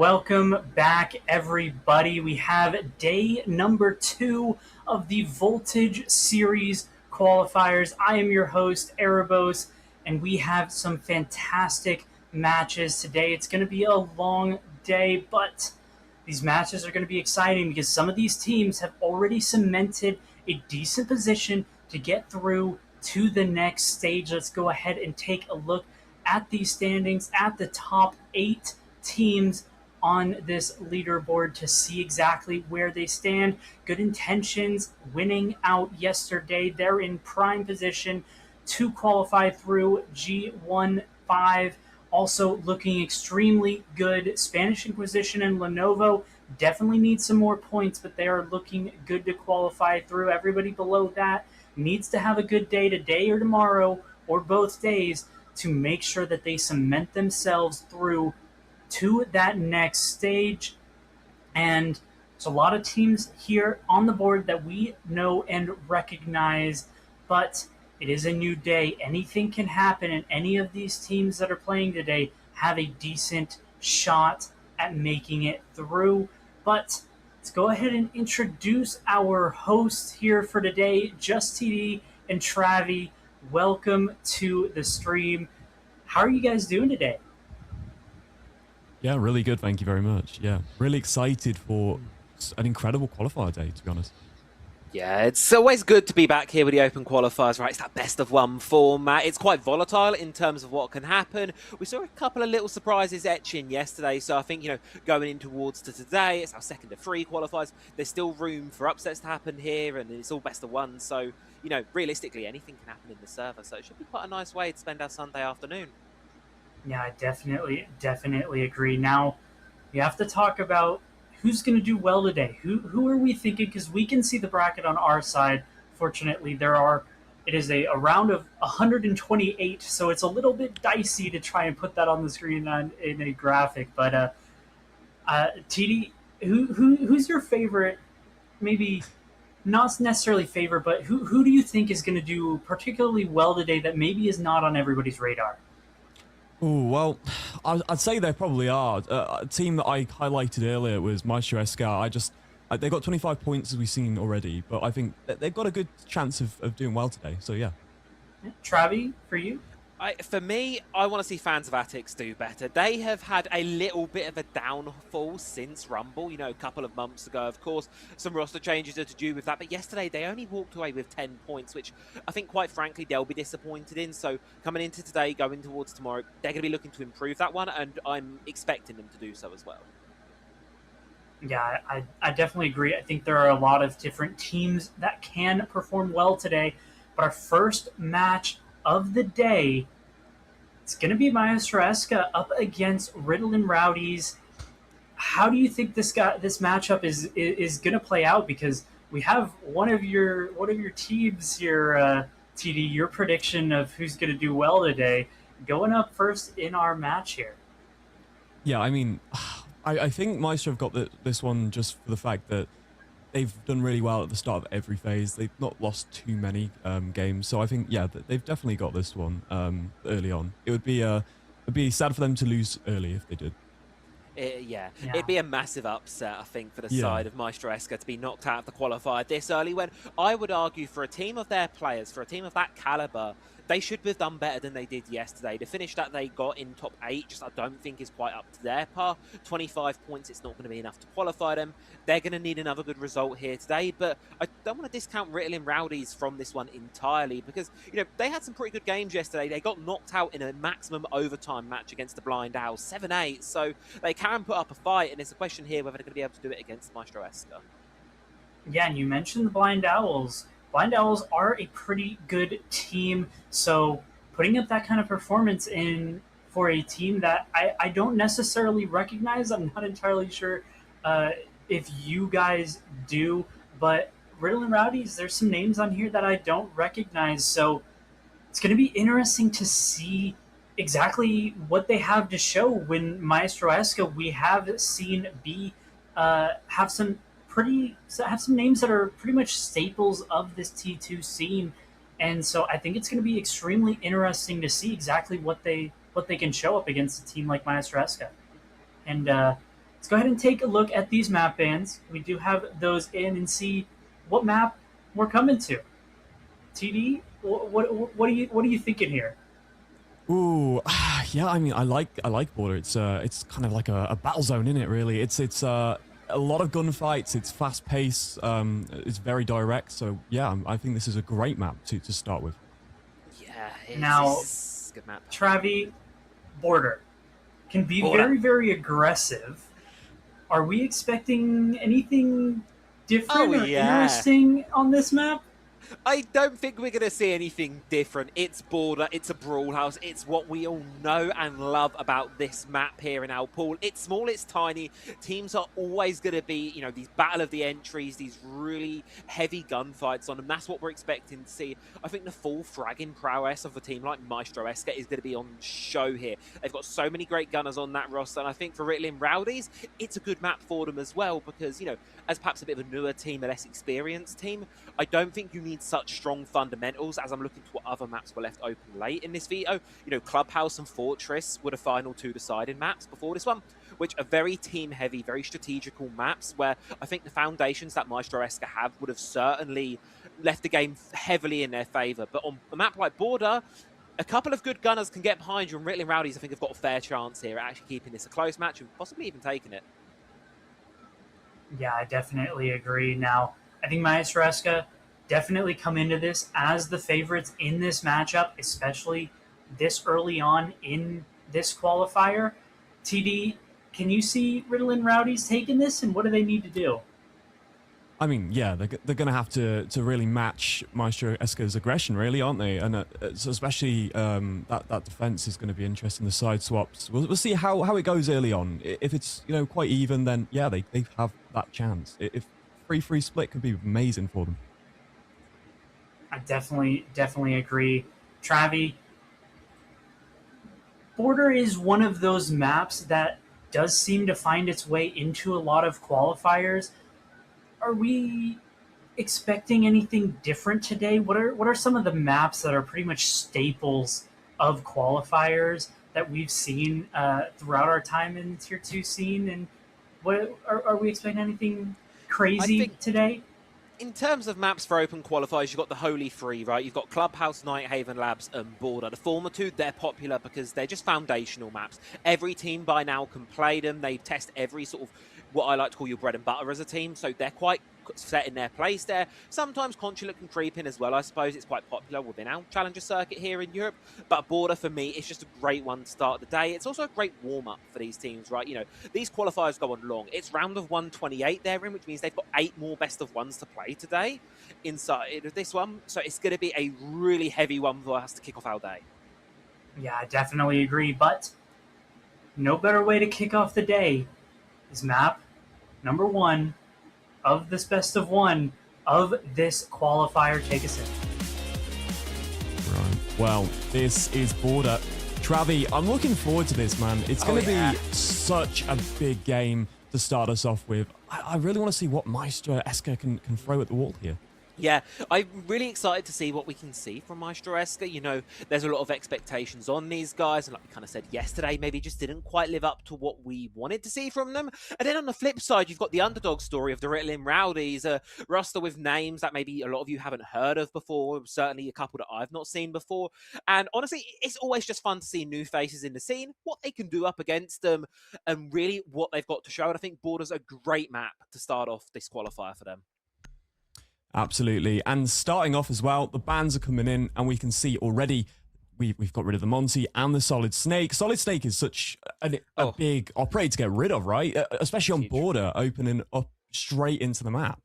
Welcome back, everybody. We have day number 2 of the Voltage Series qualifiers. I am your host, Erebos, and we have some fantastic matches today. It's going to be a long day, but these matches are going to be exciting because some of these teams have already cemented a decent position to get through to the next stage. Let's go ahead and take a look at these standings at the top 8 teams on this leaderboard to see exactly where they stand. Good Intentions winning out yesterday. They're in prime position to qualify through G1-5. Also looking extremely good. Spanish Inquisition and Lenovo definitely need some more points, but they are looking good to qualify through. Everybody below that needs to have a good day today or tomorrow or both days to make sure that they cement themselves through to that next stage. And there's a lot of teams here on the board that we know and recognize, but it is a new day. Anything can happen, and any of these teams that are playing today have a decent shot at making it through. But let's go ahead and introduce our hosts here for today, Just TD and Travi. Welcome to the stream. How are you guys doing today? Yeah, really good. Thank you very much. Yeah, really excited for an incredible qualifier day, to be honest. Yeah, it's always good to be back here with the Open Qualifiers, right? It's that best of one format. It's quite volatile in terms of what can happen. We saw a couple of little surprises etching yesterday, so I think, going in towards to today, it's our second of 3 qualifiers. There's still room for upsets to happen here, and it's all best of one. So, realistically, anything can happen in the server. So it should be quite a nice way to spend our Sunday afternoon. Yeah, I definitely agree. Now, you have to talk about who's going to do well today. Who are we thinking? Because we can see the bracket on our side. Fortunately, it is a round of 128, so it's a little bit dicey to try and put that on the screen in a graphic. But TD, who's your favorite? Maybe not necessarily favorite, but who do you think is going to do particularly well today that maybe is not on everybody's radar? Oh, well, I'd say there probably are. A team that I highlighted earlier was Maestro Escar. They got 25 points, as we've seen already, but I think they've got a good chance of doing well today, so yeah. Travi, for you? For me, I want to see fans of Attics do better. They have had a little bit of a downfall since Rumble, a couple of months ago. Of course, some roster changes are to do with that, but yesterday they only walked away with 10 points, which I think, quite frankly, they'll be disappointed in. So coming into today, going towards tomorrow, they're going to be looking to improve that one, and I'm expecting them to do so as well. Yeah, I definitely agree. I think there are a lot of different teams that can perform well today, but our first match of the day, it's going to be Maestro Esca up against Riddle and Rowdies. How do you think this matchup is going to play out? Because we have one of your teams here, TD. Your prediction of who's going to do well today, going up first in our match here. Yeah, I mean, I think Maestro have got this one just for the fact that they've done really well at the start of every phase. They've not lost too many games, so I think they've definitely got this one early on. It would be sad for them to lose early if they did. It'd be a massive upset, I think, for the side of Maestro Esca to be knocked out of the qualifier this early, when I would argue for a team of their players, for a team of that caliber, they should have done better than they did yesterday. The finish that they got in top 8, I don't think is quite up to their par. 25 points, it's not going to be enough to qualify them. They're going to need another good result here today, but I don't want to discount Riddle and Rowdies from this one entirely, because, they had some pretty good games yesterday. They got knocked out in a maximum overtime match against the Blind Owls, 7-8, so they can put up a fight, and it's a question here whether they're going to be able to do it against Maestro Esca. Yeah, and you mentioned the Blind Owls. Blind Owls are a pretty good team, so putting up that kind of performance in for a team that I don't necessarily recognize, I'm not entirely sure if you guys do, but Riddle and Rowdies, there's some names on here that I don't recognize, so it's going to be interesting to see exactly what they have to show when Maestro Esca we have seen have some names that are pretty much staples of this T2 scene. And so I think it's going to be extremely interesting to see exactly what they can show up against a team like Maestro Esca. And let's go ahead and take a look at these map bans. We do have those in and see what map we're coming to. TD, what are you thinking here? Ooh, yeah. I mean, I like Border. It's kind of like a battle zone, isn't it? Really, it's a lot of gunfights. It's fast paced. It's very direct. So yeah, I think this is a great map to start with. Yeah. It's a good map. Travi, Border can be very, very aggressive. Are we expecting anything different or interesting on this map? I don't think we're going to see anything different. It's Border, it's a brawl house, it's what we all know and love about this map here in our pool. It's small, it's tiny. Teams are always going to be, you know, these battle of the entries, these really heavy gunfights on them. That's what we're expecting to see. I think the full fragging prowess of a team like Maestro Eska is going to be on show here. They've got so many great gunners on that roster, and I think for Ritalin Rowdies, it's a good map for them as well because, you know, as perhaps a bit of a newer team, a less experienced team, I don't think you need such strong fundamentals as I'm looking to what other maps were left open late in this veto. You know, Clubhouse and Fortress were the final two deciding maps before this one, which are very team-heavy, very strategical maps where I think the foundations that Maestro Eska have would have certainly left the game heavily in their favour. But on a map like Border, a couple of good gunners can get behind you, and Ritalin Rowdies, I think, have got a fair chance here at actually keeping this a close match and possibly even taking it. Yeah, I definitely agree. Now, I think Maestro Eska definitely come into this as the favorites in this matchup, especially this early on in this qualifier. TD, can you see Ritalin Rowdies taking this, and what do they need to do? I mean, yeah, they're going to have to really match Maestro Eska's aggression, really, aren't they? And so especially that defense is going to be interesting. The side swaps, we'll see how it goes early on. If it's, you know, quite even, then yeah, they have that chance. If 3-3 split could be amazing for them. I definitely agree. Travi, Border is one of those maps that does seem to find its way into a lot of qualifiers. Are we expecting anything different today? What are some of the maps that are pretty much staples of qualifiers that we've seen throughout our time in the Tier 2 scene? And what are we expecting anything crazy today? In terms of maps for open qualifiers, you've got the Holy Three, right? You've got Clubhouse, Nighthaven Labs, and Border. The former two, they're popular because they're just foundational maps. Every team by now can play them. They test every sort of what I like to call your bread and butter as a team, so they're quite set in their place there. Sometimes Consulate can creep in as well, I suppose. It's quite popular within our Challenger circuit here in Europe, but Border, for me, it's just a great one to start the day. It's also a great warm-up for these teams, right? You know, these qualifiers go on long. It's round of 128 they're in, which means they've got 8 more best of ones to play today inside of this one, so it's going to be a really heavy one for us to kick off our day. Yeah, I definitely agree, but no better way to kick off the day is map number 1 of this best of 1 of this qualifier. Take us in. Right. Well, this is Border. Travi, I'm looking forward to this, man. It's going to be such a big game to start us off with. I really want to see what Maestro Eska can throw at the wall here. Yeah, I'm really excited to see what we can see from Maestro Eska. You know, there's a lot of expectations on these guys, and like we kind of said yesterday, maybe just didn't quite live up to what we wanted to see from them. And then on the flip side, you've got the underdog story of the Ritalin Rowdies, a roster with names that maybe a lot of you haven't heard of before, certainly a couple that I've not seen before. And honestly, it's always just fun to see new faces in the scene, what they can do up against them, and really what they've got to show. And I think Border's a great map to start off this qualifier for them. Absolutely. And starting off as well, the bans are coming in, and we can see already we've got rid of the Monty and the Solid Snake. Solid Snake is such a big operator to get rid of, right? Especially on Border, opening up straight into the map.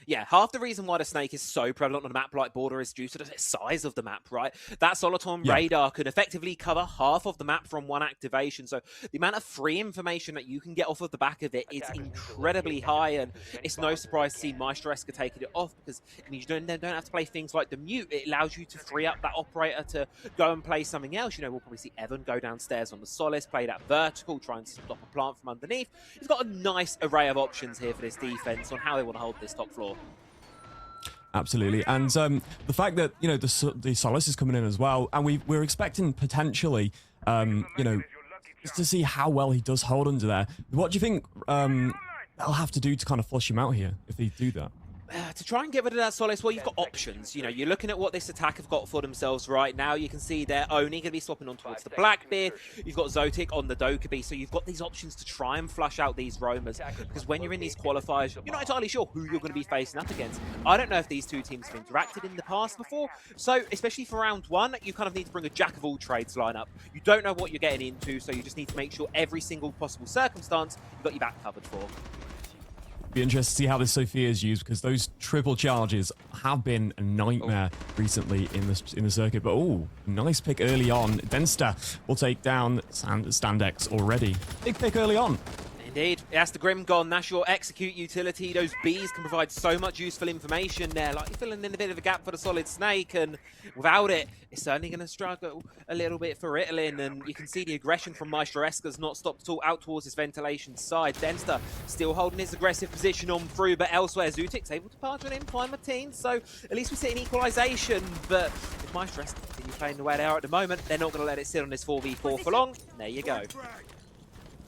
Yeah, half the reason why the Snake is so prevalent on a map like Border is due to the size of the map, right? That Soliton radar can effectively cover half of the map from one activation. So the amount of free information that you can get off of the back of it is incredibly high, and it's no surprise to see Maestro Eska taking it off because it means you don't have to play things like the mute. It allows you to free up that operator to go and play something else. You know, we'll probably see Evan go downstairs on the Solace, play that vertical, try and stop a plant from underneath. You've got a nice array of options here for this defense on how they want to hold this top floor. Absolutely. And the fact that, you know, the Solace is coming in as well, and we're expecting potentially, you know, just to see how well he does hold under there. What do you think they'll have to do to kind of flush him out here if they do that? To try and get rid of that Solace, well, you've got options. You know, you're looking at what this attack have got for themselves right now. You can see they're only going to be swapping on towards the Blackbeard. You've got Zotic on the Dokkaebi, so you've got these options to try and flush out these roamers. Because when you're in these qualifiers, you're not entirely sure who you're going to be facing up against. I don't know if these two teams have interacted in the past before, so especially for round one, you kind of need to bring a jack of all trades lineup. You don't know what you're getting into, so you just need to make sure every single possible circumstance you've got your back covered for. Be interested to see how this Sophia is used, because those triple charges have been a nightmare recently in the circuit. But oh, nice pick early on. Denster will take down Standex already. Big pick early on. Indeed. That's the Grim gone. That's your execute utility. Those bees can provide so much useful information there. Like, you're filling in a bit of a gap for the Solid Snake, and without it, it's certainly going to struggle a little bit for Ritalin. And you can see the aggression from Maestro Eska's not stopped at all out towards his ventilation side. Denster still holding his aggressive position on through, but elsewhere, Zutik's able to parch on him, find Martin. So at least we see an equalisation. But if Maestro Eska continue playing the way they are at the moment, they're not going to let it sit on this 4v4 for long. There you go.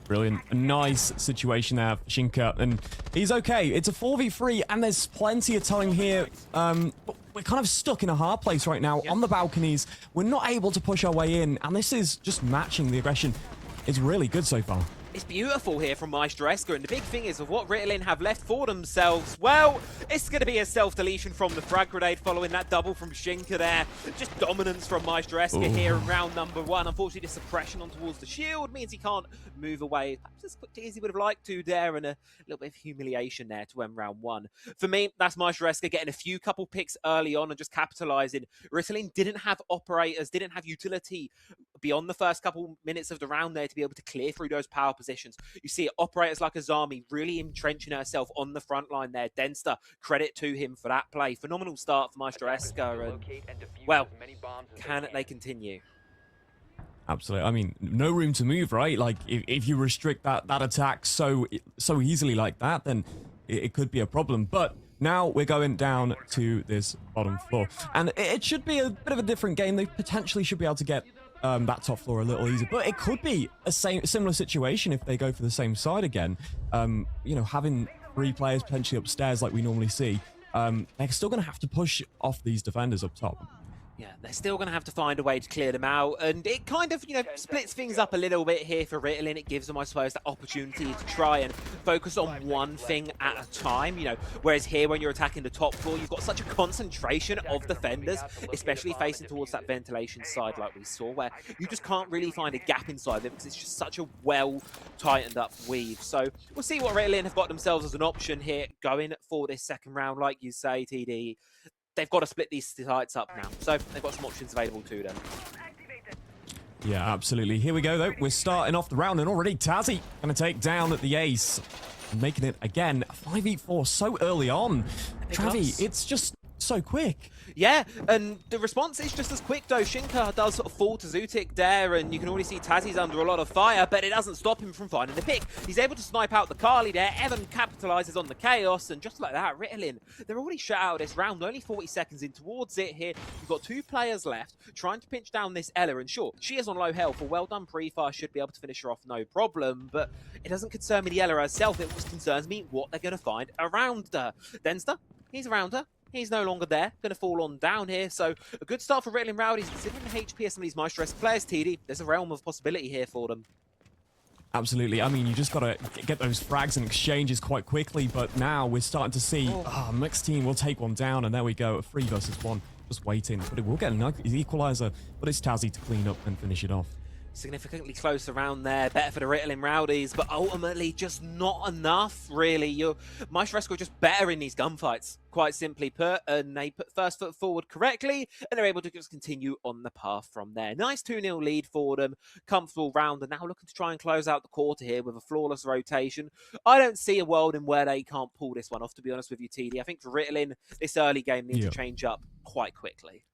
Brilliant. A nice situation there for Shinka, and he's okay. It's a 4v3, and there's plenty of time here. But we're kind of stuck in a hard place right now on the balconies. We're not able to push our way in, and this is just matching the aggression. It's really good so far. It's beautiful here from Maestro Eska, and the big thing is of what Ritalin have left for themselves. Well, it's going to be a self-deletion from the frag grenade following that double from Shinka there. Just dominance from Maestro Eska here in round number one. Unfortunately, the suppression on towards the shield means he can't move away perhaps as quickly as he would have liked to there, and a little bit of humiliation there to end round one. For me, that's Maestro Eska getting a couple picks early on and just capitalizing. Ritalin didn't have operators, didn't have utility beyond the first couple minutes of the round there to be able to clear through those power positions. You see operators like Azami really entrenching herself on the front line there. Denster, credit to him for that play. Phenomenal start for Maestro Eska, and well, can they continue? Absolutely. I mean, no room to move, right? Like, if you restrict that attack so easily like that, then it could be a problem. But now we're going down to this bottom floor, and it should be a bit of a different game. They potentially should be able to get that top floor a little easier, but it could be a similar situation if they go for the same side again. You know, having 3 players potentially upstairs like we normally see, they're still going to have to push off these defenders up top. Yeah, they're still going to have to find a way to clear them out, and it kind of, you know, splits things up a little bit here for Ritalin. It gives them, I suppose, that opportunity to try and focus on one thing at a time, you know, whereas here when you're attacking the top floor, you've got such a concentration of defenders, especially facing towards that ventilation side like we saw, where you just can't really find a gap inside them because it's just such a well tightened up weave. So we'll see what Ritalin have got themselves as an option here going for this second round. Like you say, TD, they've got to split these sites up now, so they've got some options available to them. Yeah, absolutely. Here we go, though. We're starting off the round, and already Tazzy going to take down the ace, making it, again, 5v4 so early on. Travi, it's just so quick. Yeah, and the response is just as quick though. Shinka does sort of fall to Zutik there, and you can already see Tazzy's under a lot of fire, but it doesn't stop him from finding the pick. He's able to snipe out the Kali there. Evan capitalizes on the chaos, and just like that, Ritalin, they're already shut out of this round, only 40 seconds in towards it here. You've got 2 players left, trying to pinch down this Ella, and sure, she is on low health. A well done pre-fire should be able to finish her off no problem, but it doesn't concern me the Ella herself, it just concerns me what they're going to find around her. Denster, he's around her. He's no longer there, going to fall on down here. So a good start for Ritalin Rowdies. Considering the HP of some of these Maestro Eska players, TD, there's a realm of possibility here for them. Absolutely. I mean, you just got to get those frags and exchanges quite quickly, but now we're starting to see next team will take one down, and there we go, a 3 versus 1, just waiting. But it will get an equalizer, but it's Tazzy to clean up and finish it off. Significantly close around there, better for the Ritalin Rowdies, but ultimately just not enough, really. Maestro Eska are just better in these gunfights, quite simply put, and they put first foot forward correctly, and they're able to just continue on the path from there. Nice 2-0 lead for them, comfortable round, and now looking to try and close out the quarter here with a flawless rotation. I don't see a world in where they can't pull this one off, to be honest with you, TD. I think for Ritalin, this early game needs to change up quite quickly.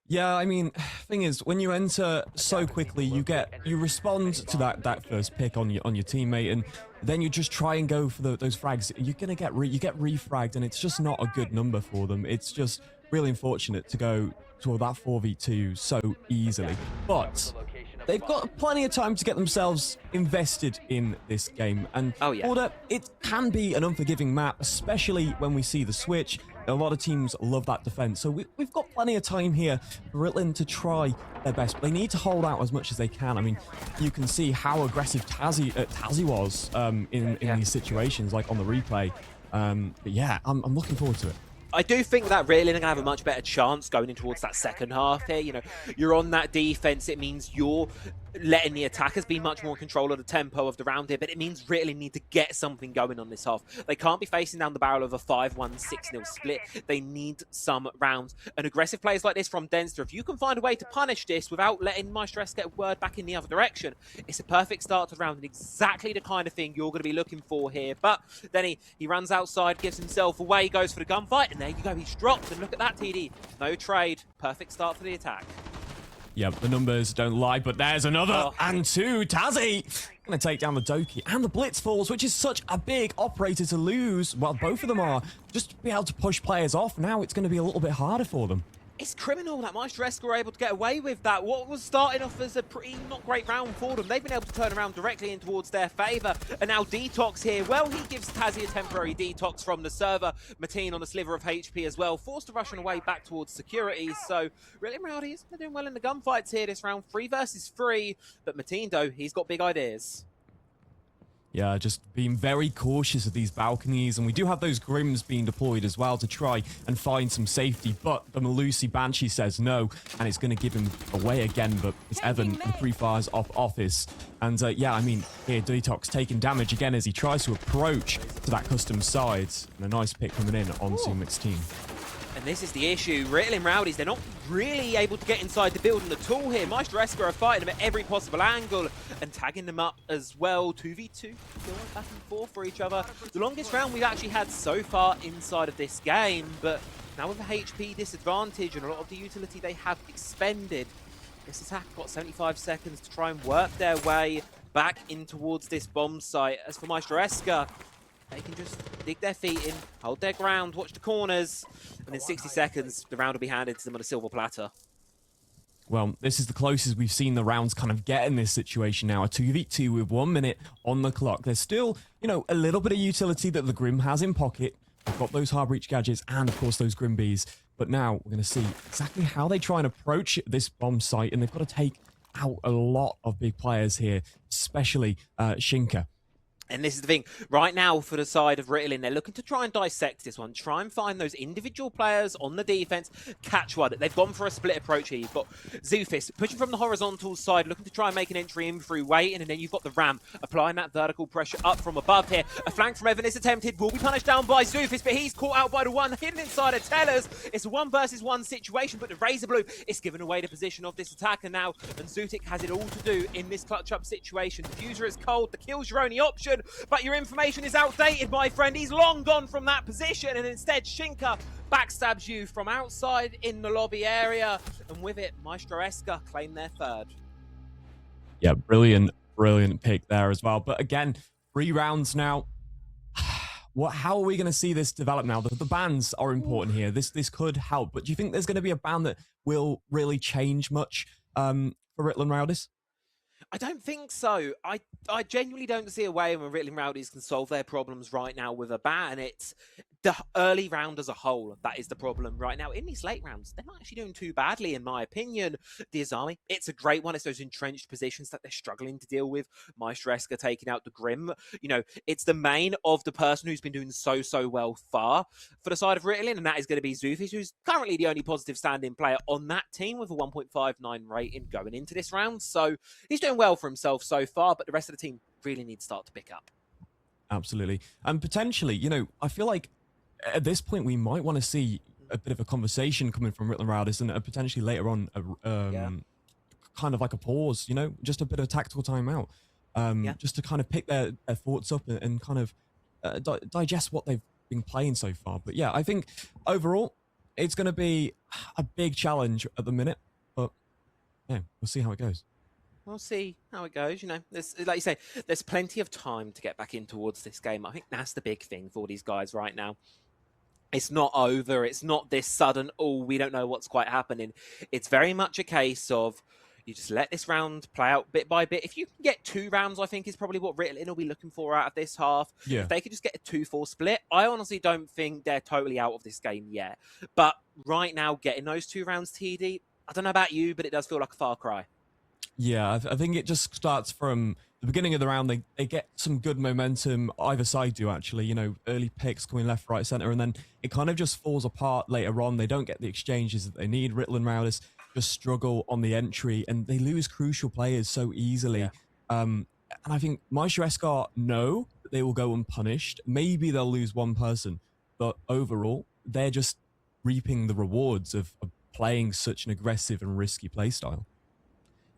Yeah, I mean, thing is, when you enter so quickly, you respond to that first pick on your teammate, and then you just try and go for those frags. You're gonna get refragged, and it's just not a good number for them. It's just really unfortunate to go to that 4v2 so easily. But they've got plenty of time to get themselves invested in this game. And Border, it can be an unforgiving map, especially when we see the switch. A lot of teams love that defense, so we've got plenty of time here for Ritlin to try their best. But they need to hold out as much as they can. I mean, you can see how aggressive Tazzy was in these situations, like on the replay. But yeah, I'm looking forward to it. I do think that really they're going to have a much better chance going in towards that second half here. You know, you're on that defense. It means you're letting the attackers be much more in control of the tempo of the round here, but it means really need to get something going on this half. They can't be facing down the barrel of a 5-1, 6-0 split. They need some rounds. And aggressive players like this from Denster, if you can find a way to punish this without letting Maestro get a word back in the other direction, it's a perfect start to the round and exactly the kind of thing you're going to be looking for here. But then he runs outside, gives himself away, goes for the gunfight, and there you go, he's dropped. And look at that, TD. No trade. Perfect start for the attack. Yep, the numbers don't lie, but there's another and two. Tazzy gonna take down the Doki and the Blitz falls, which is such a big operator to lose. Well, both of them are. Just to be able to push players off, now it's going to be a little bit harder for them. It's criminal that Maestro were able to get away with that. What was starting off as a pretty not great round for them, they've been able to turn around directly in towards their favour. And now Detox here, well, he gives Tazzy a temporary detox from the server. Mateen on a sliver of HP as well, forced to rush on away back towards security. So really, Rowdy, they're doing well in the gunfights here this round, 3 versus 3. But Mateen, though, he's got big ideas. Yeah, just being very cautious of these balconies. And we do have those Grims being deployed as well to try and find some safety. But the Malusi Banshee says no, and it's going to give him away again. But it's Evan, the pre-fires off office. And yeah, I mean, here Detox taking damage again as he tries to approach to that custom side. And a nice pick coming in on Sumik's team. And this is the issue. Rittling Rowdies, they're not really able to get inside the building at all here. Maestro are fighting them at every possible angle and tagging them up as well. 2v2, going back and forth for each other. The longest round we've actually had so far inside of this game, but now with a HP disadvantage and a lot of the utility they have expended, this attack got 75 seconds to try and work their way back in towards this bomb site. As for Maestro, they can just dig their feet in, hold their ground, watch the corners, and in 60 seconds, the round will be handed to them on a silver platter. Well, this is the closest we've seen the rounds kind of get in this situation now. A 2v2 with 1 minute on the clock. There's still, you know, a little bit of utility that the Grim has in pocket. They've got those hard breach gadgets and, of course, those Grim Bees. But now we're going to see exactly how they try and approach this bomb site, and they've got to take out a lot of big players here, especially Shinka. And this is the thing, right now for the side of Ritalin, they're looking to try and dissect this one, try and find those individual players on the defense, catch one. They've gone for a split approach here. You've got Zufis pushing from the horizontal side, looking to try and make an entry in through waiting, and then you've got the Ram applying that vertical pressure up from above here. A flank from Evan is attempted, will be punished down by Zufis, but he's caught out by the one hidden inside of Tellers. It's a 1 versus 1 situation, but the Razor Blue is giving away the position of this attacker now, and Zutik has it all to do in this clutch up situation. Diffuser is cold, the kill's your only option, but your information is outdated, my friend. He's long gone from that position, and instead Shinka backstabs you from outside in the lobby area, and with it, Maestro Eska claim their third. Yeah, brilliant pick there as well. But again, 3 rounds now. How are we going to see this develop now? The bans are important here. This could help, but do you think there's going to be a ban that will really change much for Ritalin Rowdies? I don't think so. I genuinely don't see a way when Ritalin Rowdies can solve their problems right now with a ban. It's the early round as a whole that is the problem right now. In these late rounds, they're not actually doing too badly, in my opinion. The Azami, it's a great one. It's those entrenched positions that they're struggling to deal with. Maestro Eska taking out the Grim. You know, it's the main of the person who's been doing so well far for the side of Ritalin, and that is going to be Zufis, who's currently the only positive standing player on that team with a 1.59 rating going into this round. So he's doing well for himself so far, but the rest of the team really need to start to pick up. Absolutely. And potentially, you know, I feel like at this point we might want to see a bit of a conversation coming from Ritalin Rowdies, and potentially later on kind of like a pause, you know, just a bit of tactical timeout, just to kind of pick their thoughts up and kind of digest what they've been playing so far. But yeah, I think overall it's going to be a big challenge at the minute, but yeah, we'll see how it goes. We'll see how it goes. You know, like you say, there's plenty of time to get back in towards this game. I think that's the big thing for these guys right now. It's not over. It's not this sudden, oh, we don't know what's quite happening. It's very much a case of, You just let this round play out bit by bit. If you can get 2 rounds, I think is probably what Ritalin will be looking for out of this half. Yeah. If they could just get a 2-4 split, I honestly don't think they're totally out of this game yet. But right now, getting those 2 rounds TD, I don't know about you, but it does feel like a far cry. Yeah, I think it just starts from the beginning of the round. They get some good momentum. Either side do, actually. You know, early picks coming left, right, center, and then it kind of just falls apart later on. They don't get the exchanges that they need. Ritalin and Rowdis just struggle on the entry, and they lose crucial players so easily. Yeah. And I think Maestro Escar know that they will go unpunished. Maybe they'll lose one person, but overall, they're just reaping the rewards of playing such an aggressive and risky playstyle.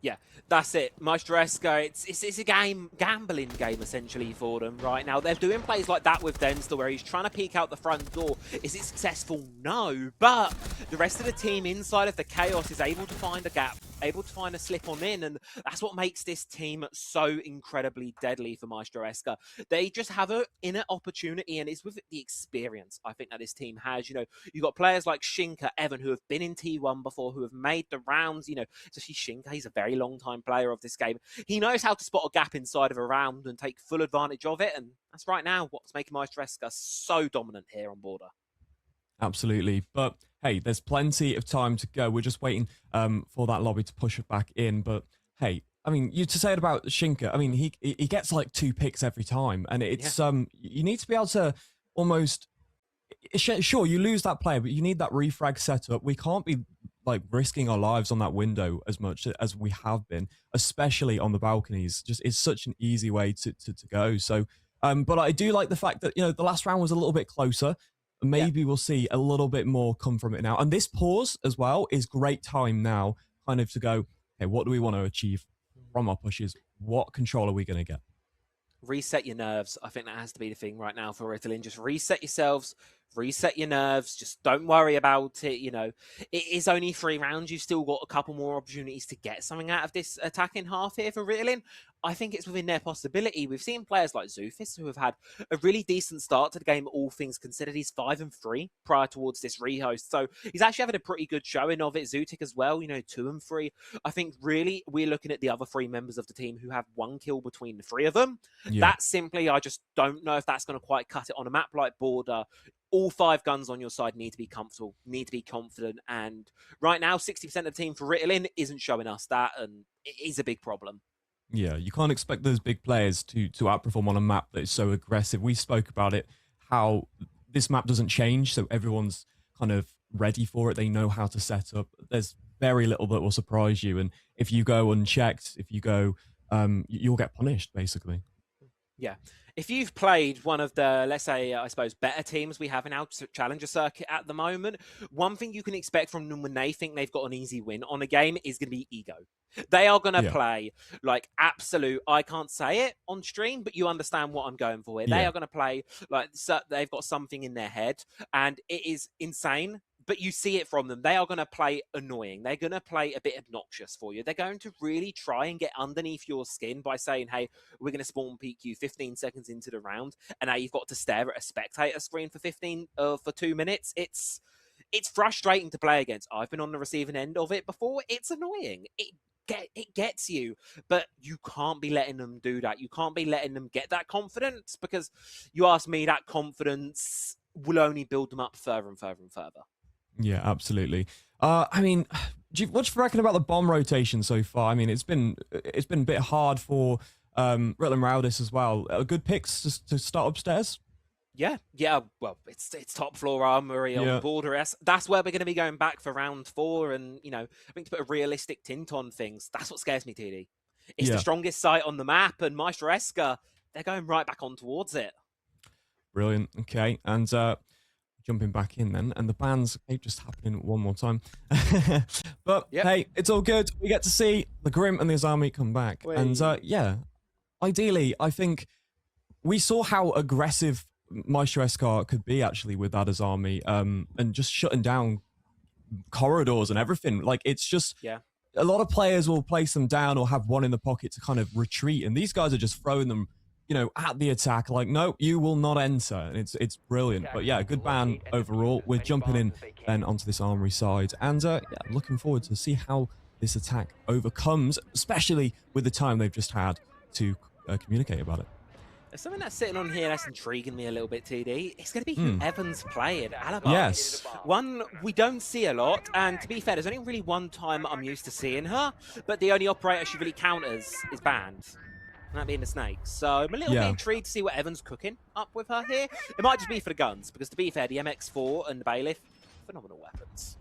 Yeah, that's it. Maestro Escar, it's a gambling game essentially for them right now. They're doing plays like that with Denster where he's trying to peek out the front door. Is it successful? No, but the rest of the team inside of the chaos is able to find a gap, able to find a slip on in, and that's what makes this team so incredibly deadly for Maestro Escar. They just have an inner opportunity, and it's with the experience I think that this team has. You know, you've got players like Shinka, Evan, who have been in T1 before, who have made the rounds. You know, especially Shinka, he's a very long-time player of this game. He knows how to spot a gap inside of a round and take full advantage of it, and that's right now what's making Maestro Escar so dominant here on Border. Absolutely. But hey, there's plenty of time to go. We're just waiting for that lobby to push it back in. But hey, I mean, you to say it about Shinka, I mean, he gets like 2 picks every time. And it's you need to be able to almost, sure, you lose that player, but you need that refrag setup. We can't be like risking our lives on that window as much as we have been, especially on the balconies. Just it's such an easy way to go. So but I do like the fact that, you know, the last round was a little bit closer. Maybe we'll see a little bit more come from it now. And this pause as well is great time now kind of to go, hey, what do we want to achieve from our pushes? What control are we going to get? Reset your nerves. I think that has to be the thing right now for Ritalin. Just reset yourselves, reset your nerves. Just don't worry about it. You know, it is only 3 rounds. You've still got a couple more opportunities to get something out of this attacking half here for Ritalin. I think it's within their possibility. We've seen players like Zufis who have had a really decent start to the game, all things considered. He's 5-3 prior towards this rehost. So he's actually having a pretty good showing of it. Zutik as well, you know, 2-3. I think really we're looking at the other 3 members of the team who have 1 kill between the 3 of them. Yeah. That simply, I just don't know if that's going to quite cut it on a map like Border. All 5 guns on your side need to be comfortable, need to be confident. And right now, 60% of the team for Ritalin isn't showing us that, and it is a big problem. Yeah, you can't expect those big players to outperform on a map that is so aggressive. We spoke about it, how this map doesn't change, so everyone's kind of ready for it. They know how to set up. There's very little that will surprise you, and if you go unchecked, if you go, you'll get punished, basically. Yeah. If you've played one of the, let's say, I suppose, better teams we have in our Challenger circuit at the moment, one thing you can expect from them when they think they've got an easy win on a game is going to be ego. They are going to play like absolute, I can't say it on stream, but you understand what I'm going for here. They are going to play like they've got something in their head, and it is insane. But you see it from them. They are going to play annoying. They're going to play a bit obnoxious for you. They're going to really try and get underneath your skin by saying, hey, we're going to spawn peek you 15 seconds into the round, and now you've got to stare at a spectator screen for 2 minutes. It's frustrating to play against. I've been on the receiving end of it before. It's annoying. It gets you, but you can't be letting them do that. You can't be letting them get that confidence, because you ask me, that confidence will only build them up further and further and further. Yeah, absolutely. I mean, what do you reckon about the bomb rotation so far? I mean, it's been a bit hard for Ritalin Rowdis as well. Good picks to start upstairs. Yeah. Well, it's top floor armory on Border. That's where we're going to be going back for round 4. And, you know, I think to put a realistic tint on things, that's what scares me, TD. It's the strongest site on the map, and Maestro Escar, they're going right back on towards it. Brilliant. Okay. And jumping back in then, and the bans just happening one more time. But hey, it's all good. We get to see the Grim and the Azami come back. And ideally, I think we saw how aggressive Maestro Escar could be actually with that Azami, and just shutting down corridors and everything. Like, it's just a lot of players will place them down or have one in the pocket to kind of retreat, and these guys are just throwing them, you know, at the attack, like, no, you will not enter. And it's brilliant. But yeah, good ban overall. We're jumping in then onto this armory side, and looking forward to see how this attack overcomes, especially with the time they've just had to communicate about it. There's something that's sitting on here that's intriguing me a little bit, TD. It's going to be who Evans playing. Alibi. Yes. One we don't see a lot, and to be fair, there's only really one time I'm used to seeing her, but the only operator she really counters is banned. That being the snake. So I'm a little bit intrigued to see what Evans cooking up with her here. It might just be for the guns, because to be fair, the MX4 and the Bailiff, phenomenal weapons.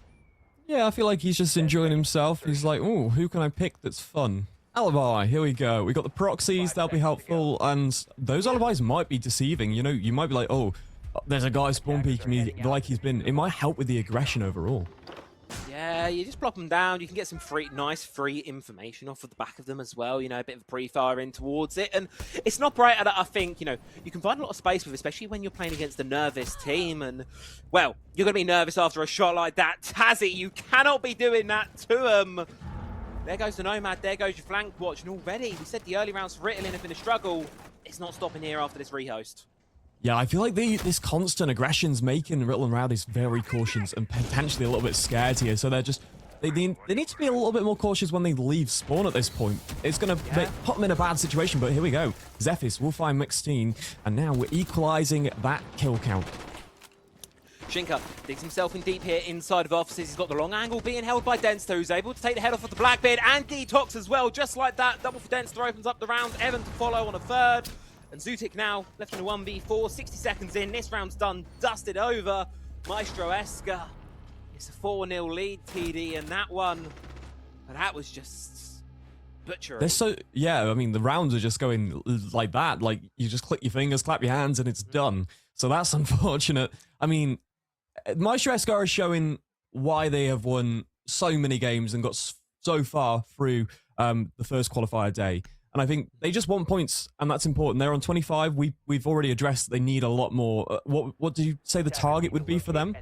Yeah, I feel like he's just enjoying himself. He's like, oh, who can I pick that's fun? Alibi, here we go. We got the proxies, that'll be helpful, and those alibis might be deceiving. You know, you might be like, oh, there's a guy spawn peeking me like he's been. It might help with the aggression overall. Yeah, you just plop them down. You can get some nice free information off of the back of them as well. You know, a bit of a pre-fire in towards it. And it's an operator that I think, you know, you can find a lot of space with, especially when you're playing against a nervous team. And, well, you're going to be nervous after a shot like that. Tazzy, you cannot be doing that to him. There goes the Nomad, there goes your flank watch, and already, we said the early rounds for Ritalin have been a struggle. It's not stopping here after this rehost. Yeah, I feel like this constant aggression's making Ritalin Rowdies very cautious and potentially a little bit scared here, so they're just, they need to be a little bit more cautious when they leave spawn at this point. It's going to put them in a bad situation, but here we go. Zephys will find Mixteen, and now we're equalizing that kill count. Shinka digs himself in deep here inside of offices. He's got the long angle being held by Denster, who's able to take the head off of the Blackbeard and Detox as well. Just like that, double for Denster opens up the round. Evan to follow on a third. And Zutik now left in a 1v4. 60 seconds in. This round's done. Dusted over. Maestro Esker. It's a 4-0 lead, TD, and that one, that was just butchery. They're so, yeah, I mean, the rounds are just going like that. Like, you just click your fingers, clap your hands, and it's done. So that's unfortunate. I mean, Maestro Esker is showing why they have won so many games and got so far through the first qualifier day. And I think they just want points, and that's important. They're on 25. We've already addressed they need a lot more. What do you say the target would be for them?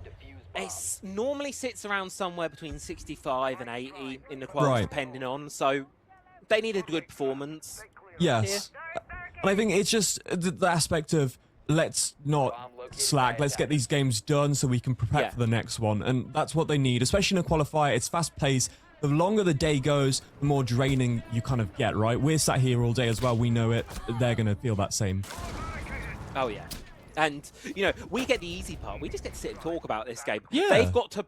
It normally sits around somewhere between 65 and 80 in the quals, depending on. So they need a good performance. Yes. And I think it's just the aspect of let's not slack. Let's get these games done so we can prepare for the next one. And that's what they need, especially in a qualifier. It's fast-paced. The longer the day goes, the more draining you kind of get, right? We're sat here all day as well. We know it. They're going to feel that same. Oh, yeah. And, you know, we get the easy part. We just get to sit and talk about this game. Yeah. They've got to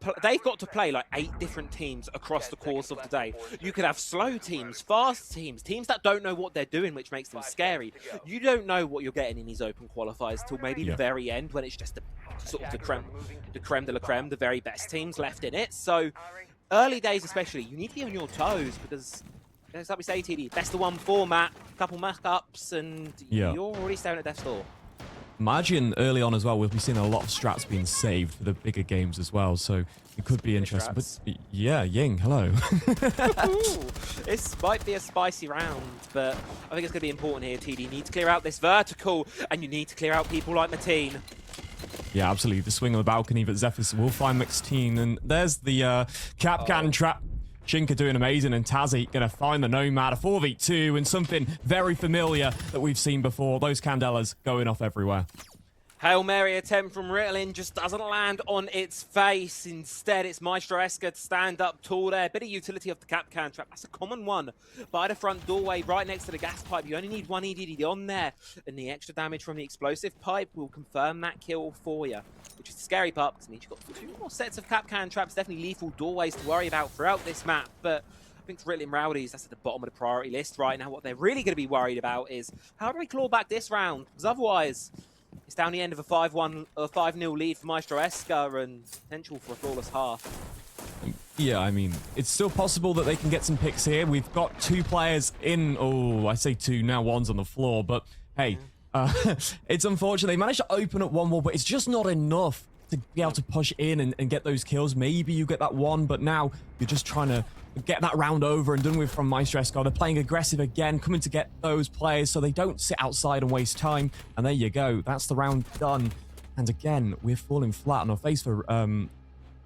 play like 8 different teams across the course of the day. You could have slow teams, fast teams, teams that don't know what they're doing, which makes them scary. You don't know what you're getting in these open qualifiers till maybe the very end, when it's just the sort of the creme de la creme, the very best teams left in it. So early days especially, you need to be on your toes, because as like we say, TD, best of 1 format, couple mock-ups, and you're already staring at death's door. Imagine early on as well, we'll be seeing a lot of strats being saved for the bigger games as well, so it could be interesting. But yeah, Ying, hello. This might be a spicy round, but I think it's going to be important here, TD. You need to clear out this vertical, and you need to clear out people like Mateen. Yeah, absolutely. The swing on the balcony, but Zephys will find Mixteen, and there's the cap cannon trap. Shinka doing amazing, and Tazzy going to find the Nomad, a 4v2, and something very familiar that we've seen before. Those Candelas going off everywhere. Hail Mary attempt from Ritalin just doesn't land on its face. Instead, it's Maestro Esker to stand up tall there. Bit of utility of the cap can trap. That's a common one. By the front doorway, right next to the gas pipe. You only need 1 EDD on there. And the extra damage from the explosive pipe will confirm that kill for you, which is the scary part, because it means you've got 2 more sets of cap can traps. Definitely lethal doorways to worry about throughout this map. But I think for Ritalin Rowdies, that's at the bottom of the priority list right now. What they're really going to be worried about is, how do we claw back this round? Because otherwise, it's down the end of a 5-0 lead for Maestro Esker, and potential for a flawless half. Yeah, I mean, it's still possible that they can get some picks here. We've got 2 players in. Oh, I say 2, now 1's on the floor. But hey, it's unfortunate. They managed to open up 1 wall, but it's just not enough to be able to push in and get those kills. Maybe you get that 1, but now you're just trying to get that round over and done with from Maestro Esker. They're playing aggressive again, coming to get those players so they don't sit outside and waste time. And there you go. That's the round done. And again, we're falling flat on our face for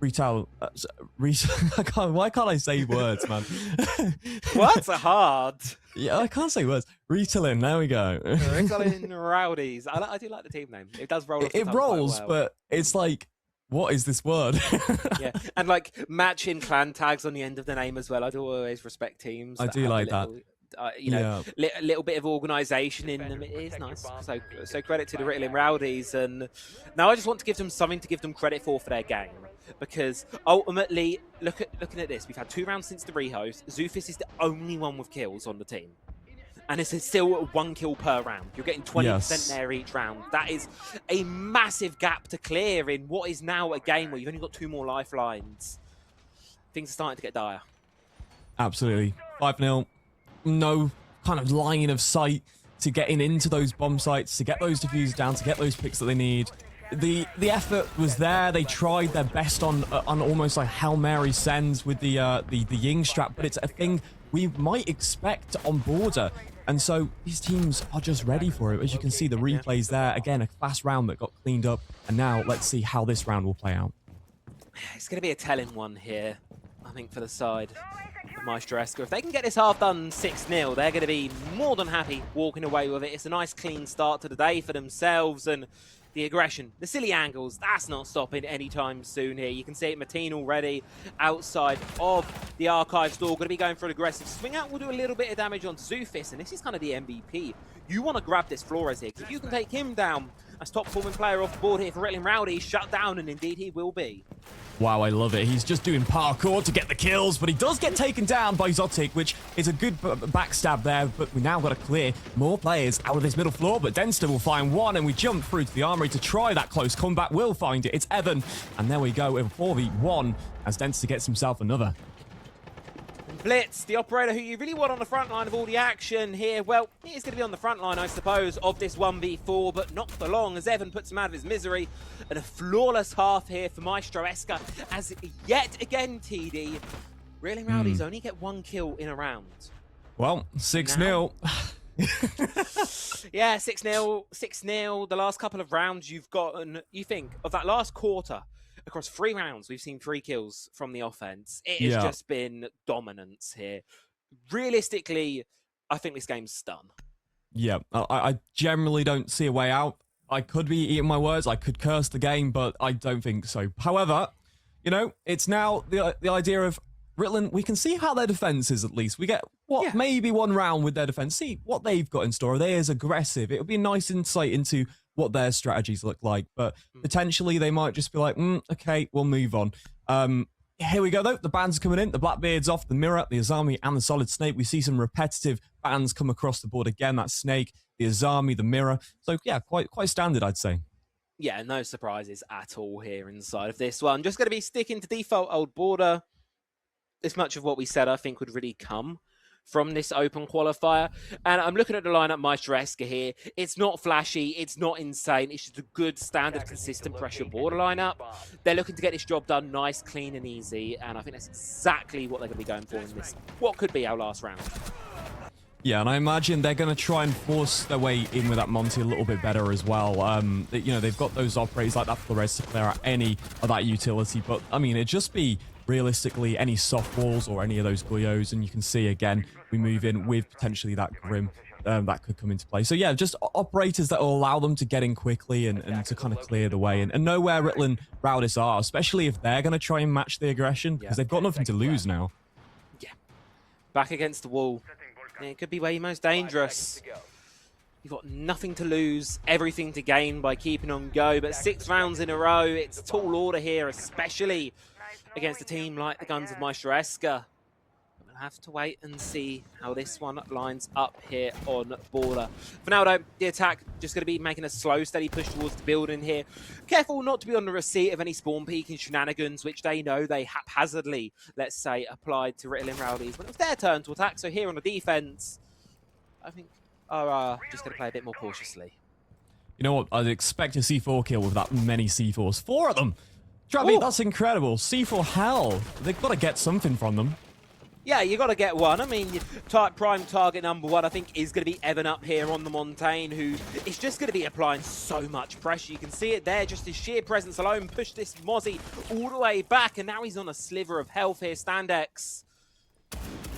retail. Why can't I say words, man? Words are hard. Yeah, I can't say words. Ritalin, there we go. Ritalin Rowdies. I do like the team name. It does roll off the tongue rolls, quite well. but it's like what is this word? Yeah, and like matching clan tags on the end of the name as well. I do always respect teams. I do like that. You know, a little bit of organisation in them. It is nice. So credit to the Ritalin Rowdies. And now I just want to give them something to give them credit for their game. Because ultimately, looking at this, we've had 2 rounds since the rehost. Zufis is the only one with kills on the team. And it's still 1 kill per round. You're getting 20% there each round. That is a massive gap to clear in what is now a game where you've only got 2 more lifelines. Things are starting to get dire. Absolutely. 5-0. No kind of line of sight to getting into those bomb sites, to get those defusers down, to get those picks that they need. The effort was there. They tried their best on almost like Hail Mary sends with the Ying strap, but it's a thing we might expect on Border. And so these teams are just ready for it. As you can see, the replays there. Again, a fast round that got cleaned up. And now let's see how this round will play out. It's going to be a telling one here, I think, for the side of Maestresca. If they can get this half done 6-0, they're going to be more than happy walking away with it. It's a nice clean start to the day for themselves. And the aggression, the silly angles, that's not stopping anytime soon here. You can see it, Mateen already outside of the archive store. Going to be going for an aggressive swing out. Will do a little bit of damage on Zufis, and this is kind of the MVP. You want to grab this Flores here, because if you can take him down as top performing player off the board here for Ritalin Rowdy, shut down, and indeed he will be. Wow, I love it. He's just doing parkour to get the kills, but he does get taken down by Zotic, which is a good backstab there, but we now got to clear more players out of this middle floor, but Denster will find one, and we jump through to the armory to try that close combat. Will find it. It's Evan, and there we go, in 4v1, as Denster gets himself another. Blitz, the operator who you really want on the front line of all the action here. Well, he is going to be on the front line, I suppose, of this 1v4, but not for long as Evan puts him out of his misery. And a flawless half here for Maestresca, as yet again, TD, Ritalin Rowdies only get 1 kill in a round. Well, 6-0. Yeah, 6-0, 6-0. The last couple of rounds you've gotten, you think, of that last quarter, across 3 rounds, we've seen 3 kills from the offense. It has just been dominance here. Realistically, I think this game's done. Yeah, I generally don't see a way out. I could be eating my words. I could curse the game, but I don't think so. However, you know, it's now the idea of Ritalin. We can see how their defense is, at least. We get, maybe 1 round with their defense. See what they've got in store. Are they as aggressive? It would be a nice insight into what their strategies look like, but potentially they might just be like, okay, we'll move on. Here we go, though. The bans coming in. The Blackbeard's off, the Mirror, the Azami, and the Solid Snake. We see some repetitive bans come across the board again. That Snake, the Azami, the Mirror. So, yeah, quite standard, I'd say. Yeah, no surprises at all here inside of this one. Just going to be sticking to default old Border. This much of what we said, I think, would really come from this open qualifier. And I'm looking at the lineup, Maestresca here. It's not flashy, it's not insane, it's just a good, standard, consistent pressure border lineup. They're looking to get this job done nice, clean, and easy, and I think that's exactly what they're going to be going for in this, what could be our last round. Yeah, and I imagine they're going to try and force their way in with that Monty a little bit better as well. You know, they've got those operators like that Flores to clear out any of that utility, but, I mean, it'd just be realistically any softballs or any of those Guyos, and you can see again we move in with potentially that Grim that could come into play. So yeah, just operators that will allow them to get in quickly and to kind of clear the way and know where Ritalin Rowdies are, especially if they're going to try and match the aggression, because they've got nothing to lose now. Yeah, back against the wall. It could be where you're most dangerous. You've got nothing to lose, everything to gain by keeping on go, but 6 rounds in a row, it's tall order here, especially against a team like the Guns of Maestresca. We'll have to wait and see how this one lines up here on Border. For now, though, the attack just going to be making a slow, steady push towards the building here. Careful not to be on the receipt of any spawn peeking shenanigans, which they know they haphazardly, let's say, applied to Ritalin Rowdies when it was their turn to attack. So here on the defense, I think are just going to play a bit more cautiously. You know what? I'd expect a C4 kill with that many C4s. 4 of them! Travi, that's incredible. C4 hell. They've got to get something from them. Yeah, you got to get one. I mean, prime target number 1, I think, is going to be Evan up here on the Montaigne, who is just going to be applying so much pressure. You can see it there, just his sheer presence alone pushed this Mozzie all the way back, and now he's on a sliver of health here. Standex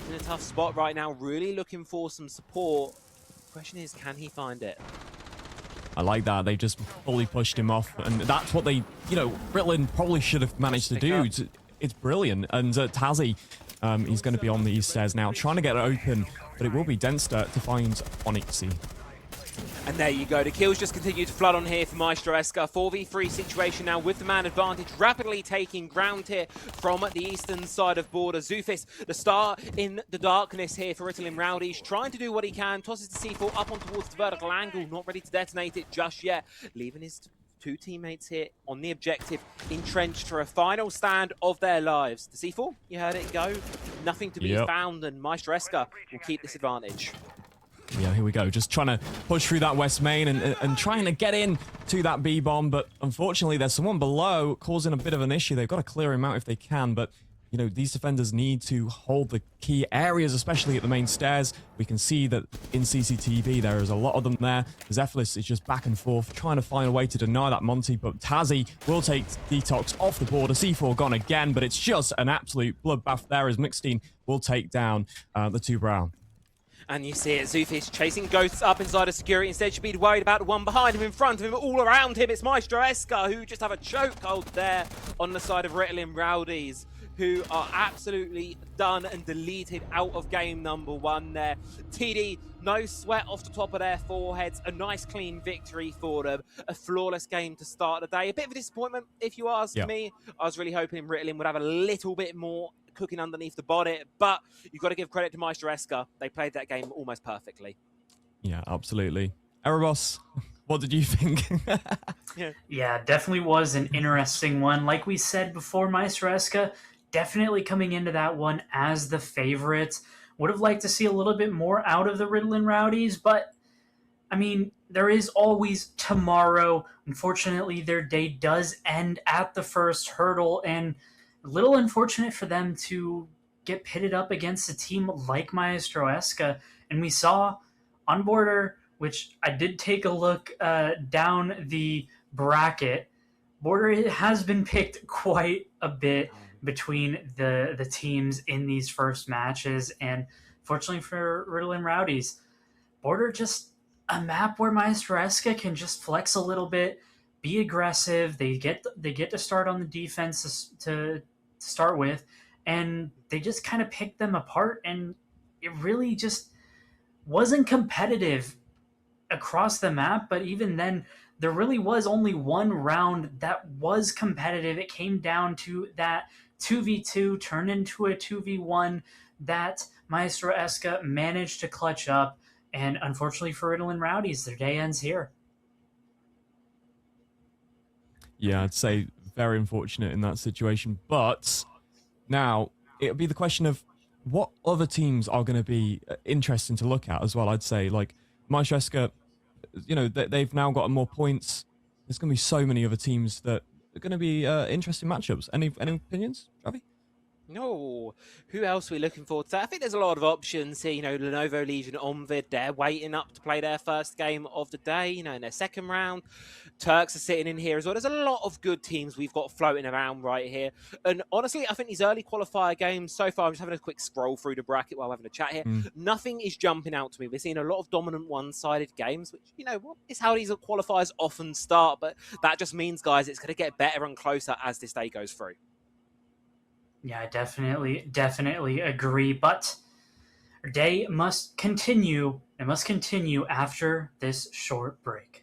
in a tough spot right now, really looking for some support. The question is, can he find it? I like that. They just fully pushed him off, and that's what they, Ritalin probably should have managed to do. It's brilliant. And Tazzy, he's going to be on the east stairs now, trying to get it open, but it will be Denster to find Onyxy. And there you go. The kills just continue to flood on here for Maestro Eska. 4v3 situation now with the man advantage, rapidly taking ground here from the eastern side of border. Zufis, the star in the darkness here for Ritalin Rowdies, trying to do what he can. Tosses the C4 up on towards the vertical angle, not ready to detonate it just yet. Leaving his two teammates here on the objective, entrenched for a final stand of their lives. The C4, you heard it go. Nothing to be found, and Maestro Eska will keep this advantage. Yeah, here we go. Just trying to push through that west main and trying to get in to that B-bomb. But unfortunately, there's someone below causing a bit of an issue. They've got to clear him out if they can. But, these defenders need to hold the key areas, especially at the main stairs. We can see that in CCTV, there is a lot of them there. Zephylis is just back and forth, trying to find a way to deny that Monty. But Tazzy will take Detox off the border. C4 gone again, but it's just an absolute bloodbath there as Mixtein will take down the two Brown. And you see it, Zufis chasing ghosts up inside of security. Instead, should be worried about the one behind him, in front of him, all around him. It's Maestro Eska, who just have a chokehold there on the side of Ritalin Rowdies, who are absolutely done and deleted out of game number one there. TD, no sweat off the top of their foreheads. A nice clean victory for them. A flawless game to start the day. A bit of a disappointment, if you ask me. I was really hoping Ritalin would have a little bit more cooking underneath the bonnet, but you've got to give credit to Maestro Eska. They played that game almost perfectly. Yeah, absolutely. Erebos, what did you think? Yeah, definitely was an interesting one. Like we said before, Maestro Eska definitely coming into that one as the favorite. Would have liked to see a little bit more out of the Ritalin Rowdies, but I mean, there is always tomorrow. Unfortunately, their day does end at the first hurdle, and a little unfortunate for them to get pitted up against a team like Maestro Eska. And we saw on Border, which I did take a look down the bracket, Border has been picked quite a bit between the teams in these first matches. And fortunately for Ritalin Rowdies, Border just a map where Maestro Eska can just flex a little bit, be aggressive. They get to start on the defense to start with, and they just kind of picked them apart, and it really just wasn't competitive across the map. But even then, there really was only one round that was competitive. It came down to that 2v2 turned into a 2v1 that Maestro Eska managed to clutch up, and unfortunately for Ritalin Rowdies, their day ends here. Yeah, I'd say very unfortunate in that situation. But now it'll be the question of what other teams are going to be interesting to look at as well. I'd say like Maestro Eska, they've now got more points. There's going to be so many other teams that are going to be interesting matchups. Any opinions, Javi? No. Who else are we looking forward to? I think there's a lot of options here. Lenovo, Legion, Omvid, they're waiting up to play their first game of the day, in their second round. Turks are sitting in here as well. There's a lot of good teams we've got floating around right here. And honestly, I think these early qualifier games so far, I'm just having a quick scroll through the bracket while having a chat here. Nothing is jumping out to me. We're seeing a lot of dominant one-sided games, which, is how these qualifiers often start. But that just means, guys, it's going to get better and closer as this day goes through. Yeah, I definitely agree. But our day must continue. It must continue after this short break.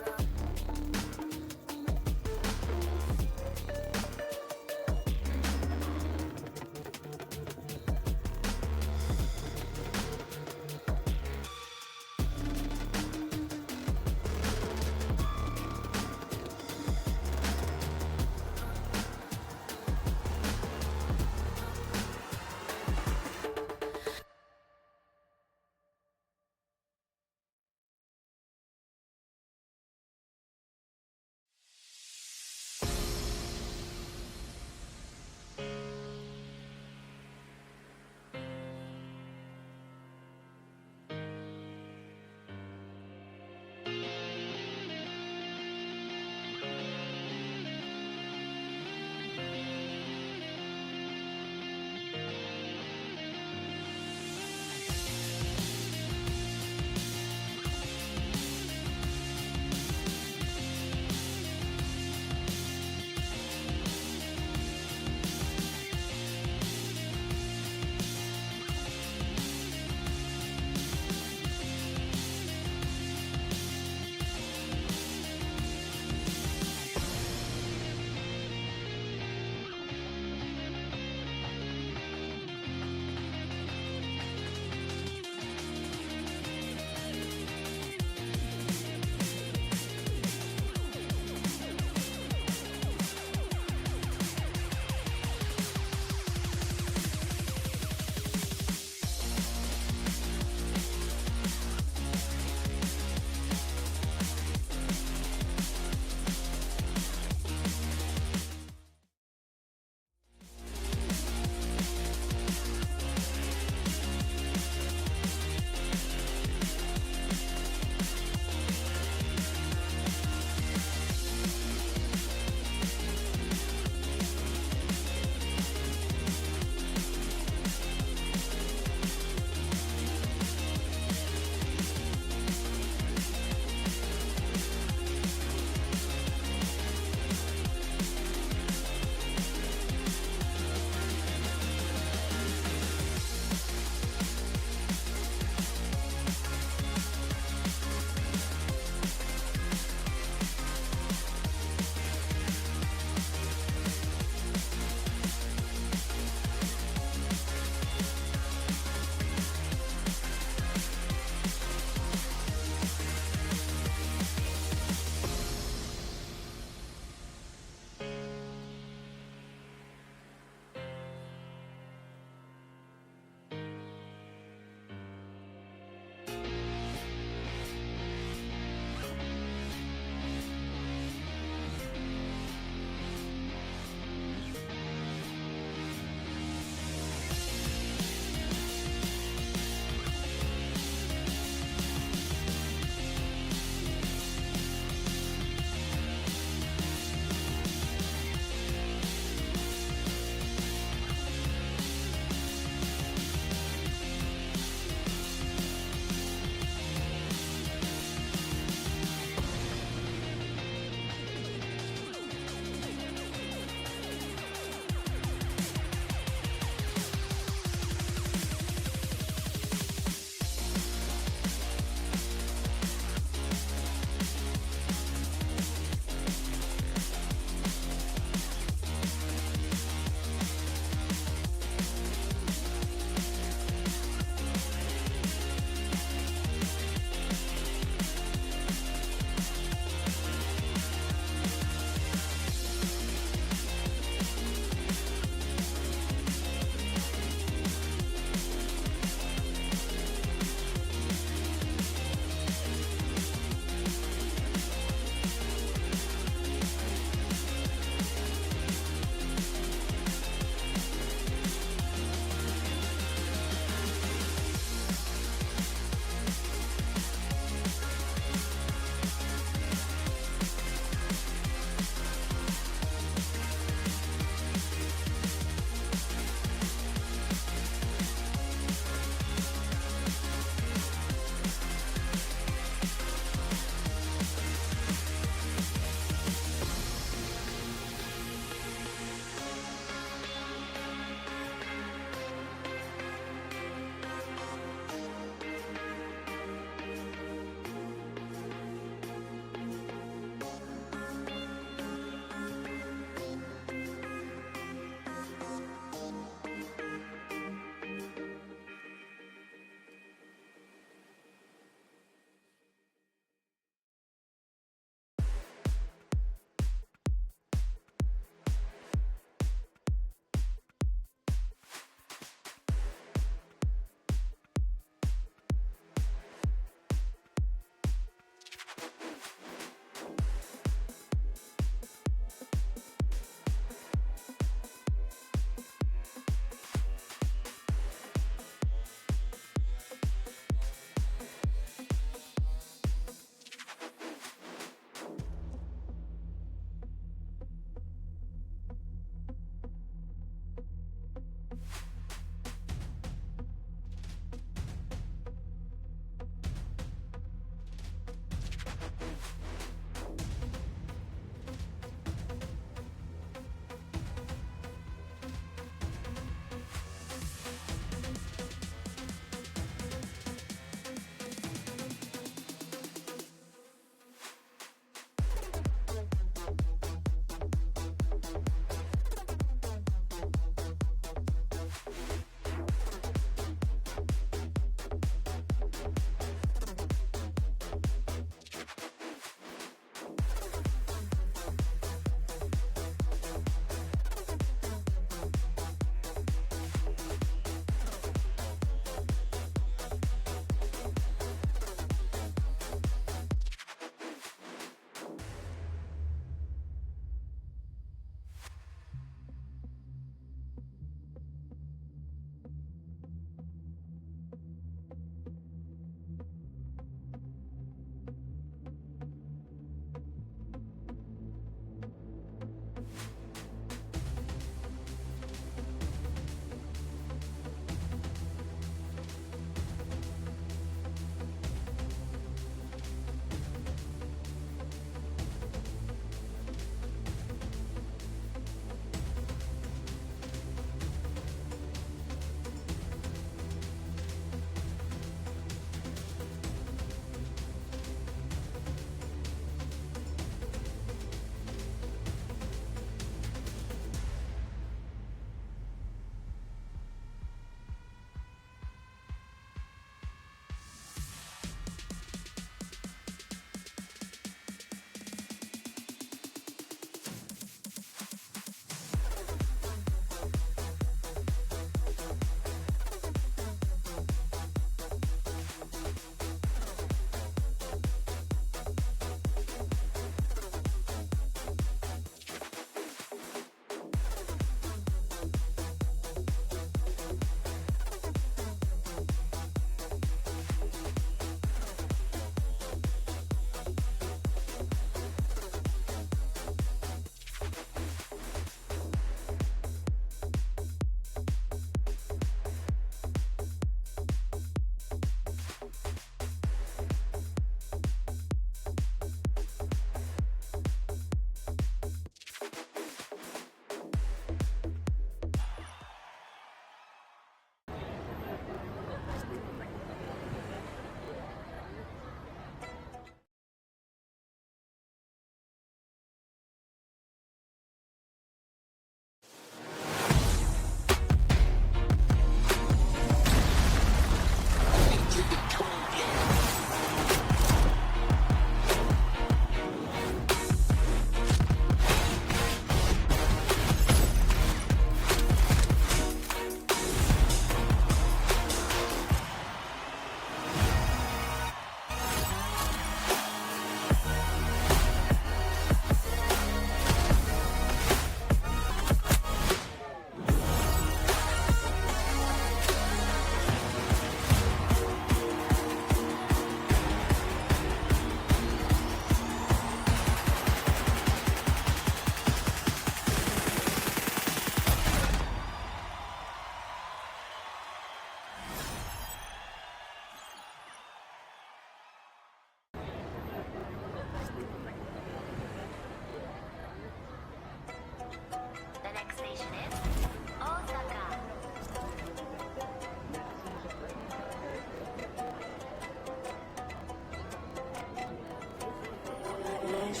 Live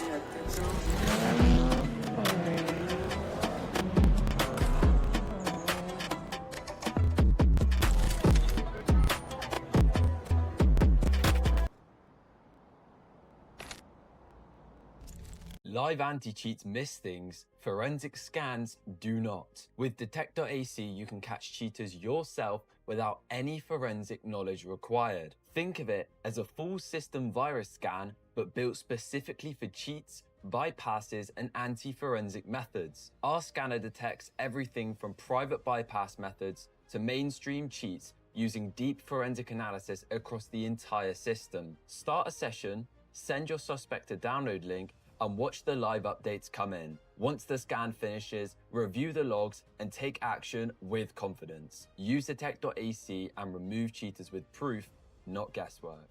anti-cheats miss things, forensic scans do not. With Detect.ac, you can catch cheaters yourself without any forensic knowledge required. Think of it as a full system virus scan, but built specifically for cheats, bypasses, and anti-forensic methods. Our scanner detects everything from private bypass methods to mainstream cheats using deep forensic analysis across the entire system. Start a session, send your suspect a download link, and watch the live updates come in. Once the scan finishes, review the logs and take action with confidence. Use Detect.ac and remove cheaters with proof, not guesswork.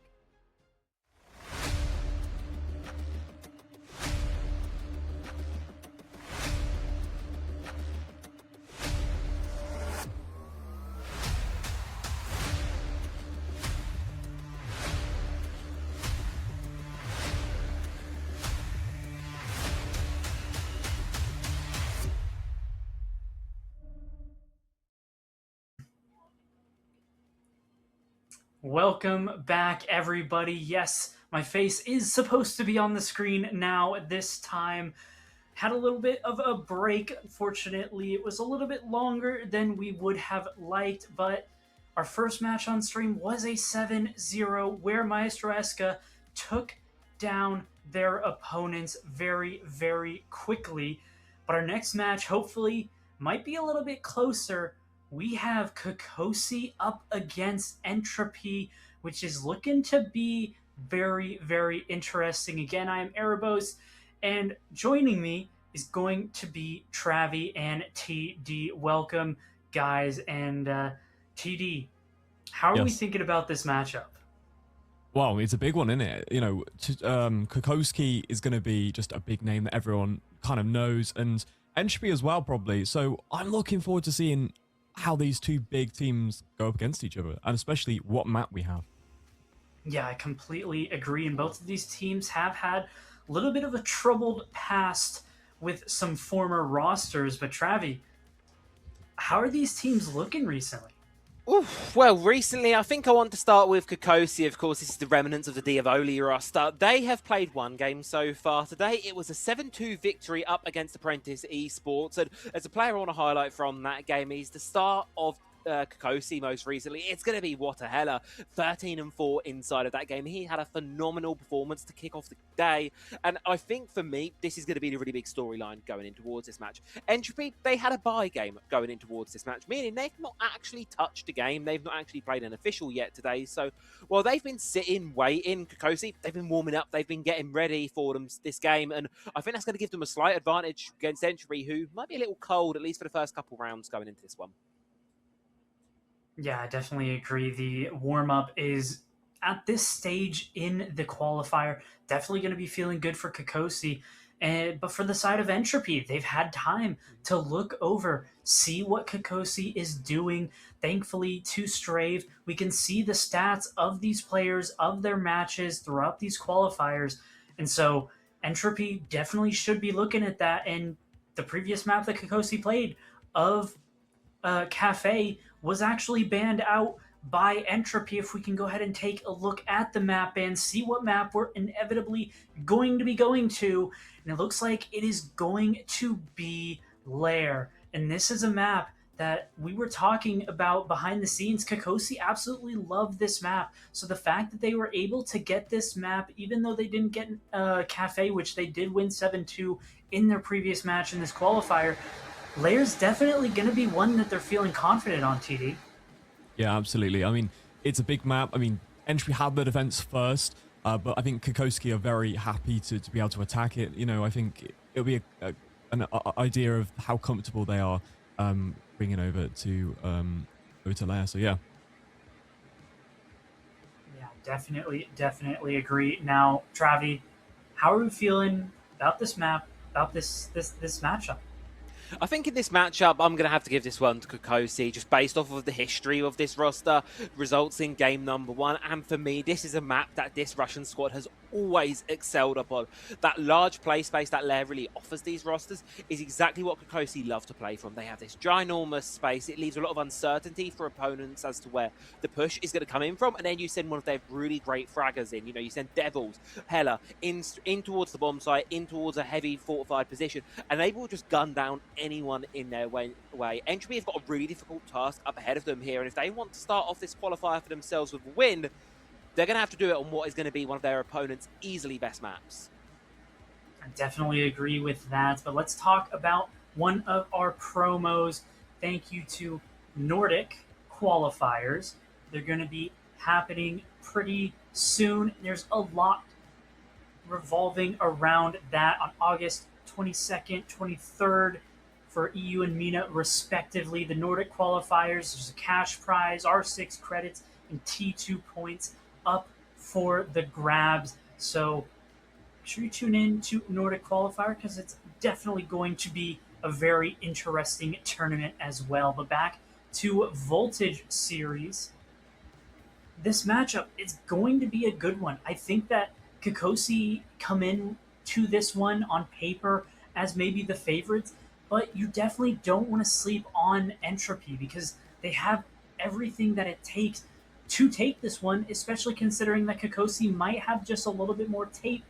Welcome back, everybody. Yes, my face is supposed to be on the screen now this time. Had a little bit of a break. Fortunately, it was a little bit longer than we would have liked, but our first match on stream was a 7-0 where Maestro Esca took down their opponents very, very quickly. But our next match, hopefully, might be a little bit closer. We have Kokosi up against Entropy, which is looking to be very, very interesting. Again, I am Erebos, and joining me is going to be Travi and TD. Welcome, guys. And TD, how are we thinking about this matchup? Well, it's a big one, isn't it? You know, Kokoski is going to be just a big name that everyone kind of knows, and Entropy as well, probably. So I'm looking forward to seeing how these two big teams go up against each other, and especially what map we have. Yeah, I completely agree. And both of these teams have had a little bit of a troubled past with some former rosters. But Travi, how are these teams looking recently? Oof, well, recently, I think I want to start with Kokosi. Of course, this is the remnants of the Diavoli roster. They have played one game so far. Today, it was a 7-2 victory up against Apprentice Esports. And as a player I want to highlight from that game, he's the star of Kokosi most recently. It's going to be Watahela, 13-4 inside of that game. He had a phenomenal performance to kick off the day, and I think for me, this is going to be the really big storyline going in towards this match. Entropy, they had a bye game going in towards this match, meaning they've not actually touched a game. They've not actually played an official yet today, so while they've been sitting, waiting, Kokosi, they've been warming up, they've been getting ready for this game, and I think that's going to give them a slight advantage against Entropy, who might be a little cold, at least for the first couple rounds going into this one. Yeah, I definitely agree. The warm-up is, at this stage in the qualifier, definitely going to be feeling good for Kokosi. But for the side of Entropy, they've had time to look over, see what Kokosi is doing. Thankfully, to Strave, we can see the stats of these players, of their matches throughout these qualifiers. And so Entropy definitely should be looking at that. And the previous map that Kokosi played of Cafe was actually banned out by Entropy. If we can go ahead and take a look at the map and see what map we're inevitably going to be going to. And it looks like it is going to be Lair. And this is a map that we were talking about behind the scenes. Kokosi absolutely loved this map. So the fact that they were able to get this map, even though they didn't get Cafe, which they did win 7-2 in their previous match in this qualifier, Lair's definitely going to be one that they're feeling confident on, TD. Yeah, absolutely. I mean, it's a big map. I mean, Entropy had the defense first, but I think Kokoski are very happy to be able to attack it. You know, I think it'll be an idea of how comfortable they are bringing over to Lair. So, yeah. Yeah, definitely agree. Now, Travi, how are we feeling about this map, about this matchup? I think in this matchup, I'm going to have to give this one to Kokosi, just based off of the history of this roster, results in game number 1. And for me, this is a map that this Russian squad has always excelled upon. That large play space that Lair really offers these rosters is exactly what Kokosi love to play from. They have this ginormous space. It leaves a lot of uncertainty for opponents as to where the push is going to come in from, and then you send one of their really great fraggers in. You know, you send Devils, Hela, in towards the bomb site, in towards a heavy fortified position, and they will just gun down anyone in their way. Entropy have got a really difficult task up ahead of them here, and if they want to start off this qualifier for themselves with a win, they're going to have to do it on what is going to be one of their opponent's easily best maps. I definitely agree with that, but let's talk about one of our promos. Thank you to Nordic Qualifiers. They're going to be happening pretty soon. There's a lot revolving around that on August 22nd, 23rd for EU and MENA respectively. The Nordic Qualifiers, there's a cash prize, R6 credits, and T2 points up for the grabs. So make sure you tune in to Nordic Qualifier because it's definitely going to be a very interesting tournament as well. But back to Voltage Series, this matchup is going to be a good one. I think that Kokosi come in to this one on paper as maybe the favorites, but you definitely don't want to sleep on Entropy because they have everything that it takes to take this one, especially considering that Kokosi might have just a little bit more tape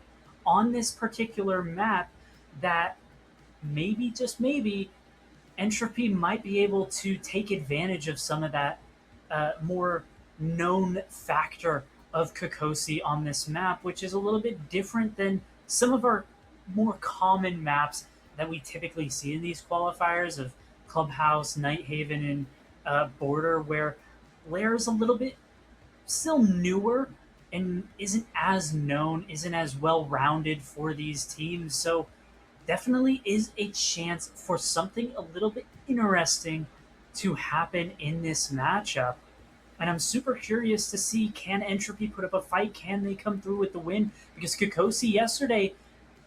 on this particular map that maybe, just maybe, Entropy might be able to take advantage of some of that more known factor of Kokosi on this map, which is a little bit different than some of our more common maps that we typically see in these qualifiers of Clubhouse, Nighthaven, and Border, where Lair is a little bit still newer and isn't as known, isn't as well-rounded for these teams. So definitely is a chance for something a little bit interesting to happen in this matchup. And I'm super curious to see, can Entropy put up a fight? Can they come through with the win? Because Kokosi yesterday,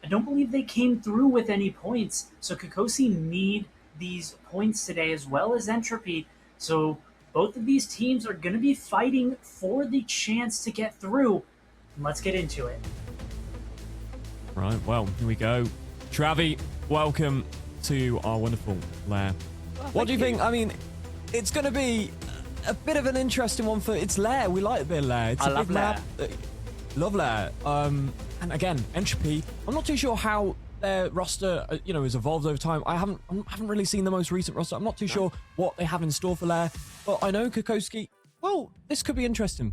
I don't believe they came through with any points. So Kokosi need these points today as well as Entropy. So both of these teams are going to be fighting for the chance to get through. Let's get into it. Right, well, here we go. Travi, welcome to our wonderful Lair. What do you think? I mean, it's going to be a bit of an interesting one for... It's Lair. We like a bit of Lair. It's I a love big Lair. map. Love Lair. And again, Entropy, I'm not too sure how their roster, has evolved over time. I haven't really seen the most recent roster. I'm not too sure what they have in store for Lair, but I know Kokoski. Well, this could be interesting.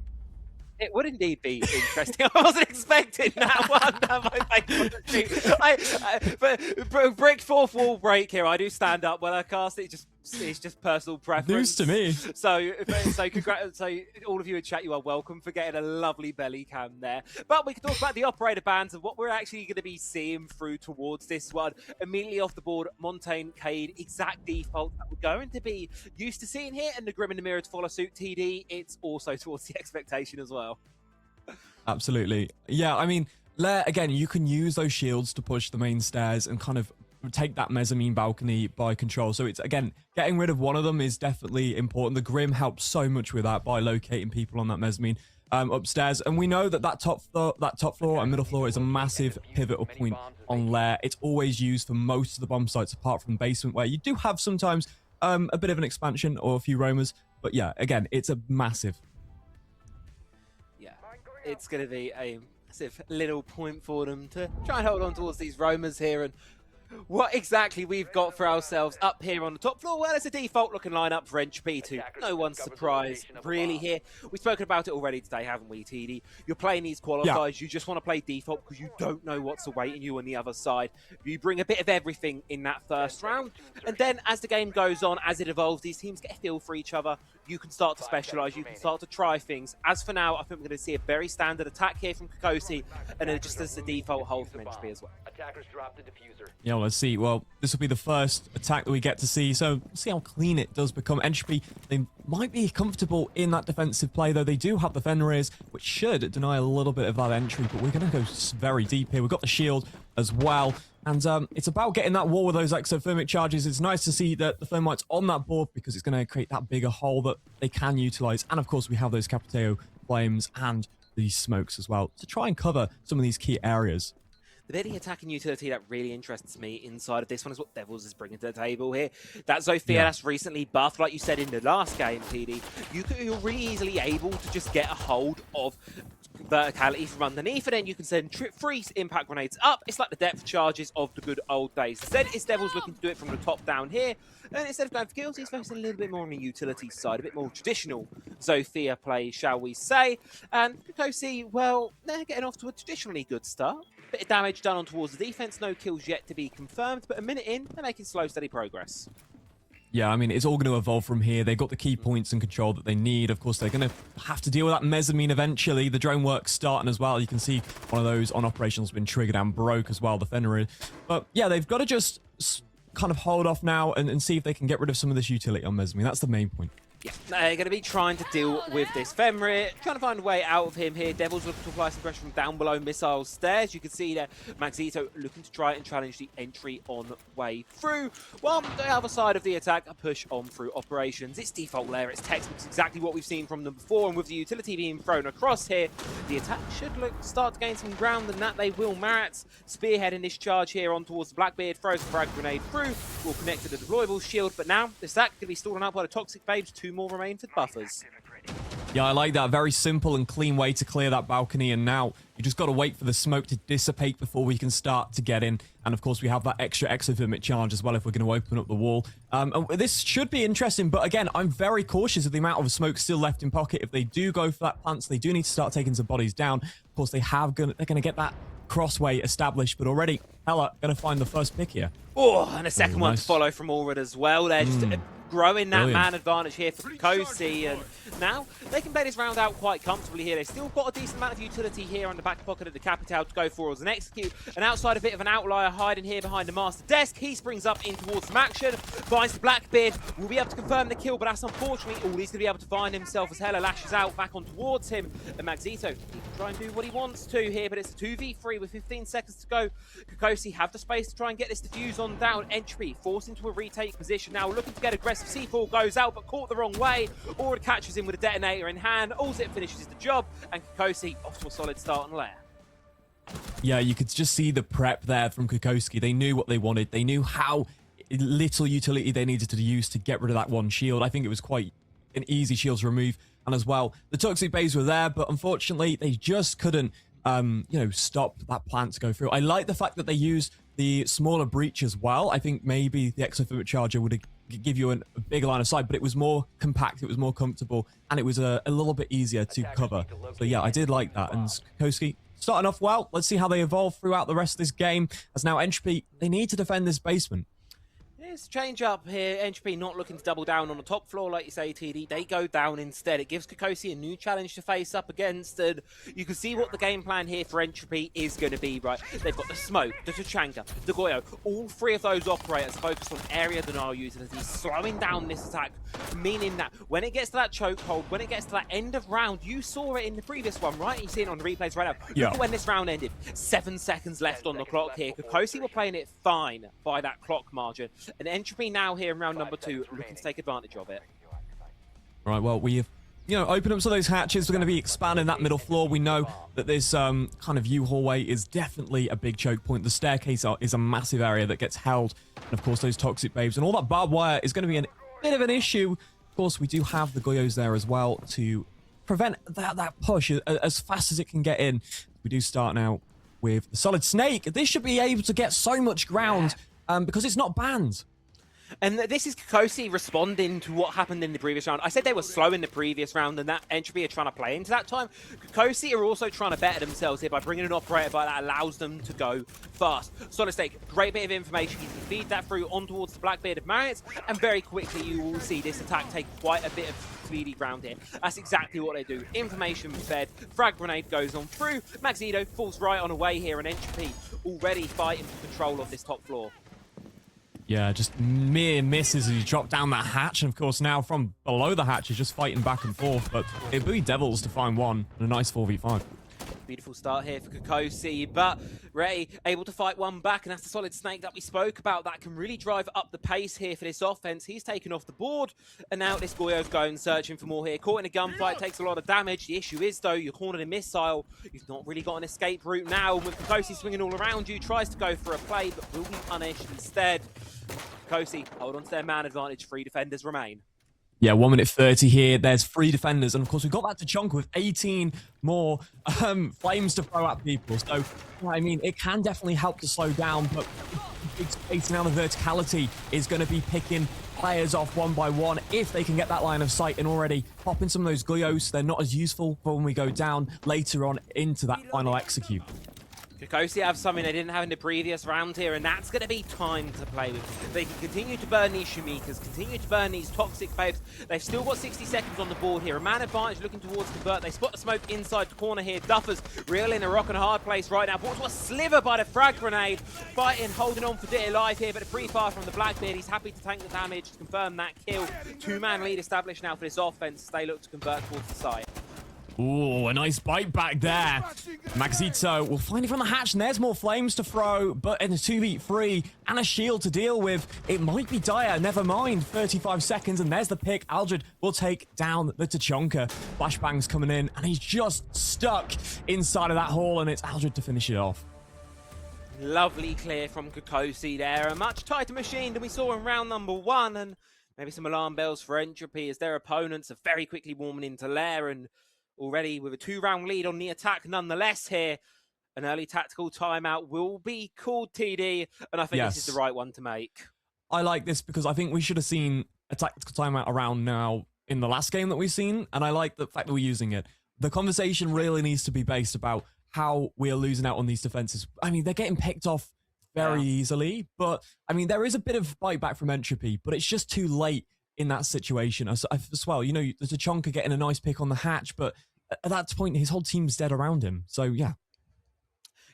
It would indeed be interesting. I wasn't expecting that one. But brick fourth wall break here. I do stand up when I cast it. It's just personal preference. News to me. So congrats. So all of you in chat, you are welcome for getting a lovely belly cam there. But we can talk about the operator bands and what we're actually going to be seeing through towards this one. Immediately off the board, Montaigne, Cade, exact default that we're going to be used to seeing here, and the Grim and the Mirror to follow suit. TD, it's also towards the expectation as well. Absolutely. Yeah, I mean, Lair, again, you can use those shields to push the main stairs and kind of take that mezzanine balcony by control. So it's, again, getting rid of one of them is definitely important. The Grim helps so much with that by locating people on that mezzanine upstairs. And we know that top floor and middle floor is a massive pivotal point on Lair. It's always used for most of the bomb sites apart from the basement, where you do have sometimes a bit of an expansion or a few roamers. But yeah, again, it's a massive. Yeah, it's going to be a massive little point for them to try and hold on towards these roamers here. And what exactly we've got for ourselves up here on the top floor? Well, it's a default looking lineup for Entropy 2. No one's surprised really here. We've spoken about it already today, haven't we, TD? You're playing these qualifiers. You just want to play default because you don't know what's awaiting you on the other side. You bring a bit of everything in that first round. And then as the game goes on, as it evolves, these teams get a feel for each other. You can start to specialise. You can start to try things. As for now, I think we're going to see a very standard attack here from Kokosi, and then just as the default hold from Entropy as well. Attackers drop the diffuser. Yeah, let's see. Well, this will be the first attack that we get to see, so see how clean it does become. Entropy, they might be comfortable in that defensive play, though they do have the Fenris, which should deny a little bit of that entry, but we're going to go very deep here. We've got the shield as well, and it's about getting that wall with those exothermic charges. It's nice to see that the Thermite's on that board because it's going to create that bigger hole that they can utilize, and of course we have those Capiteo flames and these smokes as well to try and cover some of these key areas. The bit of the attacking utility that really interests me inside of this one is what Devils is bringing to the table here. That Zofia that's recently buffed, like you said in the last game, TD, you're really easily able to just get a hold of verticality from underneath, and then you can send freeze impact grenades up. It's like the depth charges of the good old days. Instead, it's Devils looking to do it from the top down here, and instead of going for kills, he's focusing a little bit more on the utility side, a bit more traditional Zofia play, shall we say. And Kokosi, well, they're getting off to a traditionally good start. Bit of damage done on towards the defense, no kills yet to be confirmed, but a minute in, they're making slow, steady progress. Yeah, I mean, it's all going to evolve from here. They've got the key points and control that they need. Of course, they're going to have to deal with that mezzanine eventually. The drone work's starting as well. You can see one of those on operational has been triggered and broke as well, the Fenrir. But yeah, they've got to just kind of hold off now and see if they can get rid of some of this utility on mezzanine. That's the main point. Yeah, they're going to be trying to deal with this Fenrir, trying to find a way out of him here. Devils looking to apply some pressure from down below missile stairs. You can see there, Maxito looking to try and challenge the entry on way through. While the other side of the attack, a push on through operations. It's default layer, it's textbook, it's exactly what we've seen from them before, and with the utility being thrown across here, the attack should start to gain some ground, and that they will. Marat's spearheading this charge here on towards the Blackbeard, throws a frag grenade through, will connect to the deployable shield, but now the stack could be stolen out by the Toxic Babes. 2 more remain for buffers. Yeah, I like that. Very simple and clean way to clear that balcony, and now you just got to wait for the smoke to dissipate before we can start to get in. And of course, we have that extra exothermic charge as well if we're going to open up the wall. And this should be interesting, but again, I'm very cautious of the amount of smoke still left in pocket. If they do go for that plant, so they do need to start taking some bodies down. Of course, they're going to get that crossway established, but already Hella going to find the first pick here. Oh, and a second one to follow from Allred as well. They're just growing that man advantage here for Kokosi, and now they can play this round out quite comfortably here. They've still got a decent amount of utility here on the back pocket of the Capital to go forwards and execute, and outside a bit of an outlier hiding here behind the master desk, he springs up in towards some action, finds the Blackbeard, will be able to confirm the kill, but that's unfortunately all he's going to be able to find himself as Hella lashes out back on towards him, and Maxito, he can try and do what he wants to here, but it's a 2v3 with 15 seconds to go. Kokosi have the space to try and get this defuse on down. Entropy forced into a retake position now, looking to get aggressive. C4 goes out, but caught the wrong way. Allred catches him with a detonator in hand. All it finishes the job, and Kokosi off to a solid start on lair. Yeah, you could just see the prep there from Kokoski. They knew what they wanted. They knew how little utility they needed to use to get rid of that one shield. I think it was quite an easy shield to remove. And as well, the Toxic Babes were there, but unfortunately, they just couldn't stop that plant to go through. I like the fact that they used the smaller breach as well. I think maybe the exothermic charger would give you a bigger line of sight, but it was more compact, it was more comfortable, and it was a little bit easier to cover. So yeah, I did like that. And Kokoski starting off well. Let's see how they evolve throughout the rest of this game. As now Entropy, they need to defend this basement. It's a change up here. Entropy not looking to double down on the top floor, like you say, TD. They go down instead. It gives Kokosi a new challenge to face up against, and you can see what the game plan here for Entropy is going to be, right? They've got the Smoke, the Tachanka, the Goyo. All three of those operators focused on area denial utilities, slowing down this attack, meaning that when it gets to that chokehold, when it gets to that end of round, you saw it in the previous one, right? You see it on the replays right now. Yeah. Look at when this round ended. 7 seconds left on the clock here. Kokosi were playing it fine by that clock margin. And Entropy now here in round number 2 looking to take advantage of it. Right, well, we've opened up some of those hatches. We're going to be expanding that middle floor. We know that this kind of U-hallway is definitely a big choke point. The staircase is a massive area that gets held. And of course, those Toxic Babes and all that barbed wire is going to be a bit of an issue. Of course, we do have the Goyos there as well to prevent that push as fast as it can get in. We do start now with the Solid Snake. This should be able to get so much ground because it's not banned. And this is Kokosi responding to what happened in the previous round. I said they were slow in the previous round, and that Entropy are trying to play into that time. Kokosi are also trying to better themselves here by bringing an operator that allows them to go fast. Solid Snake, great bit of information. You can feed that through on towards the Blackbeard of Marriott, and very quickly you will see this attack take quite a bit of speedy ground here. That's exactly what they do. Information fed, frag grenade goes on through. Maxito falls right on away here, and Entropy already fighting for control of this top floor. Yeah, just mere misses as you drop down that hatch. And of course, now from below the hatch, is just fighting back and forth. But it'd be Devils to find one and a nice 4v5. beautiful start here for Kokosi, but Ray able to fight one back, and that's the solid snake that we spoke about that can really drive up the pace here for this offense. He's taken off the board, and now this Goyo's going searching for more here. Caught in a gunfight, takes a lot of damage. The issue is, though, you're cornered in missile. You've not really got an escape route now, and with Kokosi swinging all around you, tries to go for a play, but will be punished instead. Kokosi hold on to their man advantage. 3 defenders remain. Yeah, 1 minute 30 here. There's 3 defenders. And of course, we've got that to Chonka with 18 more flames to throw at people. So, I mean, it can definitely help to slow down. But big space now, the verticality is going to be picking players off one by one if they can get that line of sight and already pop in some of those Goyos. They're not as useful for when we go down later on into that final execute. Kokosi have something they didn't have in the previous round here, and that's going to be time to play with. They can continue to burn these Shumikas, continue to burn these toxic babes. They've still got 60 seconds on the board here. A man advantage looking towards convert. They spot the smoke inside the corner here. Duffers real in a rock and hard place right now. Brought to a sliver by the frag grenade. Fighting, holding on for dear life here, but a pre-fire from the Blackbeard. He's happy to tank the damage to confirm that kill. 2-man lead established now for this offense. They look to convert towards the site. Ooh, a nice bite back there. Maxito will find it from the hatch, and there's more flames to throw, but in a 2v3 and a shield to deal with, it might be dire. Never mind. 35 seconds, and there's the pick. Aldred will take down the Tachanka. Flashbang's coming in, and he's just stuck inside of that hall, and it's Aldred to finish it off. Lovely clear from Kokosi there. A much tighter machine than we saw in round number 1, and maybe some alarm bells for Entropy as their opponents are very quickly warming into lair, and already with a 2-round lead on the attack nonetheless here. An early tactical timeout will be called, TD, and I think this is the right one to make. I like this because I think we should have seen a tactical timeout around now in the last game that we've seen, and I like the fact that we're using it. The conversation really needs to be based about how we are losing out on these defenses. I mean, they're getting picked off very easily, but I mean, there is a bit of bite back from Entropy, but it's just too late in that situation as well. You know, there's a Chonka getting a nice pick on the hatch, but at that point, his whole team's dead around him. So, yeah.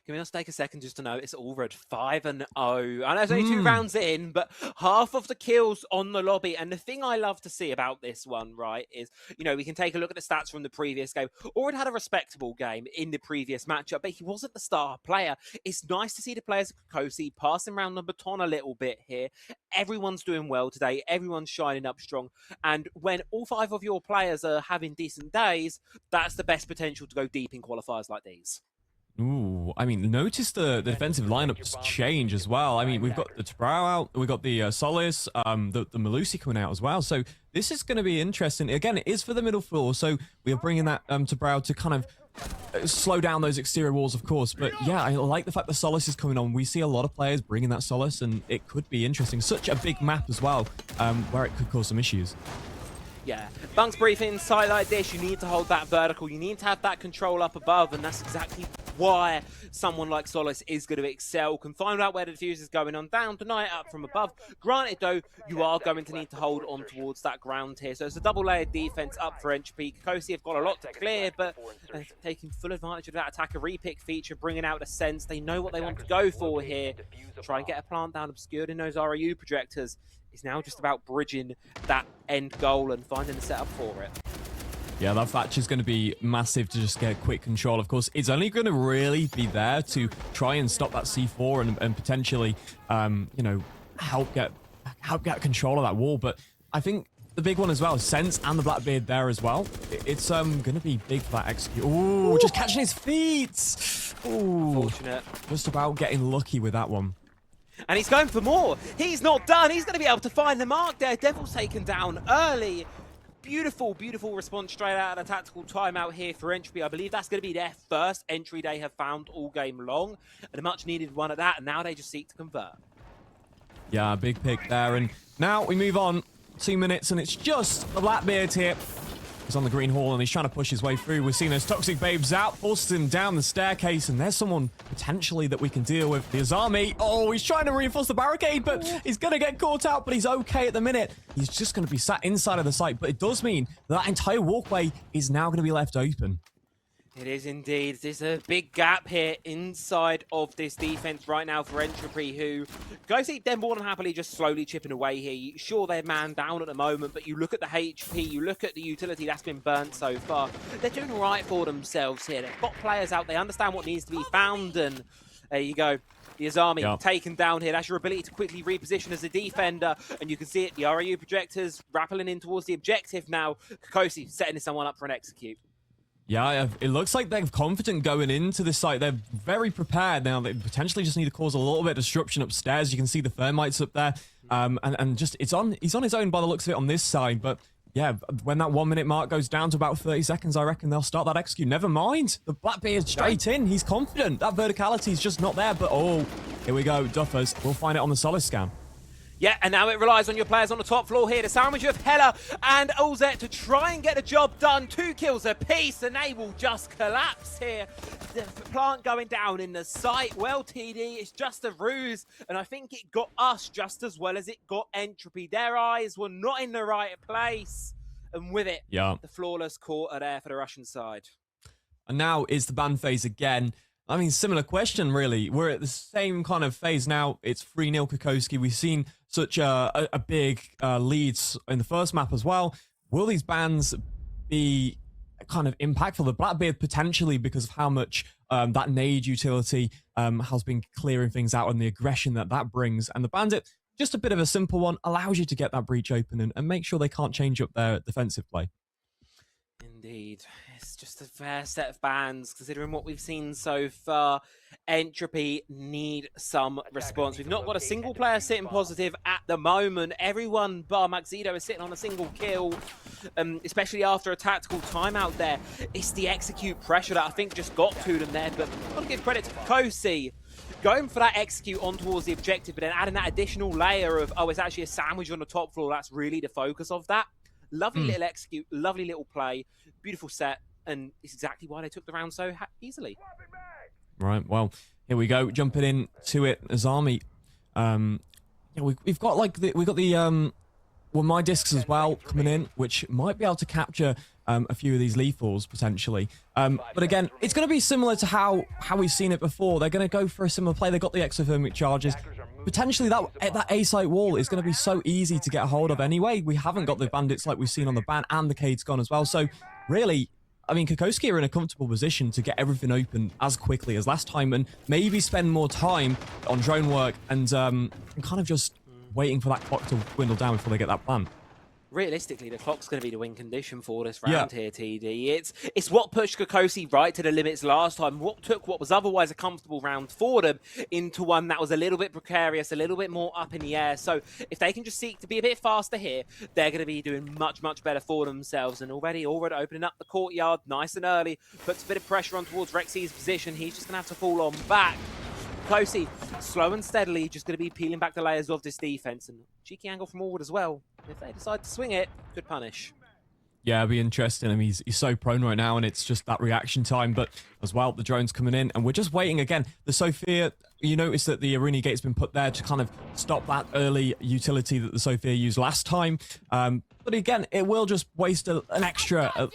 Can we just take a second just to note it's Allred 5-0. I know it's only 2 rounds in, but half of the kills on the lobby. And the thing I love to see about this one, right, is, you know, we can take a look at the stats from the previous game. Allred had a respectable game in the previous matchup, but he wasn't the star player. It's nice to see the players of Kokosi passing around the baton a little bit here. Everyone's doing well today. Everyone's shining up strong. And when all 5 of your players are having decent days, that's the best potential to go deep in qualifiers like these. Ooh, I mean, notice the defensive lineups change as well. I mean, we've got the Tabrao out, we've got the Solis, the Malusi coming out as well. So this is going to be interesting. Again, it is for the middle floor, so we are bringing that Tabrao to kind of slow down those exterior walls, of course. But yeah, I like the fact that Solis is coming on. We see a lot of players bringing that Solis, and it could be interesting. Such a big map as well, where it could cause some issues. Yeah, Bunk's briefing site like this, you need to hold that vertical, you need to have that control up above, and that's exactly why someone like Solis is going to excel. Can find out where the diffuse is going on, down, deny it up from above. Granted though, you are going to need to hold on towards that ground here, so it's a double-layered defense up for Entropy. Kokosi have got a lot to clear, but taking full advantage of that attacker repick feature, bringing out a sense. They know what they want to go for here. Try and get a plant down obscured in those RAU projectors. It's now just about bridging that end goal and finding the setup for it. Yeah, that Thatch is going to be massive to just get quick control. Of course, it's only going to really be there to try and stop that C4 and potentially, you know, help get control of that wall. But I think the big one as well, Sense and the Blackbeard there as well. It's going to be big for that execute. Ooh, just catching his feet. Ooh, Unfortunate. Just about getting lucky with that one. And he's going for more. He's not done. He's going to be able to find the mark there. Devil's taken down early. Beautiful, beautiful response straight out of the tactical timeout here for Entropy. I believe that's going to be their first entry they have found all game long. And a much needed one at that. And now they just seek to convert. Yeah, big pick there. And now we move on. 2 minutes, and it's just the Blackbeard here. He's on the green hall, and he's trying to push his way through. We're seeing those toxic babes out, forced him down the staircase, and there's someone potentially that we can deal with. The Azami, oh, he's trying to reinforce the barricade, but he's going to get caught out, but he's okay at the minute. He's just going to be sat inside of the site, but it does mean that entire walkway is now going to be left open. It is indeed. There's a big gap here inside of this defense right now for Entropy, who go see them more than happily just slowly chipping away here. Sure, they're man down at the moment, but you look at the HP, you look at the utility that's been burnt so far. They're doing all right for themselves here. They've got players out. They understand what needs to be found, and there you go. The Azami taken down here. That's your ability to quickly reposition as a defender, and you can see it. The RAU projectors rappelling in towards the objective now. Kokosi setting someone up for an execute. Yeah, it looks like they're confident going into this site. They're very prepared now. They potentially just need to cause a little bit of disruption upstairs. You can see the thermites up there, and just he's on his own by the looks of it on this side. But yeah, when that 1 minute mark goes down to about 30 seconds, I reckon they'll start that execute. Never mind, the Blackbeard's straight in. He's confident. That verticality is just not there. But oh, here we go, Duffers. We'll find it on the solid scan. Yeah, and now it relies on your players on the top floor here. The sandwich of Hella and Ulzet to try and get the job done. 2 kills apiece, and they will just collapse here. The plant going down in the site. Well, TD, it's just a ruse, and I think it got us just as well as it got Entropy. Their eyes were not in the right place, and with it, the flawless quarter there for the Russian side. And now is the ban phase again. I mean, similar question, really. We're at the same kind of phase now. It's 3-0 Kokoski. We've seen such a big leads in the first map as well. Will these bans be kind of impactful? The Blackbeard potentially, because of how much that nade utility has been clearing things out and the aggression that brings. And the Bandit, just a bit of a simple one, allows you to get that breach open and make sure they can't change up their defensive play. Indeed. It's just a fair set of bans, considering what we've seen so far. Entropy need some response. We've not got a single player sitting positive at the moment. Everyone bar Maxito is sitting on a single kill, especially after a tactical timeout there. It's the execute pressure that I think just got to them there, but I've got to give credit to Kosi. Going for that execute on towards the objective, but then adding that additional layer of, oh, it's actually a sandwich on the top floor. That's really the focus of that. Lovely little execute, lovely little play, beautiful set, and it's exactly why they took the round so easily. Right, well, here we go, jumping in to it, Azami. We've got like my discs as well coming in, which might be able to capture a few of these lethals potentially. But again, it's going to be similar to how we've seen it before. They're going to go for a similar play. They got the exothermic charges. Potentially that A-site wall is going to be so easy to get a hold of anyway. We haven't got the bandits like we've seen on the ban, and the Cade's gone as well. So really, I mean, Kokoski are in a comfortable position to get everything open as quickly as last time and maybe spend more time on drone work and kind of just waiting for that clock to dwindle down before they get that plan. Realistically, the clock's going to be the win condition for this round here, TD. It's what pushed Kokosi right to the limits last time, what took what was otherwise a comfortable round for them into one that was a little bit precarious, a little bit more up in the air. So if they can just seek to be a bit faster here, they're going to be doing much, much better for themselves. And already opening up the courtyard nice and early, puts a bit of pressure on towards Rexy's position. He's just going to have to fall on back. Kosi, slow and steadily, just going to be peeling back the layers of this defense. And cheeky angle from Allwood as well. If they decide to swing it, good punish. Yeah, it'll be interesting. I mean, he's so prone right now, and it's just that reaction time. But as well, the drone's coming in, and we're just waiting again. The Sophia, you notice that the arena gate's been put there to kind of stop that early utility that the Sophia used last time. But again, it will just waste a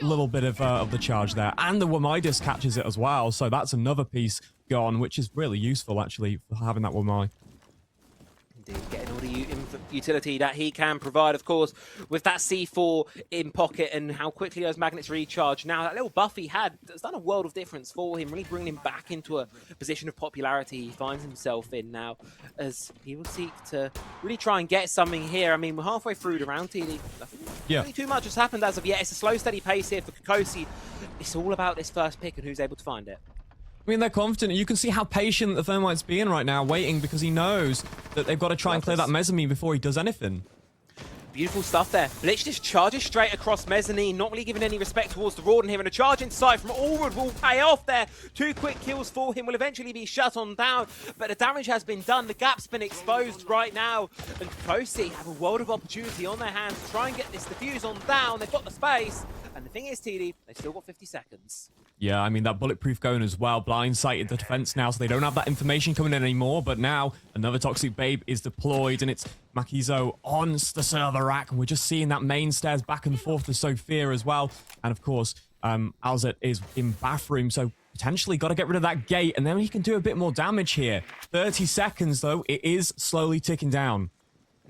little bit of the charge there. And the Wamidis catches it as well, so that's another piece gone, which is really useful, actually, for having that Wamai. Indeed, getting all the utility that he can provide, of course, with that C4 in pocket and how quickly those magnets recharge. Now, that little buff he had has done a world of difference for him, really bringing him back into a position of popularity he finds himself in now, as he will seek to really try and get something here. I mean, we're halfway through the round, TD. Nothing really too much has happened as of yet. It's a slow, steady pace here for Kokosi. It's all about this first pick and who's able to find it. I mean, they're confident. You can see how patient the Thermite's being right now, waiting because he knows that they've got to try and clear that mezzanine before he does anything. Beautiful stuff there. Blitz just charges straight across mezzanine, not really giving any respect towards the Rawdon here, and a charge inside from Allwood will pay off there. 2 quick kills for him will eventually be shut on down, but the damage has been done. The gap's been exposed right now, and Kosi have a world of opportunity on their hands to try and get this defuse on down. They've got the space, and the thing is, TD, they've still got 50 seconds. Yeah, I mean, that bulletproof going as well, blindsided the defense now, so they don't have that information coming in anymore, but now another Toxic Babe is deployed, and it's Makizo on the server rack, and we're just seeing that main stairs back and forth to Sophia as well, and of course, Alzet is in bathroom, so potentially got to get rid of that gate, and then he can do a bit more damage here. 30 seconds, though. It is slowly ticking down.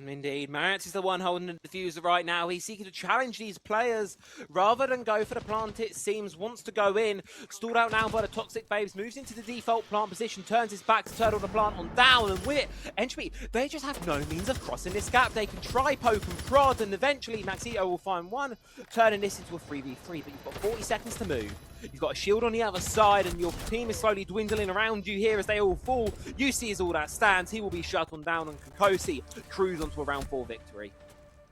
Indeed, Maritz is the one holding the diffuser right now. He's seeking to challenge these players rather than go for the plant, it seems. Wants to go in, stalled out now by the Toxic Babes, moves into the default plant position, turns his back to turtle the plant on down, and with it, Entropy, they just have no means of crossing this gap. They can try poke and prod, and eventually Maxito will find one, turning this into a 3v3, but you've got 40 seconds to move. You've got a shield on the other side, and your team is slowly dwindling around you here as they all fall. UC is all that stands. He will be shut on down, and Kokosi cruise onto a round 4 victory.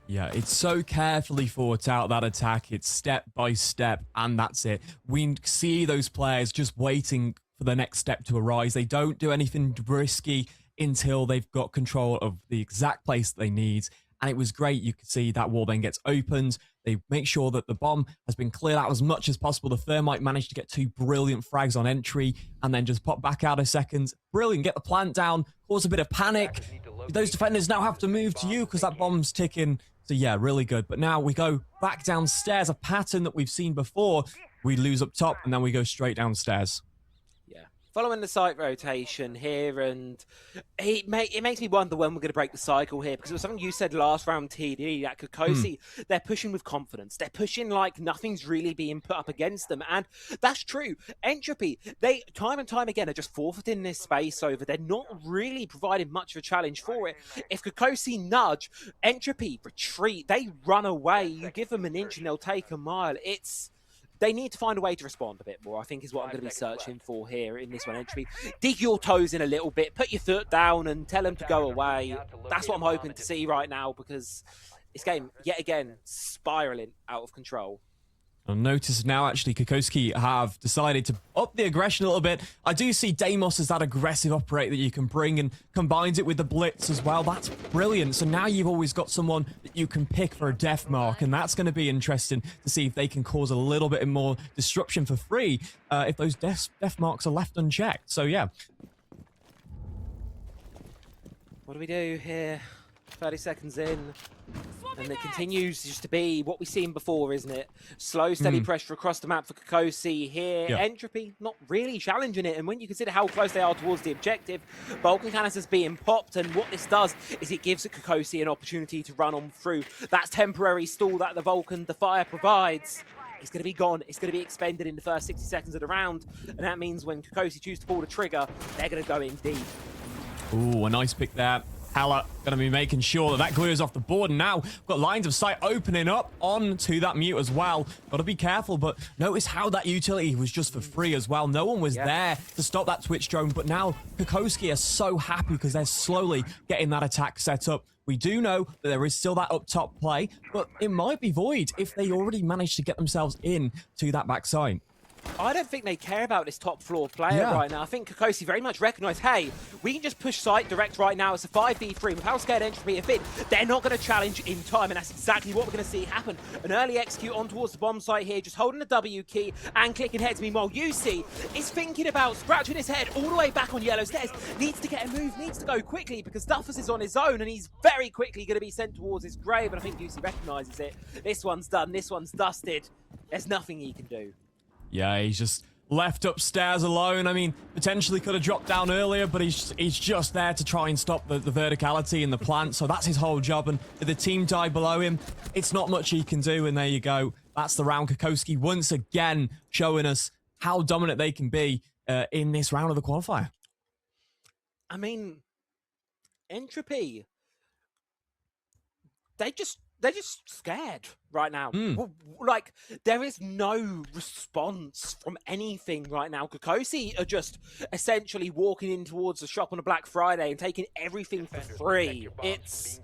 Yeah, it's so carefully thought out, that attack. It's step by step, and that's it. We see those players just waiting for the next step to arise. They don't do anything risky until they've got control of the exact place that they need. And it was great. You could see that wall then gets opened. They make sure that the bomb has been cleared out as much as possible. The Thermite managed to get 2 brilliant frags on entry and then just pop back out a second. Brilliant. Get the plant down. Cause a bit of panic. Those defenders now have to move to you because that bomb's ticking. So yeah, really good. But now we go back downstairs, a pattern that we've seen before. We lose up top and then we go straight downstairs. Following the site rotation here, and it makes me wonder when we're going to break the cycle here, because it was something you said last round, TD, that Kokosi, they're pushing with confidence. They're pushing like nothing's really being put up against them, and that's true. Entropy, they time and time again are just forfeiting this space over. They're not really providing much of a challenge for it. If Kokosi nudge, Entropy retreat, they run away. You give them an inch and they'll take a mile. They need to find a way to respond a bit more, I think, is what I'm going to be searching for here in this one, Entropy. Dig your toes in a little bit, put your foot down and tell them to go away. That's what I'm hoping to see right now, because this game, yet again, spiraling out of control. I'll notice now, actually, Kokoski have decided to up the aggression a little bit. I do see Deimos as that aggressive operator that you can bring and combines it with the Blitz as well. That's brilliant. So now you've always got someone that you can pick for a death mark, and that's going to be interesting to see if they can cause a little bit more disruption for free if those death marks are left unchecked. So, yeah. What do we do here? 30 seconds in. And it continues just to be what we've seen before, isn't it? Slow, steady pressure across the map for Kokosi here. Yeah. Entropy not really challenging it. And when you consider how close they are towards the objective, Vulcan canisters being popped. And what this does is it gives Kokosi an opportunity to run on through. That temporary stall that the Vulcan, the fire provides. It's going to be gone. It's going to be expended in the first 60 seconds of the round. And that means when Kokosi choose to pull the trigger, they're going to go in deep. Ooh, a nice pick there. Halla going to be making sure that clears off the board. And now we've got lines of sight opening up onto that mute as well. Got to be careful, but notice how that utility was just for free as well. No one was there to stop that Twitch drone, but now Kokoski are so happy because they're slowly getting that attack set up. We do know that there is still that up top play, but it might be void if they already managed to get themselves in to that backside. I don't think they care about this top floor player right now. I think Kokosi very much recognise, hey, we can just push site direct right now. It's a 5v3 with how scared Entropy have been. They're not going to challenge in time, and that's exactly what we're going to see happen. An early execute on towards the bomb site here, just holding the W key and clicking heads. Meanwhile, UC is thinking about scratching his head all the way back on yellow stairs. Needs to get a move, needs to go quickly because Duffus is on his own, and he's very quickly going to be sent towards his grave, and I think UC recognises it. This one's done, this one's dusted. There's nothing he can do. Yeah, he's just left upstairs alone. I mean, potentially could have dropped down earlier, but he's just there to try and stop the verticality in the plant. So that's his whole job. And if the team die below him, it's not much he can do. And there you go. That's the round. Kokoski once again showing us how dominant they can be in this round of the qualifier. I mean, Entropy, they're just scared right now. Like, there is no response from anything right now. Kokosi are just essentially walking in towards the shop on a Black Friday and taking everything for free. It's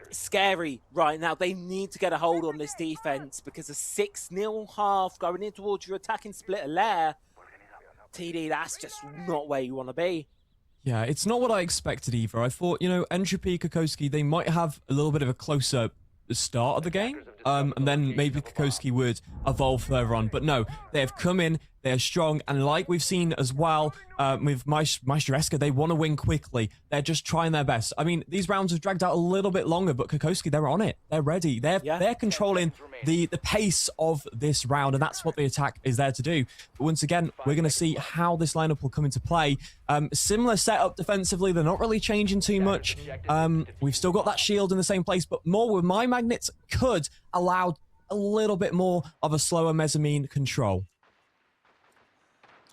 scary right now. They need to get a hold on this defense because a 6-0 half going in towards your attacking splitter lair, TD, that's just not where you want to be. Yeah, it's not what I expected either. I thought, you know, Entropy, Kokoski, they might have a little bit of a closer start of the game, and then maybe Kokoski would evolve further on. But no, they have come in, They're strong, and like we've seen as well with Maestreska, they want to win quickly. They're just trying their best. I mean, these rounds have dragged out a little bit longer, but Kokoski, they're on it. They're ready. They're controlling the pace of this round, and that's what the attack is there to do. But once again, we're going to see how this lineup will come into play. Similar setup defensively. They're not really changing too much. We've still got that shield in the same place, but more with my magnets could allow a little bit more of a slower mezzanine control.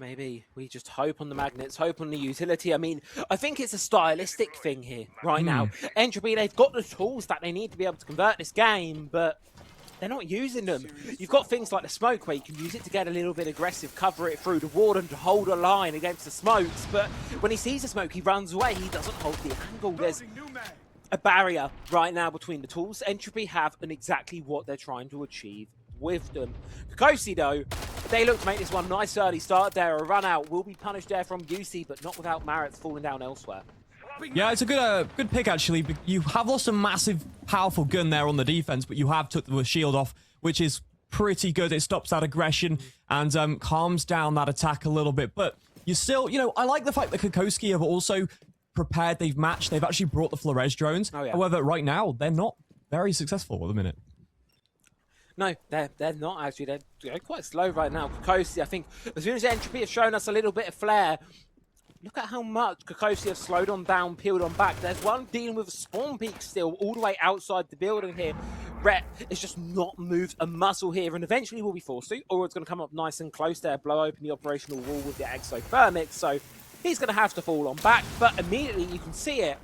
Maybe we just hope on the magnets, hope on the utility. I mean, I think it's a stylistic thing here right now. Entropy, they've got the tools that they need to be able to convert this game, but they're not using them. You've got things like the smoke where you can use it to get a little bit aggressive, cover it through the warden to hold a line against the smokes, but when he sees the smoke, he runs away. He doesn't hold the angle. There's a barrier right now between the tools Entropy have and exactly what they're trying to achieve with them. Kokosi, though, they look to make this one nice early start there. A run out will be punished there from UC, but not without Maritz falling down elsewhere. Yeah, it's a good pick, actually. You have lost a massive, powerful gun there on the defense, but you have took the shield off, which is pretty good. It stops that aggression and calms down that attack a little bit. But you still, you know, I like the fact that Kokoski have also prepared, they've matched, they've actually brought the Flores drones. Oh, yeah. However, right now, they're not very successful at the minute. No, they're not actually. They're quite slow right now. Kokosi, I think, as soon as Entropy have shown us a little bit of flair, look at how much Kokosi have slowed on down, peeled on back. There's one dealing with a spawn peak still, all the way outside the building here. Rhett is just not moved a muscle here, and eventually will be forced to, or it's going to come up nice and close there, blow open the operational wall with the exothermic, so he's going to have to fall on back, but immediately you can see it.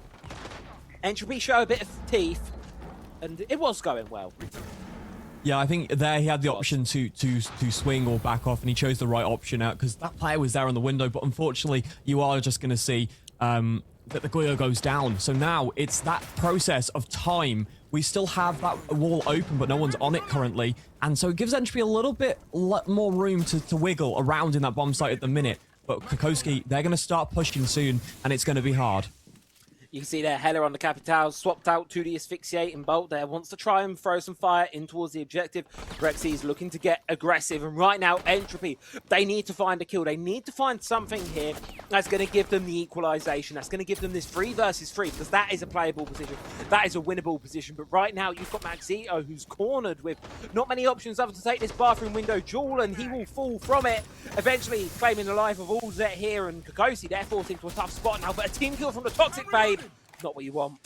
Entropy show a bit of teeth, and it was going well. Yeah, I think there he had the option to swing or back off, and he chose the right option out because that player was there on the window. But unfortunately, you are just going to see that the Goyo goes down. So now it's that process of time. We still have that wall open, but no one's on it currently. And so it gives Entropy a little bit more room to wiggle around in that bomb site at the minute. But Kokoski, they're going to start pushing soon, and it's going to be hard. You can see there, Heller on the Capital, swapped out to the asphyxiating bolt there, wants to try and throw some fire in towards the objective. Rexy's looking to get aggressive, and right now, Entropy, they need to find a kill. They need to find something here that's going to give them the equalization, that's going to give them this 3 versus 3, because that is a playable position, that is a winnable position. But right now, you've got Maxito, who's cornered with not many options other to take this bathroom window duel, and he will fall from it, eventually claiming the life of all Zet here, and Kokosi, they're forced into a tough spot now, but a team kill from the Toxic Babe, not what you want.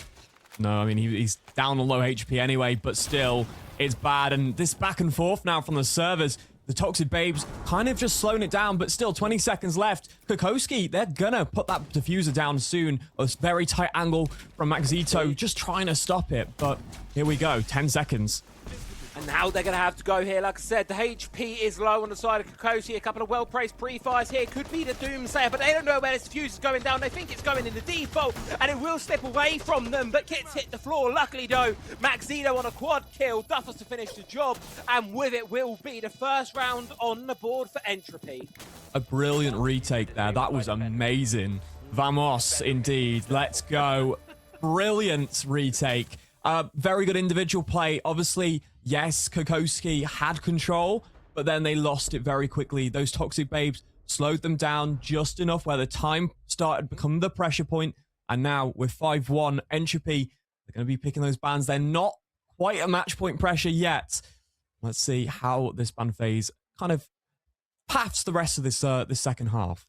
No, I mean, he's down on low HP anyway, but still, it's bad. And this back and forth now from the servers, the Toxic Babes kind of just slowing it down, but still 20 seconds left. Kokoski, they're gonna put that diffuser down soon. A very tight angle from Maxito, just trying to stop it. But here we go, 10 seconds. And now they're going to have to go here. Like I said, the HP is low on the side of Kokosi. A couple of well-placed pre-fires here. Could be the Doomsayer, but they don't know where this fuse is going down. They think it's going in the default, and it will slip away from them. But Kit's hit the floor. Luckily, though, Maxito on a quad kill. Duffers to finish the job, and with it will be the first round on the board for Entropy. A brilliant retake there. That was amazing. Vamos, indeed. Let's go. Brilliant retake. Very good individual play. Obviously, yes, Kokoski had control, but then they lost it very quickly. Those Toxic Babes slowed them down just enough where the time started to become the pressure point. And now with 5-1, Entropy, they're going to be picking those bans. They're not quite a match point pressure yet. Let's see how this ban phase kind of paths the rest of this second half.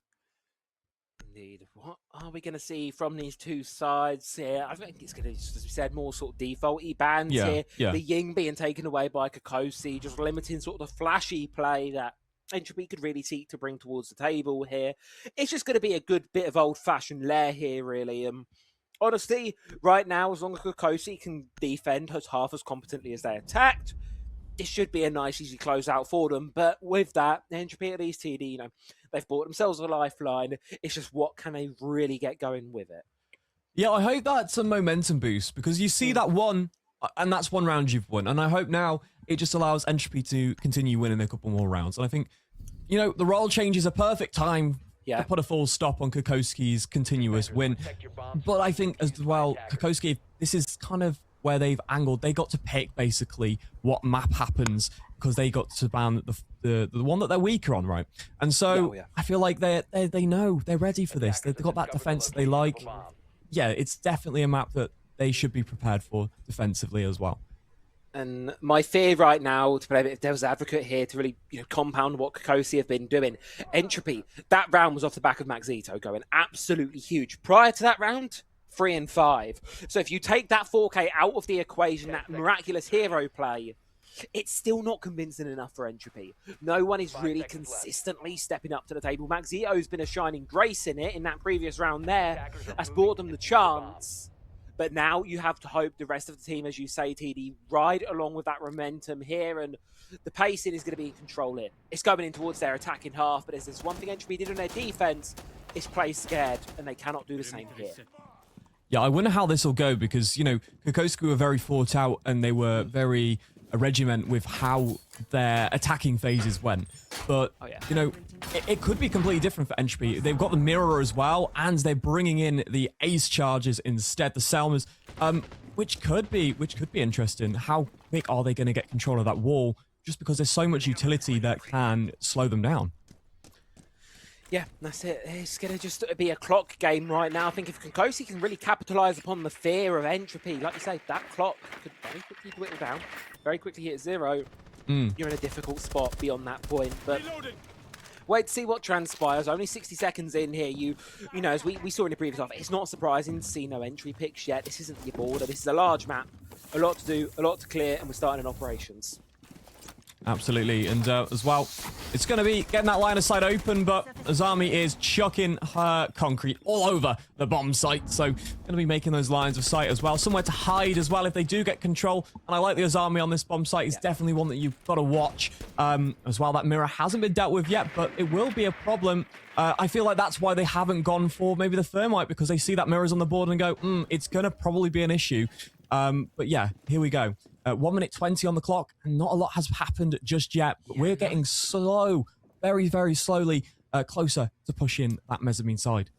Indeed. What are we going to see from these two sides here? I think it's going to, as we said, more sort of default-y bans here. Yeah. The Ying being taken away by Kokosi, just limiting sort of the flashy play that Entropy could really seek to bring towards the table here. It's just going to be a good bit of old-fashioned lair here, really. Honestly, right now, as long as Kokosi can defend half as competently as they attacked, it should be a nice, easy closeout for them. But with that, Entropy at least TD, you know, they've bought themselves a lifeline. It's just what can they really get going with it? Yeah, I hope that's a momentum boost because you see that one, and that's one round you've won. And I hope now it just allows Entropy to continue winning a couple more rounds. And I think, you know, the role change is a perfect time to put a full stop on Kokoski's continuous win. But I think as well, Kokoski, this is kind of where they've angled. They got to pick basically what map happens because they got to ban the one that they're weaker on, right? And so I feel like they know they're ready for this. They've got that defense that they like. Yeah, it's definitely a map that they should be prepared for defensively as well. And my fear right now, to play a bit of devil's advocate here, to really compound what Kokosi have been doing, Entropy, that round was off the back of Maxito going absolutely huge. Prior to that round, 3 and 5. So if you take that 4K out of the equation, that miraculous hero play, it's still not convincing enough for Entropy. No one is really consistently stepping up to the table. Maxito's been a shining grace in it in that previous round there, has brought them the chance. But now you have to hope the rest of the team, as you say, TD, ride along with that momentum here, and the pacing is going to be in control here. It's going in towards their attacking half, but there's this one thing Entropy did on their defense, is play scared, and they cannot do the same here. Yeah, I wonder how this will go because, you know, Kokoski were very thought out and they were very regiment with how their attacking phases went. But, you know, it could be completely different for Entropy. They've got the mirror as well, and they're bringing in the ace charges instead, the Selmas, which could be interesting. How quick are they going to get control of that wall? Just because there's so much utility that can slow them down. Yeah, that's it. It's going to just be a clock game right now. I think if Kokosi can really capitalise upon the fear of Entropy, like you say, that clock could very quickly dwindle down, very quickly hit 0. You're in a difficult spot beyond that point. But wait to see what transpires. Only 60 seconds in here. You know, as we saw in the previous half, it's not surprising to see no entry picks yet. This isn't your border. This is a large map. A lot to do, a lot to clear, and we're starting in operations. Absolutely, and as well, it's going to be getting that line of sight open, but Azami is chucking her concrete all over the bomb site, so going to be making those lines of sight as well. Somewhere to hide as well if they do get control, and I like the Azami on this bomb site. It's definitely one that you've got to watch as well. That mirror hasn't been dealt with yet, but it will be a problem. I feel like that's why they haven't gone for maybe the Thermite, because they see that mirror's on the board and go, it's going to probably be an issue. But yeah, here we go. 1 minute 20 on the clock, and not a lot has happened just yet. But we're getting slow, very, very slowly closer to pushing that mezzanine side.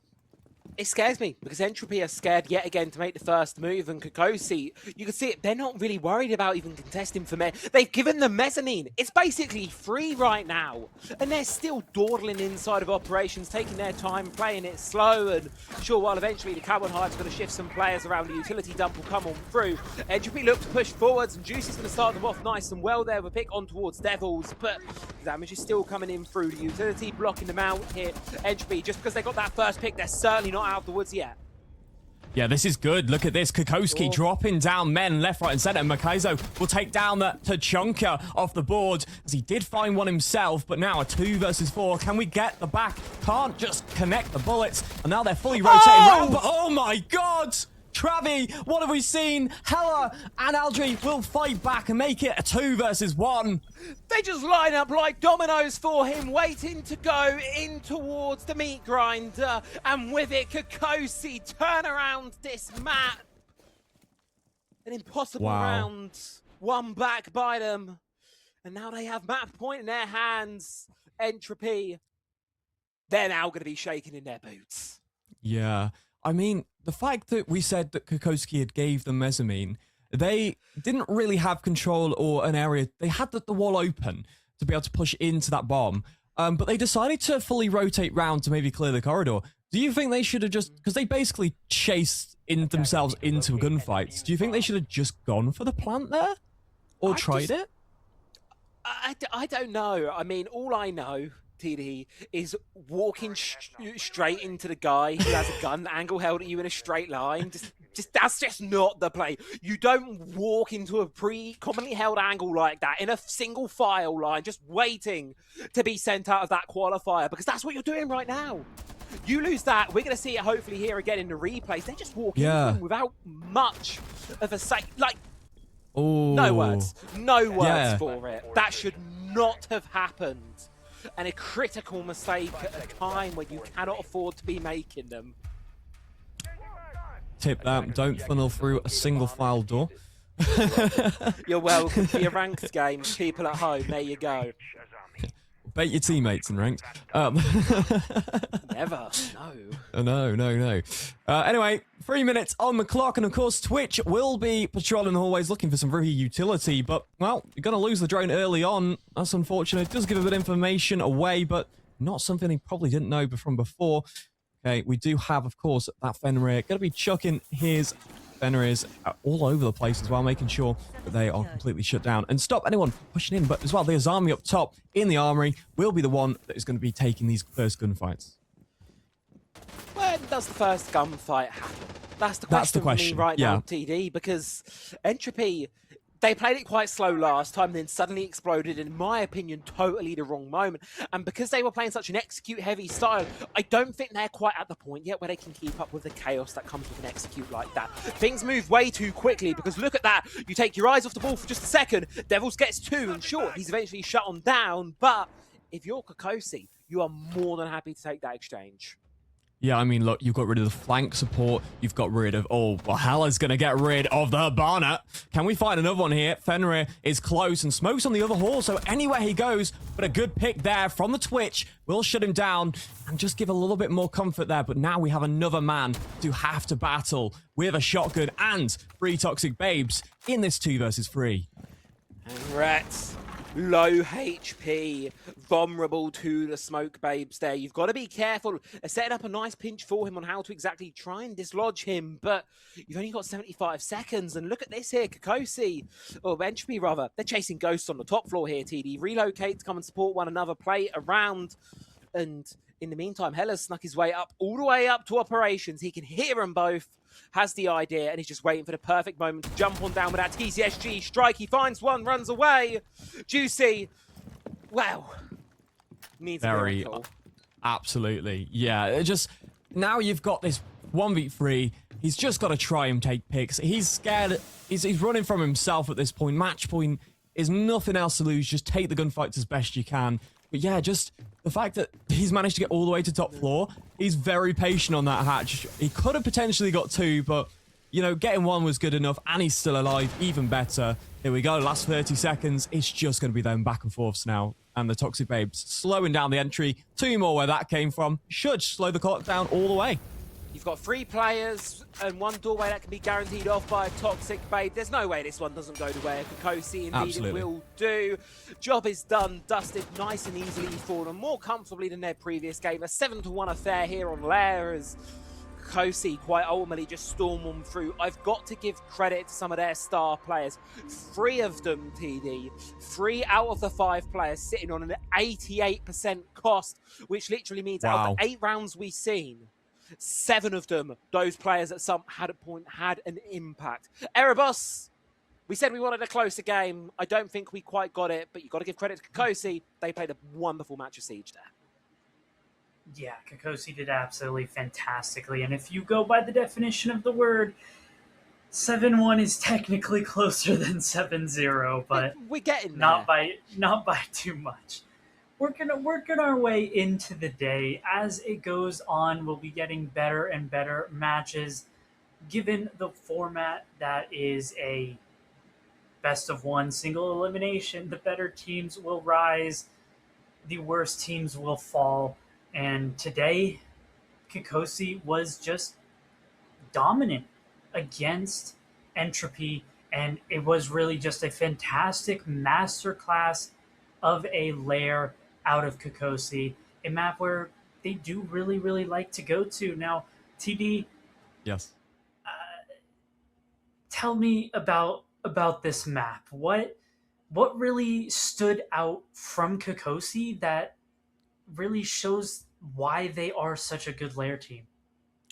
It scares me because Entropy are scared yet again to make the first move, and Kokosi, you can see it, they're not really worried about even contesting for They've given them mezzanine. It's basically free right now, and they're still dawdling inside of operations, taking their time, playing it slow, and sure, while eventually the Carbon Hive's going to shift some players around, the utility dump will come on through. Entropy look to push forwards, and Juice is going to start them off nice and well there with a pick on towards Devils, but damage is still coming in through the utility, blocking them out here. Entropy, just because they got that first pick, they're certainly not out of the woods yet. Yeah, this is good. Look at this. Kokoski dropping down men left, right, and center. Makaizo will take down the Tachanka off the board, as he did find one himself, but now a 2 versus 4. Can we get the back? Can't just connect the bullets, and now they're fully rotating round. But oh my god! Travi, what have we seen? Hella and Aldri will fight back and make it a 2 versus 1. They just line up like dominoes for him, waiting to go in towards the meat grinder. And with it, Kokosi turn around this map. An impossible round. One back by them. And now they have map point in their hands. Entropy. They're now going to be shaking in their boots. Yeah. I mean, the fact that we said that Kokoski had gave them mezzanine, they didn't really have control or an area. They had the wall open to be able to push into that bomb, but they decided to fully rotate round to maybe clear the corridor. Do you think they should have just, because they basically chased themselves into gunfights, do you think they should have just gone for the plant there? Or tried it? I don't know. I mean, all I know, TD, is walking straight into the guy who has a gun angle held at you in a straight line. That's just not the play. You don't walk into a commonly held angle like that in a single file line, just waiting to be sent out of that qualifier, because that's what you're doing right now. You lose that, we're going to see it hopefully here again in the replays. They're just walking in without much of a say. Like, no words for it. That should not have happened. And a critical mistake at a time where you cannot afford to be making them. Tip that, don't funnel through a single file door. You're welcome to your ranked game. People at home, there you go. bait your teammates in ranked. Never. No. Anyway, 3 minutes on the clock, and of course, Twitch will be patrolling the hallways looking for some rookie utility, but, well, you're going to lose the drone early on. That's unfortunate. It does give a bit of information away, but not something he probably didn't know from before. Okay, we do have, of course, that Fenrir going to be chucking his Fenrirs all over the place as well, making sure that they are completely shut down and stop anyone pushing in. But as well, the Azami up top in the armory will be the one that is going to be taking these first gunfights. When does the first gunfight happen? That's the question, for me right now, TD, because Entropy, they played it quite slow last time, then suddenly exploded, in my opinion, totally the wrong moment. And because they were playing such an execute-heavy style, I don't think they're quite at the point yet where they can keep up with the chaos that comes with an execute like that. Things move way too quickly, because look at that. You take your eyes off the ball for just a second, Devils gets 2, and sure, he's eventually shut on down, but if you're Kokosi, you are more than happy to take that exchange. Yeah, I mean, look, you've got rid of the flank support. You've got rid of... Oh, well, Hala's going to get rid of the Barnet. Can we find another one here? Fenrir is close and Smoke's on the other hall, so anywhere he goes, but a good pick there from the Twitch will shut him down and just give a little bit more comfort there. But now we have another man to have to battle with a shotgun and 3 toxic babes in this 2 versus 3. And Rats, low HP, vulnerable to the smoke babes there. You've got to be careful. They're setting up a nice pinch for him on how to exactly try and dislodge him, but you've only got 75 seconds. And look at this here, Kokosi, or Entropy rather. They're chasing ghosts on the top floor here, TD. Relocate to come and support one another, play around. And in the meantime, Hella's snuck his way up, all the way up to operations. He can hear them both. Has the idea, and he's just waiting for the perfect moment to jump on down with that TCSG strike. He finds one, runs away. Juicy, wow, needs a miracle. Absolutely, yeah. Just now you've got this 1v3. He's just got to try and take picks. He's scared. He's running from himself at this point. Match point is nothing else to lose. Just take the gunfights as best you can. But yeah, just the fact that he's managed to get all the way to top floor, he's very patient on that hatch. He could have potentially got 2, but, you know, getting 1 was good enough, and he's still alive, even better. Here we go, last 30 seconds. It's just going to be them back and forths now. And the Toxic Babes slowing down the entry. 2 more where that came from. Should slow the clock down all the way. You've got 3 players and 1 doorway that can be guaranteed off by a Toxic Babe. There's no way this one doesn't go the way of Kokosi. Indeed, absolutely. It will do. Job is done, dusted nice and easily for them, more comfortably than their previous game. A 7-1 affair here on Lair as Kokosi quite ultimately just storm them through. I've got to give credit to some of their star players. 3 of them, TD. 3 out of the 5 players sitting on an 88% cost, which literally means out of the 8 rounds we've seen, 7 of them, those players at some point had an impact. Erebus, we said we wanted a closer game. I don't think we quite got it, but you've got to give credit to Kokosi. They played a wonderful match of Siege there. Yeah, Kokosi did absolutely fantastically. And if you go by the definition of the word, 7-1 is technically closer than 7-0, but we're getting there. Not by too much. We're going to work our way into the day. As it goes on, we'll be getting better and better matches. Given the format that is a best-of-1 single elimination, the better teams will rise, the worst teams will fall. And today, Kokosi was just dominant against Entropy, and it was really just a fantastic masterclass of a Lair out of Kokosi, a map where they do really, really like to go to. Now, TD, yes, tell me about this map. What really stood out from Kokosi that really shows why they are such a good Lair team?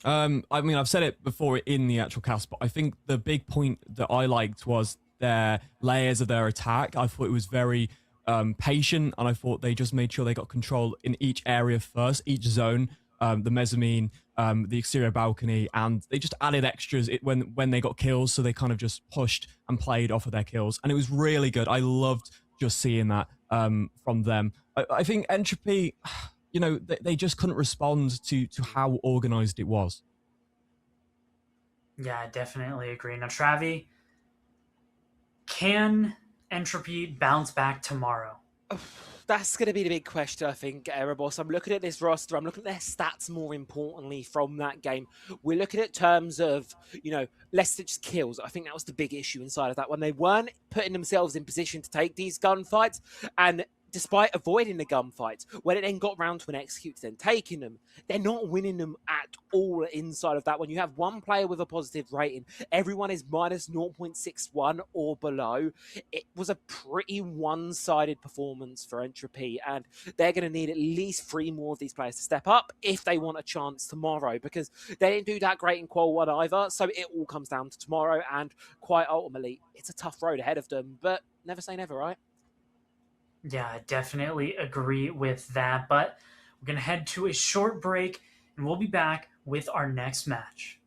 I mean, I've said it before in the actual cast, but I think the big point that I liked was their layers of their attack. I thought it was very patient, and I thought they just made sure they got control in each area first, each zone, the mezzanine, the exterior balcony, and they just added extras when they got kills, so they kind of just pushed and played off of their kills, and it was really good. I loved just seeing that from them. I think Entropy, you know, they just couldn't respond to how organized it was. Yeah, I definitely agree. Now, Travi, can Entropy bounce back tomorrow? That's going to be the big question, I think, Erebos. I'm looking at this roster. I'm looking at their stats more importantly from that game. We're looking at terms of, less than just kills. I think that was the big issue inside of that one. They weren't putting themselves in position to take these gunfights. And despite avoiding the gunfights, when it then got round to an execute, then taking them, they're not winning them at all inside of that. When you have one player with a positive rating, everyone is minus 0.61 or below. It was a pretty one-sided performance for Entropy, and they're going to need at least 3 more of these players to step up if they want a chance tomorrow, because they didn't do that great in Qual 1 either, so it all comes down to tomorrow, and quite ultimately, it's a tough road ahead of them, but never say never, right? Yeah, I definitely agree with that. But we're going to head to a short break, and we'll be back with our next match.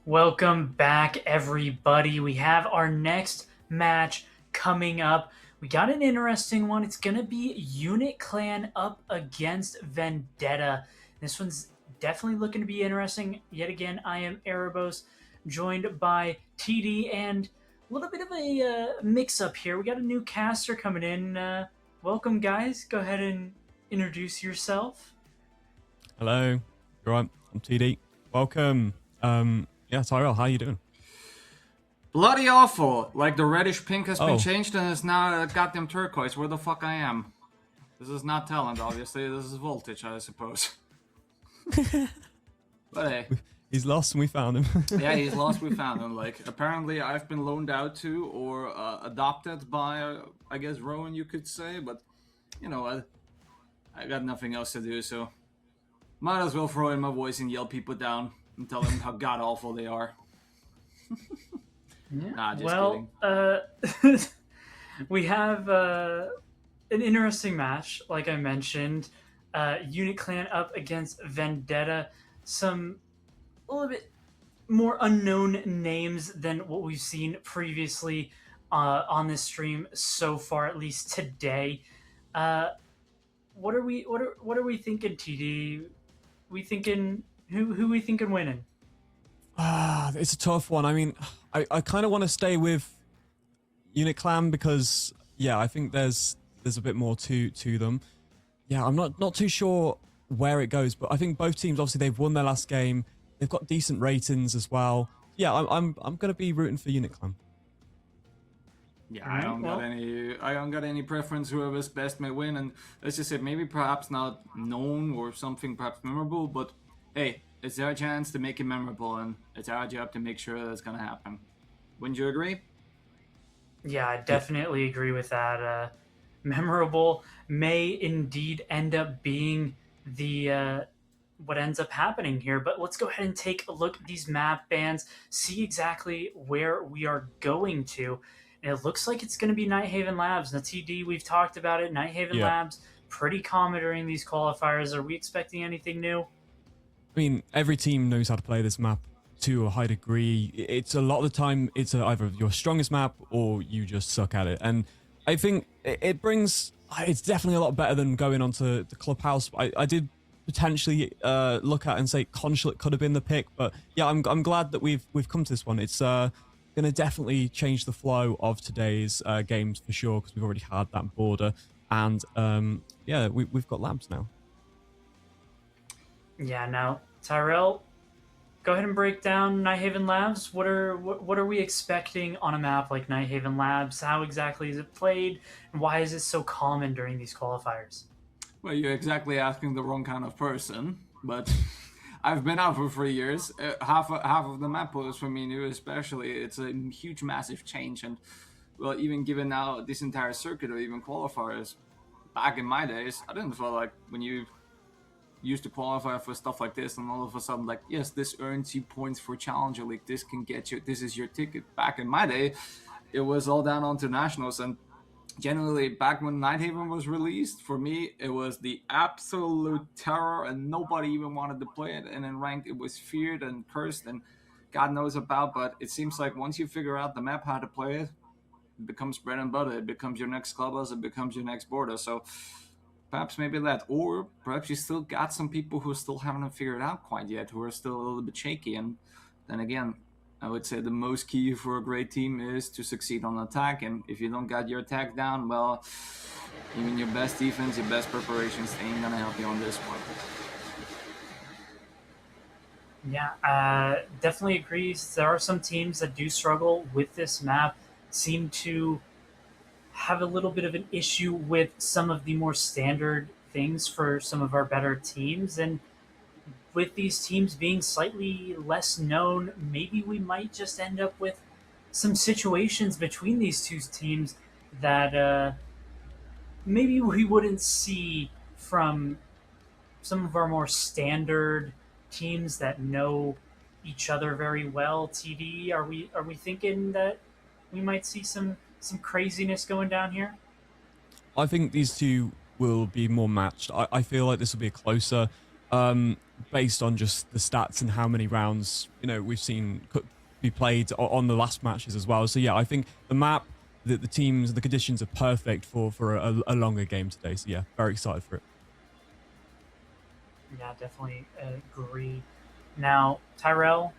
Welcome back, everybody. We have our next match coming up. We got an interesting one. It's going to be Unit Clan up against Vendetta. This one's definitely looking to be interesting. Yet again, I am Erebos, joined by TD, and a little bit of a mix-up here. We got a new caster coming in. Welcome, guys. Go ahead and introduce yourself. Hello. You're right. I'm TD. Welcome. Yeah, Tyrell, how you doing? Bloody awful. Like the reddish pink has been changed and is now a goddamn turquoise. Where the fuck I am? This is not talent, obviously. This is voltage, I suppose. But hey. He's lost and we found him. Yeah, he's lost, we found him. Like, apparently I've been loaned out to or adopted by, I guess, Rowan, you could say. But, you know what? I got nothing else to do, so might as well throw in my voice and yell people down and tell them how god-awful they are. Yeah. Nah, just kidding. We have an interesting match, like I mentioned. Unit Clan up against Vendetta. Some a little bit more unknown names than what we've seen previously on this stream so far, at least today. What are we thinking, TD? We thinking who we thinking winning? It's a tough one. I mean, I kind of want to stay with Unit Clan because yeah, I think there's a bit more to them. Yeah, I'm not too sure where it goes, but I think both teams, obviously they've won their last game. They've got decent ratings as well. Yeah, I'm gonna be rooting for Unit Clan. Yeah, I don't got any preference. Whoever's best may win, and let's just say maybe perhaps not known or something perhaps memorable, but hey, it's our chance to make it memorable, and it's our job to make sure that's gonna happen. Wouldn't you agree? Yeah, I definitely agree with that. Memorable may indeed end up being the what ends up happening here. But let's go ahead and take a look at these map bands, see exactly where we are going to. And it looks like it's going to be Nighthaven Labs. Now, TD, we've talked about it. Nighthaven Labs, pretty common during these qualifiers. Are we expecting anything new? I mean, every team knows how to play this map to a high degree. It's a lot of the time, it's either your strongest map or you just suck at it. And I think it brings, it's definitely a lot better than going onto the Clubhouse. I did potentially look at and say Consulate could have been the pick, but yeah, I'm glad that we've come to this one. It's going to definitely change the flow of today's games for sure, because we've already had that border, and yeah, we've got labs now. Yeah, now Tyrell, go ahead and break down Nighthaven Labs. What are we expecting on a map like Nighthaven Labs? How exactly is it played, and why is it so common during these qualifiers? Well, you're exactly asking the wrong kind of person, but I've been out for 3 years. Half of the map was for me new, especially. It's a huge, massive change, and well, even given now this entire circuit or even qualifiers, back in my days, I didn't feel like when you used to qualify for stuff like this, and all of a sudden, like, yes, this earns you points for Challenger League. This can get you. This is your ticket. Back in my day, it was all down onto nationals, and generally back when Nighthaven was released, for me it was the absolute terror, and nobody even wanted to play it. And in ranked, it was feared and cursed, and God knows about. But it seems like once you figure out the map, how to play it, it becomes bread and butter. It becomes your next clubhouse. It becomes your next border. So perhaps maybe that, or perhaps you still got some people who still haven't figured it out quite yet, who are still a little bit shaky. And then again, I would say the most key for a great team is to succeed on attack. And if you don't got your attack down, well, even your best defense, your best preparations ain't gonna help you on this one. Yeah, definitely agrees. There are some teams that do struggle with this map, seem to have a little bit of an issue with some of the more standard things for some of our better teams. And with these teams being slightly less known, maybe we might just end up with some situations between these two teams that maybe we wouldn't see from some of our more standard teams that know each other very well. TD, are we thinking that we might see some craziness going down here? I think these two will be more matched. I feel like this will be a closer. based on just the stats and how many rounds, you know, we've seen be played on the last matches as well. So yeah, I think the map, the teams, the conditions are perfect for a longer game today. So yeah, very excited for it. Yeah, definitely agree. Now, Tyrell,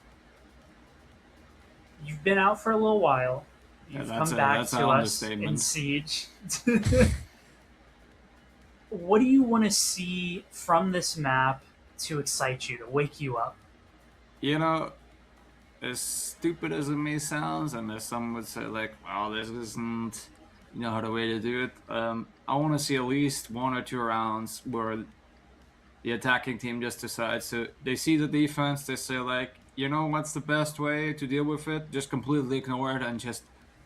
you've been out for a little while. You've come back to us in Siege. What do you want to see from this map to excite you, to wake you up? You know, as stupid as it may sound, and as some would say, like, well, this isn't, you know, how the way to do it. I want to see at least 1 or 2 rounds where the attacking team just decides to, they see the defense, they say, like, you know, what's the best way to deal with it? Just completely ignore it and just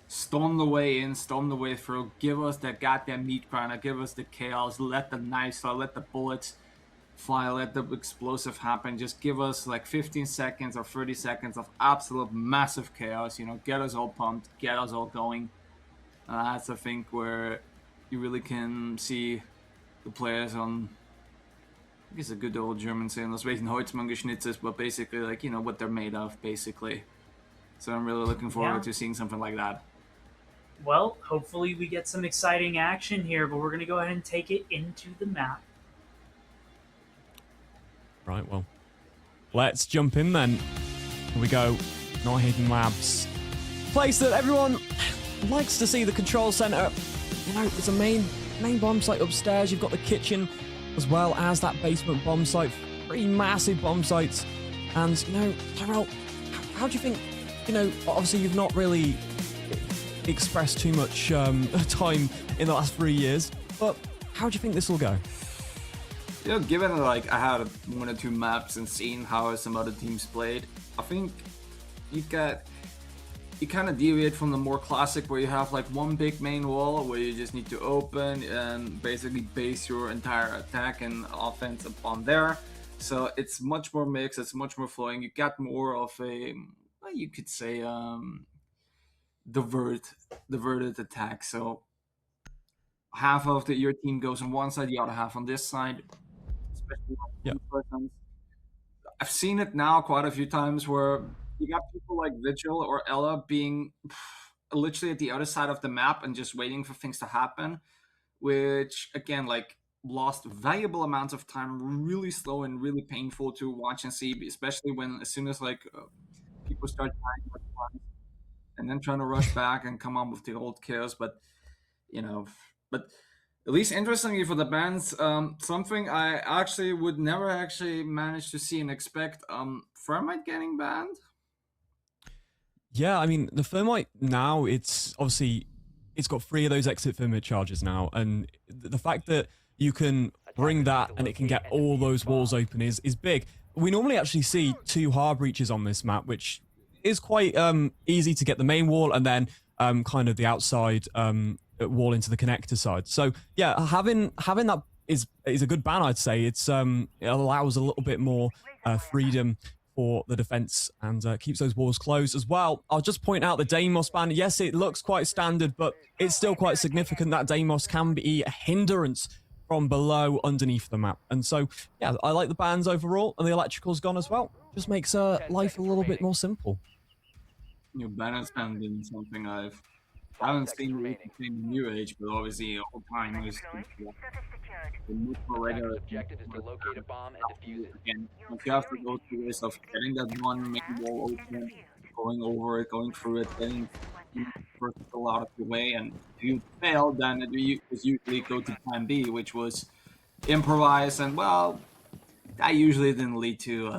storm the way in, storm the way through, give us that goddamn meat grinder, give us the chaos, let the knives fly, let the bullets fly, let the explosive happen, just give us like 15 seconds or 30 seconds of absolute massive chaos, you know, get us all pumped, get us all going. That's, I think, where you really can see the players on, I guess a good old German saying, "Let's wait in Holzmann-Geschnitzes," but basically, like, you know, what they're made of, basically. So I'm really looking forward to seeing something like that. Well, hopefully we get some exciting action here, but we're going to go ahead and take it into the map. Right, well, let's jump in then. Here we go. Nordhaven Labs. Place that everyone likes to see, the control center. You know, there's a main bomb site upstairs. You've got the kitchen as well as that basement bomb site. 3 massive bomb sites. And, you know, Tyrell, how do you think, you know, obviously you've not really expressed too much time in the last 3 years, but how do you think this will go? You know, given like I had 1 or 2 maps and seen how some other teams played, I think you kind of deviate from the more classic where you have like one big main wall where you just need to open and basically base your entire attack and offense upon there. So it's much more mixed, it's much more flowing. You got more of a, you could say, diverted attack. So half of your team goes on one side, the other half on this side. Especially persons. I've seen it now quite a few times where you got people like Vigil or Ella being literally at the other side of the map and just waiting for things to happen, which again, like, lost valuable amounts of time, really slow and really painful to watch and see, especially when as soon as like people start dying and then trying to rush back and come on with the old kills. But you know, but at least interestingly for the bans, something I actually would never actually manage to see and expect, Thermite getting banned. Yeah, I mean, the Thermite now, it's obviously, it's got 3 of those exit Thermite charges now, and the fact that you can bring that and it can get all those walls open is big. We normally actually see 2 hard breaches on this map, which is quite easy to get the main wall and then kind of the outside wall into the connector side. So yeah, having that is a good ban, I'd say. It allows a little bit more freedom for the defense and keeps those walls closed as well. I'll just point out the Deimos ban. Yes, it looks quite standard, but it's still quite significant that Deimos can be a hindrance from below underneath the map. And so, yeah, I like the bans overall, and the electrical's gone as well. Just makes life a little bit more simple. New ban has been something I haven't seen in New Age, but obviously all time is the much more regular. Objective is to locate a bomb and defuse it. Again, you have to go through this of getting that one main wall open, going over it, going through it, getting the vertical out of the way, and if you fail, then it was usually go to plan B, which was improvise, and well, that usually didn't lead to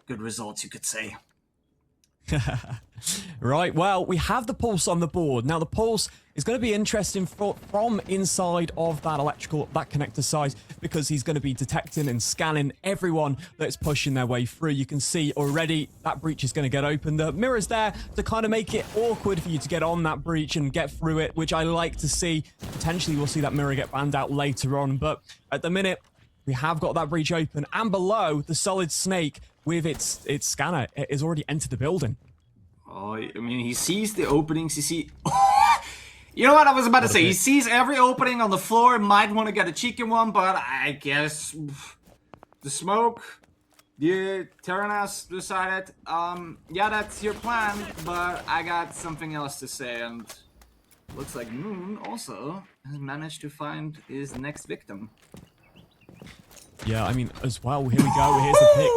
good results, you could say. Right, well, we have the Pulse on the board. Now, the Pulse is going to be interesting from inside of that electrical, that connector side, because he's going to be detecting and scanning everyone that's pushing their way through. You can see already that breach is going to get open. The mirror's there to kind of make it awkward for you to get on that breach and get through it, which I like to see. Potentially, we'll see that mirror get banned out later on, but at the minute, we have got that breach open, and below, the Solid Snake with its scanner has already entered the building. Oh, I mean, he sees the openings, you know what I was about to say? He sees every opening on the floor, might want to get a cheeky one, but I guess the smoke, The Terranas decided, yeah, that's your plan, but I got something else to say, and looks like Moon also has managed to find his next victim. Yeah, I mean, as well, here we go. Here's the pick.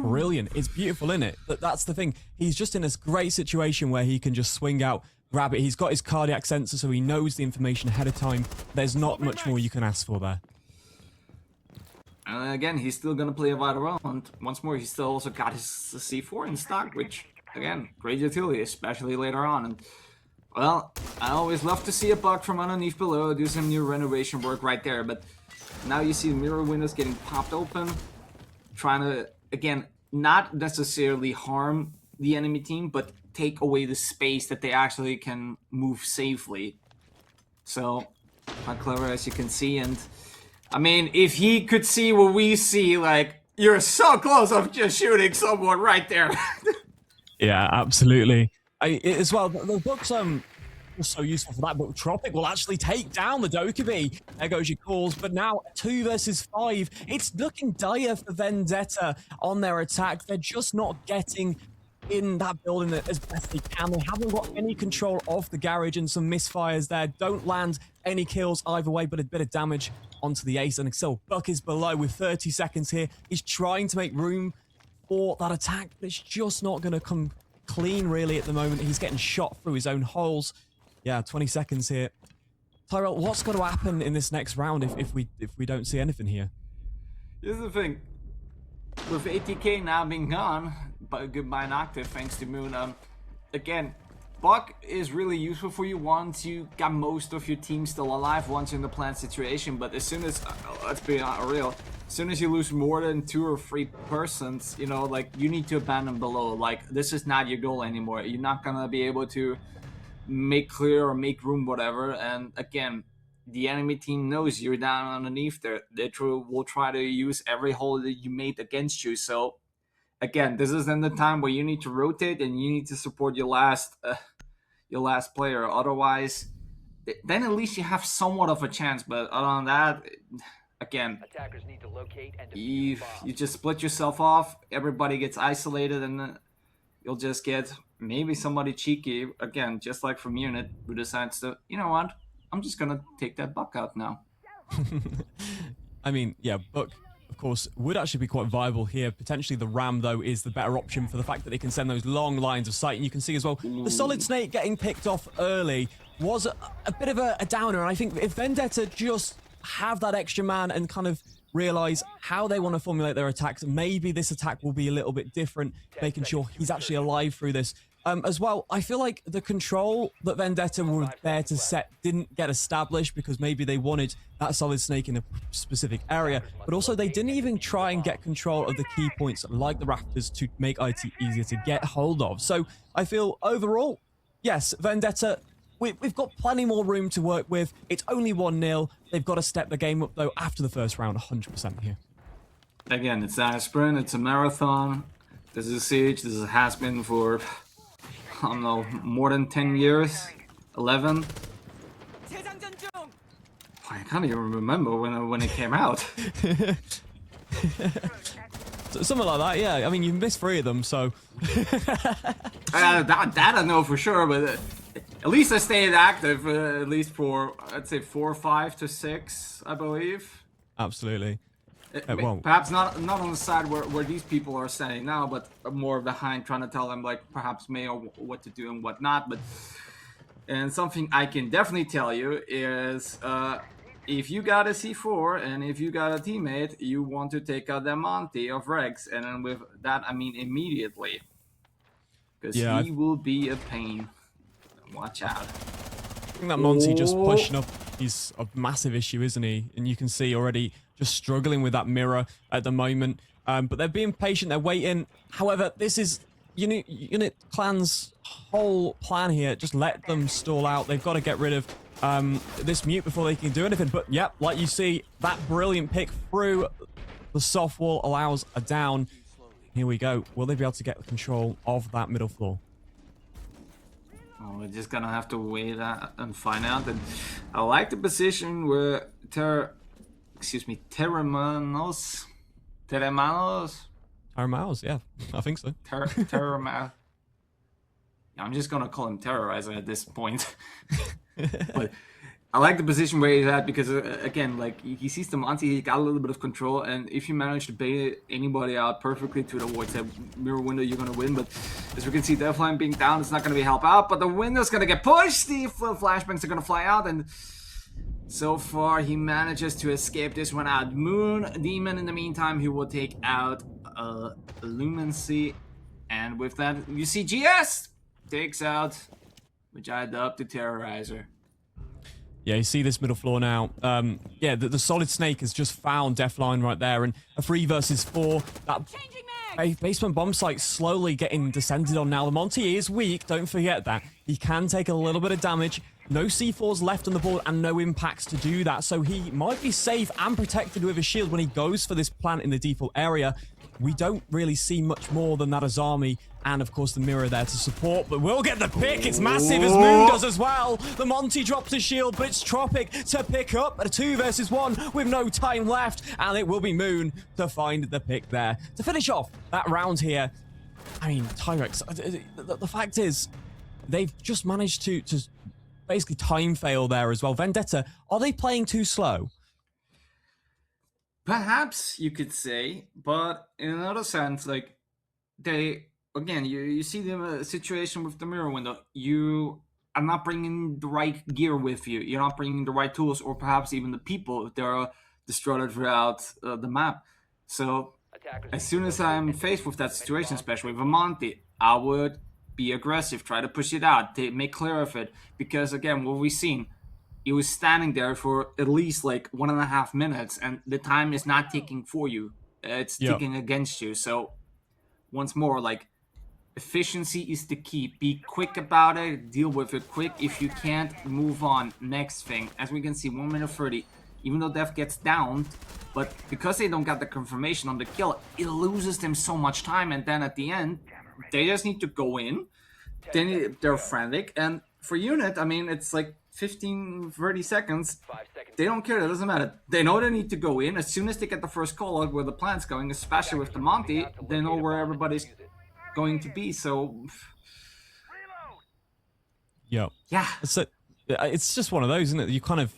Brilliant. It's beautiful, isn't it? That's the thing. He's just in this great situation where he can just swing out, grab it. He's got his cardiac sensor, so he knows the information ahead of time. There's not much more you can ask for there. And again, he's still gonna play a vital role, and once more, he's still also got his C4 in stock, which, again, great utility, especially later on. And well, I always love to see a bug from underneath below, do some new renovation work right there, but now you see the mirror windows getting popped open, trying to, again, not necessarily harm the enemy team, but take away the space that they actually can move safely. So, quite clever, as you can see, and I mean, if he could see what we see, like, you're so close of just shooting someone right there. Yeah, absolutely. As well, the book's was so useful for that, but Tropic will actually take down the Dokkaebi. There goes your calls, but now 2 versus 5. It's looking dire for Vendetta on their attack. They're just not getting in that building as best they can. They haven't got any control of the garage, and some misfires there don't land any kills either way, but a bit of damage onto the ace. And still, Buck is below with 30 seconds here. He's trying to make room for that attack, but it's just not going to come clean really at the moment. He's getting shot through his own holes. Yeah, 20 seconds here. Tyrell, what's going to happen in this next round if we don't see anything here? Here's the thing. With ATK now being gone, but goodbye and active thanks to Moon, again, Buck is really useful for you once you got most of your team still alive, once you're in the plant situation, but as soon as, let's be real, as soon as you lose more than 2 or 3 persons, you know, like, you need to abandon below. Like, this is not your goal anymore. You're not gonna be able to make clear or make room, whatever, and again, the enemy team knows you're down underneath there. They will try to use every hole that you made against you. So again, this is then the time where you need to rotate and you need to support your last player. Otherwise, then at least you have somewhat of a chance. But other than that, again, Attackers need to locate and you defuse bombs. you just split yourself off. Everybody gets isolated, and you'll just get maybe somebody cheeky again, just like from Unit, who decides to, you know what, I'm just gonna take that Buck out now. I mean, yeah, Buck, of course, would actually be quite viable here. Potentially the Ram, though, is the better option for the fact that they can send those long lines of sight. And you can see as well, the Solid Snake getting picked off early was a bit of a downer. And I think if Vendetta just have that extra man and kind of realize how they want to formulate their attacks, maybe this attack will be a little bit different, making sure he's actually alive through this. As well, I feel like the control that Vendetta were there to set didn't get established because maybe they wanted that Solid Snake in a specific area, but also they didn't even try and get control of the key points like the rafters to make IT easier to get hold of. So I feel overall, yes, Vendetta, we've got plenty more room to work with. It's only 1-0. They've got to step the game up, though, after the first round, 100% here. Again, it's not a sprint, it's a marathon. This is a siege. This has been for, I don't know, more than 10 years, 11. I can't even remember when it came out. Something like that, yeah. I mean, you missed 3 of them, so. that I know for sure, but at least I stayed active, at least for, I'd say 4, 5 to 6, I believe. Absolutely. Well, perhaps not on the side where these people are standing now, but more behind, trying to tell them, like, perhaps Mayo what to do and what not. And something I can definitely tell you is, if you got a C4 and if you got a teammate, you want to take out the Monty of Rex, and then with that I mean immediately, because he will be a pain. Watch out. I think that Monty just pushing up, he's a massive issue, isn't he? And you can see already just struggling with that mirror at the moment. But they're being patient, they're waiting. However, this is Unit Clan's whole plan here. Just let them stall out. They've got to get rid of this mute before they can do anything. But yep, like you see, that brilliant pick through the soft wall allows a down. Here we go. Will they be able to get control of that middle floor? Oh, we're just gonna have to wait and find out. And I like the position where Terremanos, Mouse, yeah, I think so. Terror I'm just gonna call him Terrorizer at this point. But I like the position where he's at because, again, like, he sees the Monty, he got a little bit of control, and if you manage to bait anybody out perfectly to avoid that mirror window, you're gonna win. But as we can see, Deathline being down, it's not gonna be help out, but the window's gonna get pushed, the flashbangs are gonna fly out, and so far he manages to escape this one out. Moon Demon, in the meantime, he will take out Lumency, and with that, you see GS takes out Vajai up to Terrorizer. Yeah, you see this middle floor now. Yeah, the Solid Snake has just found Deathline right there, and a 3 versus 4. That basement bomb site slowly getting descended on now. The Monty is weak, don't forget that. He can take a little bit of damage. No C4s left on the board and no impacts to do that, so he might be safe and protected with his shield when he goes for this plant in the default area. We don't really see much more than that Azami and, of course, the mirror there to support, but we'll get the pick. It's massive, as Moon does as well. The Monty drops his shield, but it's Tropic to pick up a 2 versus 1 with no time left, and it will be Moon to find the pick there. To finish off that round here, I mean, Tyrex, the fact is, they've just managed to basically time fail there as well. Vendetta, are they playing too slow? Perhaps you could say, but in another sense, like, they, again, you see the situation with the mirror window. You are not bringing the right gear with you. You're not bringing the right tools, or perhaps even the people if they're destroyed throughout the map. So as soon as I'm faced with that situation, especially with a Monty, I would be aggressive, try to push it out, make clear of it. Because again, what we've seen, he was standing there for at least like 1.5 minutes, and the time is not ticking for you. It's ticking against you. So once more, like, efficiency is the key. Be quick about it, deal with it quick. If you can't, move on. Next thing. As we can see, 1 minute 30. Even though Death gets down, but because they don't got the confirmation on the kill, it loses them so much time, and then at the end, they just need to go in. Then they're frantic, and for Unit, I mean, it's like 15-30 seconds. They don't care, it doesn't matter. They know they need to go in. As soon as they get the first call out where the plant's going, especially with the Monty, they know where everybody's going to be. So yeah, it's just one of those, isn't it? You kind of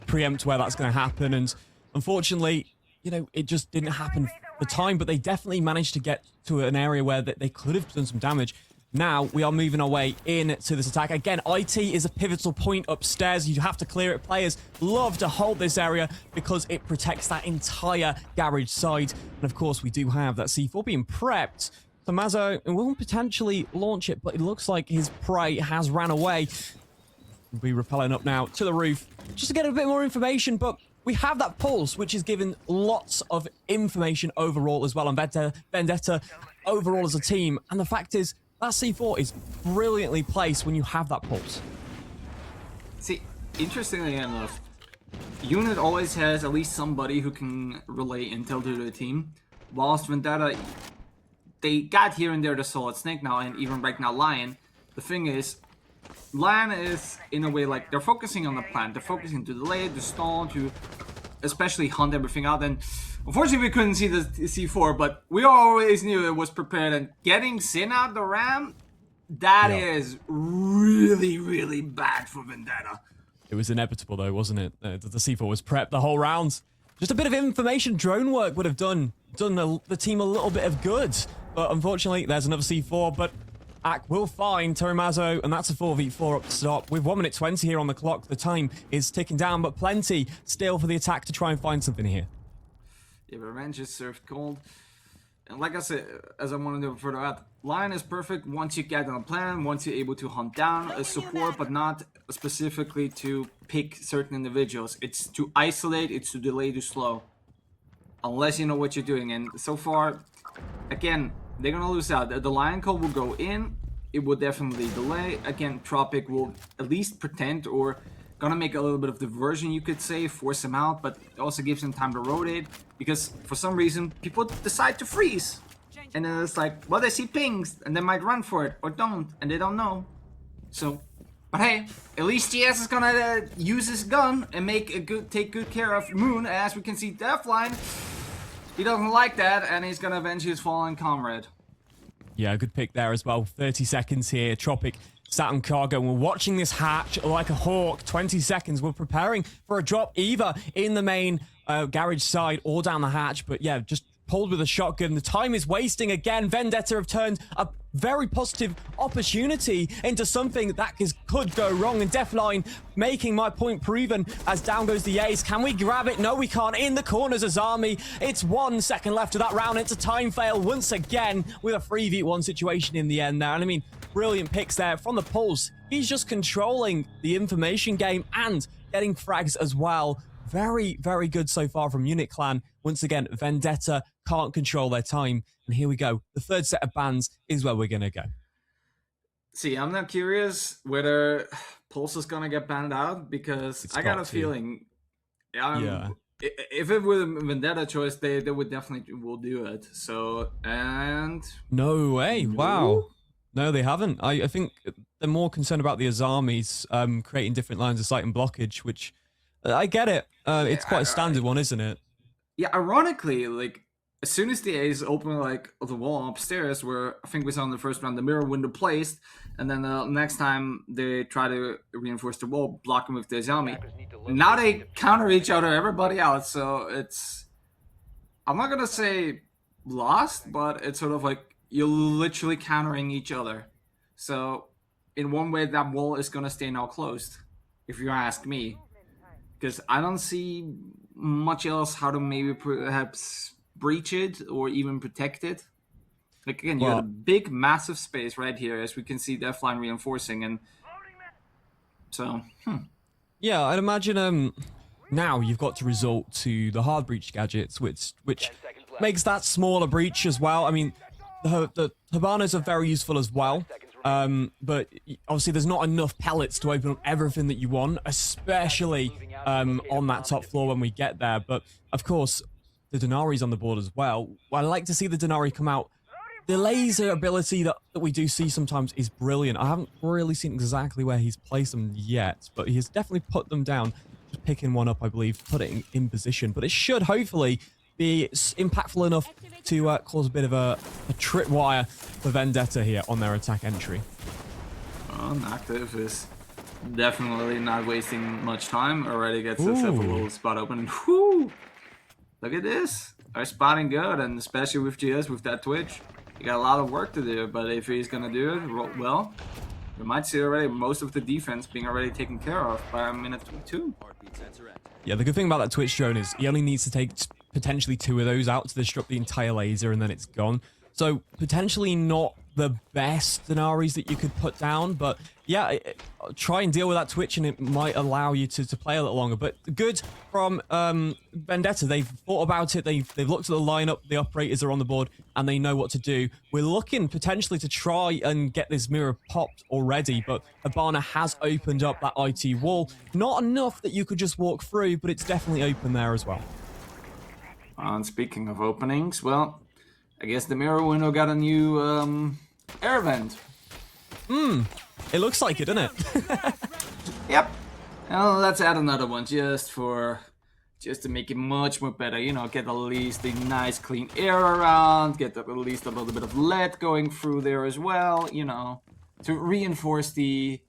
preempt where that's going to happen, and unfortunately, you know, it just didn't happen for time, but they definitely managed to get to an area where they could have done some damage. Now we are moving our way into this attack. Again, IT is a pivotal point upstairs. You have to clear it. Players love to hold this area because it protects that entire garage side. And of course, we do have that C4 being prepped. So Mazo will potentially launch it, but it looks like his prey has ran away. We'll be rappelling up now to the roof just to get a bit more information, but we have that pulse, which is given lots of information overall as well on Vendetta overall as a team. And the fact is, that C4 is brilliantly placed when you have that pulse. See, interestingly enough, Unit always has at least somebody who can relay intel to the team, whilst Vendetta, they got here and there the Solid Snake now, and even right now Lion. The thing is, Lion is, in a way, like, they're focusing on the plant. They're focusing to delay, to stall, to especially hunt everything out. And unfortunately, we couldn't see the C4, but we always knew it was prepared. And getting Sin out the Ram, that is really, really bad for Vendetta. It was inevitable, though, wasn't it? The C4 was prepped the whole round. Just a bit of information drone work would have done the team a little bit of good. But unfortunately, there's another C4, but Ak will find Torimazo, and that's a 4v4 up to stop. With 1 minute 20 here on the clock, the time is ticking down, but plenty still for the attack to try and find something here. Yeah, but revenge is served cold. And like I said, as I wanted to further out, Lion is perfect once you get on a plan, once you're able to hunt down a support, but not specifically to pick certain individuals. It's to isolate, it's to delay, to slow. Unless you know what you're doing. And so far, again, they're gonna lose out. The Lion Call will go in, it will definitely delay. Again, Tropic will at least pretend, or gonna make a little bit of diversion, you could say, force him out, but it also gives him time to rotate, because for some reason, people decide to freeze. And then it's like, well, they see pings, and they might run for it, or don't, and they don't know. So, but hey, at least GS is gonna use his gun and take good care of Moon, as we can see Deathline. He doesn't like that, and he's gonna avenge his fallen comrade. Yeah, good pick there as well. 30 seconds here. Tropic sat on cargo, and we're watching this hatch like a hawk. 20 seconds. We're preparing for a drop either in the main garage side or down the hatch. But yeah, just pulled with a shotgun. The time is wasting again. Vendetta have turned a very positive opportunity into something that could go wrong. And Deafline making my point proven as down goes the ace. Can we grab it? No, we can't. In the corners as Army. It's 1 second left of that round. It's a time fail once again with a 3v1 situation in the end there. And I mean, brilliant picks there from the Pulse. He's just controlling the information game and getting frags as well. Very, very good so far from Unit Clan. Once again, Vendetta can't control their time. And here we go. The third set of bans is where we're going to go. See, I'm not curious whether Pulse is going to get banned out, because I got a feeling if it were a Vendetta choice, they would definitely will do it. So, and... No way. Wow. No, they haven't. I think they're more concerned about the Azamis creating different lines of sight and blockage, which I get it. It's quite a standard one, isn't it? Yeah, ironically, like, as soon as the A's open, like, the wall upstairs, where I think we saw in the first round the mirror window placed, and then the next time they try to reinforce the wall, blocking with the Azami. Now they counter each other, everybody else, so it's... I'm not gonna say lost, but it's sort of like you're literally countering each other. So, in one way, that wall is gonna stay now closed, if you ask me. Because I don't see much else how to maybe perhaps breach it or even protect it. Like, again, you have a big, massive space right here, as we can see Deafline reinforcing, and so, Yeah, I'd imagine now you've got to resort to the hard breach gadgets, which makes that smaller breach as well. I mean, the Habanas are very useful as well. But obviously there's not enough pellets to open up everything that you want, especially on that top floor when we get there. But of course, the Denari's on the board as well. I like to see the Denari come out. The laser ability that we do see sometimes is brilliant. I haven't really seen exactly where he's placed them yet, but he has definitely put them down. Just picking one up, I believe, put it in position. But it should hopefully be impactful enough to cause a bit of a tripwire for Vendetta here on their attack entry. Active is definitely not wasting much time. Already gets this little spot open, and whoo! Look at this. They're spotting good, and especially with GS, with that Twitch, you got a lot of work to do. But if he's gonna do it well, we might see already most of the defense being already taken care of by minute 2. Yeah, the good thing about that Twitch drone is he only needs to take potentially 2 of those out to disrupt the entire laser, and then it's gone. So potentially not the best scenarios that you could put down, but yeah, try and deal with that Twitch, and it might allow you to play a little longer. But good from Vendetta. They've thought about it. They've looked at the lineup. The operators are on the board, and they know what to do. We're looking potentially to try and get this mirror popped already, but Habana has opened up that IT wall. Not enough that you could just walk through, but it's definitely open there as well. And speaking of openings, well, I guess the mirror window got a new air vent. It looks like it, doesn't it? Yep. Well, let's add another one just to make it much more better. You know, get at least the nice clean air around, get at least a little bit of lead going through there as well, you know, to reinforce the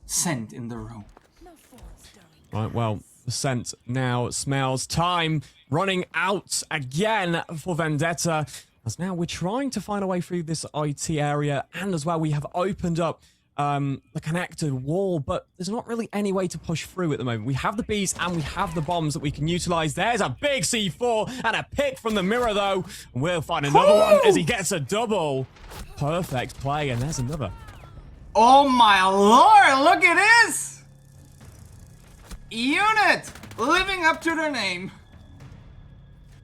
scent in the room. Right, well, the scent now smells. Time running out again for Vendetta. As now we're trying to find a way through this IT area, and as well we have opened up the connector wall, but there's not really any way to push through at the moment. We have the bees and we have the bombs that we can utilize. There's a big C4 and a pick from the mirror though. We'll find another one as he gets a double. Perfect play, and there's another. Oh my lord, look at this! Unit living up to their name.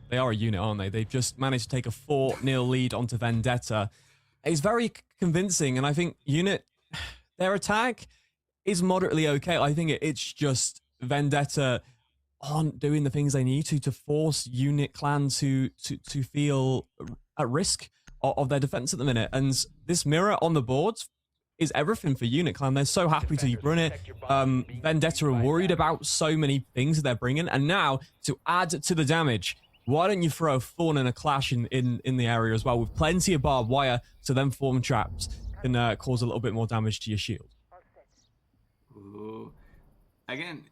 They are a unit, aren't they? They've just managed to take a 4-0 lead onto Vendetta. It's very convincing, and I think Unit, their attack is moderately okay. I think it's just Vendetta aren't doing the things they need to force Unit Clan to feel at risk of their defense at the minute. And this mirror on the board is everything for Unit Clan. They're so happy to run it. Vendetta are worried about so many things that they're bringing, and now to add to the damage, why don't you throw a Thorn and a Clash in the area as well, with plenty of barbed wire, so then Thorn traps can cause a little bit more damage to your shield. Ooh. Again,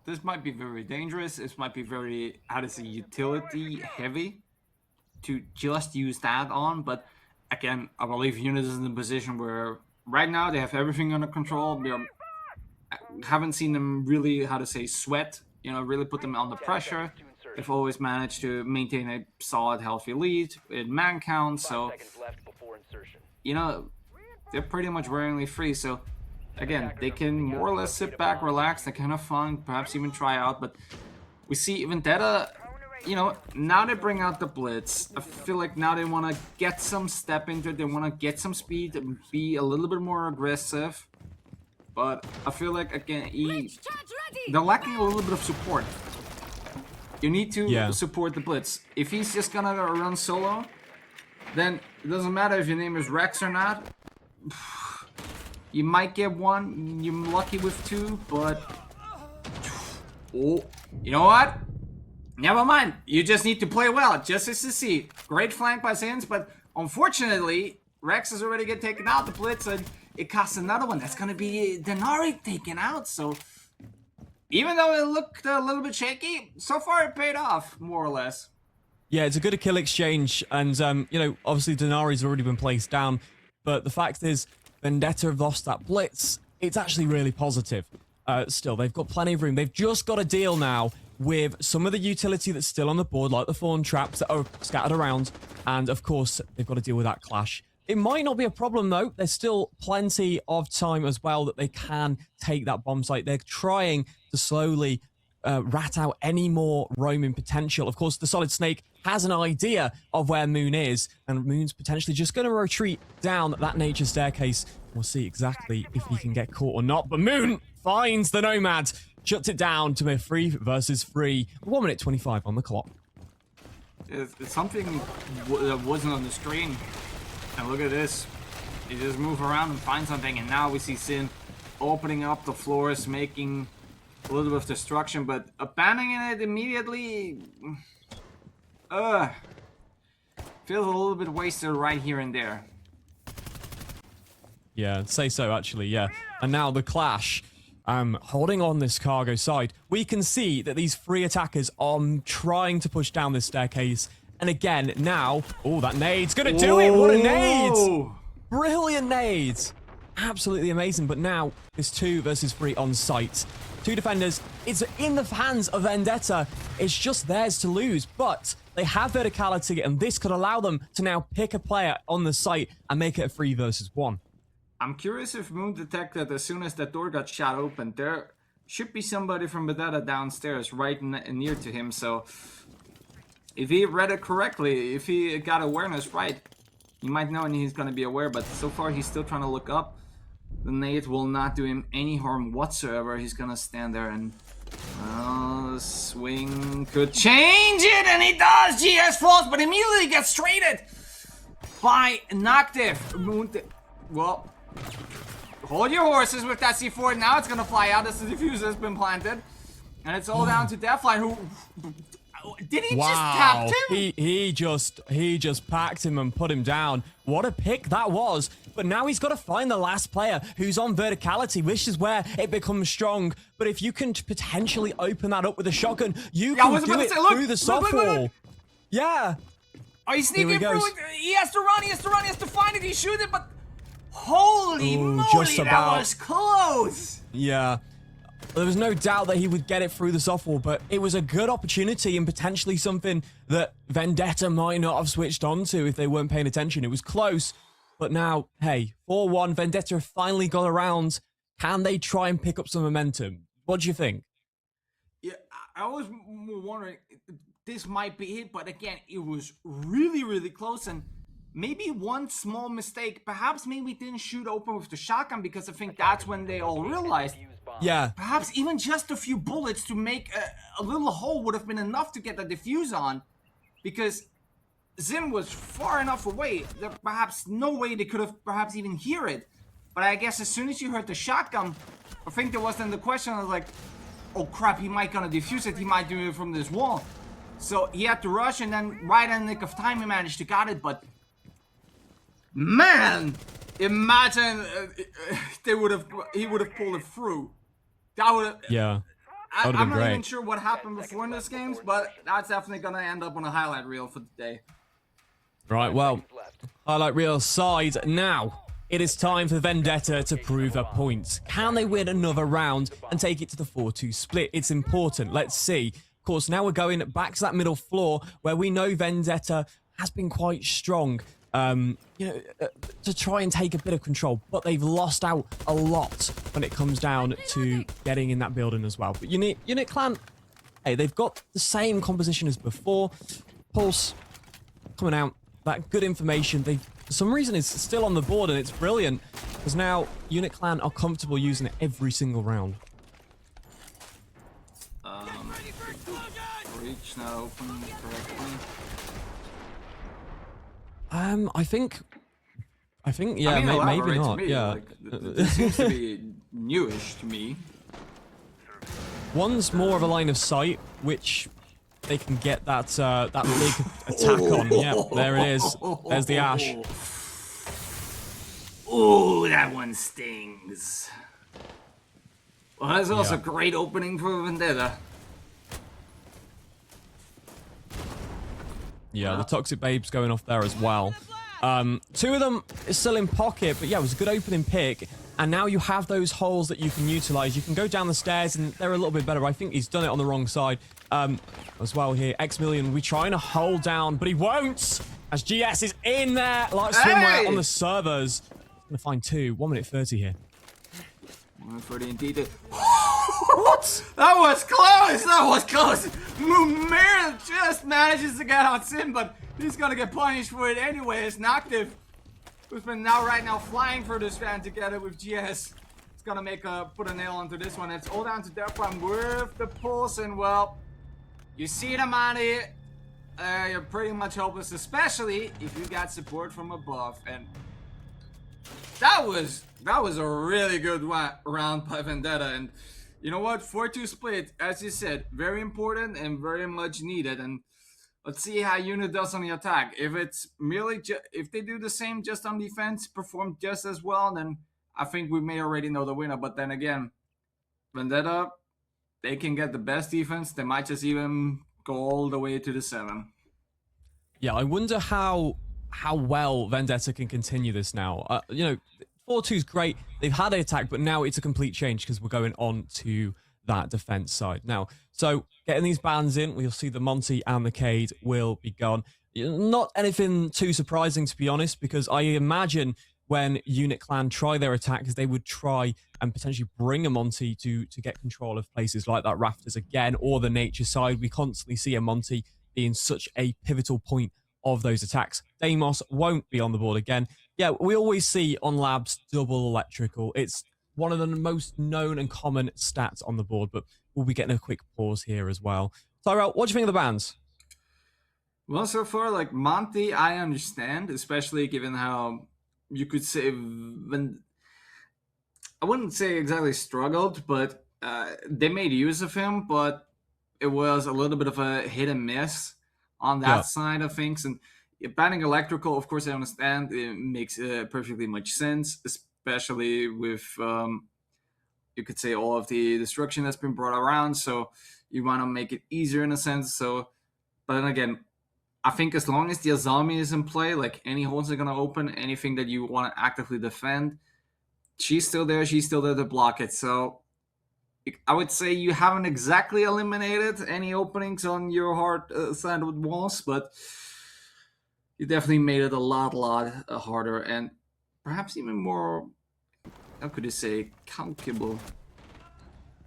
this might be very dangerous. This might be very, how to say, utility heavy to just use that on. But again, I believe Unit is in a position where right now they have everything under control. I haven't seen them really, how to say, sweat, really put them under pressure. They've always managed to maintain a solid, healthy lead in man count. So, they're pretty much wearingly free. So, again, they can more or less sit back, relax, they can have fun, perhaps even try out. But we see Vendetta, now they bring out the Blitz. I feel like now they want to get some step into it. They want to get some speed and be a little bit more aggressive. But I feel like, again, they're lacking a little bit of support. You need to support the Blitz. If he's just gonna run solo, then it doesn't matter if your name is Rex or not. You might get one, you're lucky with two, but... Oh, you know what? Never mind. You just need to play well, just as to see. Great flank by Sins, but unfortunately, Rex has already get taken out the Blitz, and it costs another one. That's gonna be Denari taken out, so... Even though it looked a little bit shaky, so far it paid off, more or less. Yeah, it's a good kill exchange, and, obviously Denari's already been placed down, but the fact is, Vendetta have lost that Blitz. It's actually really positive. Still, they've got plenty of room. They've just got to deal now with some of the utility that's still on the board, like the Thorn traps that are scattered around, and, of course, they've got to deal with that Clash. It might not be a problem, though. There's still plenty of time as well that they can take that bomb site. They're trying to slowly rat out any more roaming potential. Of course, the Solid Snake has an idea of where Moon is, and Moon's potentially just going to retreat down that nature staircase. We'll see exactly if he can get caught or not. But Moon finds the Nomad, shuts it down to a 3 versus 3. 1 minute 25 on the clock. It's something that wasn't on the screen. And look at this. You just move around and find something, and now we see Sin opening up the floors, making a little bit of destruction, but abandoning it immediately... feels a little bit wasted right here and there. Yeah, say so, actually, yeah. And now the Clash, holding on this cargo side. We can see that these 3 attackers are trying to push down this staircase. And again, now... Oh, that nade's gonna do it! What a nade! Brilliant nades! Absolutely amazing. But now, it's 2 versus 3 on site. 2 defenders. It's in the hands of Vendetta. It's just theirs to lose. But they have verticality, and this could allow them to now pick a player on the site and make it a 3 versus 1. I'm curious if Moon detected as soon as that door got shot open, there should be somebody from Vendetta downstairs right near to him, so... If he read it correctly, if he got awareness right, he might know and he's gonna be aware, but so far he's still trying to look up. The nade will not do him any harm whatsoever. He's gonna stand there and... swing could change it, and he does! GS falls, but immediately gets traded by Noctiv. Well, hold your horses with that C4. Now it's gonna fly out as the diffuser has been planted. And it's all down to Deathline, who... Did he just tap him? He just packed him and put him down. What a pick that was. But now he's got to find the last player who's on verticality, which is where it becomes strong. But if you can potentially open that up with a shotgun, you can do it through the soft wall. Yeah. Are you sneaking through it? He has to run, he has to find it, he shoot it, but... Holy moly, that was close! Yeah. There was no doubt that he would get it through the soft wall, but it was a good opportunity and potentially something that Vendetta might not have switched on to if they weren't paying attention. It was close, but now, hey, 4-1, Vendetta have finally got around. Can they try and pick up some momentum? What do you think? Yeah, I was wondering, this might be it, but again, it was really, really close, and maybe one small mistake. Perhaps maybe didn't shoot open with the shotgun, because I think that's when they all realized. Yeah. Perhaps even just a few bullets to make a little hole would have been enough to get the defuse on, because Zim was far enough away that perhaps no way they could have perhaps even hear it. But I guess as soon as you heard the shotgun, I think there was then the question, I was like, oh crap, he might gonna defuse it, he might do it from this wall. So he had to rush, and then right in the nick of time he managed to get it. But man, imagine he would have pulled it through. That would have. Yeah. I'm not even sure what happened before in this game, but that's definitely gonna end up on a highlight reel for the day. Right, well, highlight reel side now. It is time for Vendetta to prove a point. Can they win another round and take it to the 4-2 split? It's important. Let's see. Of course, now we're going back to that middle floor where we know Vendetta has been quite strong, to try and take a bit of control, but they've lost out a lot when it comes down to getting in that building as well. But Unit Clan, hey, they've got the same composition as before. Pulse coming out, that good information. They, for some reason, it's still on the board, and it's brilliant because now Unit Clan are comfortable using it every single round. Breach not open correctly. I think, yeah, I mean, maybe not. Me, yeah, like, this seems to be newish to me. One's more of a line of sight, which they can get that big attack on. Yeah, there it is. There's the Ash. Ooh, that one stings. Well, that's also a great opening for Vendetta. Yeah, the Toxic Babe's going off there as well. Two of them is still in pocket, but yeah, it was a good opening pick. And now you have those holes that you can utilize. You can go down the stairs, and they're a little bit better. I think he's done it on the wrong side as well here. X-Million will be trying to hold down, but he won't, as GS is in there like swimwear on the servers. Gonna find two. 1 minute 30 here. 1:30 indeed. What? That was close! That was close! Mumir just manages to get on Sim, but he's gonna get punished for it anyway. It's Noctiv, who's been right now flying for this round together with GS. It's gonna put a nail onto this one. It's all down to Defram with the pulse, and well, you see the money. You're pretty much hopeless, especially if you got support from above. And that was a really good round by Vendetta. And you know what? 4-2 split, as you said, very important and very much needed. And let's see how Unit does on the attack. If it's merely if they do the same just on defense, perform just as well, then I think we may already know the winner. But then again, Vendetta, they can get the best defense. They might just even go all the way to the 7. Yeah, I wonder how well Vendetta can continue this now. 4-2 is great. They've had an attack, but now it's a complete change because we're going on to that defense side now. So getting these bans in, we'll see the Monty and the Cade will be gone. Not anything too surprising, to be honest, because I imagine when Unit Clan try their attacks, they would try and potentially bring a Monty to get control of places like that Rafters again, or the nature side. We constantly see a Monty being such a pivotal point of those attacks. Deimos won't be on the board again. Yeah, we always see on labs double electrical. It's one of the most known and common stats on the board, but we'll be getting a quick pause here as well. Tyrell, what do you think of the bans? Well, so far, like Monty, I understand, especially given how you could say, I wouldn't say exactly struggled, but they made use of him, but it was a little bit of a hit and miss on that side of things. And banning electrical, of course, I understand. It makes perfectly much sense, especially with, you could say, all of the destruction that's been brought around. So you want to make it easier in a sense. So, but then again, I think as long as the Azami is in play, like any holes are going to open, anything that you want to actively defend, she's still there. She's still there to block it. So I would say you haven't exactly eliminated any openings on your hard sandwood walls, but you definitely made it a lot harder and perhaps even more, how could you say, calculable.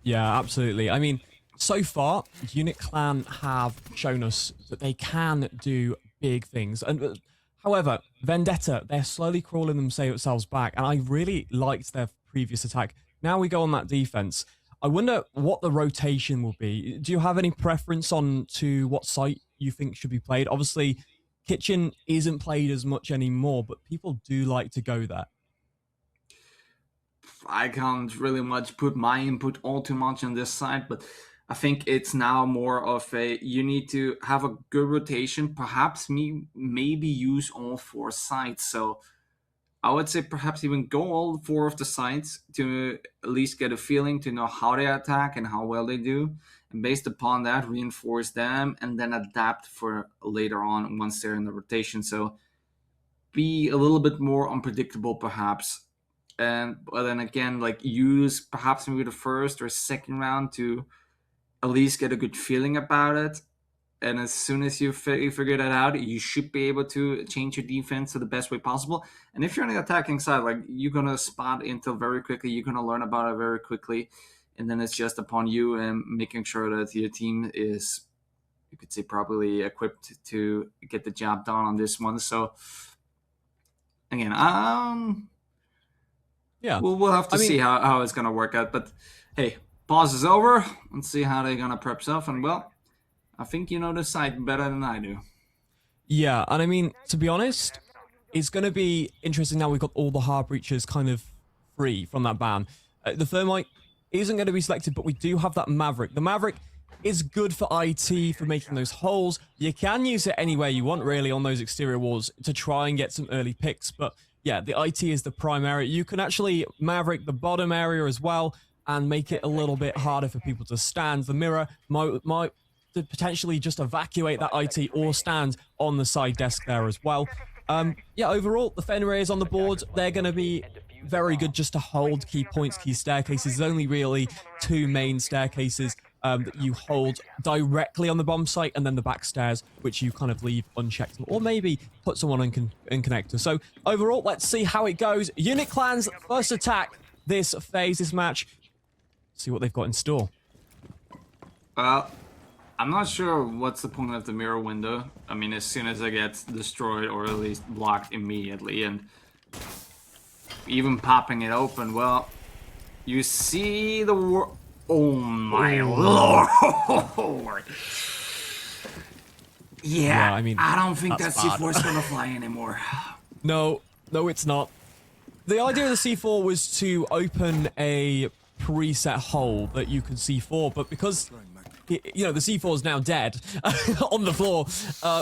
Yeah, absolutely. I mean, so far, Unit Clan have shown us that they can do big things. And however, Vendetta, they're slowly crawling themselves back, and I really liked their previous attack. Now we go on that defense. I wonder what the rotation will be. Do you have any preference on to what site you think should be played? Obviously, Kitchen isn't played as much anymore, but people do like to go there. I can't really put my input all too much on this side, but I think it's now more of a you need to have a good rotation, perhaps maybe use all four sides. So I would say perhaps even go all four of the sides to at least get a feeling to know how they attack and how well they do. And based upon that, reinforce them and then adapt for later on once they're in the rotation. So be a little bit more unpredictable perhaps. But then again, like use perhaps maybe the first or second round to at least get a good feeling about it. And as soon as you figure that out, you should be able to change your defense to the best way possible. And if you're on the attacking side, like you're gonna spot intel very quickly, you're gonna learn about it very quickly, and then it's just upon you and making sure that your team is, you could say, properly equipped to get the job done on this one. So again, Yeah, we'll have to see how it's gonna work out. But hey, pause is over. Let's see how they're gonna prep stuff. And well, I think you know the site better than I do. Yeah, and I mean, to be honest, it's going to be interesting now we've got all the hard breaches kind of free from that ban. The Thermite isn't going to be selected, but we do have that Maverick. The Maverick is good for IT, for making those holes. You can use it anywhere you want, really, on those exterior walls to try and get some early picks. But yeah, the IT is the prime area. You can actually Maverick the bottom area as well and make it a little bit harder for people to stand. The mirror might to potentially just evacuate that IT or stand on the side desk there as well. Yeah, overall, the Fenrir's on the board. They're going to be very good just to hold key points, key staircases. There's only really two main staircases that you hold directly on the bomb site, and then the back stairs, which you kind of leave unchecked, or maybe put someone in connector. So overall, let's see how it goes. Unit Clan's first attack this phase, this match. See what they've got in store. I'm not sure what's the point of the mirror window. I mean, as soon as it gets destroyed or at least blocked immediately, and even popping it open, well, you see the oh my lord! Yeah, I mean, I don't think that C4 is gonna fly anymore. No, it's not. The idea of the C4 was to open a preset hole that you can C4, but because you know, the C4 is now dead on the floor,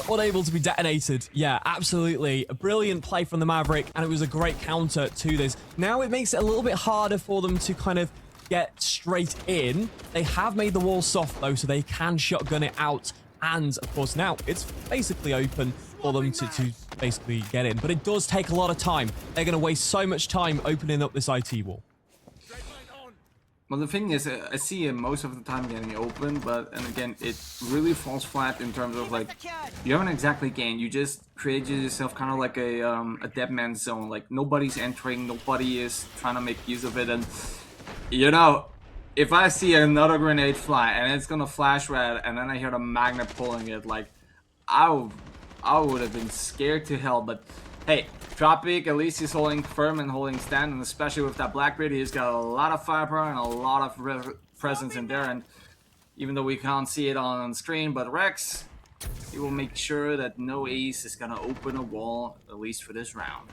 unable to be detonated. Yeah, absolutely. A brilliant play from the Maverick, and it was a great counter to this. Now it makes it a little bit harder for them to kind of get straight in. They have made the wall soft, though, so they can shotgun it out. And, of course, now it's basically open for them to basically get in. But it does take a lot of time. They're going to waste so much time opening up this IT wall. Well, the thing is, I see it most of the time getting open, and again, it really falls flat in terms of, like, you haven't exactly gained. You just created yourself kind of like a dead man's zone. Like, nobody's entering, nobody is trying to make use of it, and, you know, if I see another grenade fly, and it's gonna flash red, and then I hear the magnet pulling it, like, I would have been scared to hell, but hey, Tropic, at least he's holding firm and holding stand, and especially with that Blackbeard, he's got a lot of firepower and a lot of presence in there, and even though we can't see it on screen, but Rex, he will make sure that no ace is gonna open a wall, at least for this round.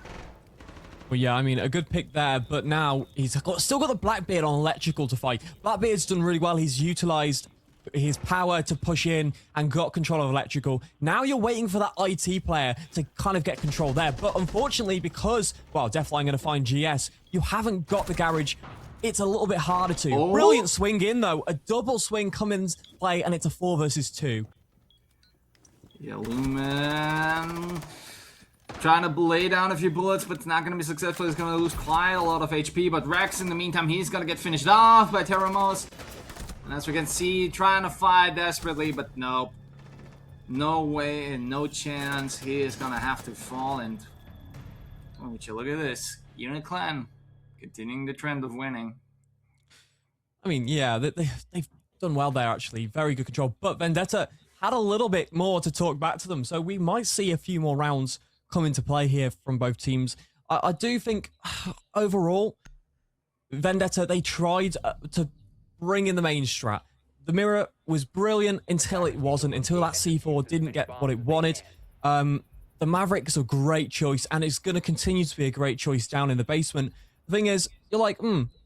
Well, yeah, I mean, a good pick there, but now he's still got the Blackbeard on electrical to fight. Blackbeard's done really well. He's utilized his power to push in and got control of electrical. Now you're waiting for that IT player to kind of get control there. But unfortunately, because, well, Deathline going to find GS, you haven't got the garage. It's a little bit harder to. Oh. Brilliant swing in, though. A double swing comes into play, and it's a 4 versus 2. Yeah, Lumen trying to lay down a few bullets, but it's not going to be successful. He's going to lose quite a lot of HP, but Rex, in the meantime, he's going to get finished off by Terramos. And as we can see, trying to fight desperately, but no. No way and no chance. He is going to have to fall, and oh, would you look at this. Unit Clan continuing the trend of winning. I mean, yeah, they've done well there, actually. Very good control, but Vendetta had a little bit more to talk back to them, so we might see a few more rounds come into play here from both teams. I do think, overall, Vendetta, they tried to bring in the main strat. The mirror was brilliant until it wasn't, until that C4 didn't get what it wanted. The Maverick is a great choice, and it's going to continue to be a great choice down in the basement. The thing is, you're like,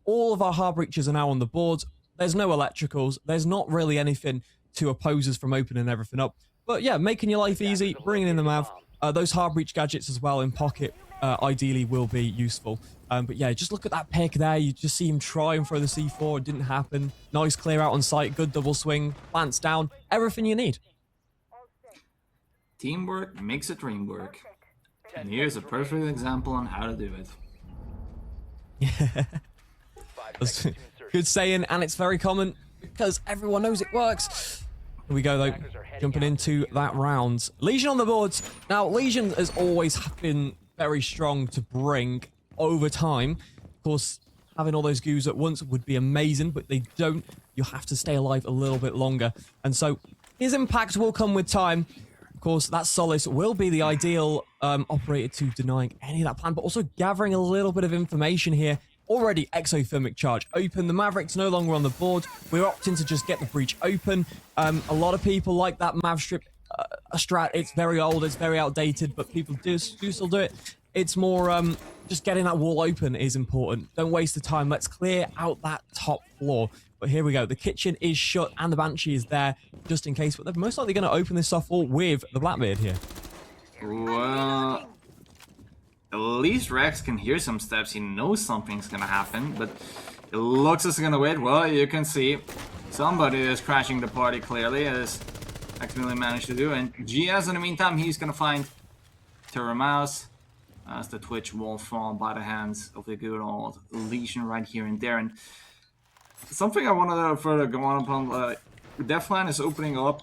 all of our hard breaches are now on the board. There's no electricals. There's not really anything to oppose us from opening everything up. But yeah, making your life easy, bringing in the Mav. Those hard breach gadgets as well in pocket ideally will be useful. But yeah, just look at that pick there. You just see him try and throw the C4. It didn't happen. Nice clear out on site. Good double swing. Plants down. Everything you need. Teamwork makes a dream work. And here's a perfect example on how to do it. Yeah. That's good saying, and it's very common because everyone knows it works. Here we go, though. Jumping into that round. Legion on the boards. Now, Legion has always been very strong to bring over time. Of course, having all those goos at once would be amazing, but they don't. You have to stay alive a little bit longer. And so his impact will come with time. Of course, that Solace will be the ideal operator to denying any of that plan, but also gathering a little bit of information here. Already exothermic charge open. The Maverick's no longer on the board. We're opting to just get the breach open. A lot of people like that Mav strip strat. It's very old, it's very outdated, but people do still do it. It's more just getting that wall open is important. Don't waste the time. Let's clear out that top floor. But here we go. The kitchen is shut and the Banshee is there just in case. But they're most likely going to open this soft wall with the Blackbeard here. Well, at least Rex can hear some steps. He knows something's gonna happen, but it looks as it's gonna wait. Well, you can see somebody is crashing the party clearly, as Maximilian managed to do. And GS, in the meantime, he's gonna find Terra Mouse as the Twitch will fall by the hands of the good old Legion right here and there. And something I wanted to further go on upon, Deathline is opening up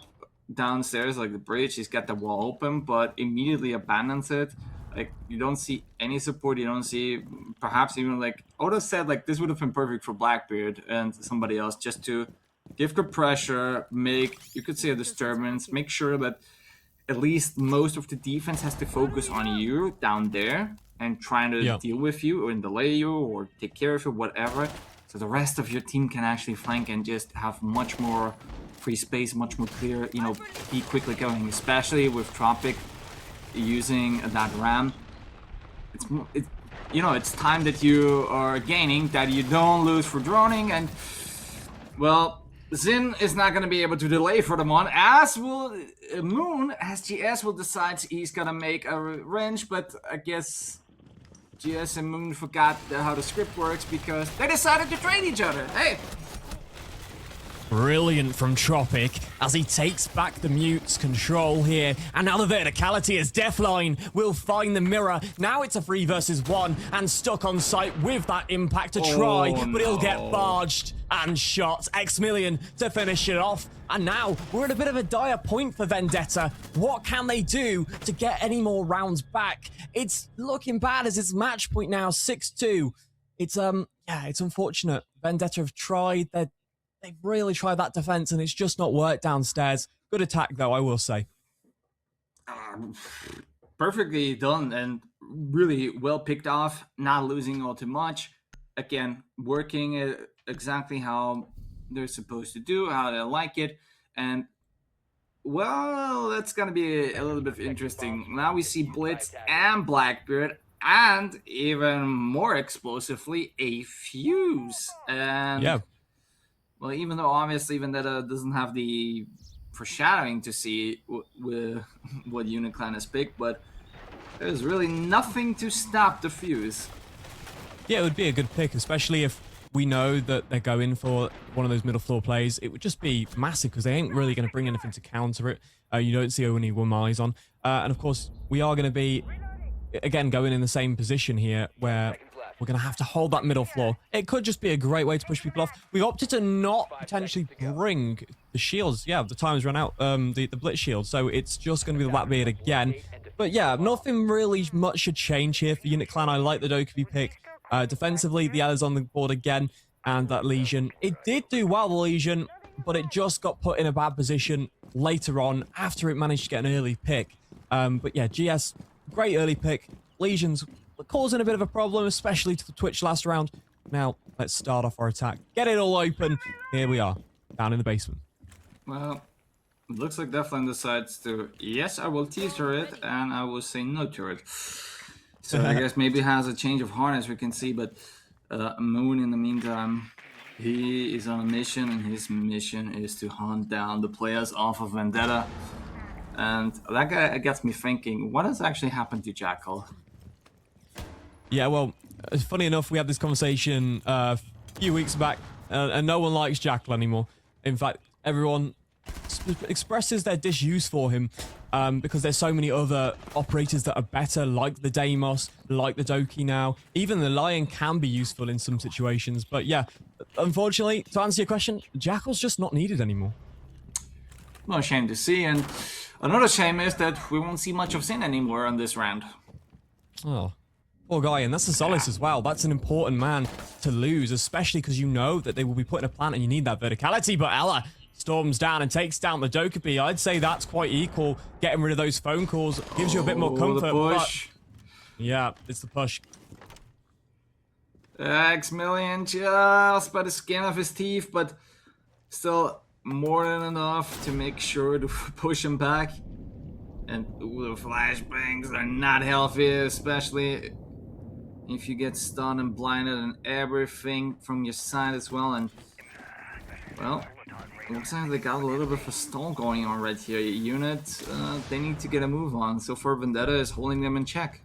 downstairs, like the bridge. He's got the wall open, but immediately abandons it. Like, you don't see any support, you don't see, perhaps even like, Oda said, like, this would have been perfect for Blackbeard and somebody else, just to give good pressure, make, you could say, a disturbance, make sure that at least most of the defense has to focus on you down there and trying to deal with you or delay you or take care of you, whatever. So the rest of your team can actually flank and just have much more free space, much more clear, you know, be quickly going, especially with Tropic using that ram. It's you know, it's time that you are gaining that you don't lose for droning. And well, Zin is not going to be able to delay for them on, as will Moon, as GS will decide he's going to make a revenge. But I guess GS and Moon forgot how the script works because they decided to trade each other. Hey, Brilliant from Tropic as he takes back the mute's control here. And now the verticality as Deathline will find the mirror. Now it's a 3 versus 1 and stuck on site with that impact to try, but he'll get barged and shot. Maximilian to finish it off. And now we're at a bit of a dire point for Vendetta. What can they do to get any more rounds back? It's looking bad as it's match point now, 6-2. It's it's unfortunate. Vendetta have tried They've really tried that defense, and it's just not worked downstairs. Good attack, though, I will say. Perfectly done and really well picked off, not losing all too much. Again, working exactly how they're supposed to do, how they like it. And, well, that's going to be a little bit interesting. Now we see Blitz and Blackbeard, and even more explosively, a Fuse. And yeah. Well, even though obviously Vendetta doesn't have the foreshadowing to see what Uniclan has picked, but there's really nothing to stop the Fuse. Yeah, it would be a good pick, especially if we know that they're going for one of those middle floor plays. It would just be massive because they ain't really going to bring anything to counter it. You don't see only one eyes on. And of course, we are going to be, again, going in the same position here where we're going to have to hold that middle floor. It could just be a great way to push people off. We opted to not potentially bring the shields. Yeah, the time's run out, the blitz shield. So it's just going to be the Blackbeard again. But yeah, nothing really much should change here for Uniclan. I like the Dokubi pick. Defensively, the Ella's on the board again. And that Legion. It did do well, the Legion, but it just got put in a bad position later on after it managed to get an early pick. But yeah, GS, great early pick. Legion's causing a bit of a problem, especially to the Twitch last round. Now, let's start off our attack. Get it all open. Here we are, down in the basement. Well, it looks like Deathline decides to, yes, I will teaser it, and I will say no to it. So I guess maybe has a change of heart, as we can see, but Moon, in the meantime, He is on a mission, and his mission is to hunt down the players off of Vendetta. And that guy gets me thinking, what has actually happened to Jackal? Yeah, well, funny enough, we had this conversation a few weeks back, and no one likes Jackal anymore. In fact, everyone expresses their disuse for him because there's so many other operators that are better, like the Deimos, like the Doki now. Even the Lion can be useful in some situations. But yeah, unfortunately, to answer your question, Jackal's just not needed anymore. No shame to see, and another shame is that we won't see much of Sin anymore on this round. Oh, poor guy, and that's the Solace as well. That's an important man to lose, especially because you know that they will be putting a plant and you need that verticality. But Ella storms down and takes down the Dokkaebi. I'd say that's quite equal. Getting rid of those phone calls gives you a bit more comfort. The push. But yeah, it's the push. X-Million just by the skin of his teeth, but still more than enough to make sure to push him back. And ooh, the flashbangs are not healthy, especially if you get stunned and blinded and everything from your side as well. And well, it looks like they got a little bit of a stall going on right here. Unit, they need to get a move on. So far, Vendetta is holding them in check.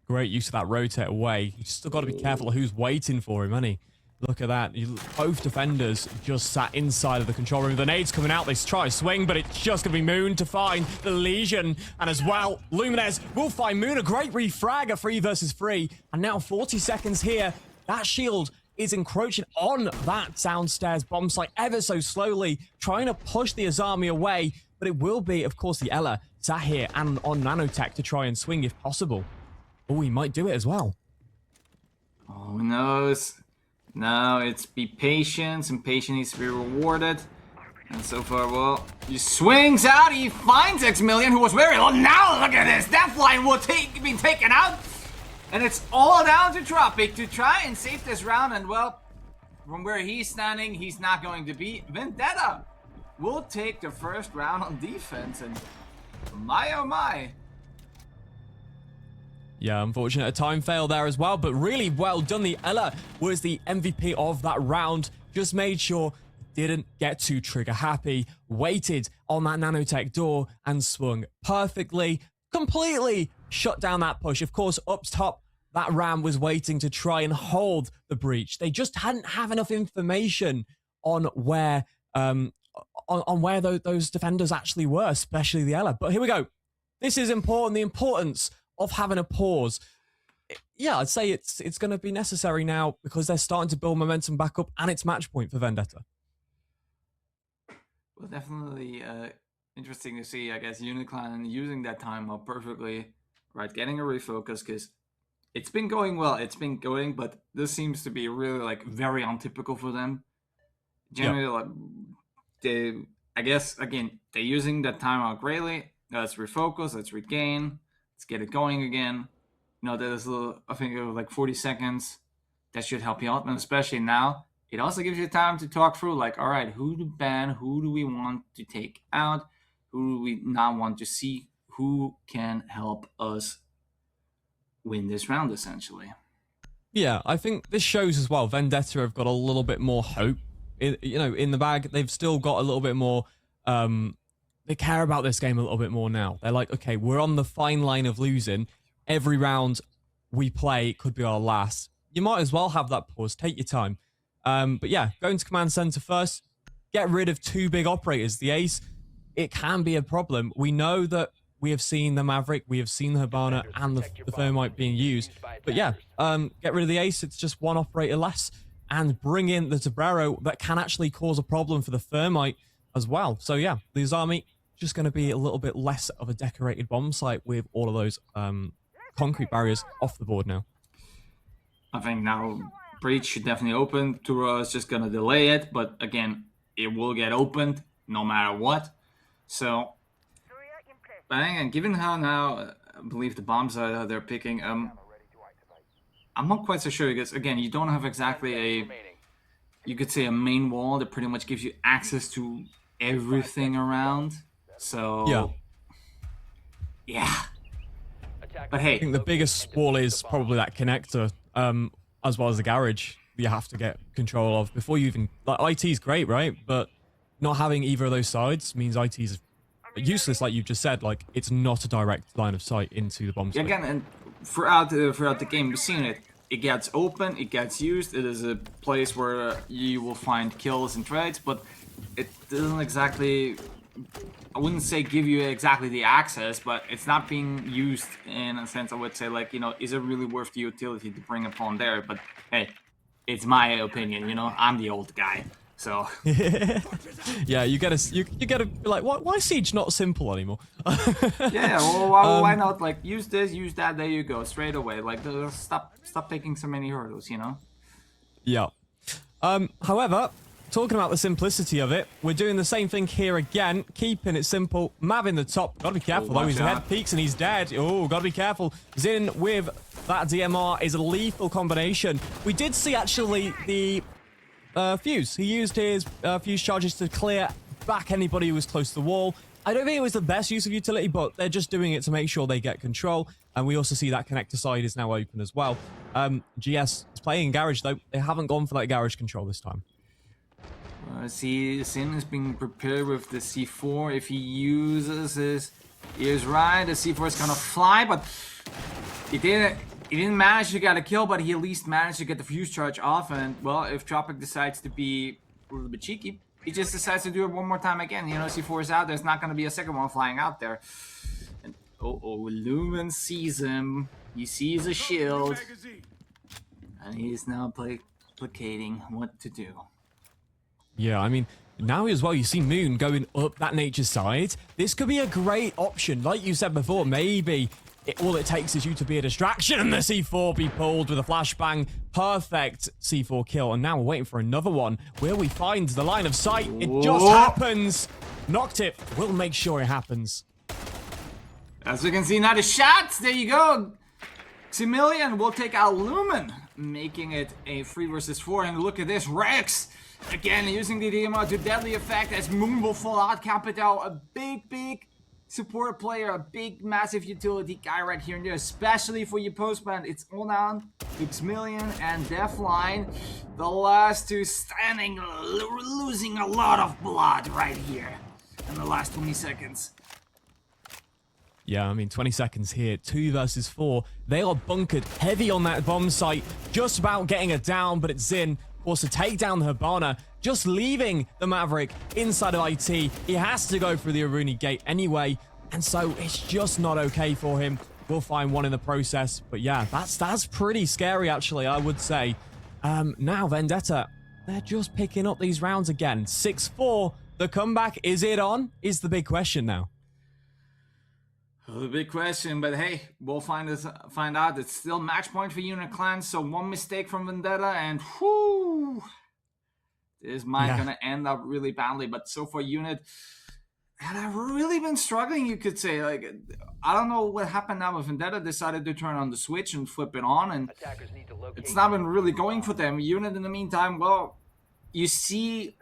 Great use of that rotate away. You still got to be careful of who's waiting for him, honey. Look at that. Both defenders just sat inside of the control room. The nades coming out. They try to swing, but it's just going to be Moon to find the Legion. And as well, Luminez will find Moon. A great refrag, a 3 versus 3. And now 40 seconds here. That shield is encroaching on that downstairs bomb site ever so slowly, trying to push the Azami away. But it will be, of course, the Ela sat here and on nanotech to try and swing if possible. Oh, he might do it as well. Oh, who knows? No, it's be patient, and patience needs to be rewarded. And so far, well, he swings out, he finds X-Million, who was very low. Now look at this, Deathline will be taken out. And it's all down to Tropic to try and save this round. And well, from where he's standing, he's not going to be. Vendetta will take the first round on defense. And my oh my. Yeah, unfortunate. A time fail there as well, but really well done. The Ela was the MVP of that round. Just made sure didn't get too trigger happy, waited on that nanotech door and swung perfectly, completely shut down that push. Of course, up top, that Ram was waiting to try and hold the breach. They just hadn't have enough information on where those defenders actually were, especially the Ela. But here we go. This is important. The importance of having a pause. Yeah, I'd say it's going to be necessary now because they're starting to build momentum back up and it's match point for Vendetta. Well, definitely interesting to see, I guess, Uniclan using that time up perfectly, right? Getting a refocus because it's been going well. It's been going, but this seems to be really like very untypical for them. Generally, like I guess, again, they're using that time out greatly. Let's refocus, let's regain. Let's get it going again. You know, there's a little, I think it was like 40 seconds. That should help you out. And especially now, it also gives you time to talk through, like, all right, who to ban? Who do we want to take out? Who do we not want to see? Who can help us win this round, essentially? Yeah, I think this shows as well, Vendetta have got a little bit more hope, in the bag. They've still got a little bit more... They care about this game a little bit more now. They're like, okay, we're on the fine line of losing. Every round we play could be our last. You might as well have that pause. Take your time. But yeah, going to command center first. Get rid of 2 big operators. The Ace, it can be a problem. We know that we have seen the Maverick, we have seen the Hibana and the Thermite being used. But yeah, get rid of the Ace. It's just 1 operator less. And bring in the Tabrero that can actually cause a problem for the Thermite as well. So yeah, the Azami just going to be a little bit less of a decorated bomb site with all of those concrete barriers off the board now. I think now Breach should definitely open. Tura is just going to delay it, but again, it will get opened no matter what. So, but again, given how now, I believe the bombs are they're picking, I'm not quite so sure because, again, you don't have exactly you could say a main wall that pretty much gives you access to everything around. So, yeah. But hey, I think the biggest wall is probably that connector, as well as the garage. you have to get control of before you even... Like, IT's great, right? But not having either of those sides means IT's useless, like you've just said. Like, it's not a direct line of sight into the bomb site. Again, and throughout the game, we've seen it. It gets open, it gets used. It is a place where you will find kills and trades, but it doesn't exactly... I wouldn't say give you exactly the access, but it's not being used in a sense. I would say, like, you know, is it really worth the utility to bring upon there? But hey, it's my opinion, you know, I'm the old guy, so... Yeah, you gotta be like, why is Siege not simple anymore? Yeah, well, why not, like, use this, use that, there you go, straight away. Like, stop taking so many hurdles, you know? Yeah. However, talking about the simplicity of it, we're doing the same thing here again, keeping it simple. Mav in the top, gotta be careful though, his head peaks and he's dead. Oh, gotta be careful. Zin with that DMR is a lethal combination. We did see actually the fuse. He used his fuse charges to clear back anybody who was close to the wall. I don't think it was the best use of utility, but they're just doing it to make sure they get control. And we also see that connector side is now open as well. GS is playing garage though. They haven't gone for that garage control this time. See, Sin is being prepared with the C4. If he uses his ears right, the C4 is gonna fly, but he didn't manage to get a kill, but he at least managed to get the fuse charge off. And well, if Tropic decides to be a little bit cheeky, he just decides to do it one more time again. You know, C4 is out. There's not gonna be a second one flying out there. And Lumen sees him. He sees a shield, and he's now placating what to do. Yeah, I mean, now as well, you see Moon going up that nature side. This could be a great option. Like you said before, maybe all it takes is you to be a distraction and the C4 be pulled with a flashbang. Perfect C4 kill. And now we're waiting for another one. Will we find the line of sight? It just happens. Knocked it. We'll make sure it happens. As we can see, now the shots. There you go. Ximilian will take out Lumen, making it a 3 versus 4. And look at this, Rex. Again, using the DMR to deadly effect as Moon will fall out. Capital, a big support player, a big, massive utility guy right here and there, especially for your postman. It's all down to Ximilian and Deathline. The last two standing, losing a lot of blood right here in the last 20 seconds. Yeah, I mean, 20 seconds here, 2 versus 4. They are bunkered heavy on that bomb site, just about getting it down, but it's Zin. Wants to take down the Hibana, just leaving the Maverick inside of IT. He has to go through the Aruni gate anyway, and so it's just not okay for him. We'll find one in the process, but yeah, that's pretty scary actually, I would say. Now Vendetta, they're just picking up these rounds again. 6-4, the comeback, is it on? Is the big question now. The big question, but hey, we'll find out. It's still match point for Unit Clan, so one mistake from Vendetta, and whoo, this might gonna end up really badly. But so far, Unit have really been struggling, you could say. Like, I don't know what happened now, but Vendetta decided to turn on the switch and flip it on, and it's not been really going for them. Unit, in the meantime, well, you see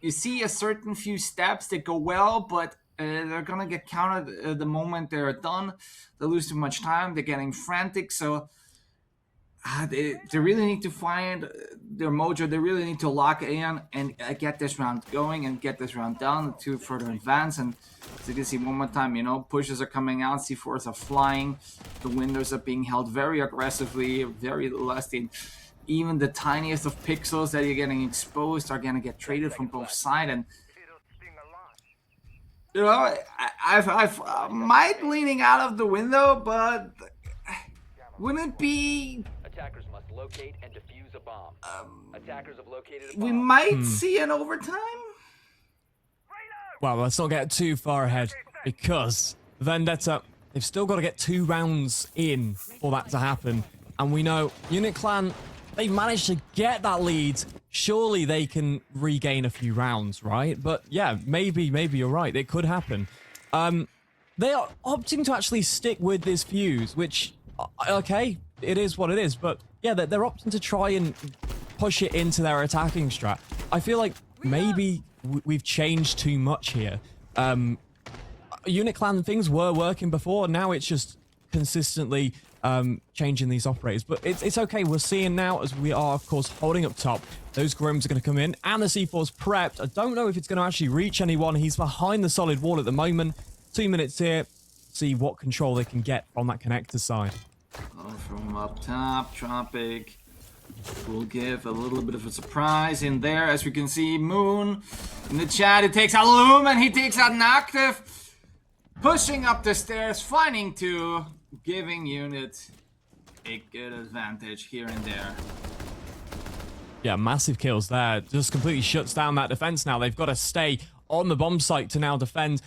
a certain few steps that go well, but they're gonna get counted the moment they're done. They lose too much time. They're getting frantic. So they really need to find their mojo. They really need to lock in and get this round going and get this round done to further advance. And as you can see one more time, you know, pushes are coming out. C4s are flying. The windows are being held very aggressively, very lusty. Even the tiniest of pixels that you're getting exposed are gonna get traded from both sides. And you know, I might leaning out of the window, but wouldn't it be? Attackers must locate and defuse a bomb. Attackers have located a bomb. We might see an overtime. Well, let's not get too far ahead because Vendetta, they've still got to get 2 rounds in for that to happen. And we know Unit Clan, they managed to get that lead. Surely they can regain a few rounds, right? But yeah, maybe you're right. It could happen. They are opting to actually stick with this fuse, which, okay, it is what it is. But yeah, they're opting to try and push it into their attacking strat. I feel like maybe we've changed too much here. Unit Clan things were working before. Now it's just consistently changing these operators. But it's okay. We're seeing now, as we are, of course, holding up top. Those Grims are going to come in, and the C4's prepped. I don't know if it's going to actually reach anyone. He's behind the solid wall at the moment. 2 minutes here. See what control they can get from that connector side. Oh, from up top, Tropic will give a little bit of a surprise in there. As we can see, Moon in the chat, he takes out Loom and he takes out Noctiv. Pushing up the stairs, finding two, giving Unit a good advantage here and there. Yeah, massive kills there. Just completely shuts down that defense now. They've got to stay on the bomb site to now defend.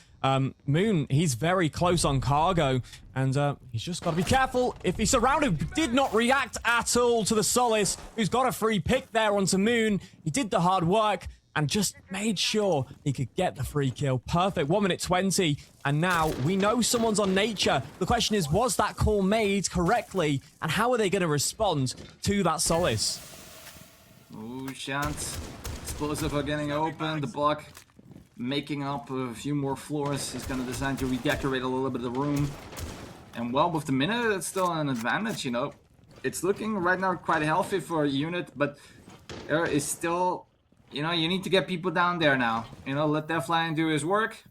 Moon, he's very close on cargo, and he's just got to be careful. If he's surrounded, did not react at all to the Solace, who's got a free pick there onto Moon. He did the hard work and just made sure he could get the free kill. Perfect, 1 minute 20, and now we know someone's on Nature. The question is, was that call made correctly, and how are they going to respond to that Solace? Ooh, shots. Explosive are getting open. The block making up a few more floors. He's going to decide to redecorate a little bit of the room. And well, with the minute, it's still an advantage, you know. It's looking right now quite healthy for a Unit, but there is still, you know, you need to get people down there now. You know, let Deathline do his work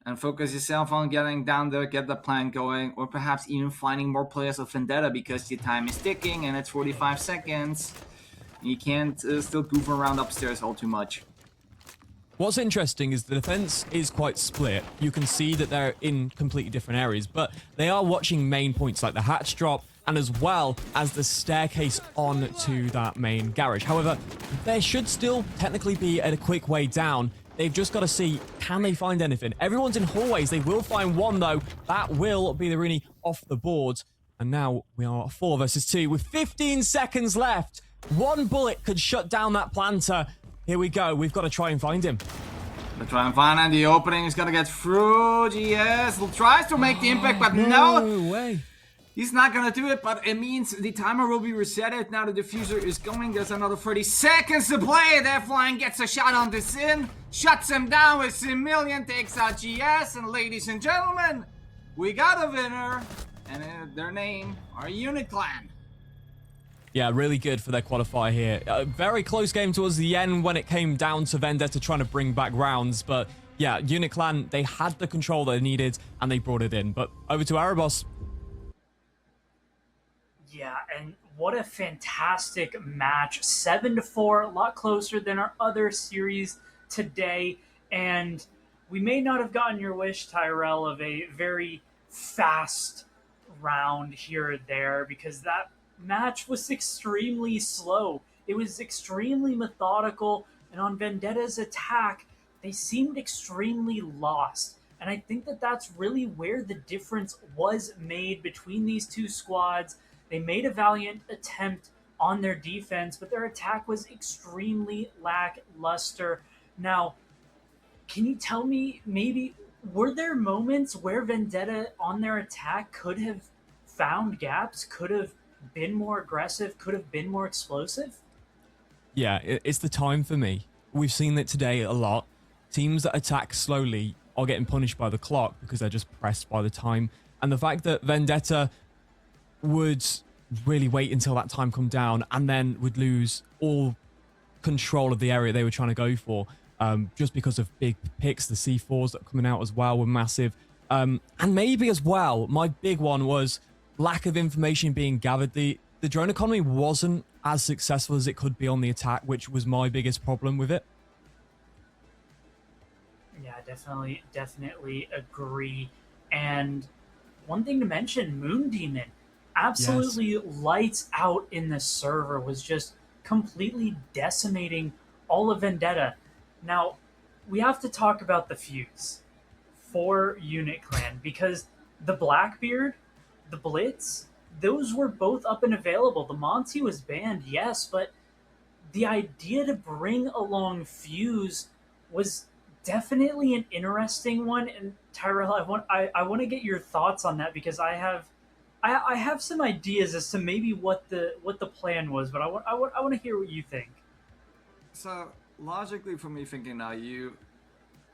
and focus yourself on getting down there, get the plan going, or perhaps even finding more players of Vendetta because your time is ticking and it's 45 seconds. You can't still goof around upstairs all too much. What's interesting is the defense is quite split. You can see that they're in completely different areas, but they are watching main points like the hatch drop and as well as the staircase on to that main garage. However, there should still technically be a quick way down. They've just got to see, can they find anything? Everyone's in hallways. They will find one, though. That will be the Rooney off the board. And now we are 4 versus 2 with 15 seconds left. One bullet could shut down that planter. Here we go. We've got to try and find him. They try and find him. The opening is going to get through. GS tries to make the impact, but no way. He's not going to do it, but it means the timer will be resetted. Now the diffuser is going. There's another 30 seconds to play. Deathline gets a shot on the Sin. Shuts him down with Simillion. Takes out GS. And ladies and gentlemen, we got a winner. And their name are Unit Clan. Yeah, really good for their qualifier here. A very close game towards the end when it came down to Vendetta trying to bring back rounds. But yeah, Unit Clan, they had the control they needed and they brought it in. But over to Erebos. Yeah, and what a fantastic match. 7-4, a lot closer than our other series today. And we may not have gotten your wish, Tyrell, of a very fast round here or there, because that match was extremely slow. It was extremely methodical, and on Vendetta's attack, they seemed extremely lost. And I think that that's really where the difference was made between these two squads. They made a valiant attempt on their defense, but their attack was extremely lackluster. Now, can you tell me, maybe, were there moments where Vendetta on their attack could have found gaps, could have been more aggressive, could have been more explosive? Yeah, it's the time for me. We've seen it today a lot. Teams that attack slowly are getting punished by the clock because they're just pressed by the time. And the fact that Vendetta would really wait until that time come down and then would lose all control of the area they were trying to go for, just because of big picks. The C4s that are coming out as well were massive. And maybe as well, my big one was lack of information being gathered. The drone economy wasn't as successful as it could be on the attack, which was my biggest problem with it. Yeah, definitely agree. And one thing to mention, Moon Demon, absolutely lights out in the server, was just completely decimating all of Vendetta. Now, we have to talk about the fuse for Unit Clan, because the Blackbeard, the Blitz, those were both up and available. The Monty was banned, yes, but the idea to bring along Fuse was definitely an interesting one. And Tyrell, I want to get your thoughts on that, because I have some ideas as to maybe what the plan was, but I want to hear what you think. So logically, for me thinking now, you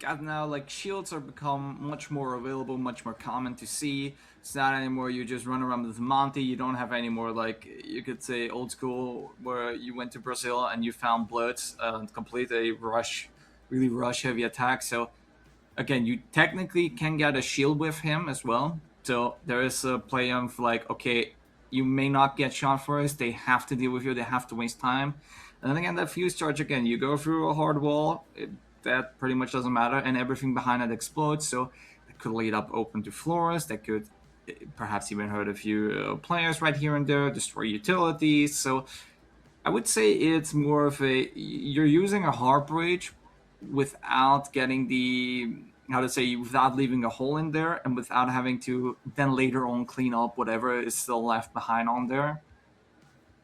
got now, like, shields are become much more available, much more common to see. It's not anymore you just run around with Monty. You don't have any more, like, you could say old school, where you went to Brazil and you found Bloods and complete a really rush heavy attack. So again, you technically can get a shield with him as well. So there is a play of like, okay, you may not get shot first. They have to deal with you. They have to waste time. And then again, that fuse charge again, you go through a hard wall. That pretty much doesn't matter, and everything behind it explodes. So that could lead up open to floors. That could perhaps even hurt a few players right here and there, destroy utilities. So I would say it's more of you're using a hard breach without getting without leaving a hole in there, and without having to then later on clean up whatever is still left behind on there.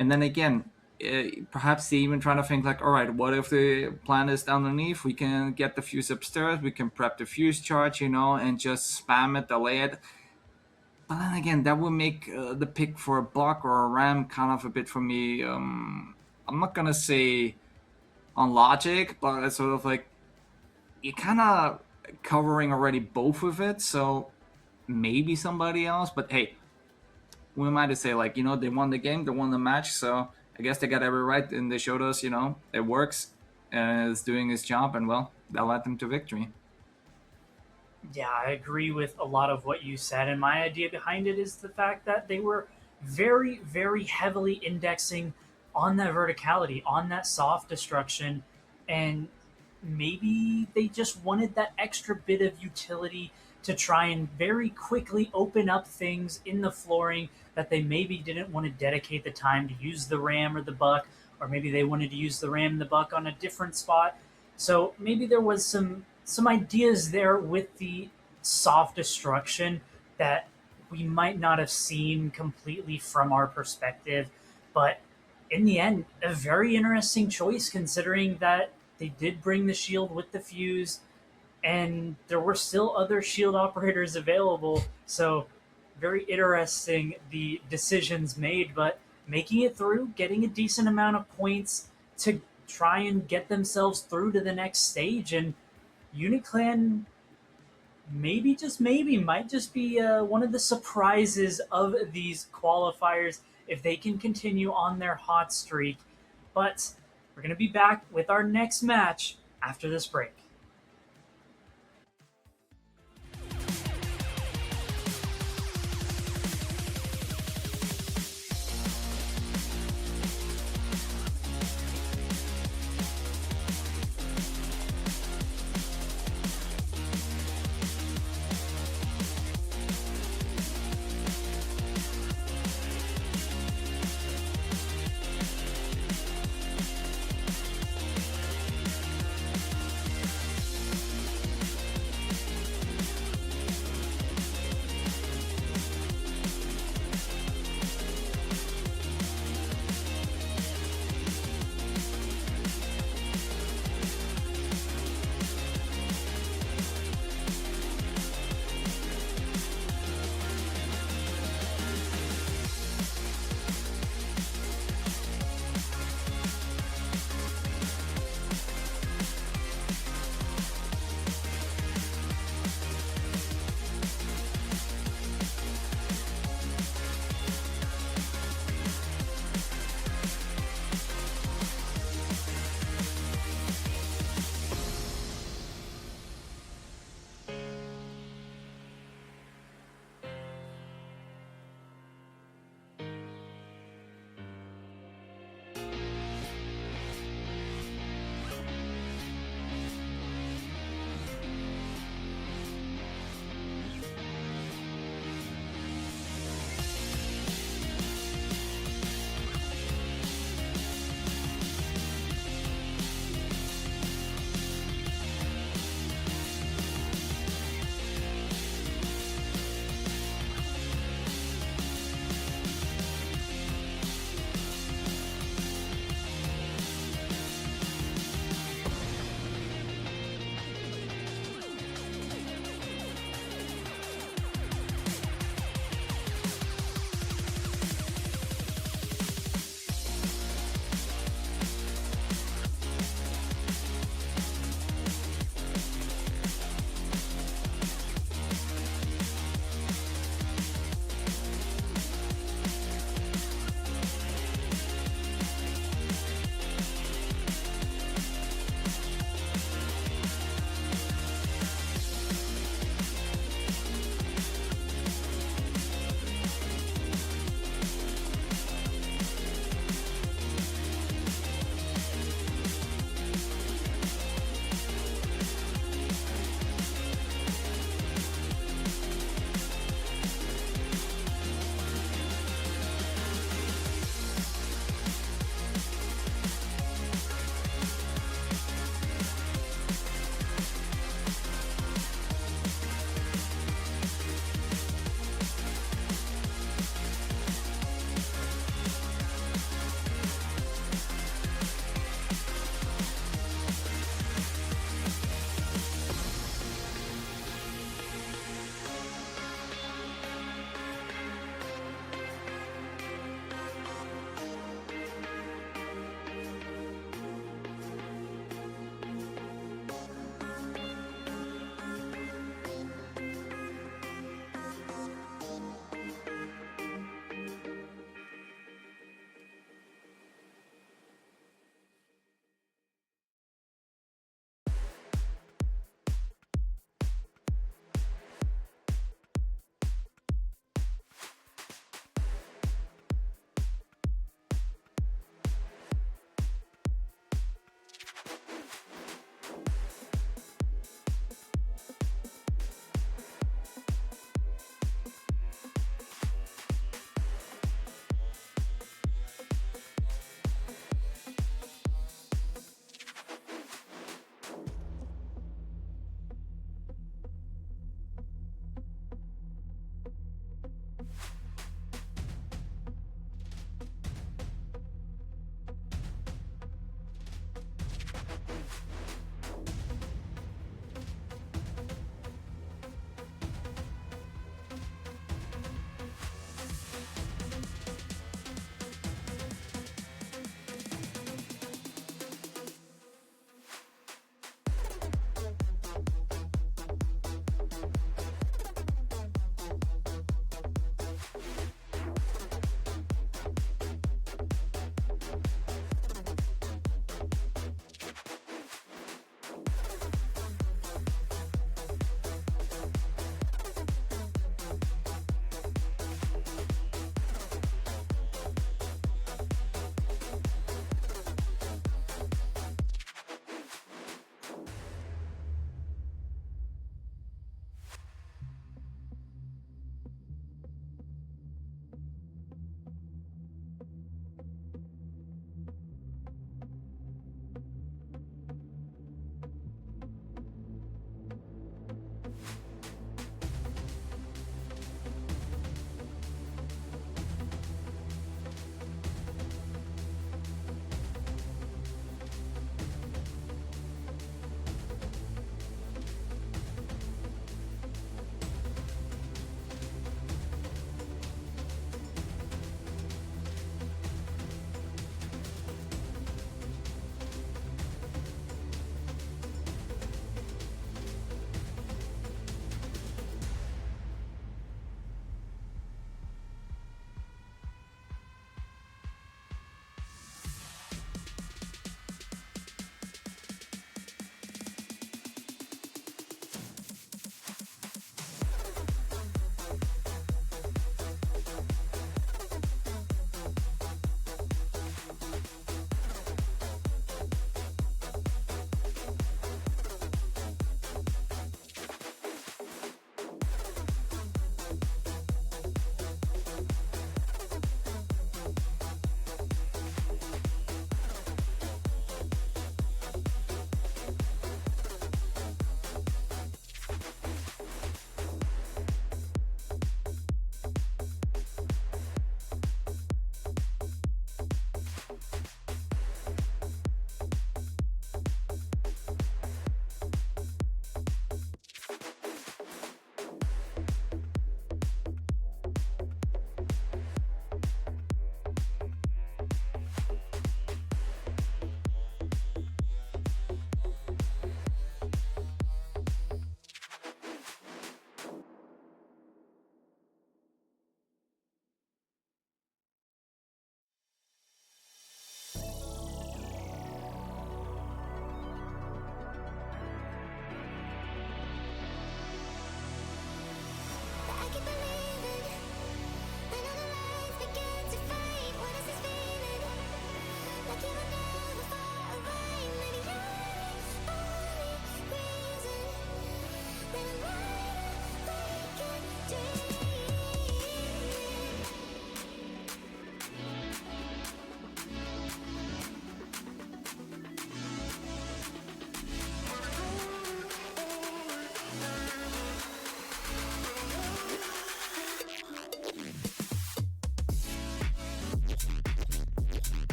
And then again, perhaps they even trying to think like, all right, what if the plan is underneath? We can get the fuse upstairs, we can prep the fuse charge, and just spam it, delay it. But then again, that would make the pick for a block or a ram kind of a bit for me. I'm not gonna say on logic, but it's sort of like you're kind of covering already both of it. So maybe somebody else. But hey, we might say like, they won the game, they won the match. So I guess they got every right, and they showed us, it works and it's doing its job, and well, that led them to victory. Yeah, I agree with a lot of what you said, and my idea behind it is the fact that they were very, very heavily indexing on that verticality, on that soft destruction, and maybe they just wanted that extra bit of utility to try and very quickly open up things in the flooring that they maybe didn't want to dedicate the time to use the ram or the buck, or maybe they wanted to use the ram and the buck on a different spot. So maybe there was some ideas there with the soft destruction that we might not have seen completely from our perspective. But in the end, a very interesting choice, considering that they did bring the shield with the fuse, and there were still other shield operators available. So very interesting, the decisions made, but making it through, getting a decent amount of points to try and get themselves through to the next stage. And UniClan maybe, just maybe, might just be one of the surprises of these qualifiers if they can continue on their hot streak. But we're going to be back with our next match after this break.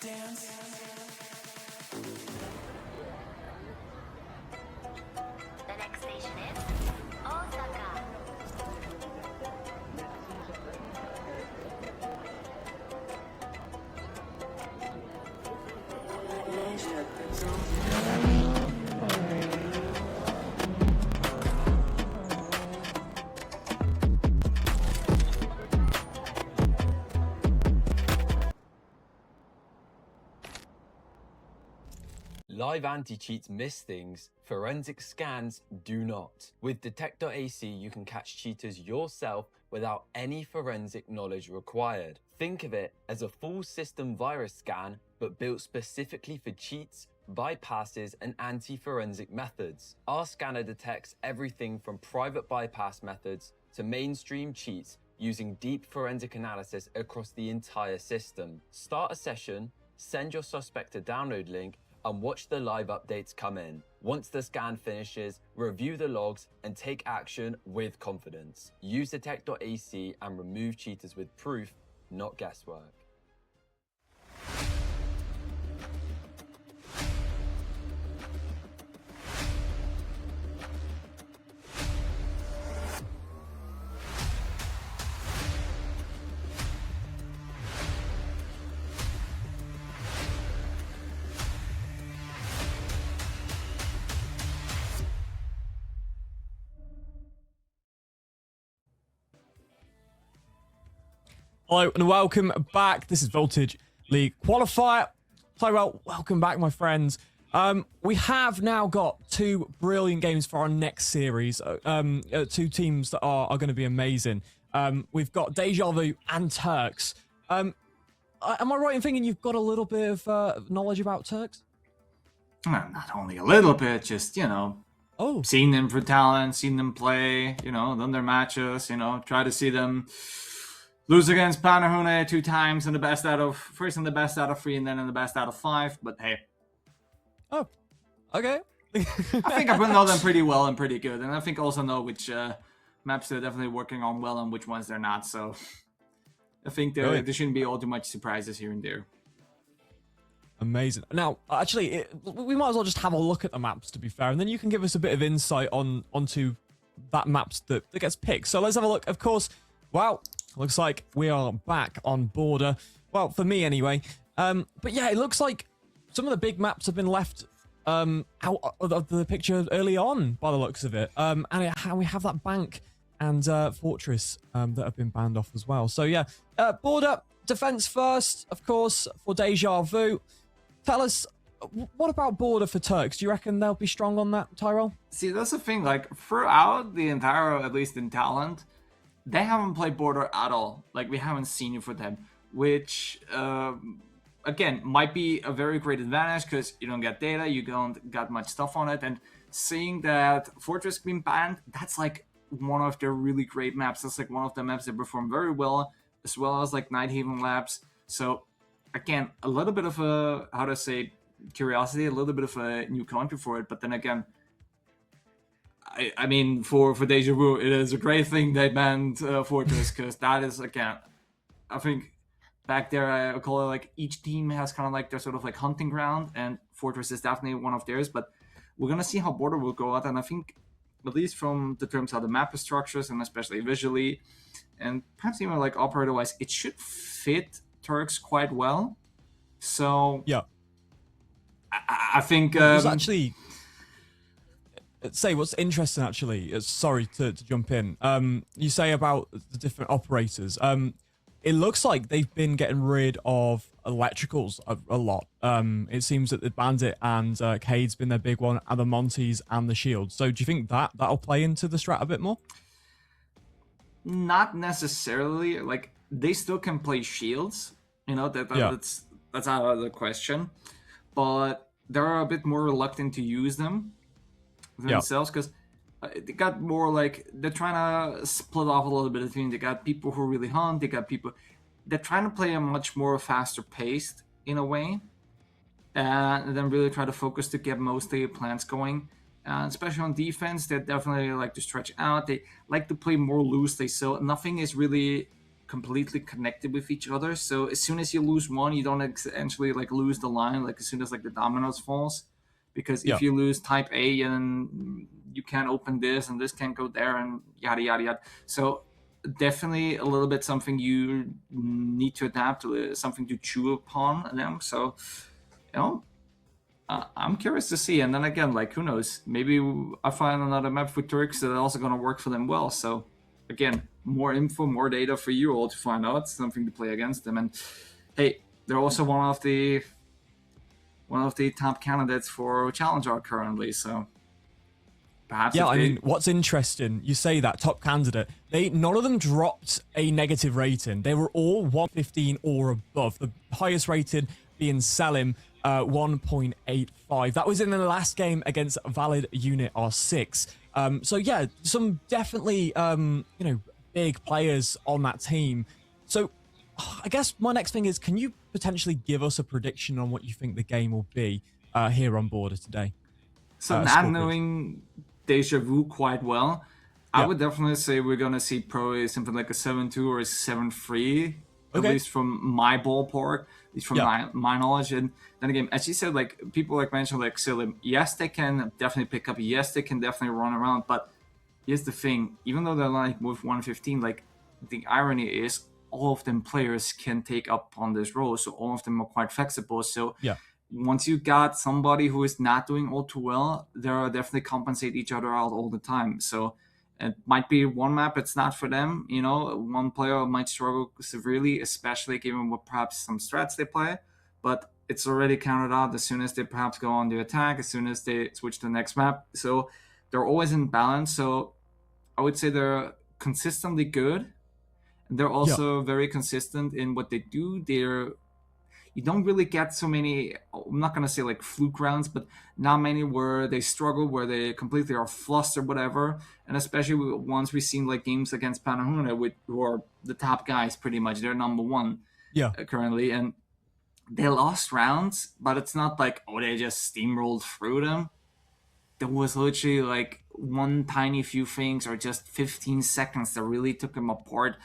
The next station is Osaka. Live anti-cheats miss things, forensic scans do not. With Detect.ac, you can catch cheaters yourself without any forensic knowledge required. Think of it as a full system virus scan, but built specifically for cheats, bypasses, and anti-forensic methods. Our scanner detects everything from private bypass methods to mainstream cheats using deep forensic analysis across the entire system. Start a session, send your suspect a download link, and watch the live updates come in. Once the scan finishes, review the logs and take action with confidence. Use Detect.ac and remove cheaters with proof, not guesswork. Hello and welcome back. This is Voltage League Qualifier. Tyrell, welcome back, my friends. We have now got two brilliant games for our next series. Two teams that are going to be amazing. We've got Deja Vu and Turks. Am I right in thinking you've got a little bit of knowledge about Turks? Not only a little bit, just, seen them for talent, seen them play, done their matches, try to see them lose against Panahune 2 times in the best out of 3 and then in the best out of 5, but hey. Oh, okay. I think I know them pretty well and pretty good, and I think also know which maps they're definitely working on well and which ones they're not, so I think there shouldn't be all too much surprises here and there. Amazing. Now, actually, we might as well just have a look at the maps, to be fair, and then you can give us a bit of insight onto that maps that gets picked. So let's have a look. Of course, wow, looks like we are back on Border. Well, for me anyway. But yeah, it looks like some of the big maps have been left out of the picture early on, by the looks of it. And we have that bank and Fortress that have been banned off as well. So yeah, Border, defense first, of course, for Deja Vu. Tell us, what about Border for Turks? Do you reckon they'll be strong on that, Tyrell? See, that's the thing. Like, throughout the entire, at least in talent, they haven't played Border at all. Like, we haven't seen it for them, which, again, might be a very great advantage because you don't get data, you don't got much stuff on it, and seeing that Fortress being banned, that's like one of their really great maps. That's like one of the maps that perform very well, as well as like Nighthaven Labs. So, again, a little bit of a, how to say, curiosity, a little bit of a new country for it, but then again, I mean, for Deja Vu, it is a great thing they banned Fortress, because that is, again, I think back there, I call it like each team has kind of like their sort of like hunting ground, and Fortress is definitely one of theirs, but we're going to see how Border will go out, and I think, at least from the terms how the map is structured, and especially visually, and perhaps even like operator-wise, it should fit Turks quite well. So, yeah, I think... actually... Say what's interesting actually, sorry to jump in, you say about the different operators, it looks like they've been getting rid of electricals a lot. It seems that the Bandit and Cade's been their big one, and the Monties and the Shield. So do you think that'll play into the strat a bit more? Not necessarily. Like, they still can play Shields, that's out of the question, but they're a bit more reluctant to use them themselves, because they got more like, they're trying to split off a little bit of things. They got people who really hunt, they got people, they're trying to play a much more faster paced in a way, and then really try to focus to get most of their plans going. Especially on defense, they definitely like to stretch out. They like to play more loosely, so nothing is really completely connected with each other. So as soon as you lose one, you don't essentially like lose the line. Like as soon as like the dominoes falls, because if you lose type A, and you can't open this and this can't go there and yada yada yada. So definitely a little bit something you need to adapt to, something to chew upon them. So I'm curious to see. And then again, like, who knows? Maybe I find another map for Turks that are also going to work for them well. So again, more info, more data for you all to find out, something to play against them. And hey, they're also one of the top candidates for Challenger currently. So perhaps I mean, what's interesting, you say that top candidate, none of them dropped a negative rating. They were all 115 or above. The highest rated being Salim, 1.85. That was in the last game against Valid Unit R6. So yeah, some definitely big players on that team. So I guess my next thing is, can you potentially give us a prediction on what you think the game will be here on Border today? So not knowing Deja Vu quite well, I would definitely say we're gonna see probably something like a 7-2 or a 7-3, at least from my ballpark, at least from my knowledge. And then again, as you said, like people like mentioned, like Silim, yes, they can definitely pick up, yes, they can definitely run around, but here's the thing, even though they're like with 115, like the irony is all of them players can take up on this role, so all of them are quite flexible. So once you got somebody who is not doing all too well, they'll definitely compensate each other out all the time. So it might be one map, it's not for them. One player might struggle severely, especially given what perhaps some strats they play, but it's already counted out as soon as they perhaps go on the attack, as soon as they switch to the next map. So they're always in balance. So I would say they're consistently good. They're also very consistent in what they do. You don't really get so many, I'm not going to say like fluke rounds, but not many where they struggle, where they completely are flustered, whatever. And especially once we've seen like games against Panahuna, who are the top guys pretty much. They're number one currently. And they lost rounds, but it's not like, they just steamrolled through them. There was literally like one tiny few things or just 15 seconds that really took them apart.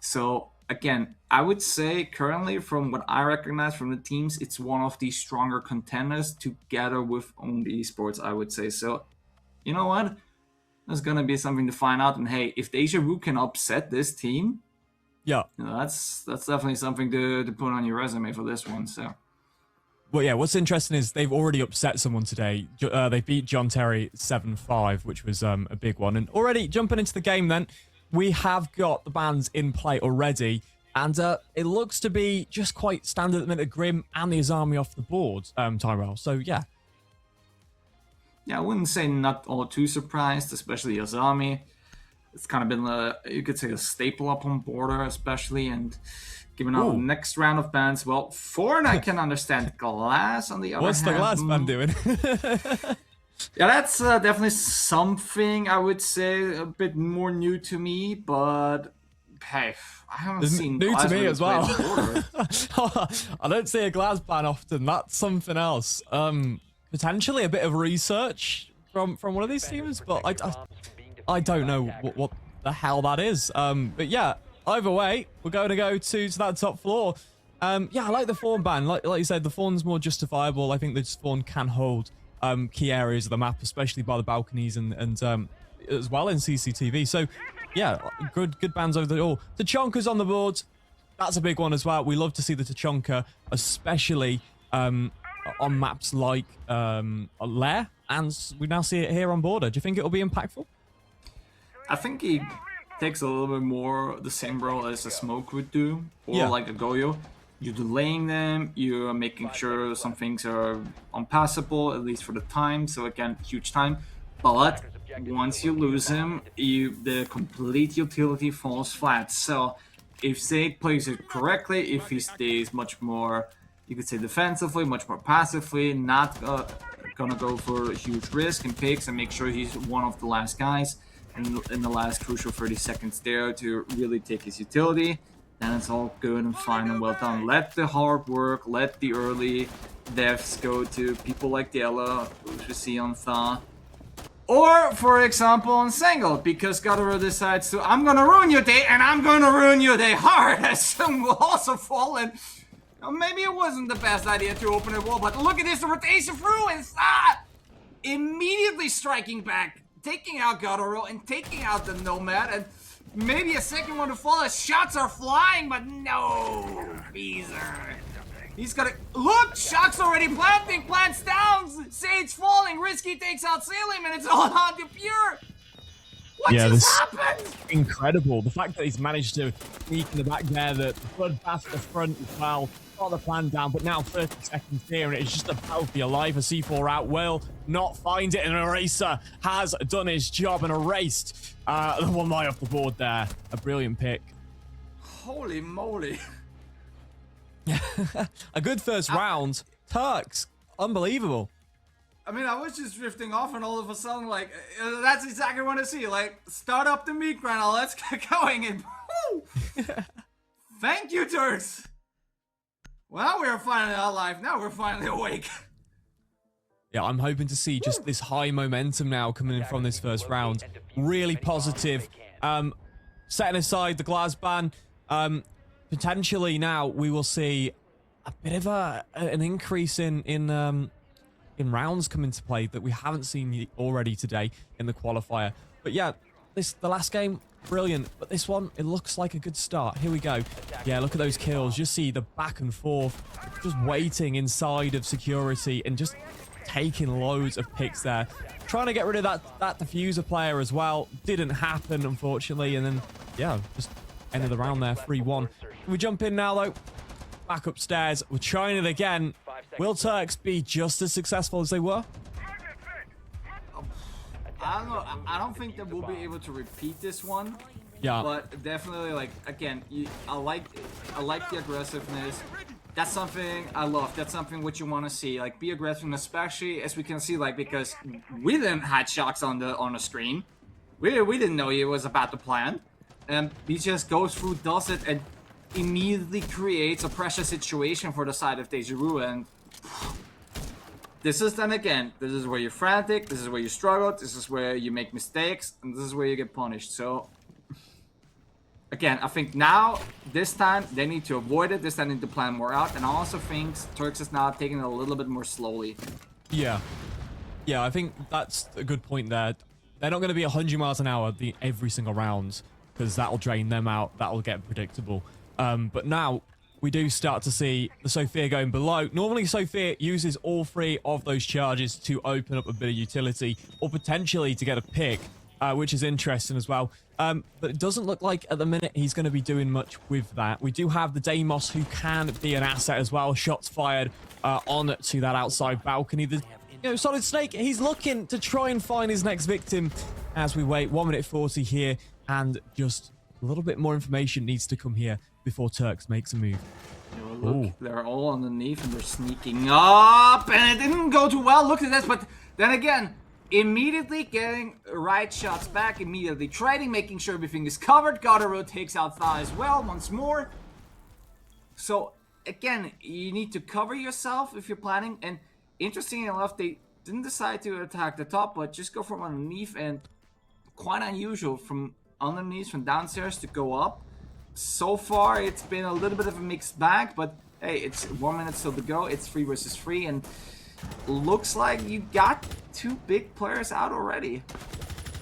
So again, I would say currently from what I recognize from the teams, it's one of the stronger contenders together with Only Esports, I would say. So you know what? There's going to be something to find out. And hey, if Deja Vu can upset this team, that's definitely something to put on your resume for this one. So. Well, yeah, what's interesting is they've already upset someone today. They beat John Terry 7-5, which was a big one. And already jumping into the game then, we have got the bans in play already. And it looks to be just quite standard at the minute. Grim and the Azami off the board, Tyrell. So, yeah. Yeah, I wouldn't say not all too surprised, especially Azami. It's kind of been, you could say, a staple up on Border, especially. And given out the next round of bans, well, Forn, I can understand. Glass, on the other hand. What's the Glass ban doing? Yeah, that's definitely something I would say a bit more new to me, but hey, I haven't seen new Glass to me as well. I don't see a Glass ban often. That's something else. Potentially a bit of research from one of these teams, but I don't know what the hell that is. But yeah, either way, we're going to go to that top floor. Yeah, I like the Fawn ban. Like you said, the Fawn's more justifiable. I think the Fawn can hold key areas of the map, especially by the balconies and as well in CCTV. So yeah, good bans over the all. Tachanka's on the board. That's a big one as well. We love to see the Tachanka, especially on maps like Lair, and we now see it here on Border. Do you think it'll be impactful? I think he takes a little bit more the same role as a Smoke would do, or like a Goyo. You're delaying them, you're making sure some things are unpassable, at least for the time, so again, huge time. But once you lose him, the complete utility falls flat. So if Zayd plays it correctly, if he stays much more, you could say defensively, much more passively, not gonna go for a huge risk and picks and make sure he's one of the last guys in the last crucial 30 seconds there to really take his utility, then it's all good and fine and well done. Let the hard work, let the early deaths go to people like Dela, which we see on Thaw. Or, for example, on single, because Godoro decides to, I'm gonna ruin your day, and I'm gonna ruin your day hard, as some will also fall, and maybe it wasn't the best idea to open a wall, but look at this rotation through, and immediately striking back, taking out Godoro, and taking out the Nomad, and maybe a second one to fall as shots are flying, but no, Beezer. He's gonna, look, Shock's already planting, plants down, Sage falling, Risky takes out Salim, and it's all on to Pure. What just happened? Incredible. The fact that he's managed to sneak in the back there, the bloodbath at the front as well, got the plan down, but now 30 seconds here, and it's just about to be alive. A C4 out will not find it, and Eraser has done his job and erased the one line off the board there. A brilliant pick. Holy moly. A good first round. Turks, unbelievable. I mean, I was just drifting off, and all of a sudden, like, that's exactly what I see. Like, start up the meat grinder, let's get going, and thank you, Turks. Well, now we're finally alive. Now we're finally awake. Yeah, I'm hoping to see just this high momentum now coming in from this first round. Really positive. Setting aside the glass ban, potentially now we will see a bit of an increase in rounds come into play that we haven't seen already today in the qualifier. But yeah, the last game, brilliant. But this one, it looks like a good start. Here we go. Yeah, look at those kills. Just see the back and forth, just waiting inside of security and just taking loads of picks there. Trying to get rid of that diffuser player as well. Didn't happen, unfortunately. And then, yeah, just ended the round there, 3-1. We jump in now, though. Back upstairs. We're trying it again. Will Turks be just as successful as they were? I don't know. I don't think that we'll be able to repeat this one. Yeah. But definitely, like, again, I like the aggressiveness. That's something I love. That's something what you want to see. Like, be aggressive, especially as we can see, like, because we didn't had Shocks on the screen. We didn't know he was about to plan. And he just goes through, does it, and immediately creates a pressure situation for the side of Dejaru. And this is then again, this is where you're frantic, this is where you struggle, this is where you make mistakes, and this is where you get punished. So again, I think now, this time, they need to avoid it, this time they need to plan more out, and I also think Turks is now taking it a little bit more slowly. Yeah. Yeah, I think that's a good point there. They're not going to be 100 miles an hour every single round, because that'll drain them out, that'll get predictable. But now, we do start to see the Sophia going below. Normally, Sophia uses all three of those charges to open up a bit of utility, or potentially to get a pick, which is interesting as well. But it doesn't look like at the minute he's going to be doing much with that. We do have the Deimos, who can be an asset as well. Shots fired on to that outside balcony. Solid Snake, he's looking to try and find his next victim as we wait. 1 minute 40 here, and just a little bit more information needs to come here before Turks makes a move. Look, they're all underneath and they're sneaking up, and it didn't go too well. Look at this, but then again, immediately getting right shots back, immediately trading, making sure everything is covered. Godoro takes out Tha as well once more. So again, you need to cover yourself if you're planning, and interestingly enough, they didn't decide to attack the top, but just go from underneath, and quite unusual from underneath, from downstairs to go up. So far, it's been a little bit of a mixed bag, but hey, it's 1 minute still to go. It's 3 versus 3, and looks like you got 2 big players out already.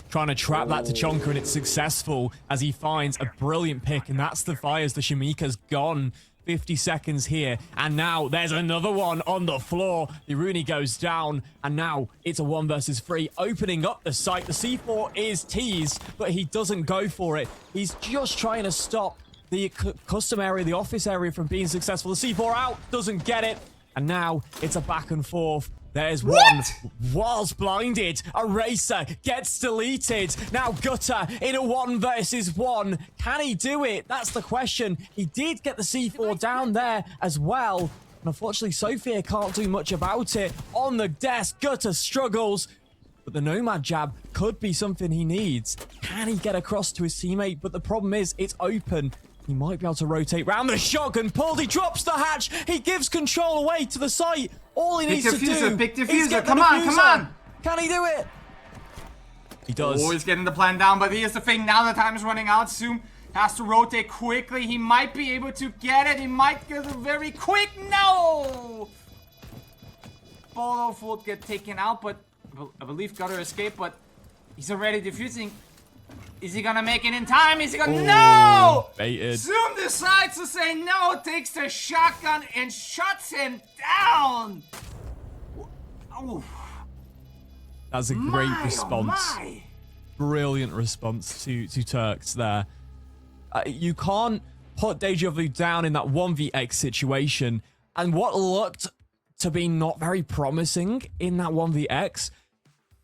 Trying to trap that Tachanka, and it's successful as he finds a brilliant pick, and that's the fires. The Shamika's gone. 50 seconds here, and now there's another one on the floor. Iruni goes down, and now it's a 1 versus 3, opening up the site. The C4 is teased, but he doesn't go for it. He's just trying to stop the custom area, the office area, from being successful. The C4 out, doesn't get it, and now it's a back and forth. There's one. Whilst blinded, Eraser gets deleted. Now Gutter in a 1 versus 1. Can he do it? That's the question. He did get the C4 down there as well. And unfortunately, Sophia can't do much about it. On the desk, Gutter struggles. But the Nomad jab could be something he needs. Can he get across to his teammate? But the problem is, it's open. He might be able to rotate round the shotgun. Pulled, he drops the hatch. He gives control away to the site. All he needs to do big is diffuser. get Come the on, diffuser. come on. Can he do it? He does. Oh, he's getting the plan down, but here's the thing. Now the time is running out. Zoom has to rotate quickly. He might be able to get it. He might get it very quick. No! Bolo will get taken out, but I believe Gutter escaped, but he's already defusing. Is he gonna make it in time? Is he gonna? No! Baited. Zoom decides to say no, takes the shotgun and shuts him down. Oh. That's a great response. Oh my. Brilliant response to Turks there. You can't put Deja Vu down in that 1vx situation, and what looked to be not very promising in that 1vx,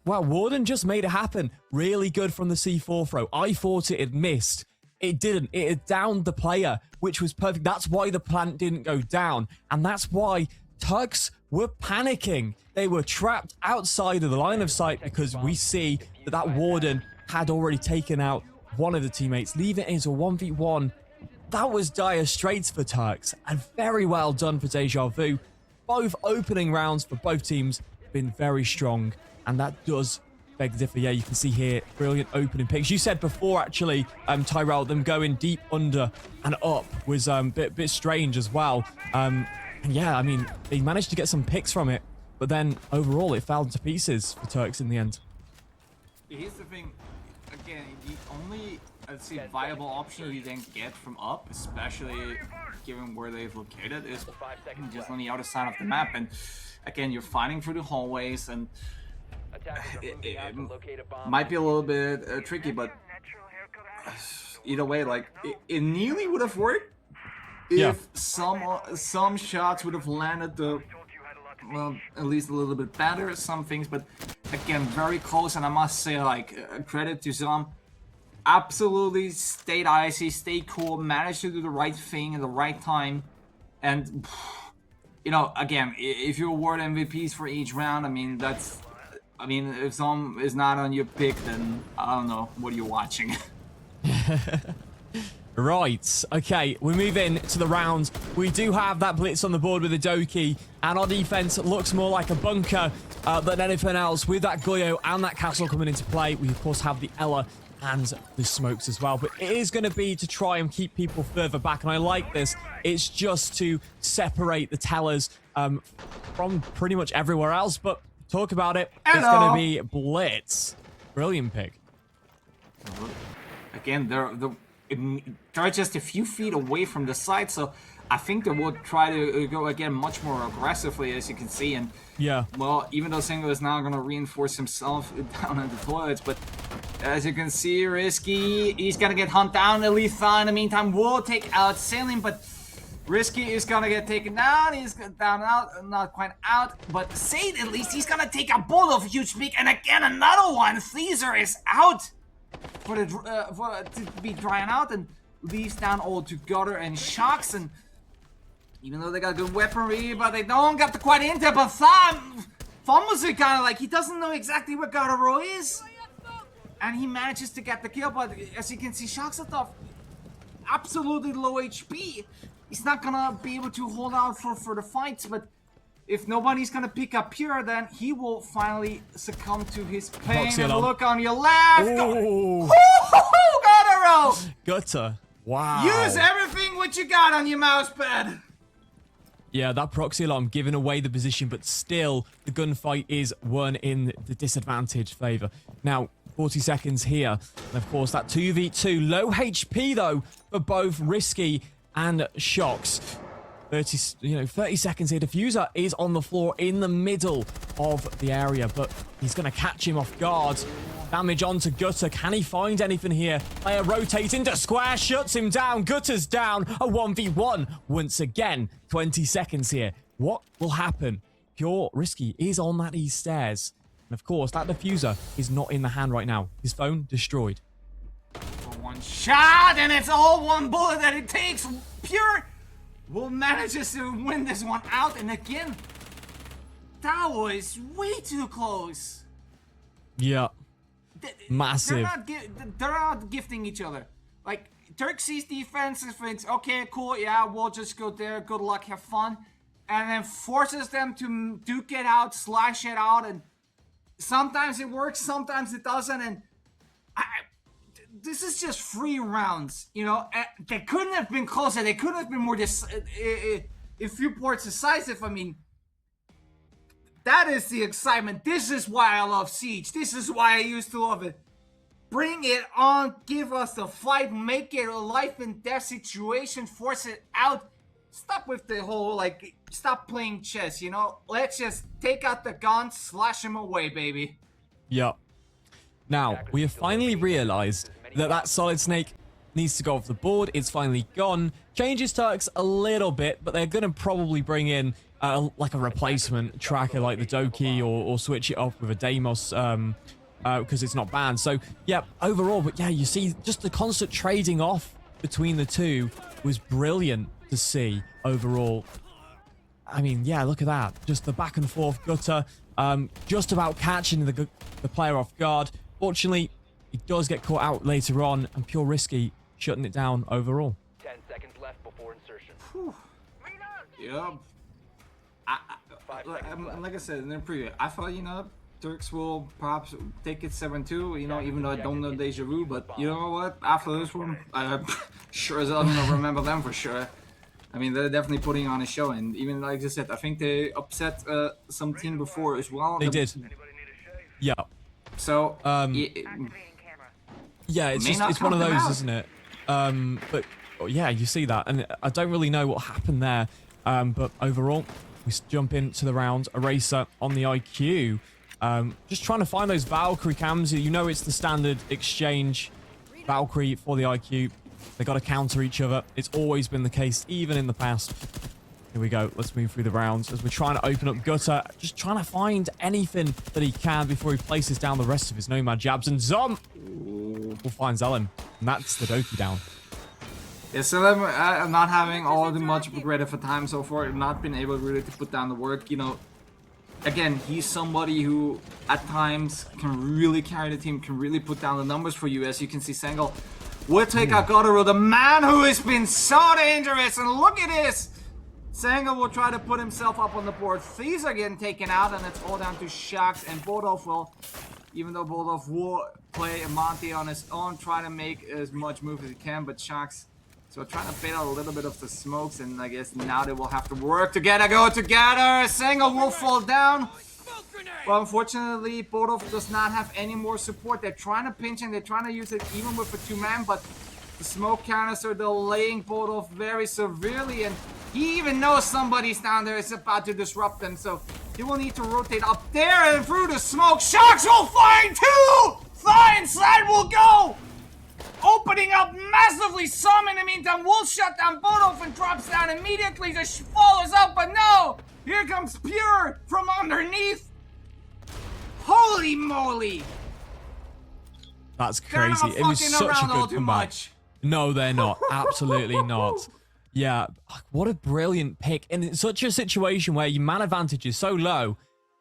well, Warden just made it happen. Really good from the C4 throw. I thought it had missed. It didn't. It had downed the player, which was perfect. That's why the plant didn't go down, and that's why Turks were panicking. They were trapped outside of the line of sight because we see that Warden had already taken out one of the teammates, leaving it into a 1v1. That was dire straits for Turks, and very well done for Deja Vu. Both opening rounds for both teams have been very strong, and that does beg the differ. Yeah, you can see here, brilliant opening picks. You said before, actually, Tyrell, them going deep under and up was a bit strange as well. And yeah, I mean, they managed to get some picks from it, but then overall it fell to pieces for Turks in the end. Here's the thing, again, the only, I'd say, viable option you then get from up, especially given where they've located, is just on the outer side of the map. And again, you're fighting through the hallways, and it might be a little bit tricky, but either way, like, it nearly would have worked if some shots would have landed well, at least a little bit better, some things, but again, very close. And I must say, like, credit to Zom. Absolutely stayed icy, stayed cool, managed to do the right thing at the right time. And, you know, again, if you award MVPs for each round, I mean, if Zom is not on your pick, then I don't know, what are you watching? Right, okay, we move in to the round. We do have that blitz on the board with the Doki, and our defense looks more like a bunker than anything else. With that Goyo and that castle coming into play, we of course have the Ella and the smokes as well. But it is going to be to try and keep people further back, and I like this. It's just to separate the tellers from pretty much everywhere else. But talk about it, it's going to be blitz. Brilliant pick. Again, they're just a few feet away from the site, so I think they will try to go again much more aggressively, as you can see. And yeah, well, even though Single is now going to reinforce himself down in the toilets, but as you can see, Risky, he's going to get hunted down. Elitha, in the meantime, will take out Salim, but Risky is going to get taken down. He's down out, not quite out, but Sade, at least, he's going to take a bullet of huge peak, and again, another one. Theezer is out for to be drying out, and leaves down all to Gutter and Shocks. And even though they got good weaponry, but they don't get quite into, but Thom was kind of like, he doesn't know exactly where Gutter is, and he manages to get the kill. But as you can see, Shocks are absolutely low HP. He's not gonna be able to hold out for the fights, but if nobody's gonna pick up Pure, then he will finally succumb to his pain. And look on your left. Gutter. Wow. Use everything what you got on your mouse pad. Yeah, that proxy alarm giving away the position, but still the gunfight is won in the disadvantaged favor. Now, 40 seconds here. And of course, that 2v2. Low HP, though, for both Risky and Shocks. 30 seconds here. Diffuser is on the floor in the middle of the area, but he's going to catch him off guard. Damage onto Gutter. Can he find anything here? Player rotates into square, shuts him down. Gutter's down. A 1v1 once again. 20 seconds here. What will happen? Pure Risky is on that east stairs. And of course, that diffuser is not in the hand right now. His phone destroyed. For one shot, and it's all one bullet that it takes. Pure will manage to win this one out. And again, that was way too close. Yeah. Massive. They're not gifting each other. Like, Turk sees defense and thinks, okay, cool, yeah, we'll just go there, good luck, have fun. And then forces them to duke it out, slash it out, and sometimes it works, sometimes it doesn't. And This is just 3 rounds, you know. They couldn't have been closer. They couldn't have been more a few points decisive. I mean, that is the excitement. This is why I love Siege. This is why I used to love it. Bring it on. Give us the fight. Make it a life and death situation. Force it out. Stop with the whole, like, stop playing chess, you know? Let's just take out the guns, slash them away, baby. Yup. Now, we have finally realized that Solid Snake needs to go off the board. It's finally gone. Changes Turks a little bit, but they're going to probably bring in like a replacement tracker like the Doki or switch it off with a Deimos because it's not banned. So, yeah, overall, but yeah, you see just the constant trading off between the two was brilliant to see overall. I mean, yeah, look at that. Just the back and forth gutter, just about catching the player off guard. Fortunately, he does get caught out later on, and Pure Risky shutting it down overall. 10 seconds left before insertion. Yeah. Like I said in the preview, I thought, you know, Turks will perhaps take it 7-2, you know, even though I don't know Deja Vu, but you know what? After this one, I sure as hell don't remember them for sure. I mean, they're definitely putting on a show, and even like I said, I think they upset some team before as well. They did. Yeah. So, yeah, it's one of those, isn't it? But yeah, you see that, and I don't really know what happened there. But overall, we jump into the round. Eraser on the IQ, just trying to find those Valkyrie cams. You know, it's the standard exchange. Valkyrie for the IQ. They got to counter each other. It's always been the case, even in the past. Here we go. Let's move through the rounds as we're trying to open up Gutter. Just trying to find anything that he can before he places down the rest of his Nomad jabs. And Zom will find Zelim. And that's the Doki down. Yeah, Zelim not having all the much regret of a time so far. Not been able really to put down the work. You know, again, he's somebody who at times can really carry the team, can really put down the numbers for you. As you can see, Sengel will take out Gotaro, the man who has been so dangerous. And look at this. Sangha will try to put himself up on the board. These are getting taken out, and it's all down to Shax. And Bodov will, even though Bodov will play a Monty on his own, try to make as much move as he can. But Shax, so trying to fade out a little bit of the smokes, and I guess now they will have to work together, go together. Sangha will fall down. Well, unfortunately, Bodov does not have any more support. They're trying to pinch and they're trying to use it even with a 2-man, but the smoke counters are delaying Bodov very severely, and he even knows somebody's down there is about to disrupt them, so he will need to rotate up there and through the smoke. Sharks will find 2! Flying slide will go! Opening up massively. Some in the meantime will shut down Bodov and drops down immediately. Just follows up, but no! Here comes Pure from underneath. Holy moly! That's crazy. It was such a good comeback. No, they're not. Absolutely not. Yeah, what a brilliant pick. And in such a situation where your man advantage is so low,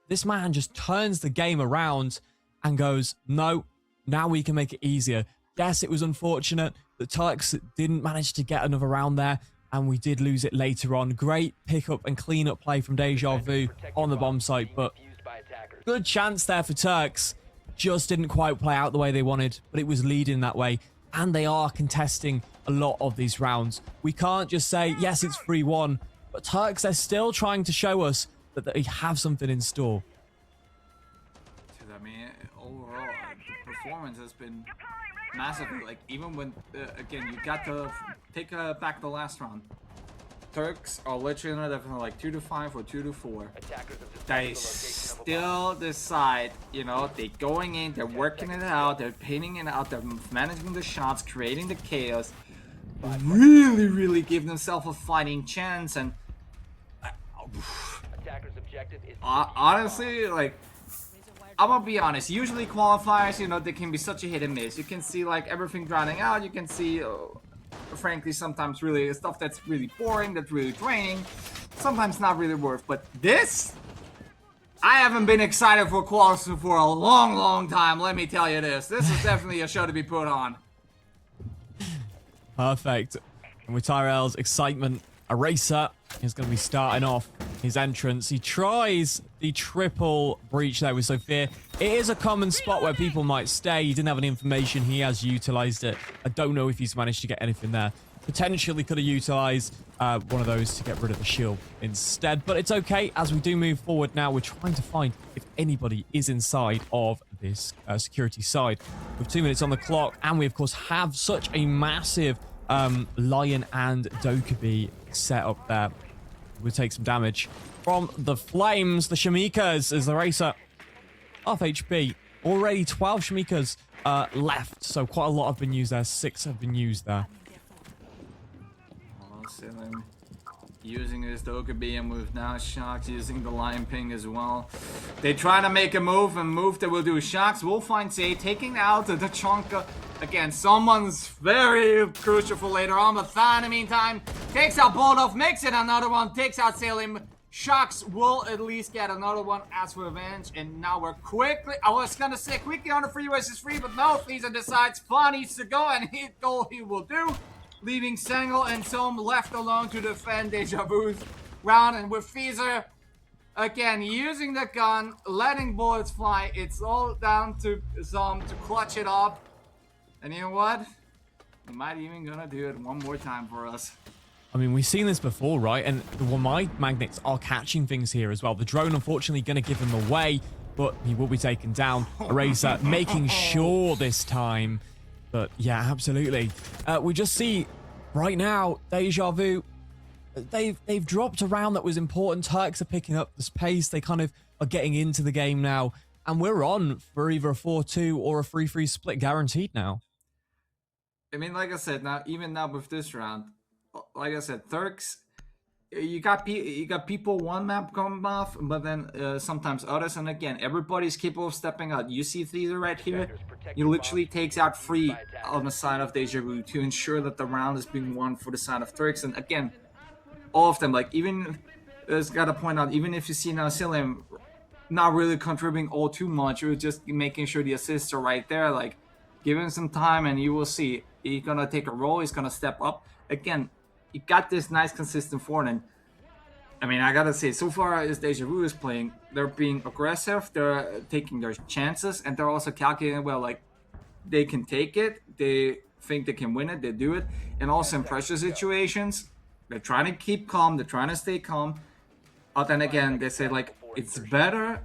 this man just turns the game around and goes, no, now we can make it easier. Yes, it was unfortunate that Turks didn't manage to get another round there, and we did lose it later on. Great pickup and clean-up play from Deja Vu on the bomb site, but good chance there for Turks. Just didn't quite play out the way they wanted, but it was leading that way. And they are contesting a lot of these rounds. We can't just say, yes, it's 3-1, but Turks, they're still trying to show us that they have something in store. I mean, overall, the performance has been massive. Like, even when, again, you got to take back the last round. Turks are literally definitely like 2-5 or 2-4. They still decide, you know, they're going in, they're working it out, they're painting it out, they're managing the shots, creating the chaos. Really give themselves a fighting chance. And honestly, like, I'm gonna be honest, usually qualifiers, you know, they can be such a hit and miss. You can see like everything drowning out, you can see frankly sometimes really stuff that's really boring, that's really draining, sometimes not really worth. But this, I haven't been excited for qualifiers for a long time, let me tell you this. This is definitely a show to be put on. Perfect. And with Tyrell's excitement, Eraser is going to be starting off his entrance. He tries the triple breach there with Sophia. It is a common spot where people might stay. He didn't have any information. He has utilized it. I don't know if he's managed to get anything there. Potentially could have utilized one of those to get rid of the shield instead. But it's okay. As we do move forward now, we're trying to find if anybody is inside of this security side. With 2 minutes on the clock, and we, of course, have such a massive Lion and Dokkaebi set up there. We'll take some damage from the flames. The Shimikas as the racer off HP. Already 12 Shimikas left, so quite a lot have been used there. 6 have been used there. Selim using his Dokkaebi move now. Shocks using the Lion Ping as well. They try to make a move, and move that will do Shocks will find Zay, taking out the Chonka. Again, someone's very crucial for later on, but Tha in the meantime takes out Boldov, makes it another one, takes out Selim. Shocks will at least get another one as for revenge, and now we're quickly, I was gonna say quickly on the 3 versus 3, but no, Frieza decides Fa needs to go, and hit goal he will do, leaving Sengel and Zom left alone to defend Deja Vu's round. And with Frieza again using the gun, letting bullets fly, it's all down to Zom to clutch it up. And you know what? He might even gonna do it one more time for us. I mean, we've seen this before, right? And the Wamai magnets are catching things here as well. The drone, unfortunately, going to give him away, but he will be taken down. Eraser making sure this time. But yeah, absolutely. We just see right now, Deja Vu, they've dropped a round that was important. Turks are picking up the pace. They kind of are getting into the game now. And we're on for either a 4-2 or a 3-3 split guaranteed now. I mean, like I said, now even now with this round, like I said, Turks, you got people one map coming off, but then sometimes others. And again, everybody's capable of stepping out. You see Theater right here. He literally takes out 3 on the side of Deja Vu to ensure that the round is being won for the side of Turks. And again, all of them, like even, just gotta point out, even if you see now Selim not really contributing all too much, you're just making sure the assists are right there. Like, give him some time and you will see he's gonna take a role, he's gonna step up. Again, you got this nice consistent forward, and I mean, I gotta say, so far as Deja Vu is playing, they're being aggressive, they're taking their chances, and they're also calculating well, like, they can take it, they think they can win it, they do it, and also in pressure situations, they're trying to keep calm, they're trying to stay calm, but then again, they say, like, it's better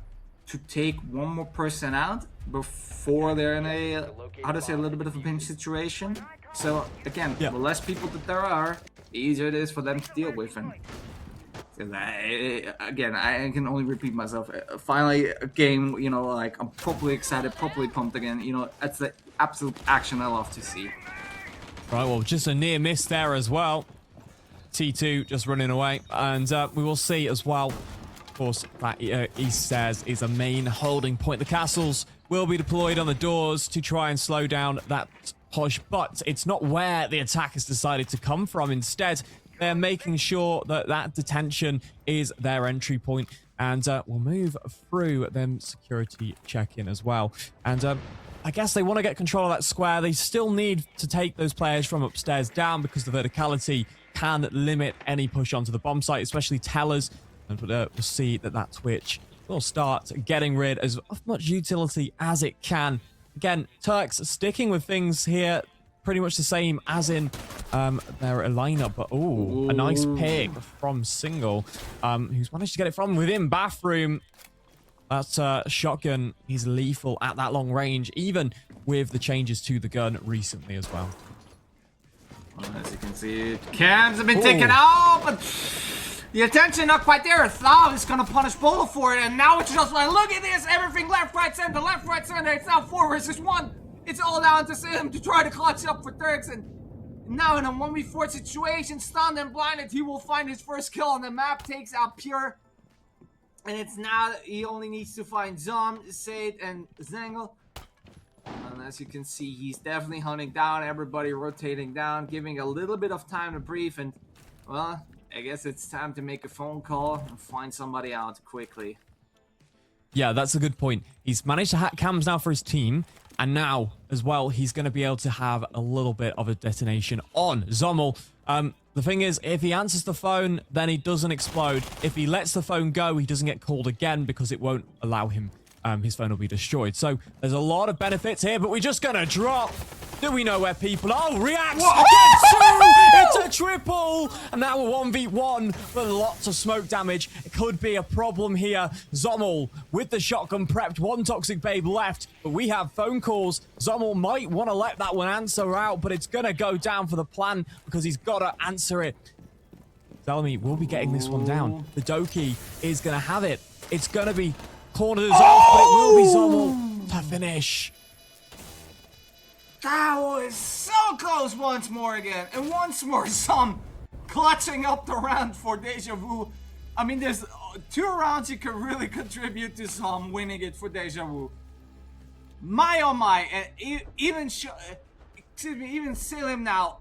to take one more person out before they're in a, how to say, a little bit of a pinch situation. So again, the less people that there are, the easier it is for them to deal with. And again, I can only repeat myself. Finally, a game, you know, like I'm properly excited, properly pumped again. You know, that's the absolute action I love to see. Right, well, just a near miss there as well. T2 just running away, and we will see as well. Of course, that east stairs is a main holding point. The castles will be deployed on the doors to try and slow down that push, but it's not where the attack has decided to come from. Instead, they're making sure that that detention is their entry point, and we'll move through them security check-in as well. And I guess they want to get control of that square. They still need to take those players from upstairs down because the verticality can limit any push onto the bomb site, especially tellers. And we'll see that Twitch will start getting rid of as much utility as it can. Again, Turks sticking with things here pretty much the same as in their lineup. But, a nice pick from Single, who's managed to get it from within bathroom. That shotgun is lethal at that long range, even with the changes to the gun recently as well. As you can see, cams have been taken out, but the attention not quite there. Tha is gonna punish Bolo for it, and now it's just like, look at this, everything left, right, center, left, right, center. It's now 4 versus 1. It's all down to him to try to clutch up for Turks, and now in a 1v4 situation, stunned and blinded, he will find his first kill on the map, takes out Pure, and it's now he only needs to find Zom, Said, and Zengel. And as you can see, he's definitely hunting down everybody, rotating down, giving a little bit of time to breathe, and well, I guess it's time to make a phone call and find somebody out quickly. Yeah, that's a good point. He's managed to hack cams now for his team. And now, as well, he's going to be able to have a little bit of a detonation on Zommel. The thing is, if he answers the phone, then he doesn't explode. If he lets the phone go, he doesn't get called again because it won't allow him. His phone will be destroyed. So there's a lot of benefits here, but we're just going to drop. Do we know where people are? Oh, reacts again, 2! It's a triple! And now a 1v1 with lots of smoke damage. It could be a problem here. Zommel with the shotgun prepped. 1 Toxic Babe left, but we have phone calls. Zommel might want to let that one answer out, but it's going to go down for the plan because he's got to answer it. Zelmi will be getting this one down. The Doki is going to have it. It's going to be corners off, but it will be Zommel to finish. That was so close once more again. And once more, some clutching up the round for Deja Vu. I mean, there's 2 rounds you can really contribute to some winning it for Deja Vu. My oh my, and even Selim now,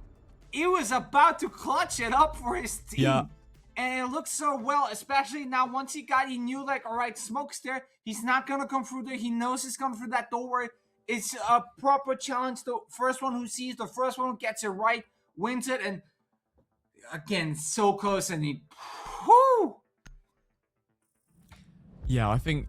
he was about to clutch it up for his team. Yeah. And it looks so well, especially now once he knew like, all right, Smoke's there. He's not going to come through there. He knows he's coming through that. Don't worry. It's a proper challenge. The first one who sees, the first one who gets it right, wins it. And again, so close. And he, whoo! Yeah, I think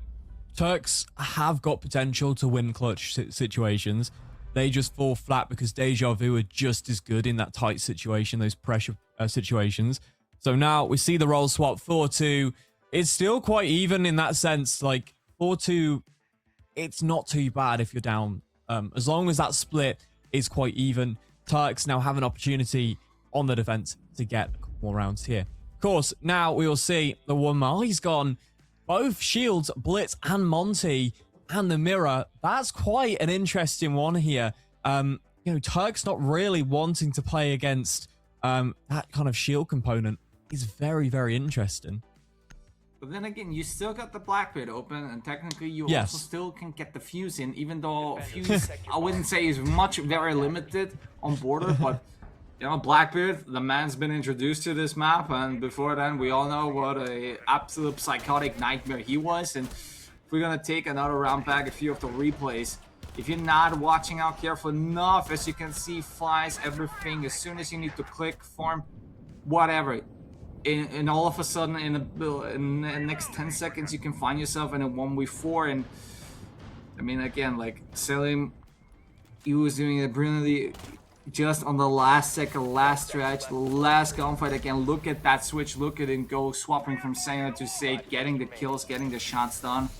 Turks have got potential to win clutch situations. They just fall flat because Deja Vu are just as good in that tight situation, those pressure situations. So now we see the role swap 4-2. It's still quite even in that sense. Like 4-2, it's not too bad if you're down. As long as that split is quite even. Turks now have an opportunity on the defense to get a couple more rounds here. Of course, now we will see the 1 mile. He's gone both Shields, Blitz, and Monty, and the Mirror. That's quite an interesting one here. Turks not really wanting to play against that kind of shield component is very, very interesting. But then again, you still got the Blackbeard open, and technically you Yes. also still can get the Fuse in, even though Fuse, I wouldn't say is very limited on border, but Blackbeard, the man's been introduced to this map, and before then we all know what a absolute psychotic nightmare he was. And if we're gonna take another round back, a few of the replays, if you're not watching out careful enough, as you can see, flies, everything, as soon as you need to click, form, whatever, and all of a sudden in the next 10 seconds you can find yourself in a 1v4. And I mean, again, like Selim, he was doing it brilliantly just on the last second, last stretch, the last gunfight. Again, look at that switch, look at him go, swapping from Senna to Sage, getting the kills, getting the shots done.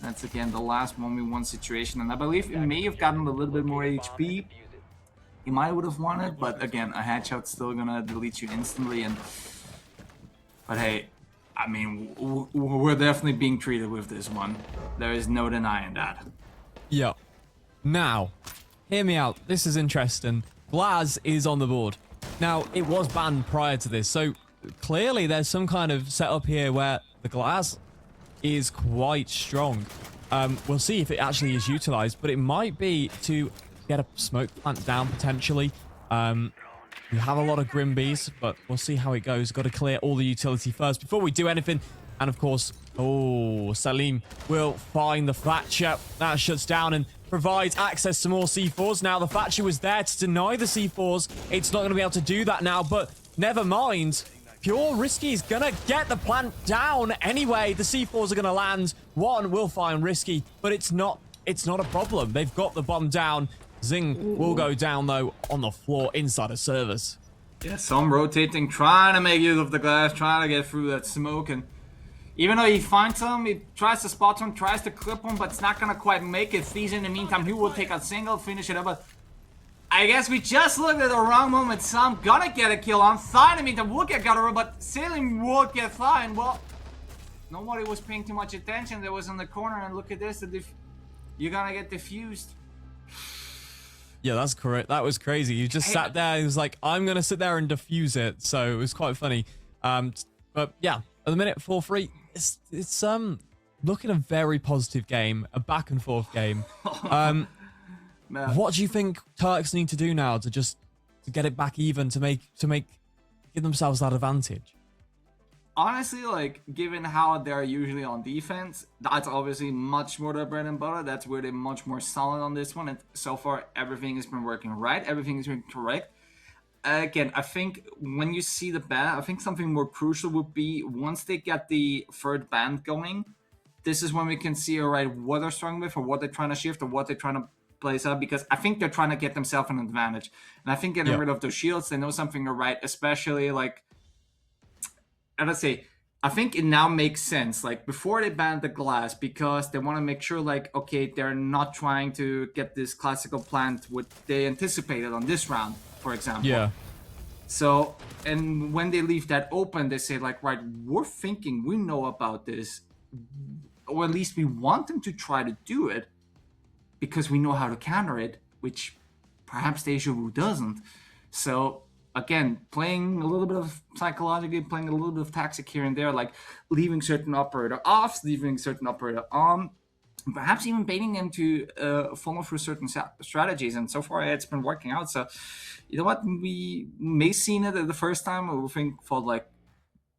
That's again the last 1v1 situation, and I believe it may have gotten a little bit more HP. He might would have won it, but again, a headshot's still gonna delete you instantly. But hey, I mean, we're definitely being treated with this one. There is no denying that. Yeah. Now, hear me out. This is interesting. Glaz is on the board. Now, it was banned prior to this, so clearly there's some kind of setup here where the Glaz is quite strong. We'll see if it actually is utilized, but it might be to get a smoke plant down potentially. We have a lot of Grimbees, but we'll see how it goes. Got to clear all the utility first before we do anything. And of course, Salim will find the Thatcher. That shuts down and provides access to more C4s. Now, the Thatcher was there to deny the C4s. It's not going to be able to do that now, but never mind. Pure Risky is going to get the plant down anyway. The C4s are going to land. One will find Risky, but it's not a problem. They've got the bomb down. Zing will go down, though, on the floor inside of service. Yeah, some rotating, trying to make use of the glass, trying to get through that smoke. And even though he finds him, he tries to spot him, tries to clip him, but it's not going to quite make it. Thies, in the meantime, he will take a single, finish it up. But I guess we just looked at the wrong moment. Sam gonna get a kill on Thigh. In the meantime, will get Gutter, but Salim will get Thigh. And well, nobody was paying too much attention. There was in the corner, and look at this. You're gonna get diffused. Yeah, that's correct. That was crazy. You just sat there. He was like, I'm going to sit there and defuse it. So it was quite funny. But yeah, at the minute, 4-3, it's looking a very positive game, a back and forth game. What do you think Turks need to do now to get it back even, to give themselves that advantage? honestly, like, given how they're usually on defense, that's obviously much more their bread and butter. That's where they're much more solid on this one. And so far, everything has been working right. Everything has been correct. Again, I think when you see the ban, I think something more crucial would be once they get the third band going, this is when we can see, all right, what they're struggling with or what they're trying to shift or what they're trying to place up, because I think they're trying to get themselves an advantage. And I think getting rid of those shields, they know something are right, especially like, let's say, I think it now makes sense, like before they banned the glass, because they want to make sure like, okay, they're not trying to get this classical plant what they anticipated on this round, for example. Yeah. So, and when they leave that open, they say like, right, we're thinking we know about this, or at least we want them to try to do it because we know how to counter it, which perhaps Deja Vu doesn't. So again, playing a little bit of psychologically, playing a little bit of tactic here and there, like leaving certain operator off, leaving certain operator on, perhaps even baiting them to follow through certain strategies. And so far, it's been working out. So, you know what? We may seen it the first time. We thought like,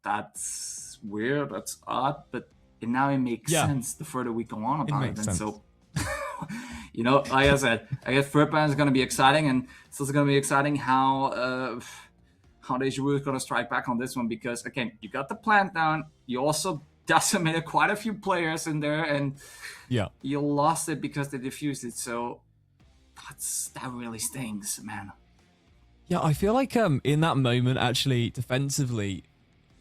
that's weird, that's odd, but now it makes sense the further we go on about it. And so, you know, like I said, I guess third band is going to be exciting, and it's also going to be exciting how Deja Vu is going to strike back on this one, because again, you got the plant down, you also decimated quite a few players in there, and you lost it because they defused it. So that really stings, man. Yeah, I feel like in that moment, actually, defensively,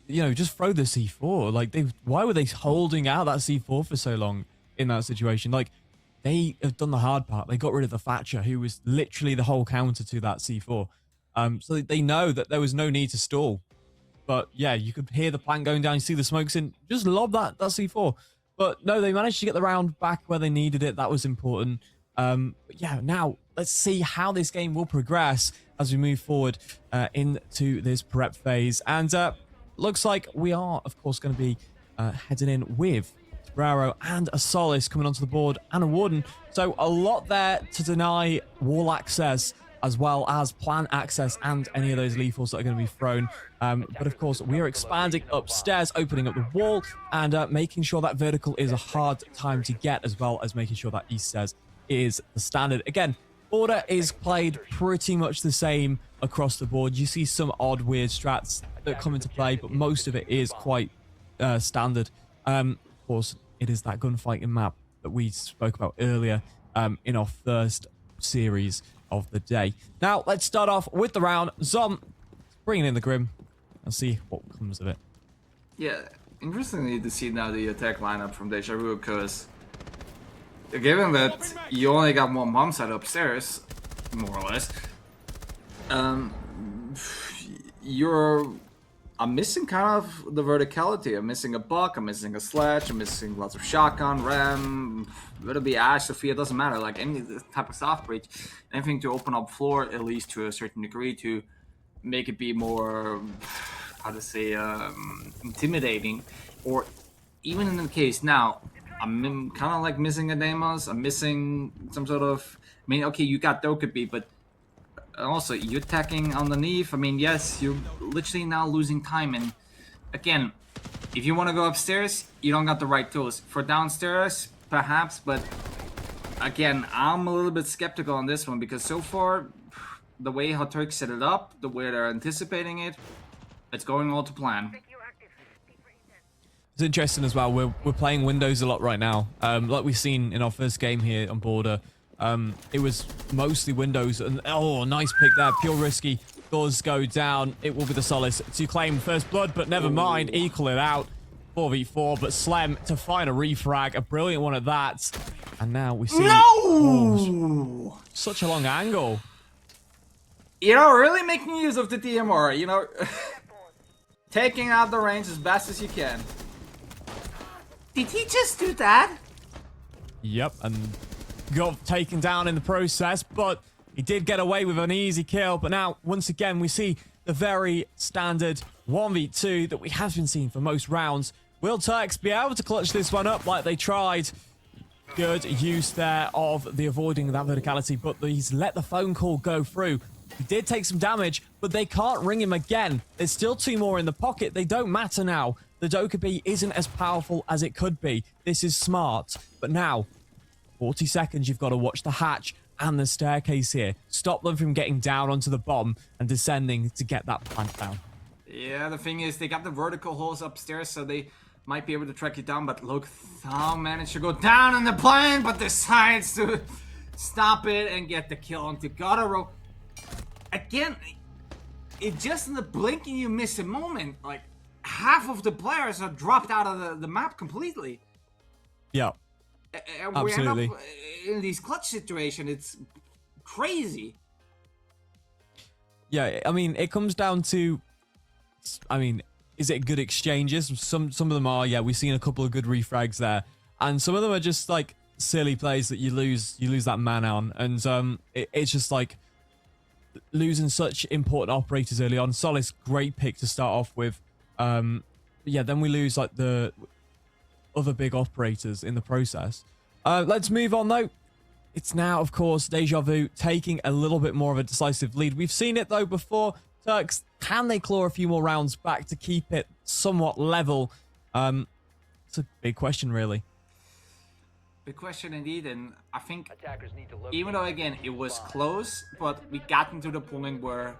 you know, just throw the C4. Like, why were they holding out that C4 for so long in that situation? Like, they have done the hard part. They got rid of the Thatcher, who was literally the whole counter to that C4. So they know that there was no need to stall. But yeah, you could hear the plant going down. You see the smokes in. Just lob that C4. But no, they managed to get the round back where they needed it. That was important. But yeah, now let's see how this game will progress as we move forward into this prep phase. And looks like we are, of course, going to be heading in with Braro and a Solace coming onto the board and a Warden. So a lot there to deny wall access, as well as plant access and any of those lethals that are going to be thrown. But of course, we are expanding upstairs, opening up the wall, and making sure that vertical is a hard time to get, as well as making sure that east stairs is the standard. Again, order is played pretty much the same across the board. You see some odd, weird strats that come into play, but most of it is quite standard. Of course, it is that gunfighting map that we spoke about earlier in our first series of the day. Now, let's start off with the round. Zom, bringing in the Grim and see what comes of it. Yeah, interestingly to see now the attack lineup from Deja Vu, because given that you only got one bomb set upstairs, more or less, I'm missing kind of the verticality. I'm missing a Buck, I'm missing a Sledge, I'm missing lots of Shotgun, Ram, it'll be Ash, Sophia, doesn't matter. Like any type of soft breach, anything to open up floor, at least to a certain degree, to make it be more, how to say, intimidating. Or even in the case now, I'm kind of like missing a Deimos, I'm missing some sort of, I mean, okay, you got Dokkaebi, but also, you're attacking underneath. I mean, yes, you're literally now losing time. And again, if you want to go upstairs, you don't got the right tools. For downstairs, perhaps, but again, I'm a little bit skeptical on this one, because so far, the way how Turk set it up, the way they're anticipating it, it's going all to plan. It's interesting as well. We're playing Windows a lot right now. Like we've seen in our first game here on Border. It was mostly Windows, and oh, nice pick there. Pure risky does go down. It will be the Solace to claim first blood, but never mind. Equal it out. 4v4, but Slem to find a refrag. A brilliant one at that. And now we see... No! Such a long angle. You know, really making use of the DMR, you know, taking out the range as best as you can. Did he just do that? Yep, and got taken down in the process, but he did get away with an easy kill. But now, once again, we see the very standard 1v2 that we have been seeing for most rounds. Will Turks be able to clutch this one up like they tried? Good use there of the avoiding that verticality, but he's let the phone call go through. He did take some damage, but they can't ring him again. There's still 2 more in the pocket. They don't matter now. The Dokkaebi isn't as powerful as it could be. This is smart. But now, 40 seconds, you've got to watch the hatch and the staircase here. Stop them from getting down onto the bomb and descending to get that plant down. Yeah, the thing is, they got the vertical holes upstairs, so they might be able to track you down. But look, Thal managed to go down in the plane, but decides to stop it and get the kill onto Gotaro. Again, it just in the blink and you miss a moment. Like, half of the players are dropped out of the map completely. Yeah, And absolutely. we end up in these clutch situations. It's crazy. Yeah, I mean, it comes down to, I mean, is it good exchanges? Some of them are, yeah, we've seen a couple of good refrags there. And some of them are just, like, silly plays that you lose that man on. And it's just, like, losing such important operators early on. Solace, great pick to start off with. Yeah, then we lose, like, the other big operators in the process. Let's move on, though. It's now, of course, Deja Vu taking a little bit more of a decisive lead. We've seen it, though, before. Turks, can they claw a few more rounds back to keep it somewhat level? It's a big question, really. Big question indeed, and I think Attackers need to locate even though, again, it was close, but we got into the point where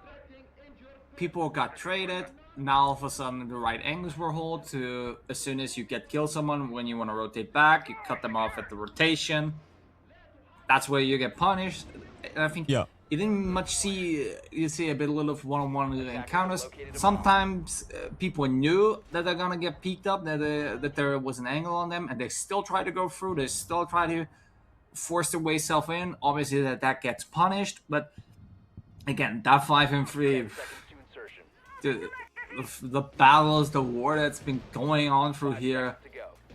people got traded. Now, all of a sudden, the right angles were held to, as soon as you kill someone, when you want to rotate back, you cut them off at the rotation. That's where you get punished. And I think Yeah. you didn't much see, you see a bit little of one-on-one encounters. Sometimes people knew that they're gonna get peeked up, that there was an angle on them, and they still try to go through. They still try to force their way self in. Obviously, that gets punished. But again, that 5-3, the battles, the war that's been going on through here,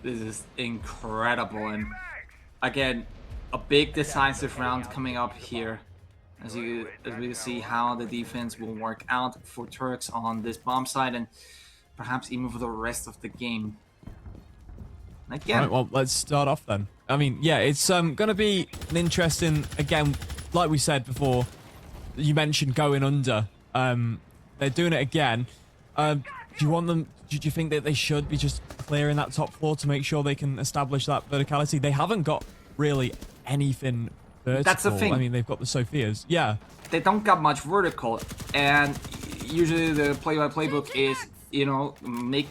this is incredible. And again, a big decisive round coming up here. As we see how the defense will work out for Turks on this bomb side, and perhaps even for the rest of the game. Again, All right, well, let's start off then. I mean, yeah, it's going to be an interesting, again, like we said before, you mentioned going under. They're doing it again. Do you want them, do you think that they should be just clearing that top floor to make sure they can establish that verticality? They haven't got really anything vertical. That's the thing. I mean, they've got the Sophias. Yeah. they don't got much vertical, and usually the play-by-play book is, you know,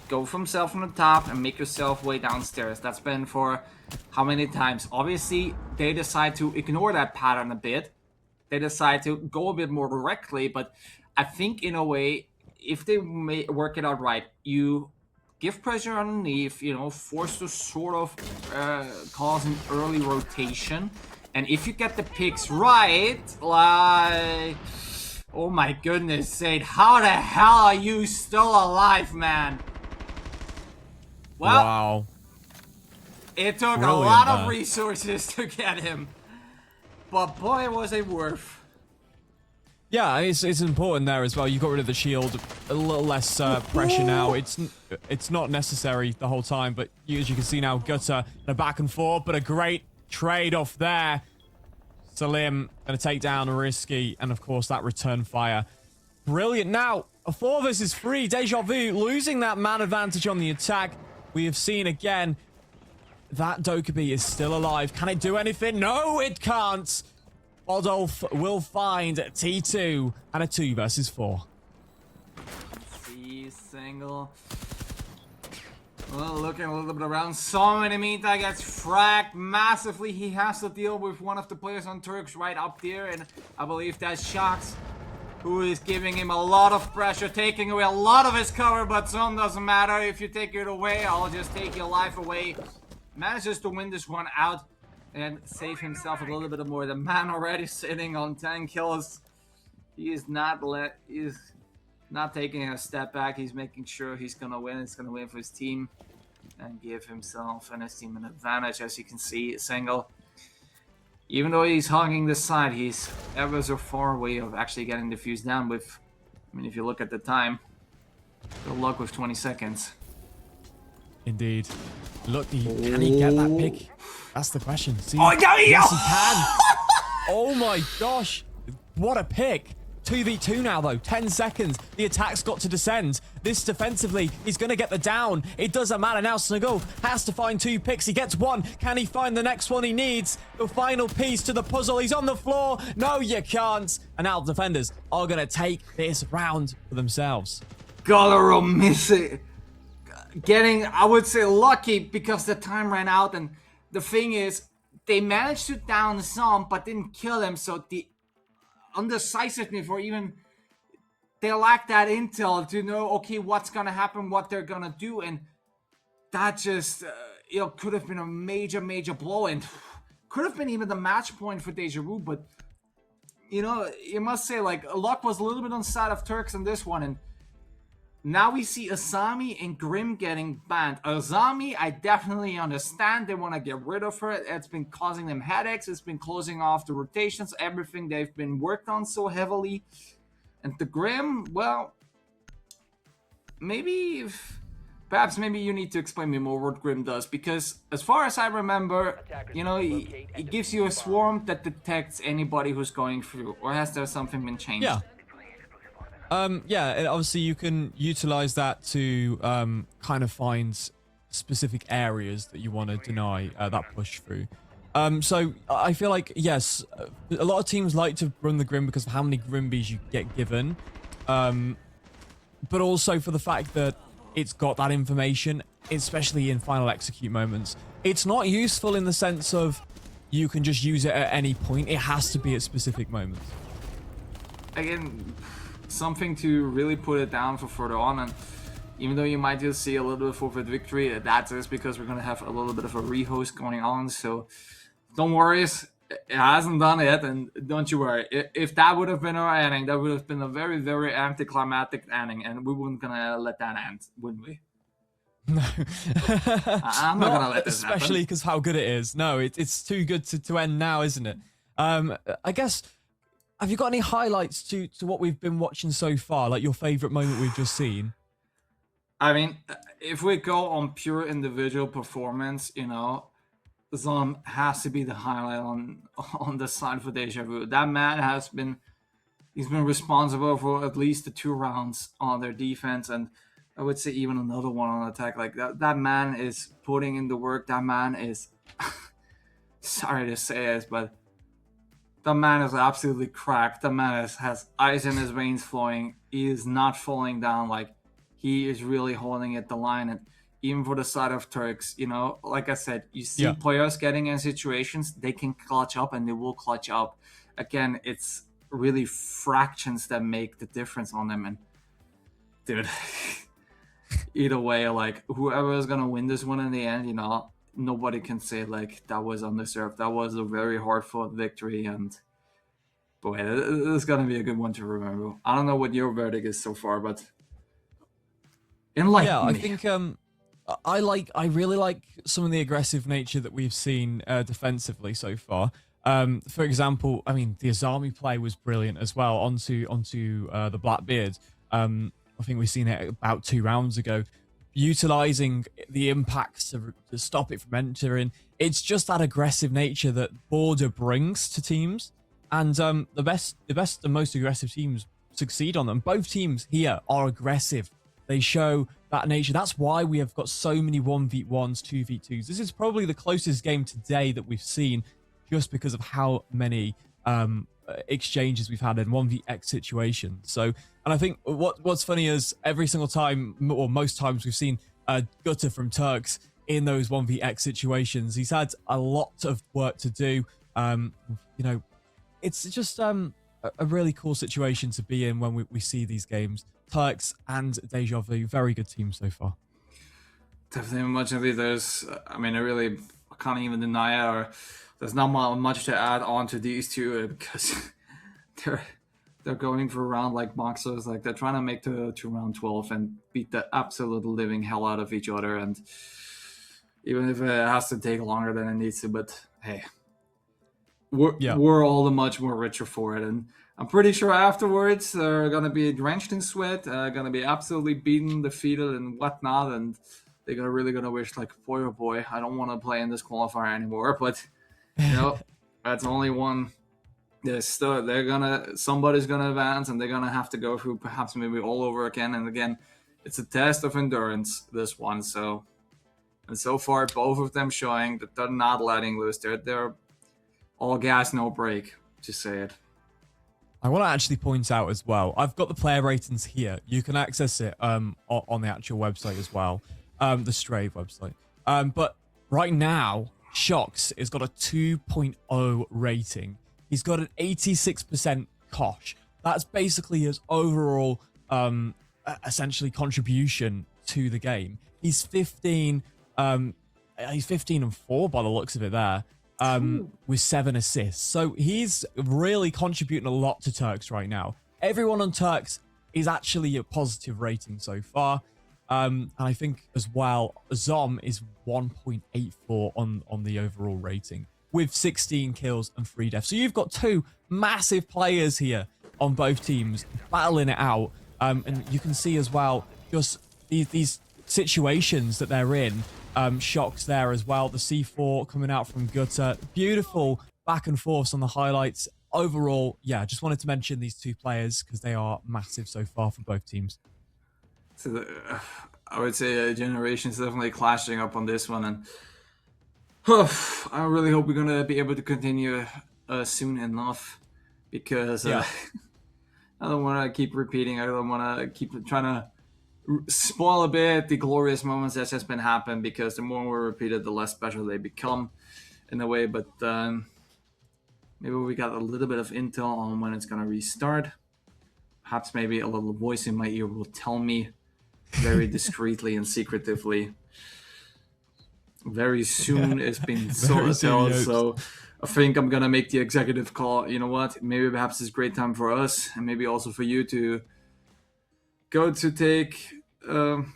go from self from the top and make yourself way downstairs. That's been for how many times? Obviously, they decide to ignore that pattern a bit. They decide to go a bit more directly, but I think in a way, if they work it out right, you give pressure underneath, you know, force to sort of cause an early rotation. And if you get the picks right, like, oh my goodness, Sade, how the hell are you still alive, man? Well, Wow. it took Brilliant, a lot man. of resources to get him, but boy, was it worth. Yeah, it's important there as well. You got rid of the shield, a little less pressure now. It's not necessary the whole time, but as you can see now, Gutter in a back and forth, but a great trade-off there. Salim going to take down Risky, and of course that return fire. Brilliant. Now, a 4 versus 3. Deja Vu losing that man advantage on the attack. We have seen again that Dokkaebi is still alive. Can it do anything? No, it can't. Odolf will find T2 and a 2 versus 4. See, single. Well, looking a little bit around. So in the meantime gets fragged massively. He has to deal with one of the players on Turks right up there, and I believe that's Shocks, who is giving him a lot of pressure, taking away a lot of his cover, but some doesn't matter. If you take it away, I'll just take your life away. Manages to win this one out and save himself a little bit more. The man already sitting on 10 kills. He is not taking a step back. He's making sure he's gonna win. He's gonna win for his team and give himself and his team an advantage. As you can see, Single, even though he's hogging the side, he's ever so far away of actually getting the fuse down with, I mean, if you look at the time, good luck with 20 seconds. Indeed. Look, can he get that pick? That's the question. See, Oh, yeah, yes, he can. Oh my gosh. What a pick. 2v2 now, though. 10 seconds. The attack's got to descend. This defensively, he's going to get the down. It doesn't matter now. Snuggle has to find 2 picks. He gets 1. Can he find the next one he needs? The final piece to the puzzle. He's on the floor. No, you can't. And now the defenders are going to take this round for themselves. Galero missing. Getting, I would say, lucky because the time ran out. And the thing is, they managed to down some, but didn't kill him. So the undecisiveness, or even they lack that intel to know, okay, what's gonna happen, what they're gonna do, and that just could have been a major blow, and could have been even the match point for Deja Vu. But you must say, like, luck was a little bit on the side of Turks in this one, and now we see Asami and Grim getting banned. Asami, I definitely understand. They want to get rid of her. It's been causing them headaches. It's been closing off the rotations, everything they've been worked on so heavily. And the Grim, well, perhaps you need to explain me more what Grim does. Because as far as I remember, it gives you a swarm that detects anybody who's going through. Or has there something been changed? Yeah. Obviously you can utilize that to kind of find specific areas that you want to deny that push through. So I feel like, yes, a lot of teams like to run the Grim because of how many Grimbies you get given, but also for the fact that it's got that information, especially in final execute moments. It's not useful in the sense of you can just use it at any point. It has to be at specific moments. Again, something to really put it down for further on, and even though you might just see a little bit of forfeit victory, that's just because we're going to have a little bit of a rehost going on, so don't worry, it hasn't done it, and don't you worry. If that would have been our ending, that would have been a very, very anticlimactic ending, and we weren't going to let that end, wouldn't we? No. I'm not going to let this happen. Especially because how good it is. No, it's too good to end now, isn't it? I guess, have you got any highlights to what we've been watching so far? Like your favorite moment we've just seen? I mean, if we go on pure individual performance, Zom has to be the highlight on the side for Deja Vu. That man he's been responsible for at least the 2 rounds on their defense, and I would say even another one on attack. Like that man is putting in the work. That man is sorry to say this, but the man is absolutely cracked. The man has ice in his veins flowing. He is not falling down. Like, he is really holding it the line. And even for the side of Turks, like I said, you see players getting in situations, they can clutch up and they will clutch up. Again, it's really fractions that make the difference on them. And dude, either way, like, whoever is going to win this one in the end, nobody can say like that was undeserved. That was a very hard fought victory, and boy, this is gonna be a good one to remember. I don't know what your verdict is so far, but enlighten me. I think I really like some of the aggressive nature that we've seen defensively so far. For example, I mean, the Azami play was brilliant as well onto the Blackbeard. I think we've seen it about 2 rounds ago. Utilizing the impacts to stop it from entering. It's just that aggressive nature that Border brings to teams, and the best and most aggressive teams succeed on them. Both teams here are aggressive. They show that nature. That's why we have got so many 1v1s, 2v2s. This is probably the closest game today that we've seen, just because of how many exchanges we've had in 1vx situations. So, and I think what's funny is every single time, or most times, we've seen Gutter from Turks in those 1vx situations. He's had a lot of work to do. It's just a really cool situation to be in when we see these games. Turks and Deja Vu, very good team so far. Definitely much of it. I can't even deny it, or there's not much to add on to these two, because they're going for a round like boxers. Like, they're trying to make to round 12 and beat the absolute living hell out of each other, and even if it has to take longer than it needs to, but hey, we're all the much more richer for it. And I'm pretty sure afterwards they're gonna be drenched in sweat, gonna be absolutely beaten, defeated, and whatnot, and they're really gonna wish, like, boy oh boy, I don't want to play in this qualifier anymore. But that's only one somebody's gonna advance, and they're gonna have to go through perhaps maybe all over again and again. It's a test of endurance, this one. So far, both of them showing that they're not letting loose. They're all gas, no brake. Just say it. I want to actually point out as well, I've got the player ratings here. You can access it on the actual website as well, the Strave website. But right now, Shox has got a 2.0 rating. He's got an 86% Kosh. That's basically his overall, essentially, contribution to the game. He's 15 and 4 by the looks of it there. With 7 assists. So he's really contributing a lot to Turks right now. Everyone on Turks is actually a positive rating so far. And I think as well, Zom is 1.84 on the overall rating with 16 kills and 3 deaths. So you've got 2 massive players here on both teams battling it out. And you can see as well just these situations that they're in. Shocks there as well. The C4 coming out from Gutter. Beautiful back and forths on the highlights. Overall, yeah, just wanted to mention these 2 players because they are massive so far for both teams. So I would say generations definitely clashing up on this one, and I really hope we're gonna be able to continue soon enough, because I don't want to keep repeating. I don't want to keep trying to spoil a bit the glorious moments that has been happened, because the more we repeat it, the less special they become in a way. But maybe we got a little bit of intel on when it's gonna restart. Perhaps maybe a little voice in my ear will tell me very discreetly and secretively very soon. It's been so I think I'm gonna make the executive call. You know what, maybe perhaps it's a great time for us, and maybe also for you, to go to take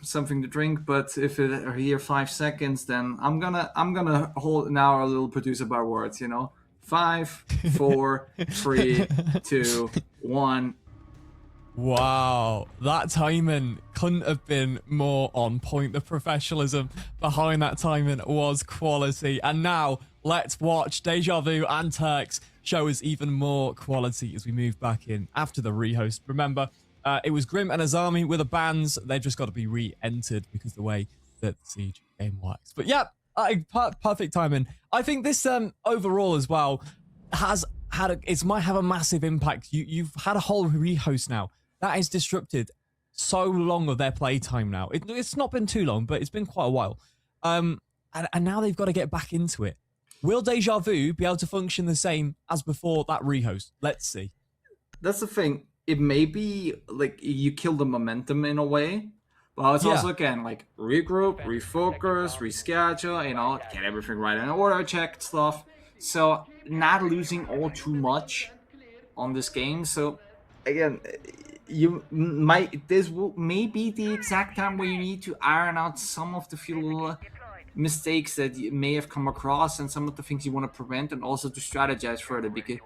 something to drink. But if it are here 5 seconds, then I'm gonna hold now our little producer by words. 5, 4, 3, 2, 1. Wow, that timing couldn't have been more on point. The professionalism behind that timing was quality. And now let's watch Deja Vu and Turks show us even more quality as we move back in after the rehost. Remember, it was Grim and Azami with the bans. They've just got to be re-entered because of the way that the Siege game works. But yeah, perfect timing. I think this overall as well might have a massive impact. You've had a whole rehost now. That has disrupted so long of their playtime now. It's not been too long, but it's been quite a while. And now they've got to get back into it. Will Deja Vu be able to function the same as before that rehost? Let's see. That's the thing. It may be like you kill the momentum in a way, but it's also, again, like regroup, refocus, reschedule, get everything right in order, check stuff. So not losing all too much on this game. So again, this may be the exact time where you need to iron out some of the few mistakes that you may have come across, and some of the things you want to prevent, and also to strategize further. Because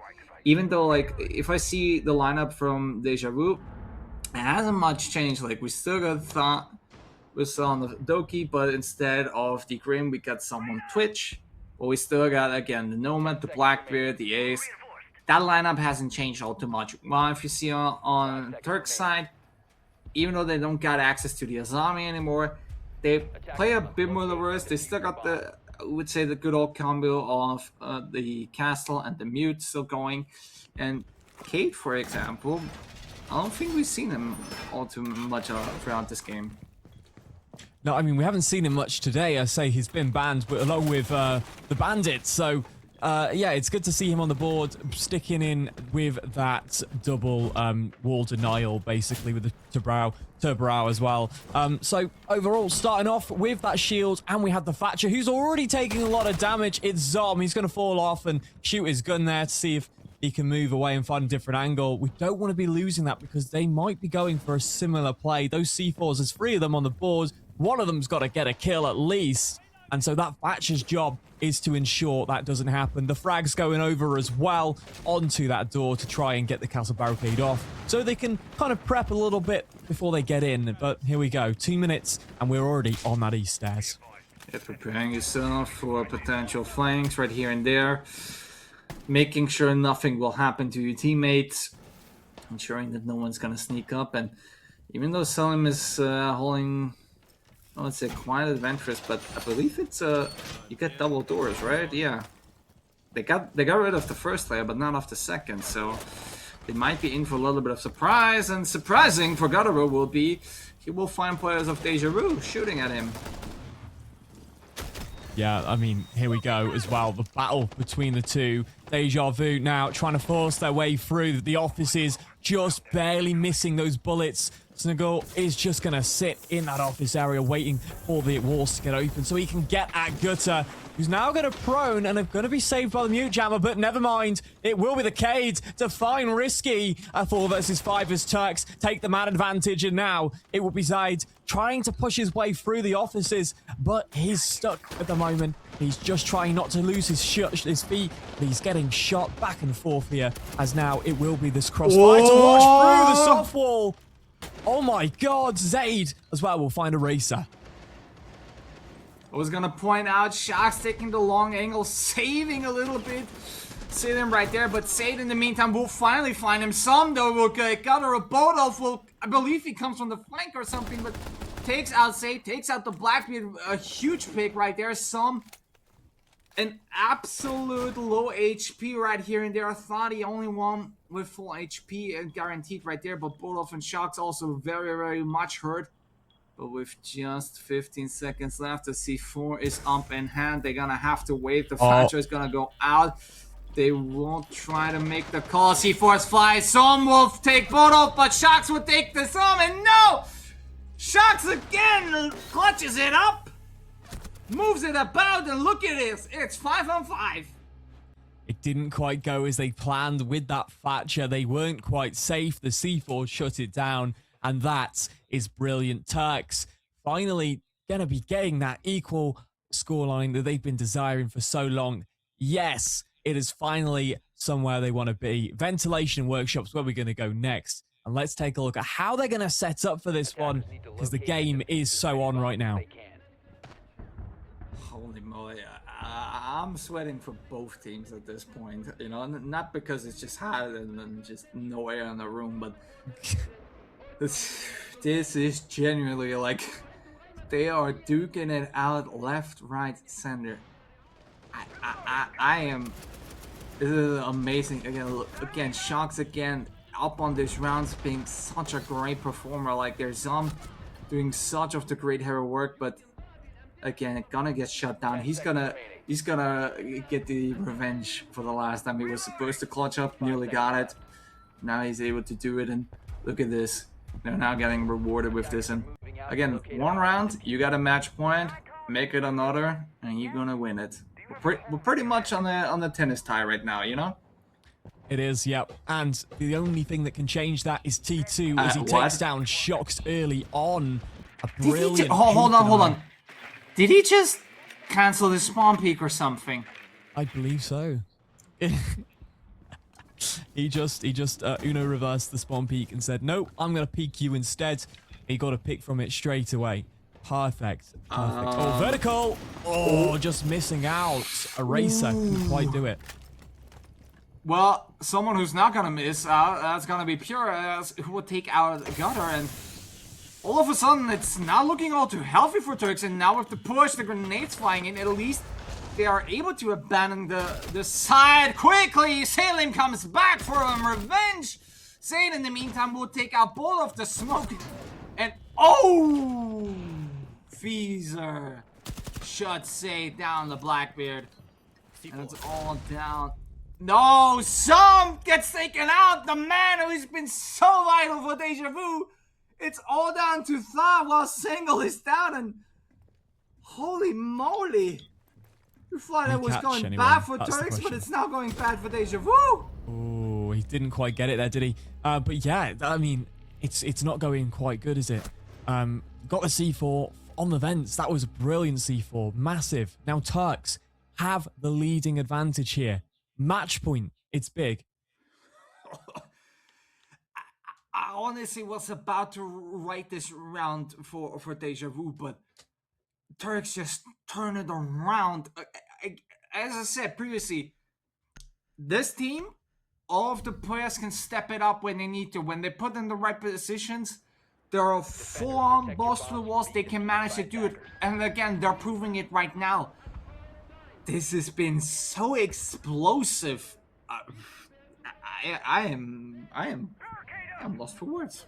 even though, like, if I see the lineup from Deja Vu, it hasn't much changed. Like, we still got Thought, we still on the Doki, but instead of the Grim, we got someone Twitch. But we still got, again, the Nomad, the Blackbeard, the Ace. That lineup hasn't changed all too much. Well, if you see on Turk's side, even though they don't got access to the Azami anymore, they play a bit more reverse. They still got I would say, the good old combo of the Castle and the Mute still going. And Kate, for example, I don't think we've seen him all too much throughout this game. No, I mean, we haven't seen him much today. I say he's been banned, but along with the Bandits. So yeah, it's good to see him on the board, sticking in with that double wall denial, basically, with the Turbrow as well. So overall, starting off with that shield, and we have the Thatcher, who's already taking a lot of damage. It's Zom. He's going to fall off and shoot his gun there to see if he can move away and find a different angle. We don't want to be losing that, because they might be going for a similar play. Those C4s, there's 3 of them on the board. One of them's got to get a kill at least. And so that Thatcher's job is to ensure that doesn't happen. The frag's going over as well onto that door to try and get the castle barricade off, so they can kind of prep a little bit before they get in. But here we go, 2 minutes, and we're already on that east stairs. Yeah, preparing yourself for potential flanks right here and there. making sure nothing will happen to your teammates, ensuring that no one's gonna sneak up. And even though Selim is holding, I would say, quite adventurous, but I believe it's you get double doors, right? Yeah, they got rid of the first layer, but not of the second, so they might be in for a little bit of surprise. And surprising for Gutterer will be he will find players of Deja Vu shooting at him. Yeah, I mean, here we go as well. The battle between the two. Deja Vu now trying to force their way through the offices, just barely missing those bullets. Snuggle is just going to sit in that office area waiting for the walls to get open so he can get at Gutter, who's now going to prone and are going to be saved by the mute jammer, but never mind. It will be the Cade to find Risky. A 4 versus 5 as Turks take the man advantage, and now it will be Zaid trying to push his way through the offices, but he's stuck at the moment. He's just trying not to lose his feet, but he's getting shot back and forth here, as now it will be this crossfire to watch through the soft wall. Oh my god, Zaid as well will find a racer. I was gonna point out Sharks taking the long angle, saving a little bit. See him right there, but Zaid in the meantime will finally find him. Some though will get Gutter. Bodolf will, I believe he comes from the flank or something, but takes out Zaid, takes out the Blackbeard. A huge pick right there. Some an absolute low HP right here, and there. I thought he only one with full HP and guaranteed right there, but Bodolf and Sharks also very, very much hurt. But with just 15 seconds left, the C4 is up in hand. They're gonna have to wait. The Thatcher is gonna go out. They won't try to make the call. C4's fly. Some will take Bodolf, but Sharks will take the Some, and no! Sharks again clutches it up, moves it about, and look at this. It's 5 on 5. It didn't quite go as they planned with that Thatcher. They weren't quite safe. The C4 shut it down, and that is brilliant. Turks finally gonna be getting that equal scoreline that they've been desiring for so long. Yes, it is finally somewhere they want to be. Ventilation Workshop's where we're going to go next. And let's take a look at how they're going to set up for this one, because the game is so on right now. Holy moly, I'm sweating for both teams at this point. You know, not because it's just hot and just no air in the room, but this is genuinely like they are duking it out left, right, center. I am. This is amazing. Again, Sharks again up on these rounds, being such a great performer. Like there's doing such of the great hero work, but again, gonna get shut down. He's gonna get the revenge for the last time he was supposed to clutch up. Nearly got it. Now he's able to do it, and look at this. They're now getting rewarded with this. And again, one round, you got a match point. Make it another, and you're gonna win it. We're pretty much on the tennis tie right now, you know? It is, yep. And the only thing that can change that is T2 as he takes down Shocks early on. A brilliant. Hold on. Did he just cancel his spawn peak or something? I believe so. he just Uno reversed the spawn peak and said, "No, I'm gonna peek you instead." He got a pick from it straight away. Perfect. Oh, vertical. Oh, just missing out. A racer couldn't quite do it. Well, someone who's not gonna miss out, that's gonna be Pure, who would take out Gutter, and all of a sudden it's not looking all too healthy for Turks, and now with the push, the grenades flying in, at least they are able to abandon the side quickly. Salim comes back for a revenge. Zaid in the meantime will take out both of the smoke, and oh! Feezer shuts Zaid down the Blackbeard, and it's all down. No, Some gets taken out. The man who's been so vital for Deja Vu. It's all down to Thaw while Single is down, and holy moly! You thought it was going bad for Turks, but it's now going bad for Deja Vu. Oh, he didn't quite get it there, did he? But yeah, I mean, it's not going quite good, is it? Got the C4 on the vents. That was a brilliant C4, massive. Now Turks have the leading advantage here. Match point, it's big. I honestly was about to write this round for Deja Vu, but Turks just turned it around. As I said previously, this team, all of the players can step it up when they need to. When they put in the right positions, they're full-on balls to the walls. They can manage to do it. And again, they're proving it right now. This has been so explosive. I am lost for words.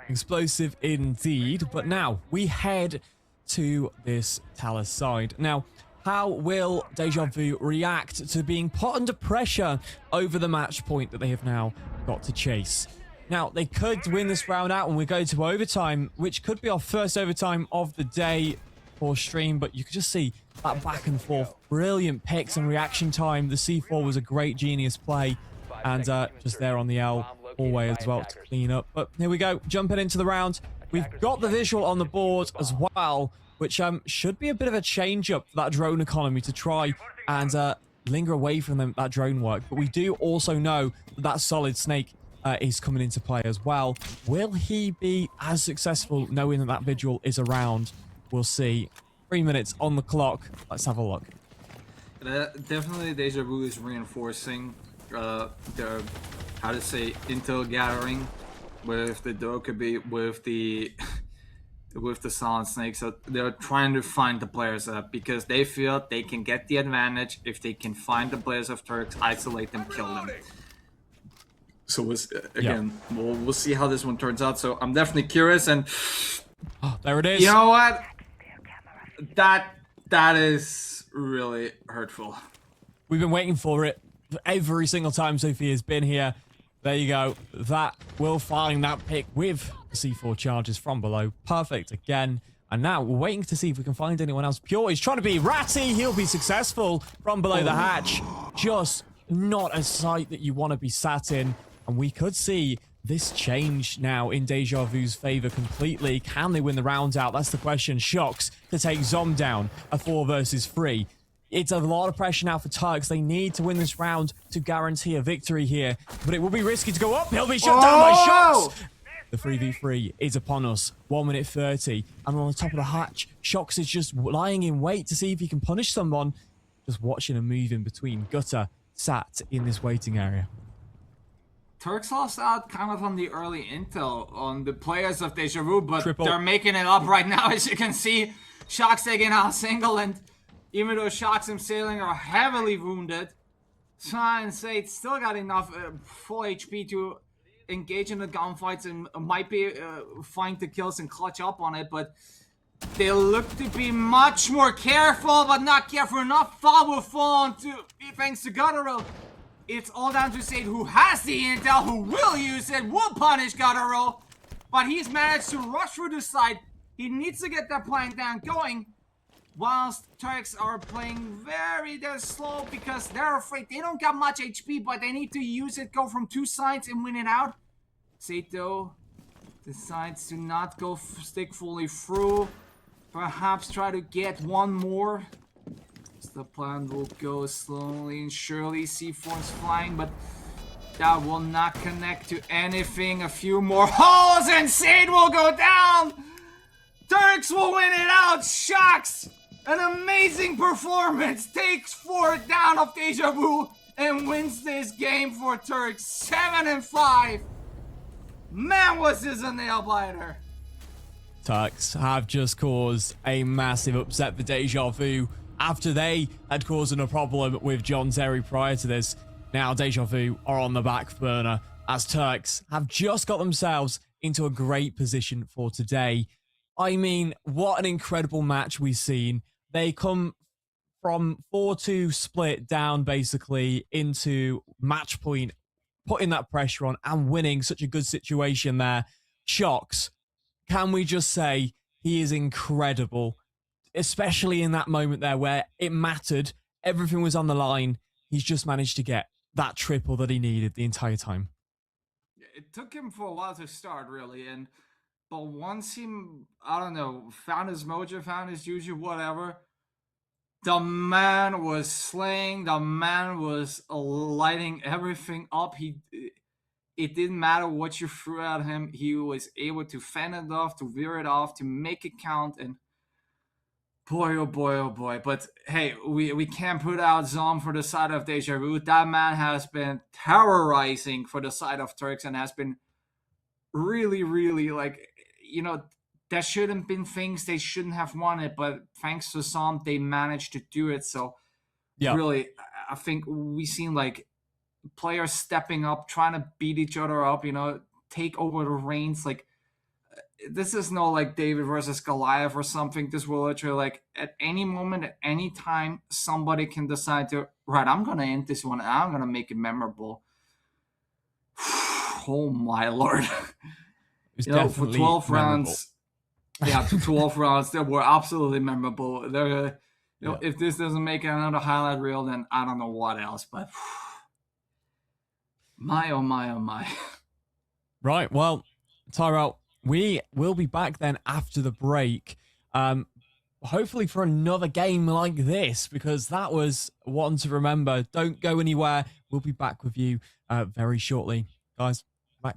Explosive indeed. But now we head to this Talus side. Now, how will Deja Vu react to being put under pressure over the match point that they have now got to chase? Now, they could win this round out when we go to overtime, which could be our first overtime of the day for stream, but you could just see that back and forth. Brilliant picks and reaction time. The C4 was a great genius play, and just there on the L hallway as well to clean up. But here we go, jumping into the round. We've got the visual on the board as well, which should be a bit of a change up for that drone economy to try and linger away from them, that drone work. But we do also know that Solid Snake is coming into play as well. Will he be as successful knowing that that visual is around? We'll see. 3 minutes on the clock. Let's have a look. Definitely Deja Vu is reinforcing their, how to say, intel gathering with the Dokkaebi, with the Solid Snake. So they're trying to find the players up because they feel they can get the advantage if they can find the players of Turks, isolate them, kill them. So we'll see how this one turns out. So I'm definitely curious, and there it is. You know what? That is really hurtful. We've been waiting for it every single time Sophia's been here. There you go. That will find that pick with C4 charges from below. Perfect again. And now we're waiting to see if we can find anyone else. Pure is trying to be ratty. He'll be successful from below the hatch. Just not a sight that you want to be sat in. And we could see this change now in Deja Vu's favor completely. Can they win the round out? That's the question. Shocks to take Zom down. A 4 versus 3. It's a lot of pressure now for Turks. They need to win this round to guarantee a victory here. But it will be risky to go up. He'll be shut down by Shocks. The 3v3 is upon us. 1 minute 30. And on the top of the hatch, Shocks is just lying in wait to see if he can punish someone. Just watching a move in between. Gutter sat in this waiting area. Turks lost out kind of on the early intel on the players of Deja Vu, but Triple. They're making it up right now, as you can see. Shocks taking out single, and even though Shocks and Sailing are heavily wounded, Science State still got enough full HP to engage in the gunfights and might be find the kills and clutch up on it, but they look to be much more careful, but not careful enough. Fall will fall onto, thanks to Guttural. It's all down to Sade, who has the intel, who will use it, will punish Guttural, but he's managed to rush through the side. He needs to get that plan down going, whilst Turks are playing they're slow because they're afraid. They don't got much HP, but they need to use it, go from 2 sides and win it out. Sade, though, decides to not go stick fully through. Perhaps try to get one more. The plan will go slowly and surely. C4 is flying, but that will not connect to anything. A few more holes and Sade will go down. Turks will win it out. Shocks. An amazing performance. Takes 4 down of Deja Vu and wins this game for Turks. 7-5. Man, was this a nail biter. Turks have just caused a massive upset for Deja Vu after they had caused a problem with John Terry prior to this. Now Deja Vu are on the back burner as Turks have just got themselves into a great position for today. I mean, what an incredible match we've seen. They come from 4-2 split down basically into match point, putting that pressure on and winning such a good situation there. Shocks, can we just say he is incredible, especially in that moment there where it mattered, everything was on the line. He's just managed to get that triple that he needed the entire time. It took him for a while to start, really, but once he, I don't know, found his mojo, found his juju, whatever, the man was slaying, the man was lighting everything up. It didn't matter what you threw at him, he was able to fend it off, to veer it off, to make it count, and Boy, oh boy, oh boy. But hey, we can't put out Zom for the side of Deja Vu. That man has been terrorizing for the side of Turks and has been really, really like, that shouldn't been things they shouldn't have wanted, but thanks to Zom, they managed to do it. So Yeah. really, I think we've seen like players stepping up, trying to beat each other up, take over the reins. Like, this is no like David versus Goliath or something. This will literally like at any moment, at any time, somebody can decide to, right, I'm gonna end this one and I'm gonna make it memorable. Oh my lord. For 12 rounds. Yeah, 12 rounds that were absolutely memorable. They're if this doesn't make another highlight reel, then I don't know what else, but my oh my oh my. Right, well, Tyrell, we will be back then after the break. Hopefully for another game like this, because that was one to remember. Don't go anywhere. We'll be back with you very shortly. Guys, back.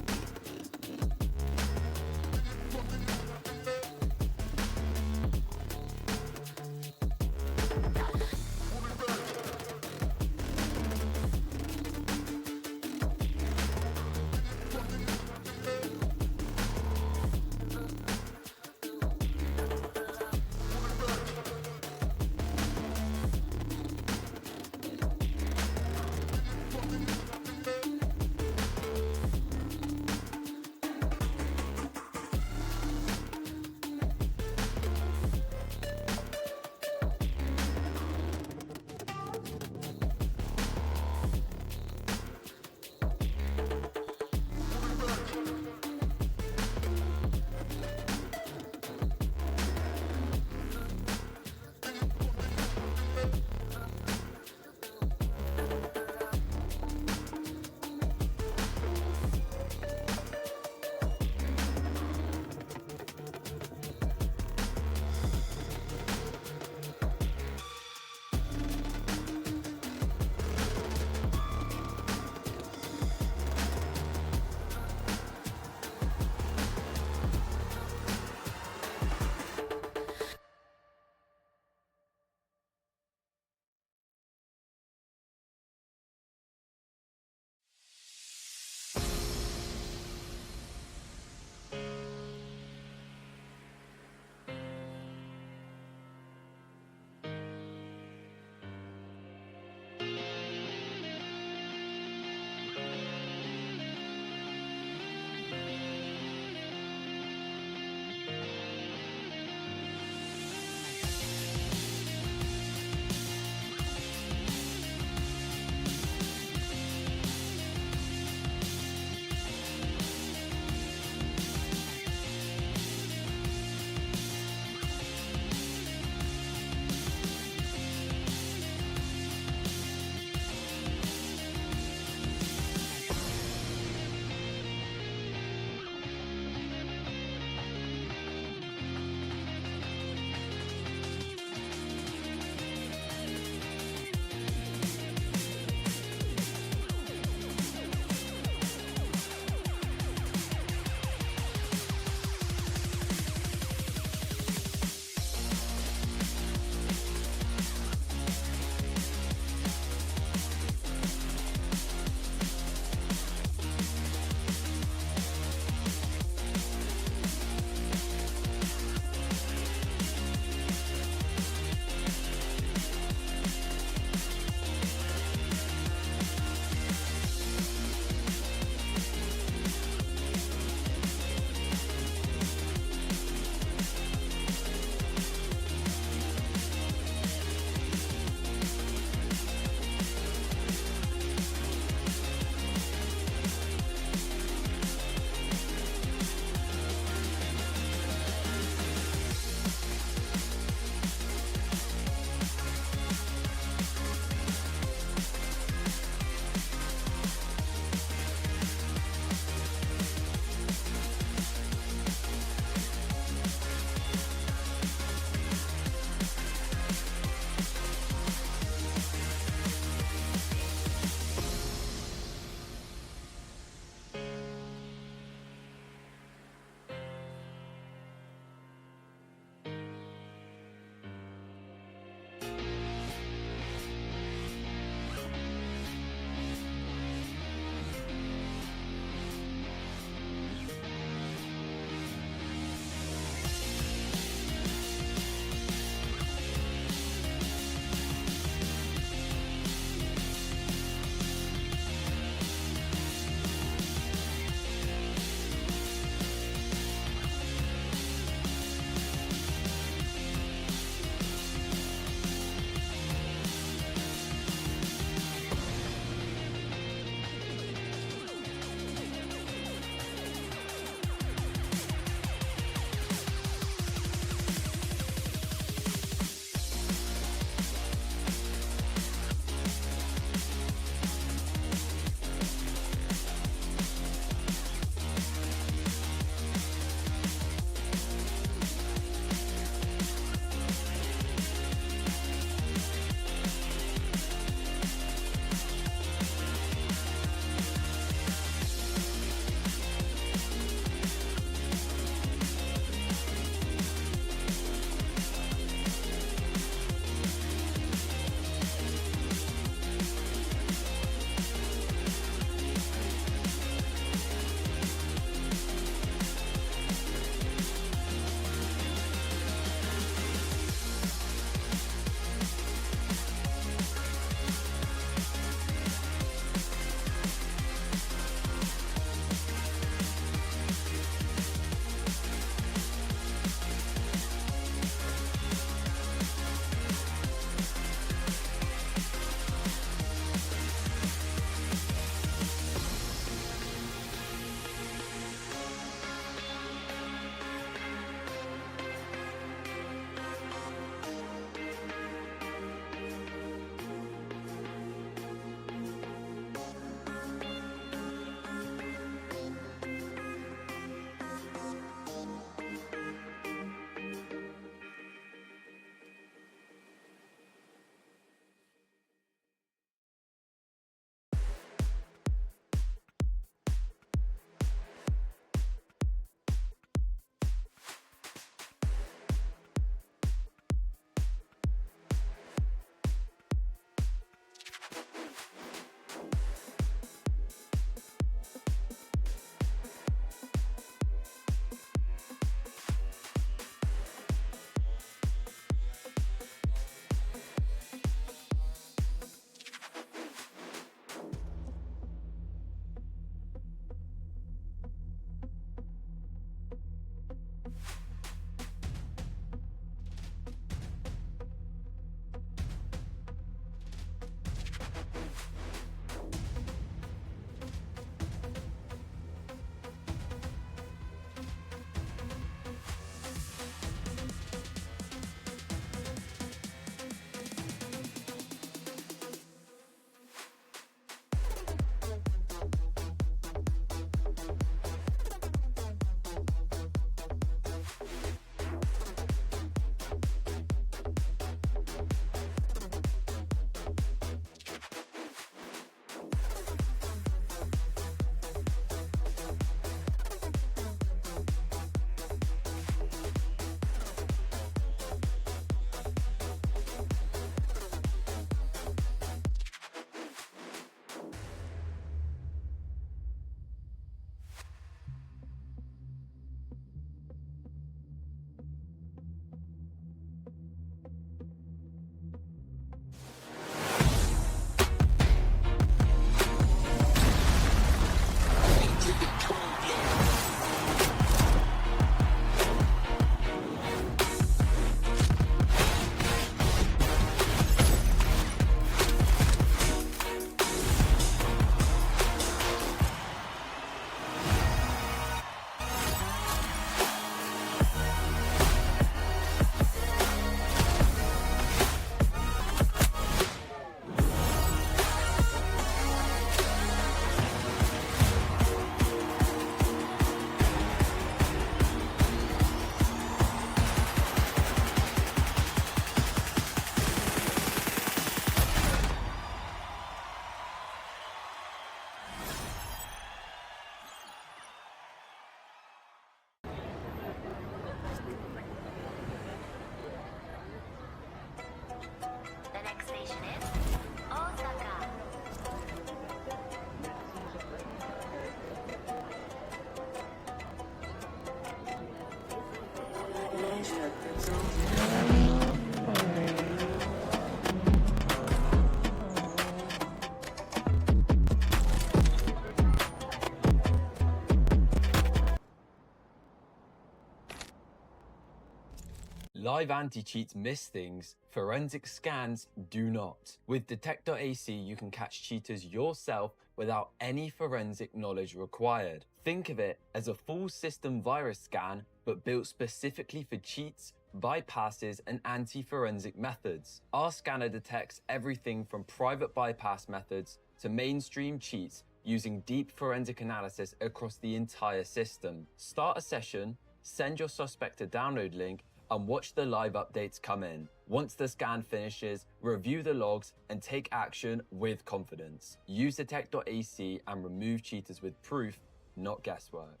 Live anti-cheats miss things, forensic scans do not. With Detect.ac, you can catch cheaters yourself without any forensic knowledge required. Think of it as a full system virus scan, but built specifically for cheats, bypasses, and anti-forensic methods. Our scanner detects everything from private bypass methods to mainstream cheats using deep forensic analysis across the entire system. Start a session, send your suspect a download link, and watch the live updates come in. Once the scan finishes, review the logs and take action with confidence. Use Detect.ac and remove cheaters with proof, not guesswork.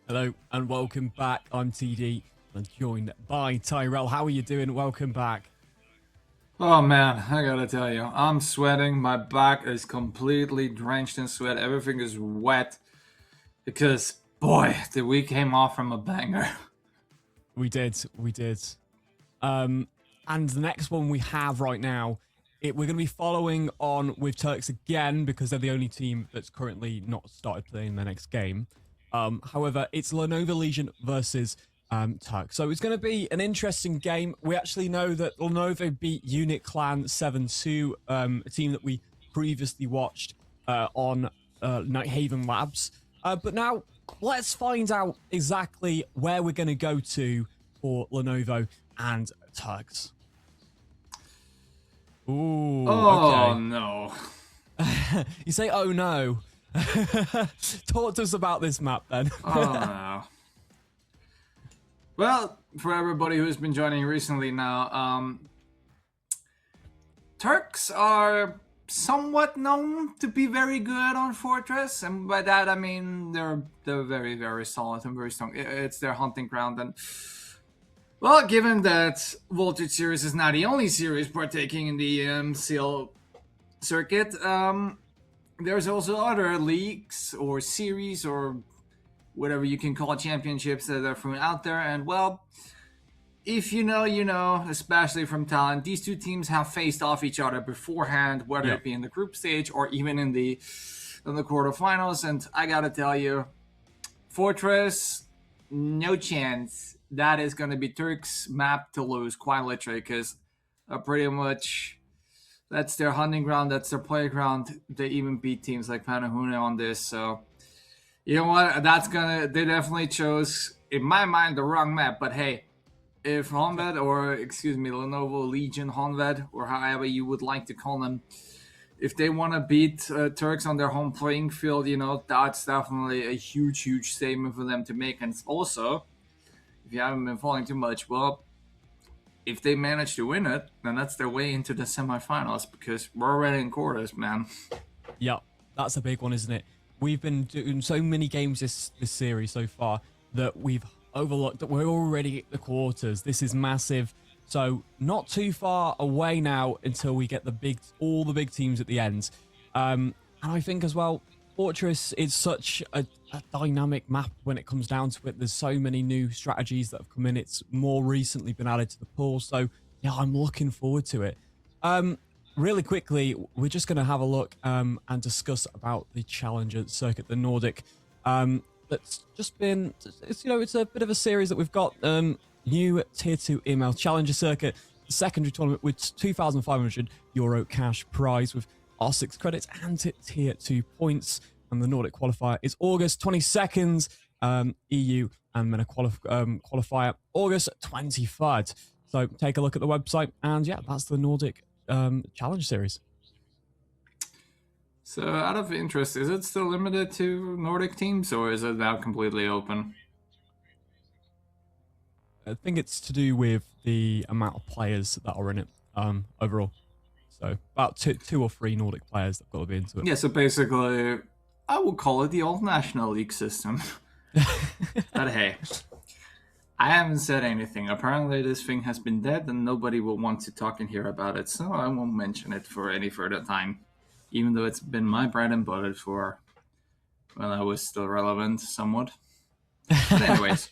Hello and welcome back. I'm TD and joined by Tyrell. How are you doing? Welcome back. Oh man, I gotta tell you, I'm sweating. My back is completely drenched in sweat. Everything is wet because, boy, we came off from a banger. We did. And the next one we have right now, we're going to be following on with Turks again because they're the only team that's currently not started playing their next game. However, it's Lenovo Legion versus Turks. So it's going to be an interesting game. We actually know that Lenovo beat Unit Clan 7-2, a team that we previously watched on Nighthaven Labs. But now, let's find out exactly where we're going to go to for Lenovo and Turks. Ooh, oh okay. no. You say, oh no. Talk to us about this map then. Oh no. Well, for everybody who's been joining recently now, Turks are somewhat known to be very good on Fortress, and by that I mean they're very, very solid and very strong. It's their hunting ground, and well, given that Voltage Series is not the only series partaking in the CL circuit, there's also other leagues or series or whatever you can call championships that are thrown out there. And well, if you know, you know, especially from talent, these two teams have faced off each other beforehand, whether it be in the group stage or even in the quarterfinals. And I gotta tell you, Fortress, no chance. That is going to be Turks' map to lose, quite literally, because pretty much that's their hunting ground, that's their playground. They even beat teams like Panahuna on this, so you know what? They definitely chose, in my mind, the wrong map. But hey, if Lenovo Legion Honved, or however you would like to call them, if they want to beat Turks on their home playing field, you know, that's definitely a huge, huge statement for them to make. And also, if you haven't been following too much, well, if they manage to win it, then that's their way into the semifinals, because we're already in quarters, man. Yeah, that's a big one, isn't it? We've been doing so many games this series so far that we've overlooked that we're already at the quarters. This is massive. So not too far away now until we get all the big teams at the end. And I think as well, Fortress is such a dynamic map when it comes down to it. There's so many new strategies that have come in. It's more recently been added to the pool. So yeah, I'm looking forward to it. Really quickly, we're just going to have a look and discuss about the Challenger circuit, the Nordic. That's just been, it's a bit of a series that we've got. New Tier 2 EMEA Challenger circuit, secondary tournament with €2,500 cash prize with R6 credits and Tier 2 points. And the Nordic qualifier is August 22nd, EU, and MENA qualifier August 23rd. So take a look at the website, and yeah, that's the Nordic Challenge Series. So out of interest, is it still limited to Nordic teams, or is it now completely open? I think it's to do with the amount of players that are in it overall. So about two or three Nordic players that have got to be into it. Yeah, so basically, I would call it the old National League system. But hey, I haven't said anything. Apparently, this thing has been dead, and nobody will want to talk in here about it, so I won't mention it for any further time. Even though it's been my bread and butter for when I was still relevant, somewhat. But anyways,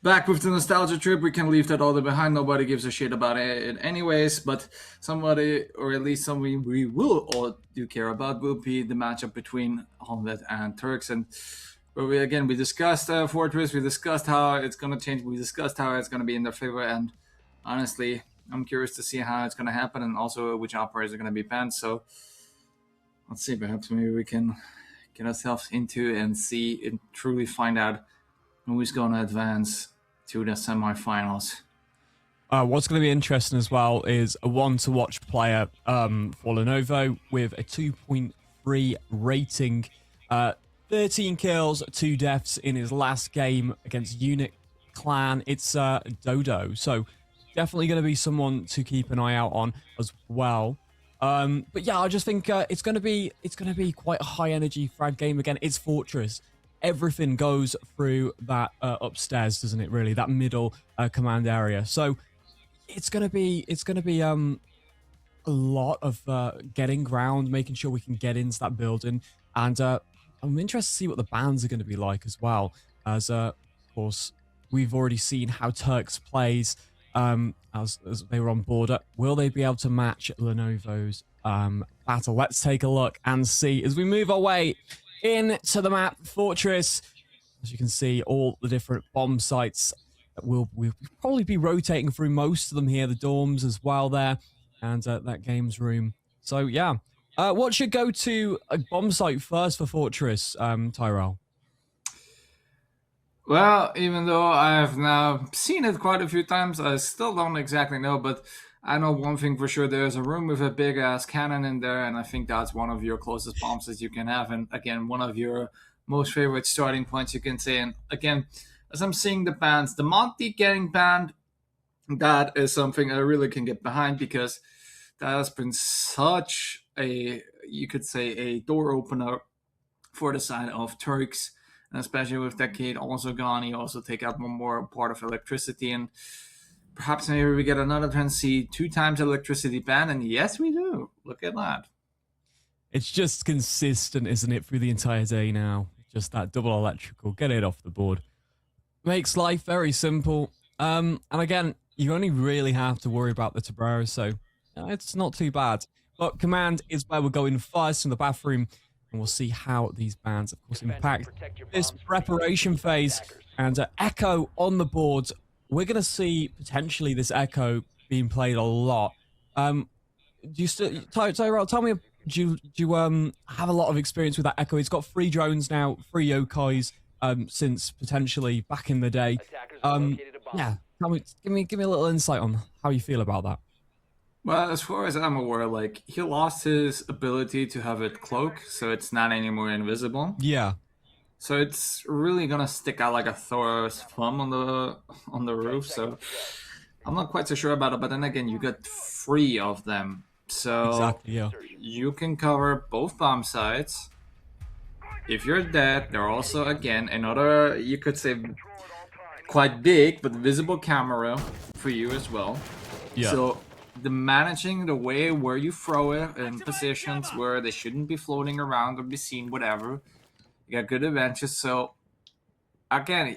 back with the nostalgia trip, we can leave that all behind. Nobody gives a shit about it anyways, but somebody, or at least somebody we will all do care about, will be the matchup between Homelet and Turks. And where we discussed Fortress, we discussed how it's going to change, we discussed how it's going to be in their favor, and honestly, I'm curious to see how it's going to happen and also which operators are going to be banned. So let's see, perhaps maybe we can get ourselves into and see and truly find out who's going to advance to the semifinals. What's going to be interesting as well is a one-to-watch player for Lenovo with a 2.3 rating. 13 kills, 2 deaths in his last game against Unit Clan. It's Dodo, so definitely going to be someone to keep an eye out on as well. But yeah, I just think it's going to be quite a high energy frag game again. It's Fortress. Everything goes through that upstairs, doesn't it? Really, that middle command area. So it's going to be a lot of getting ground, making sure we can get into that building, and I'm interested to see what the bans are going to be like as well. As of course, we've already seen how Turks plays. As they were on border, will they be able to match Lenovo's battle? Let's take a look and see as we move our way into the map. Fortress, as you can see, all the different bomb sites that we'll probably be rotating through most of them here, the dorms as well there, and that games room. So yeah, what should go to a bomb site first for Fortress, Tyrell? Well, even though I have now seen it quite a few times, I still don't exactly know, but I know one thing for sure. There's a room with a big-ass cannon in there, and I think that's one of your closest bombs that you can have, and again, one of your most favorite starting points, you can say. And again, as I'm seeing the bans, the Monty getting banned, that is something I really can get behind, because that has been such a, you could say, a door opener for the side of Turks. And especially with Decade also gone, you also take out one more part of electricity, and perhaps maybe we get another Tennessee 2 times electricity ban, and yes, we do. Look at that. It's just consistent, isn't it, through the entire day now? Just that double electrical, get it off the board. Makes life very simple. And again, you only really have to worry about the Tabrera, so it's not too bad. But Command is where we're going first in the bathroom. And we'll see how these bans, of course, impact this preparation phase. And Echo on the board. We're going to see potentially this Echo being played a lot. Do you still, Tyrell, tell me, do you have a lot of experience with that Echo? It's got 3 drones now, 3 yokais since potentially back in the day. Yeah, tell me, give me a little insight on how you feel about that. Well, as far as I'm aware, like, he lost his ability to have it cloak, so it's not anymore invisible. Yeah. So it's really gonna stick out like a Thor's thumb on the roof. So I'm not quite so sure about it. But then again, you got 3 of them, so exactly, yeah, you can cover both bomb sites. If you're dead, there are also again another, you could say, quite big but visible camera for you as well. Yeah. So the managing the way where you throw it in positions where they shouldn't be floating around or be seen, whatever. You got good advantages. So again,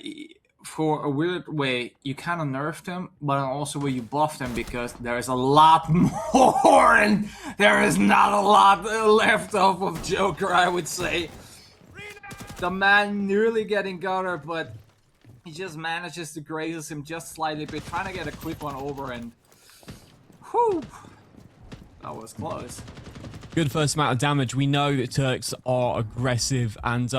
for a weird way, you kind of nerfed them, but also where you buffed them, because there is a lot more, and there is not a lot left of Joker, I would say. The man nearly getting gutter, but he just manages to graze him just slightly, but trying to get a quick one over, and whew, that was close. Good first amount of damage. We know that Turks are aggressive, and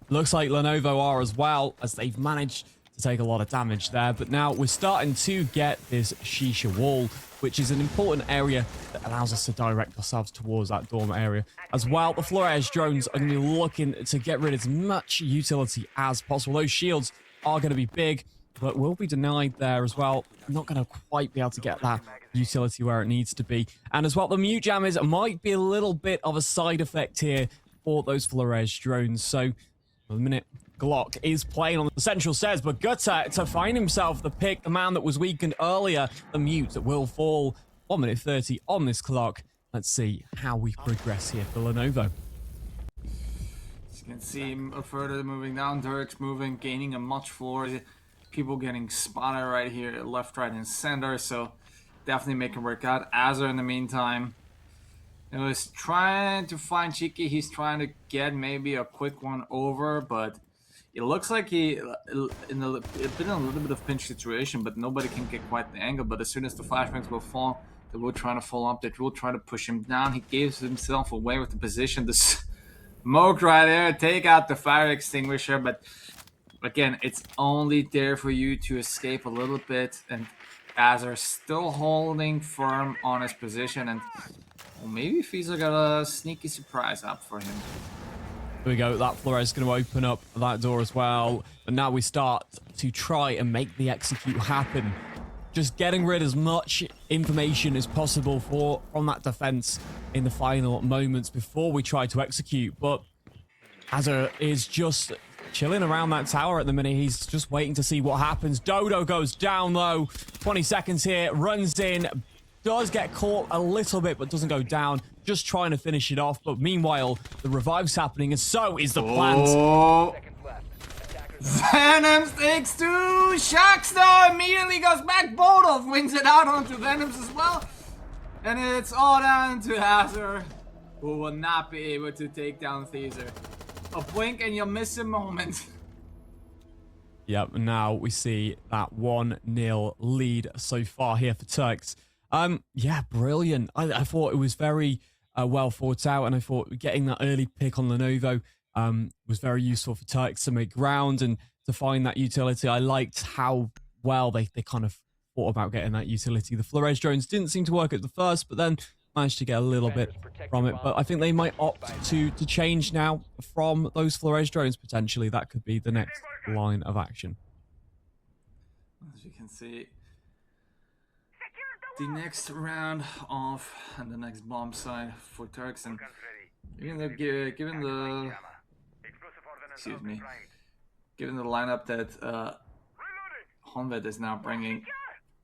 looks like Lenovo are as well, as they've managed to take a lot of damage there. But now we're starting to get this Shisha wall, which is an important area that allows us to direct ourselves towards that dorm area. As well, the Flores drones are going to be looking to get rid of as much utility as possible. Those shields are going to be big, but will be denied there as well. Not going to quite be able to get that utility where it needs to be. And as well, the mute jammers might be a little bit of a side effect here for those Flores drones. So The minute Glock is playing on the central stairs, but Gutter to find himself the pick, the man that was weakened earlier. The mute will fall. 1 minute 30 on this clock. Let's see how we progress here for Lenovo. As you can see, further moving down, Turks moving, gaining a much floor. People getting spotted right here, left, right, and center. So definitely make it work out. Azar, in the meantime, he was trying to find Cheeky. He's trying to get maybe a quick one over, but it looks like he been in a little bit of pinch situation, but nobody can get quite the angle. But as soon as the flashbangs will fall, they will try to follow up. They will try to push him down. He gives himself away with the position. The smoke right there, take out the fire extinguisher. But again, it's only there for you to escape a little bit. And Azar still holding firm on his position. And well, maybe Fiza got a sneaky surprise up for him. Here we go. That Flores is going to open up that door as well. But now we start to try and make the execute happen. Just getting rid as much information as possible from that defense in the final moments before we try to execute. But Azar is just chilling around that tower at the minute. He's just waiting to see what happens. Dodo goes down low. 20 seconds here. Runs in. Does get caught a little bit, but doesn't go down. Just trying to finish it off. But meanwhile, the revive's happening, and so is the plant. Oh. Venoms takes 2 shocks though, immediately goes back. Bodov wins it out onto Venoms as well. And it's all down to Hazard, who will not be able to take down Caesar. A blink and you'll miss a moment. Yep, now we see that 1-0 lead so far here for Turks. Yeah, brilliant. I thought it was very well thought out, and I thought getting that early pick on Lenovo was very useful for Turks to make ground and to find that utility. I liked how well they kind of thought about getting that utility. The Flores drones didn't seem to work at the first, but then managed to get a little bit from it. But I think they might opt to change now from those Flores drones, potentially. That could be the next line of action. As you can see, the next round off and the next bomb side for Turks, and given the given the lineup that Honved is now bringing,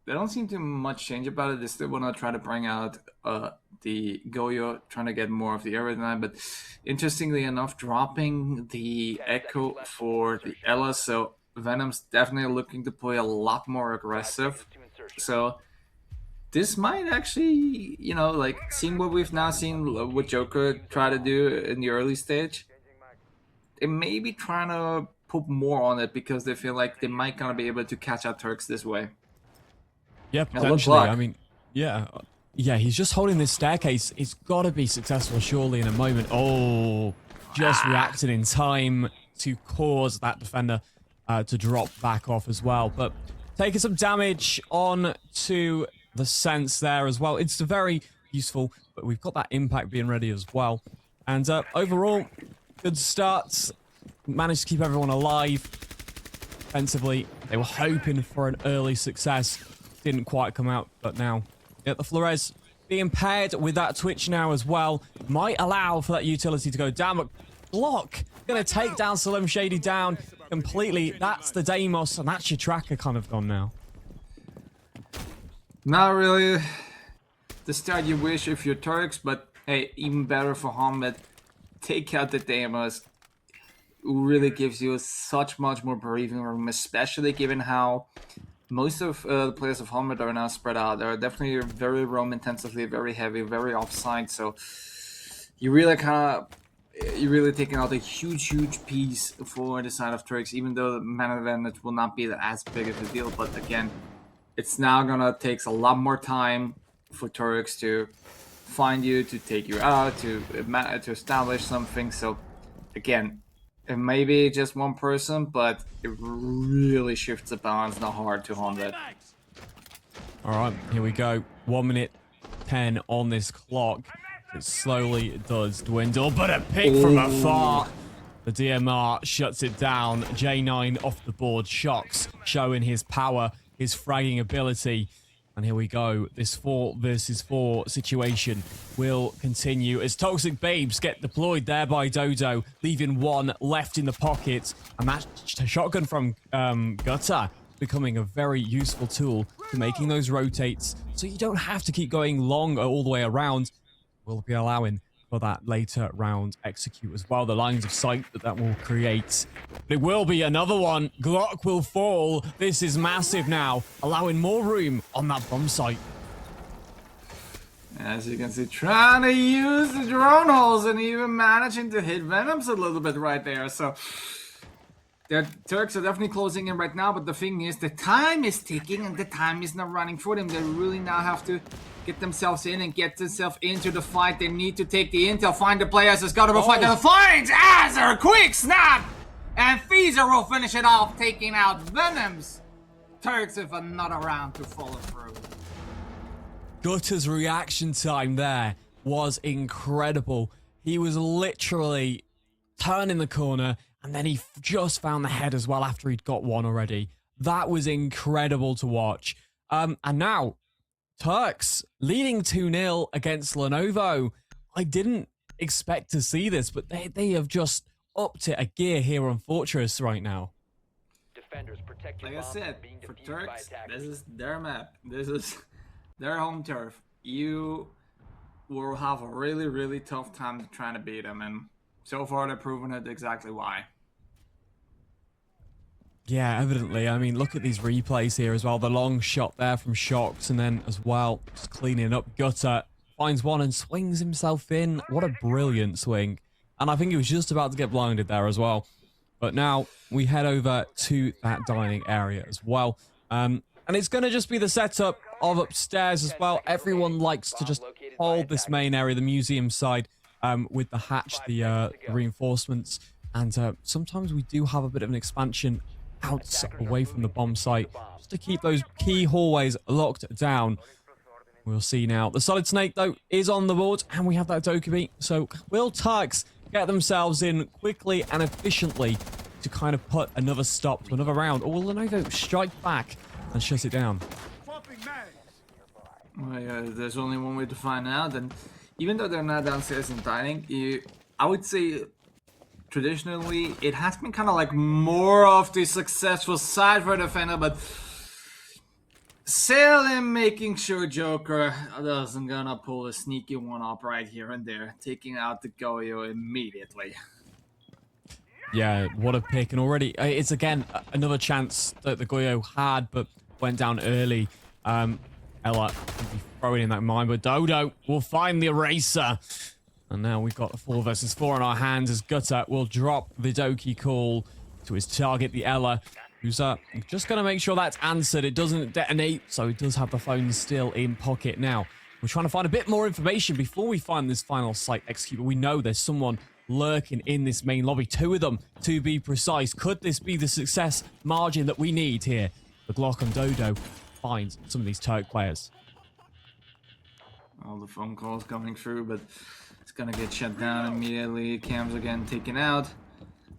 they don't seem to much change about it. They still want to try to bring out the Goyo, trying to get more of the aerodynamic, but interestingly enough, dropping the Echo for the Ella, so Venom's definitely looking to play a lot more aggressive. So this might actually, you know, like seeing what we've now seen what Joker try to do in the early stage, they may be trying to put more on it because they feel like they might gonna be able to catch out Turks this way. Yeah, potentially. I mean, yeah, he's just holding this staircase. It's got to be successful surely in a moment. Oh, just reacted in time to cause that defender to drop back off as well. But taking some damage on to the sense there as well. It's very useful, but we've got that impact being ready as well. And overall, good starts. Managed to keep everyone alive. Defensively, they were hoping for an early success. Didn't quite come out, but now the Flores being paired with that Twitch now as well might allow for that utility to go down. But Glock gonna take down Salim Shady down completely. That's the Deimos, and that's your tracker kind of gone now. Not really the start you wish if you're Turks, but hey, even better for Hamid. Take out the Deimos. Really gives you such much more breathing room, especially given how most of the players of Hamid are now spread out. They're definitely very roam intensively, very heavy, very offside. So you're really taking out a huge piece for the side of Turks, even though the man advantage will not be as big of a deal. But again, it's now gonna take a lot more time for Turks to find you, to take you out, to establish something. So again, it may be just one person, but it really shifts the balance now hard to Honda. All right, here we go. 1 minute 10 on this clock. It slowly does dwindle, but a pick from afar. The DMR shuts it down. J9 off the board. Shocks showing his power, his fragging ability. And here we go. This 4 versus 4 situation will continue as Toxic Babes get deployed there by Dodo, leaving 1 left in the pocket. And that shotgun from Gutter becoming a very useful tool for making those rotates, so you don't have to keep going long all the way around. We'll be allowing for that later round execute as well, the lines of sight that will create. But it will be another one. Glock will fall. This is massive now, allowing more room on that bomb site. As you can see, trying to use the drone holes and even managing to hit Venoms a little bit right there. So the Turks are definitely closing in right now, but the thing is, the time is ticking and the time is not running for them. They really now have to get themselves in and get themselves into the fight. They need to take the intel, find the players. There's got to be fight. The finds Azar, quick snap! And Feezer will finish it off, taking out Venoms. Turks with another round to follow through. Gutter's reaction time there was incredible. He was literally turning the corner, and then he just found the head as well after he'd got 1 already. That was incredible to watch. And now, Turks leading 2-0 against Lenovo. I didn't expect to see this, but they have just upped it a gear here on Fortress right now. Defenders protect your Like I bombs said, from being for defused Turks, by this attackers. is their map. This is their home turf. You will have a really, really tough time trying to beat them, and so far they're proving it exactly why. Yeah, evidently. I mean, look at these replays here as well. The long shot there from Shox, and then as well, just cleaning up. Gutter finds 1 and swings himself in. What a brilliant swing. And I think he was just about to get blinded there as well. But now we head over to that dining area as well. And it's going to just be the setup of upstairs as well. Everyone likes to just hold this main area, the museum side, with the hatch, the reinforcements. And sometimes we do have a bit of an expansion out away from the bomb site, just to keep those key hallways locked down. We'll see now. The Solid Snake, though, is on the board, and we have that Dokkaebi. So will Turks get themselves in quickly and efficiently to kind of put another stop to another round? Or will Lenovo strike back and shut it down? Well, yeah, there's only one way to find out, and even though they're not downstairs in dining, I would say traditionally it has been kind of like more of the successful side for defender, but Salem making sure Joker doesn't gonna pull a sneaky one up right here and there, taking out the Goyo immediately. Yeah, what a pick. And already, it's again another chance that the Goyo had, but went down early. Ella will be throwing in that mine, but Dodo will find the eraser. And now we've got a 4 versus 4 in our hands as Gutter will drop the Doki call to his target, the Ella, who's just going to make sure that's answered. It doesn't detonate, so he does have the phone still in pocket now. We're trying to find a bit more information before we find this final site execute, but we know there's someone lurking in this main lobby. 2 of them, to be precise. Could this be the success margin that we need here? The Glock on Dodo finds some of these Turk players. All the phone calls coming through, but it's gonna get shut down immediately. Cams are getting taken out.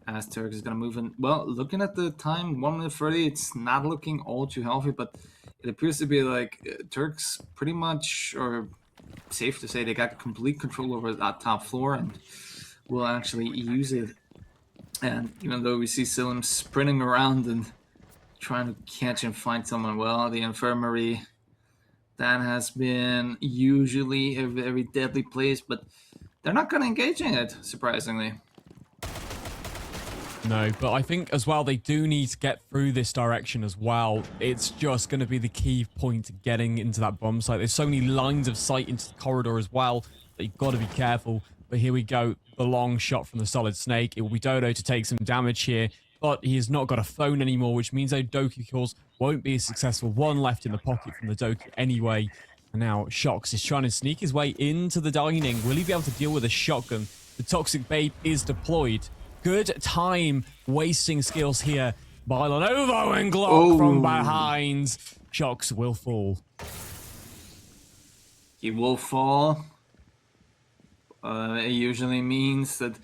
As Turk is gonna move in. Well, looking at the time, 1:30, it's not looking all too healthy, but it appears to be like Turks pretty much, or safe to say, they got complete control over that top floor and will actually use it. And even though we see Silim sprinting around and trying to catch and find someone, well, the infirmary, that has been usually a very deadly place, but they're not going to engage in it, surprisingly. No, but I think as well they do need to get through this direction as well. It's just going to be the key point to getting into that bomb site. There's so many lines of sight into the corridor as well that you've got to be careful. But here we go, the long shot from the Solid Snake. It will be Dodo to take some damage here, but he has not got a phone anymore, which means those Doki calls won't be as successful. 1 left in the pocket from the Doki anyway. And now Shox is trying to sneak his way into the dining. Will he be able to deal with a shotgun? The Toxic Babe is deployed. Good time wasting skills here by Lenovo, and Glock from behind. Shox will fall. He will fall. It usually means that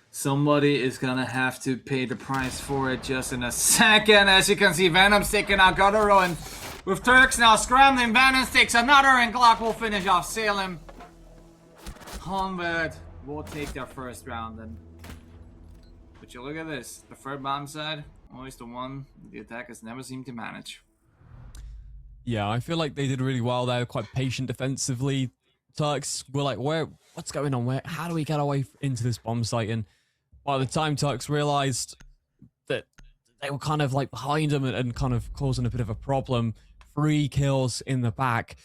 somebody is gonna have to pay the price for it just in a second. As you can see, Venom's taking out Gotaro, and With Turks now scrambling, Bannon takes another and Glock will finish off Salem. Honved will take their first round then. But you look at this, the third bomb side, always the one the attackers never seem to manage. Yeah, I feel like they did really well there, quite patient defensively. Turks were like, what's going on? How do we get away into this bomb site? And by the time Turks realized that they were kind of like behind them and kind of causing a bit of a problem, 3 kills in the back,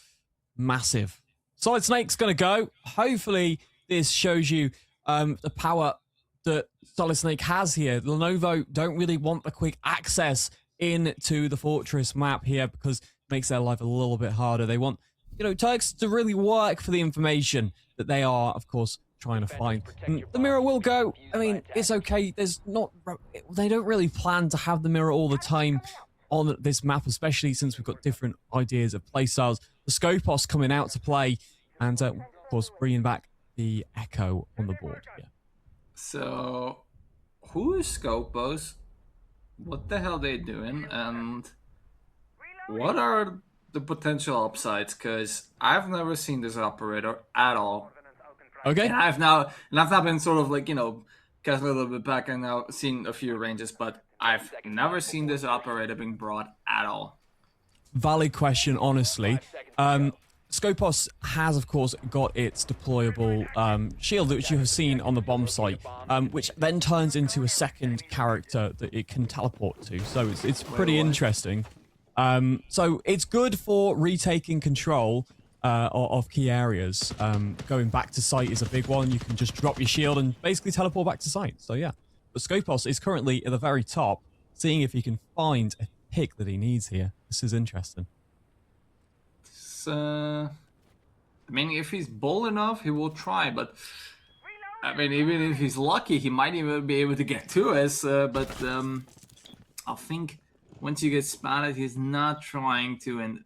massive. Solid Snake's gonna go. Hopefully this shows you the power that Solid Snake has here. Lenovo don't really want the quick access into the Fortress map here because it makes their life a little bit harder. They want, Turks to really work for the information that they are, of course, trying to find. And the mirror will go. I mean, it's okay. They don't really plan to have the mirror all the time on this map, especially since we've got different ideas of playstyles. The Skopos coming out to play, and of course, bringing back the Echo on the board. Yeah. So, who is Skopos? What the hell are they doing? And what are the potential upsides? Because I've never seen this operator at all. Okay. And I've now been sort of like, cast a little bit back and now seen a few ranges, but I've never seen this operator being brought at all. Valid question, honestly. Skopos has, of course, got its deployable shield, which you have seen on the bomb site, which then turns into a second character that it can teleport to. So it's pretty interesting. So it's good for retaking control of key areas. Going back to site is a big one. You can just drop your shield and basically teleport back to site. So yeah. But Skopos is currently at the very top, seeing if he can find a pick that he needs here. This is interesting. I mean, if he's bold enough, he will try, but I mean, even if he's lucky, he might even be able to get to us, but I think once you get spotted, he's not trying to, and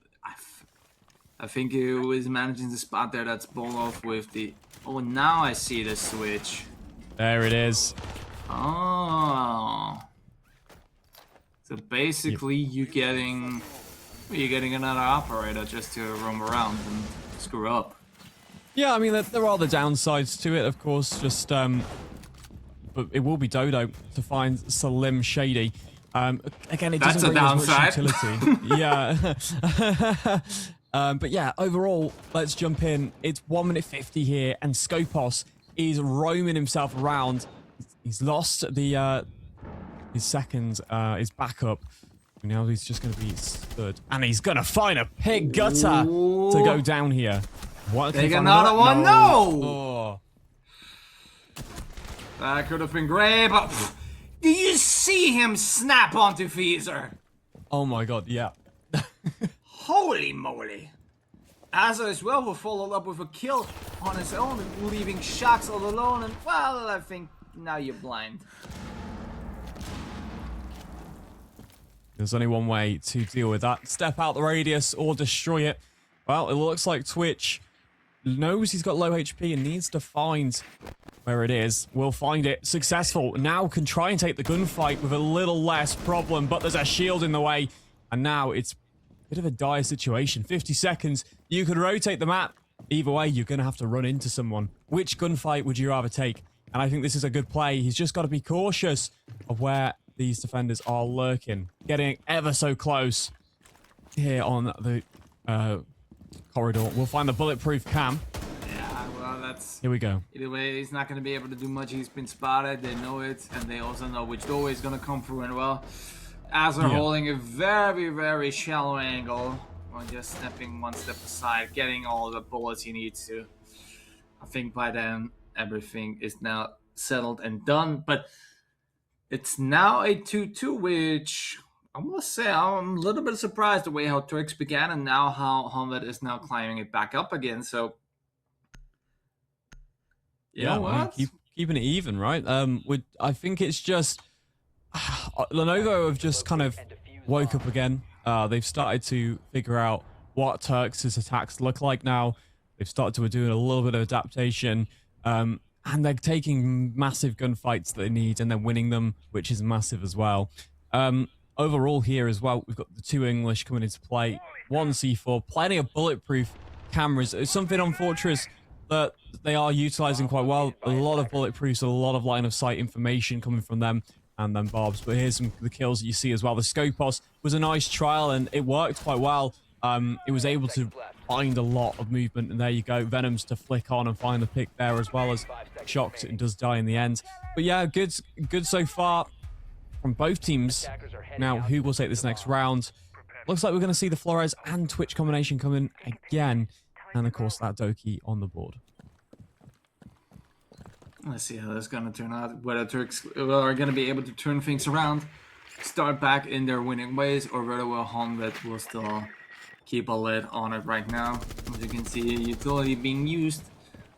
I think he was managing to spot there. That's bold off with the, oh, now I see the switch. There it is. Oh. So basically, you're getting another operator just to roam around and screw up. Yeah, I mean, there are the downsides to it, of course. Just, but it will be Dodo to find Salim Shady. Again, it doesn't bring as much utility. Yeah. But yeah, overall, let's jump in. It's 1 minute 50 here, and Skopos is roaming himself around. He's lost the his second, his backup. Now he's just going to be stood. And he's going to find a pig gutter to go down here. What? Take another one? No! Oh. That could have been great, but do you see him snap onto Feezer? Oh my god, yeah. Holy moly. Azza as well will follow up with a kill on his own, leaving Shax all alone, and well, I think now you're blind. There's only one way to deal with that. Step out the radius or destroy it. Well, it looks like Twitch knows he's got low HP and needs to find where it is. Will find it. Successful. Now can try and take the gunfight with a little less problem, but there's a shield in the way. And now it's a bit of a dire situation. 50 seconds. You could rotate the map. Either way, you're going to have to run into someone. Which gunfight would you rather take? And I think this is a good play. He's just got to be cautious of where these defenders are lurking. Getting ever so close here on the corridor. We'll find the bulletproof cam. Yeah, well, that's... Here we go. Either way, he's not going to be able to do much. He's been spotted. They know it, and they also know which doorway is going to come through. And well, as they're holding a very, very shallow angle, or just stepping one step aside, getting all the bullets he needs to. I think by then, everything is now settled and done. But it's now a 2-2, which I must say I'm a little bit surprised the way how Turks began and now how Honved is now climbing it back up again. So, you know what? Keeping it even, right? I think it's just Lenovo have just kind of woke up again. They've started to figure out what Turks' attacks look like now. They've started to do a little bit of adaptation. And they're taking massive gunfights that they need and they're winning them, which is massive as well. overall here as well, we've got the 2 English coming into play, 1 C4, plenty of bulletproof cameras. It's something on Fortress that they are utilizing quite well. A lot of bulletproofs, a lot of line of sight information coming from them and then Barbs. But here's some of the kills that you see as well. The Scopos was a nice trial and it worked quite well. It was able to find a lot of movement, and there you go. Venoms to flick on and find the pick there, as well as Shocks. It does die in the end. But yeah, good so far from both teams. Now, who will take this next round? Looks like we're going to see the Flores and Twitch combination coming again. And of course, that Doki on the board. Let's see how that's going to turn out. Whether Turks are going to be able to turn things around, start back in their winning ways, or whether Honvet will still keep a lid on it right now. As you can see, utility being used,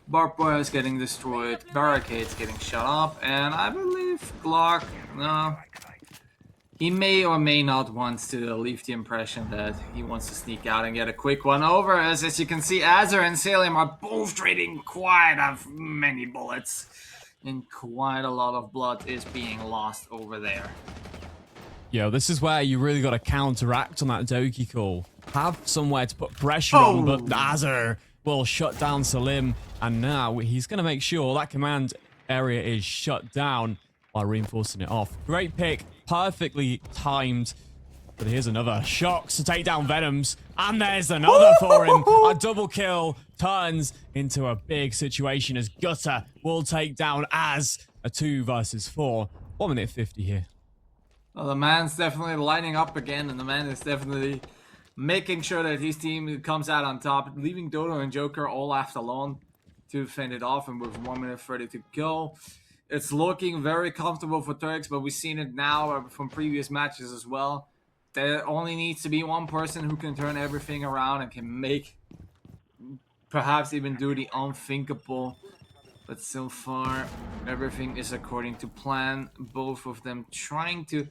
barbed wire is getting destroyed, barricades getting shut off, and I believe Glock, he may or may not want to leave the impression that he wants to sneak out and get a quick one over, as you can see, Azur and Salim are both trading quite many bullets, and quite a lot of blood is being lost over there. Yo, this is where you really got to counteract on that Doki call. Have somewhere to put pressure on, but Azur will shut down Salim, and now he's going to make sure that command area is shut down by reinforcing it off. Great pick, perfectly timed. But here's another. Shocks to take down Venoms, and there's another for him. A double kill turns into a big situation as Gutter will take down Az. A 2 versus 4. 1 minute 50 here. Well, the man's definitely lining up again, and the man is definitely making sure that his team comes out on top, leaving Dodo and Joker all left alone to fend it off, and with 1 minute 30 to go. It's looking very comfortable for Turks, but we've seen it now from previous matches as well. There only needs to be one person who can turn everything around and can make, perhaps even do the unthinkable. But so far, everything is according to plan. Both of them trying to...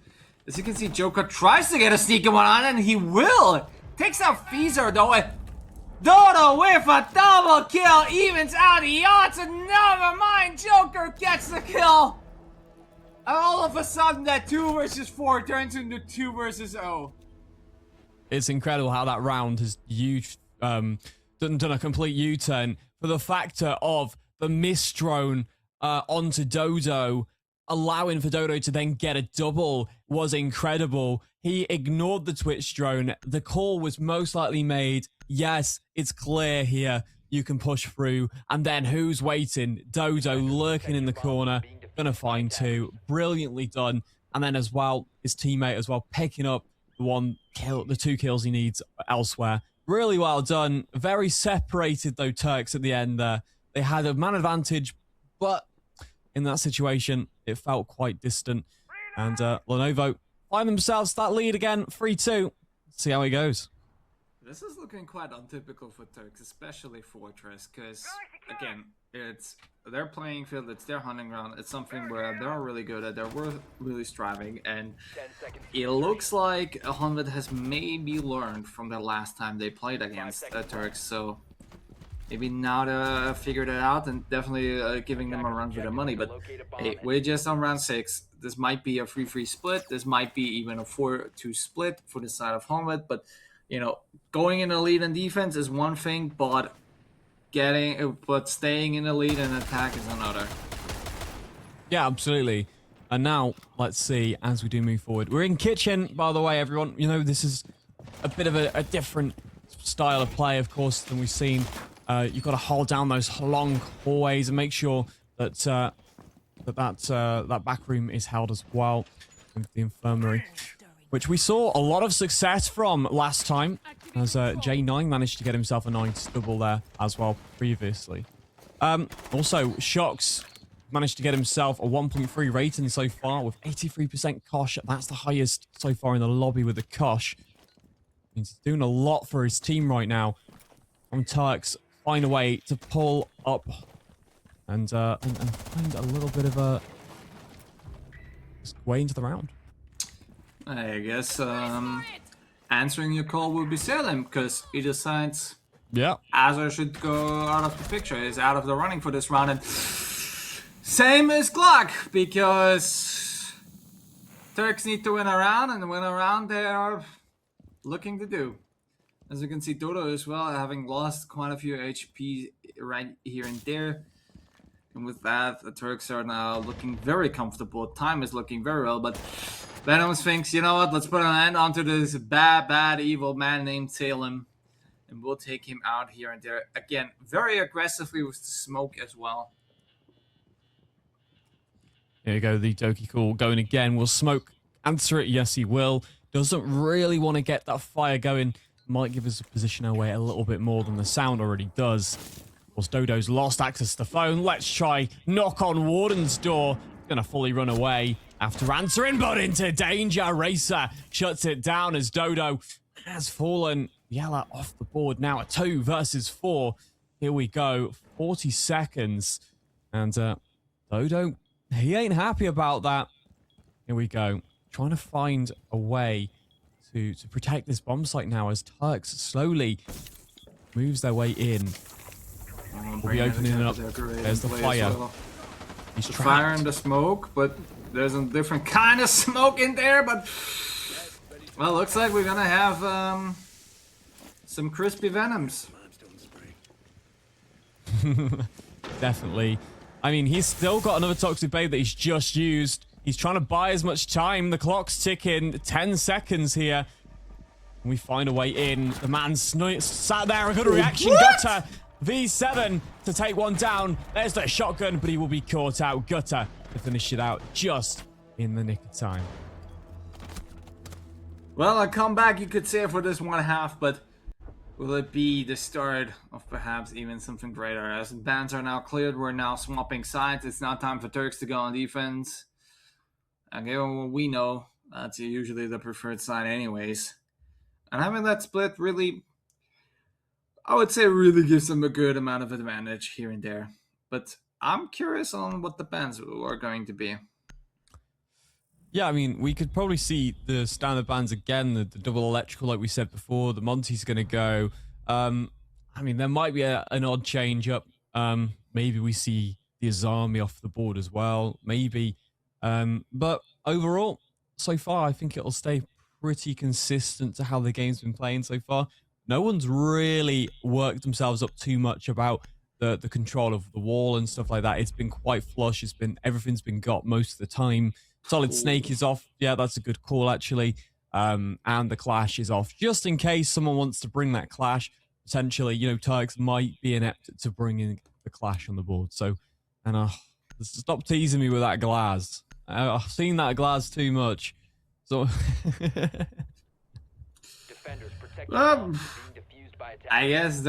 As you can see, Joker tries to get a sneaky one on, and he will! Takes out Feezer, though, and Dodo with a double kill evens out the odds, and never mind, Joker gets the kill! And all of a sudden, that 2 versus 4 turns into 2 versus 0. It's incredible how that round has done a complete U-turn for the factor of the mist drone onto Dodo, allowing for Dodo to then get a double was incredible. He ignored the Twitch drone. The call was most likely made. Yes, it's clear here. You can push through. And then who's waiting? Dodo lurking in the corner. Gonna find 2. Brilliantly done. And then as well, his teammate as well, picking up the 2 kills he needs elsewhere. Really well done. Very separated though, Turks at the end there. They had a man advantage, but in that situation, it felt quite distant. And Lenovo find themselves that lead again, 3-2. See how it goes. This is looking quite untypical for Turks, especially Fortress, because, again, it's their playing field, it's their hunting ground, it's something where they're really good at, they're really striving, and it looks like Honvet has maybe learned from the last time they played against Turks, so maybe now to figure that out, and definitely giving them a run for their money. But hey, we're just on round 6. This might be a 3-3 split. This might be even a 4-2 split for the side of Honvet. But, you know, going in the lead in defense is one thing, but staying in the lead in attack is another. Yeah, absolutely. And now, let's see, as we do move forward. We're in kitchen, by the way, everyone. You know, this is a bit of a different style of play, of course, than we've seen. You've got to hold down those long hallways and make sure that that back room is held as well with the infirmary, which we saw a lot of success from last time, as J9 managed to get himself a nice double there as well previously. Also, Shocks managed to get himself a 1.3 rating so far with 83% Kosh. That's the highest so far in the lobby with the Kosh. He's doing a lot for his team right now. From Turks, find a way to pull up and find a little bit of a way into the round. I guess answering your call will be Salem, because he decides Azur should go out of the picture. He's out of the running for this round, and same as Glock, because Turks need to win a round, and win a round they are looking to do. As you can see, Dodo as well, having lost quite a few HP right here and there. And with that, the Turks are now looking very comfortable. Time is looking very well, but Venom thinks, you know what, let's put an end onto this bad, evil man named Salem. And we'll take him out here and there. Again, very aggressively with the smoke as well. Here you go, the Doki Call going again. Will Smoke answer it? Yes, he will. Doesn't really want to get that fire going. Might give us a position away a little bit more than the sound already does. Of course, Dodo's lost access to the phone. Let's try knock on Warden's door. Gonna fully run away after answering, but into danger. Racer shuts it down as Dodo has fallen. Yella off the board now at 2 versus 4. Here we go, 40 seconds. And Dodo, he ain't happy about that. Here we go, trying to find a way to protect this bomb site now as Turks slowly moves their way in. We'll be opening it up. There's the fire. Well. He's the fire and the smoke, but there's a different kind of smoke in there. But well, looks like we're gonna have some crispy Venoms. Definitely. I mean, he's still got another Toxic Babe that he's just used. He's trying to buy as much time. The clock's ticking. 10 seconds here. We find a way in. The man sat there. A good reaction. Gutter V7 to take one down. There's the shotgun, but he will be caught out. Gutter to finish it out just in the nick of time. Well, a comeback you could say for this one half, but will it be the start of perhaps even something greater? As bans are now cleared, we're now swapping sides. It's now time for Turks to go on defense. And given what we know, that's usually the preferred side anyways. And having that split really, I would say, really gives them a good amount of advantage here and there. But I'm curious on what the bans are going to be. Yeah, I mean, we could probably see the standard bans again, the double electrical like we said before. The Monty's going to go. I mean, there might be an odd change up. Maybe we see the Azami off the board as well. Maybe. But overall, so far, I think it'll stay pretty consistent to how the game's been playing so far. No one's really worked themselves up too much about the control of the wall and stuff like that. It's been quite flush. Everything's been got most of the time. Solid Snake is off. Yeah, that's a good call, actually. And the Clash is off. Just in case someone wants to bring that Clash, potentially, you know, Turks might be inept to bring in the Clash on the board. So, and stop teasing me with that glass. I've seen that glass too much. So, I guess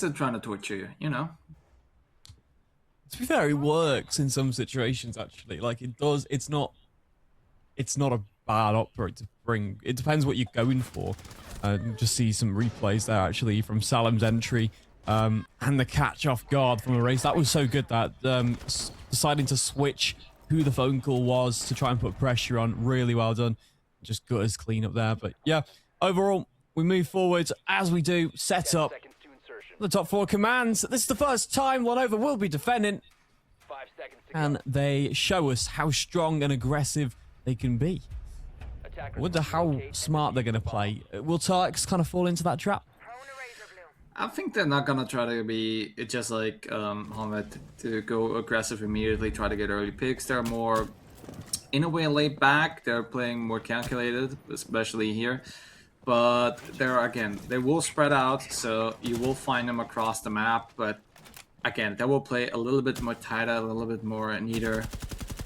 they're trying to torture you, you know. To be fair, it works in some situations, actually. Like, it does. It's not a bad opera to bring. It depends what you're going for. Just see some replays there, actually, from Salem's entry. And the catch off guard from a race. That was so good, that deciding to switch who the phone call was to try and put pressure on. Really well done. Just got his clean up there. But yeah, overall, we move forward as we do set up the top 4 commands. This is the first time Lenovo will be defending. 5 seconds to and they show us how strong and aggressive they can be. I wonder how smart they're going to play. Will Turks kind of fall into that trap? I think they're not gonna try to be just like Hamed to go aggressive immediately, try to get early picks. They're more, in a way, laid back. They're playing more calculated, especially here. But they will spread out, so you will find them across the map. But again, they will play a little bit more tighter, a little bit more neater.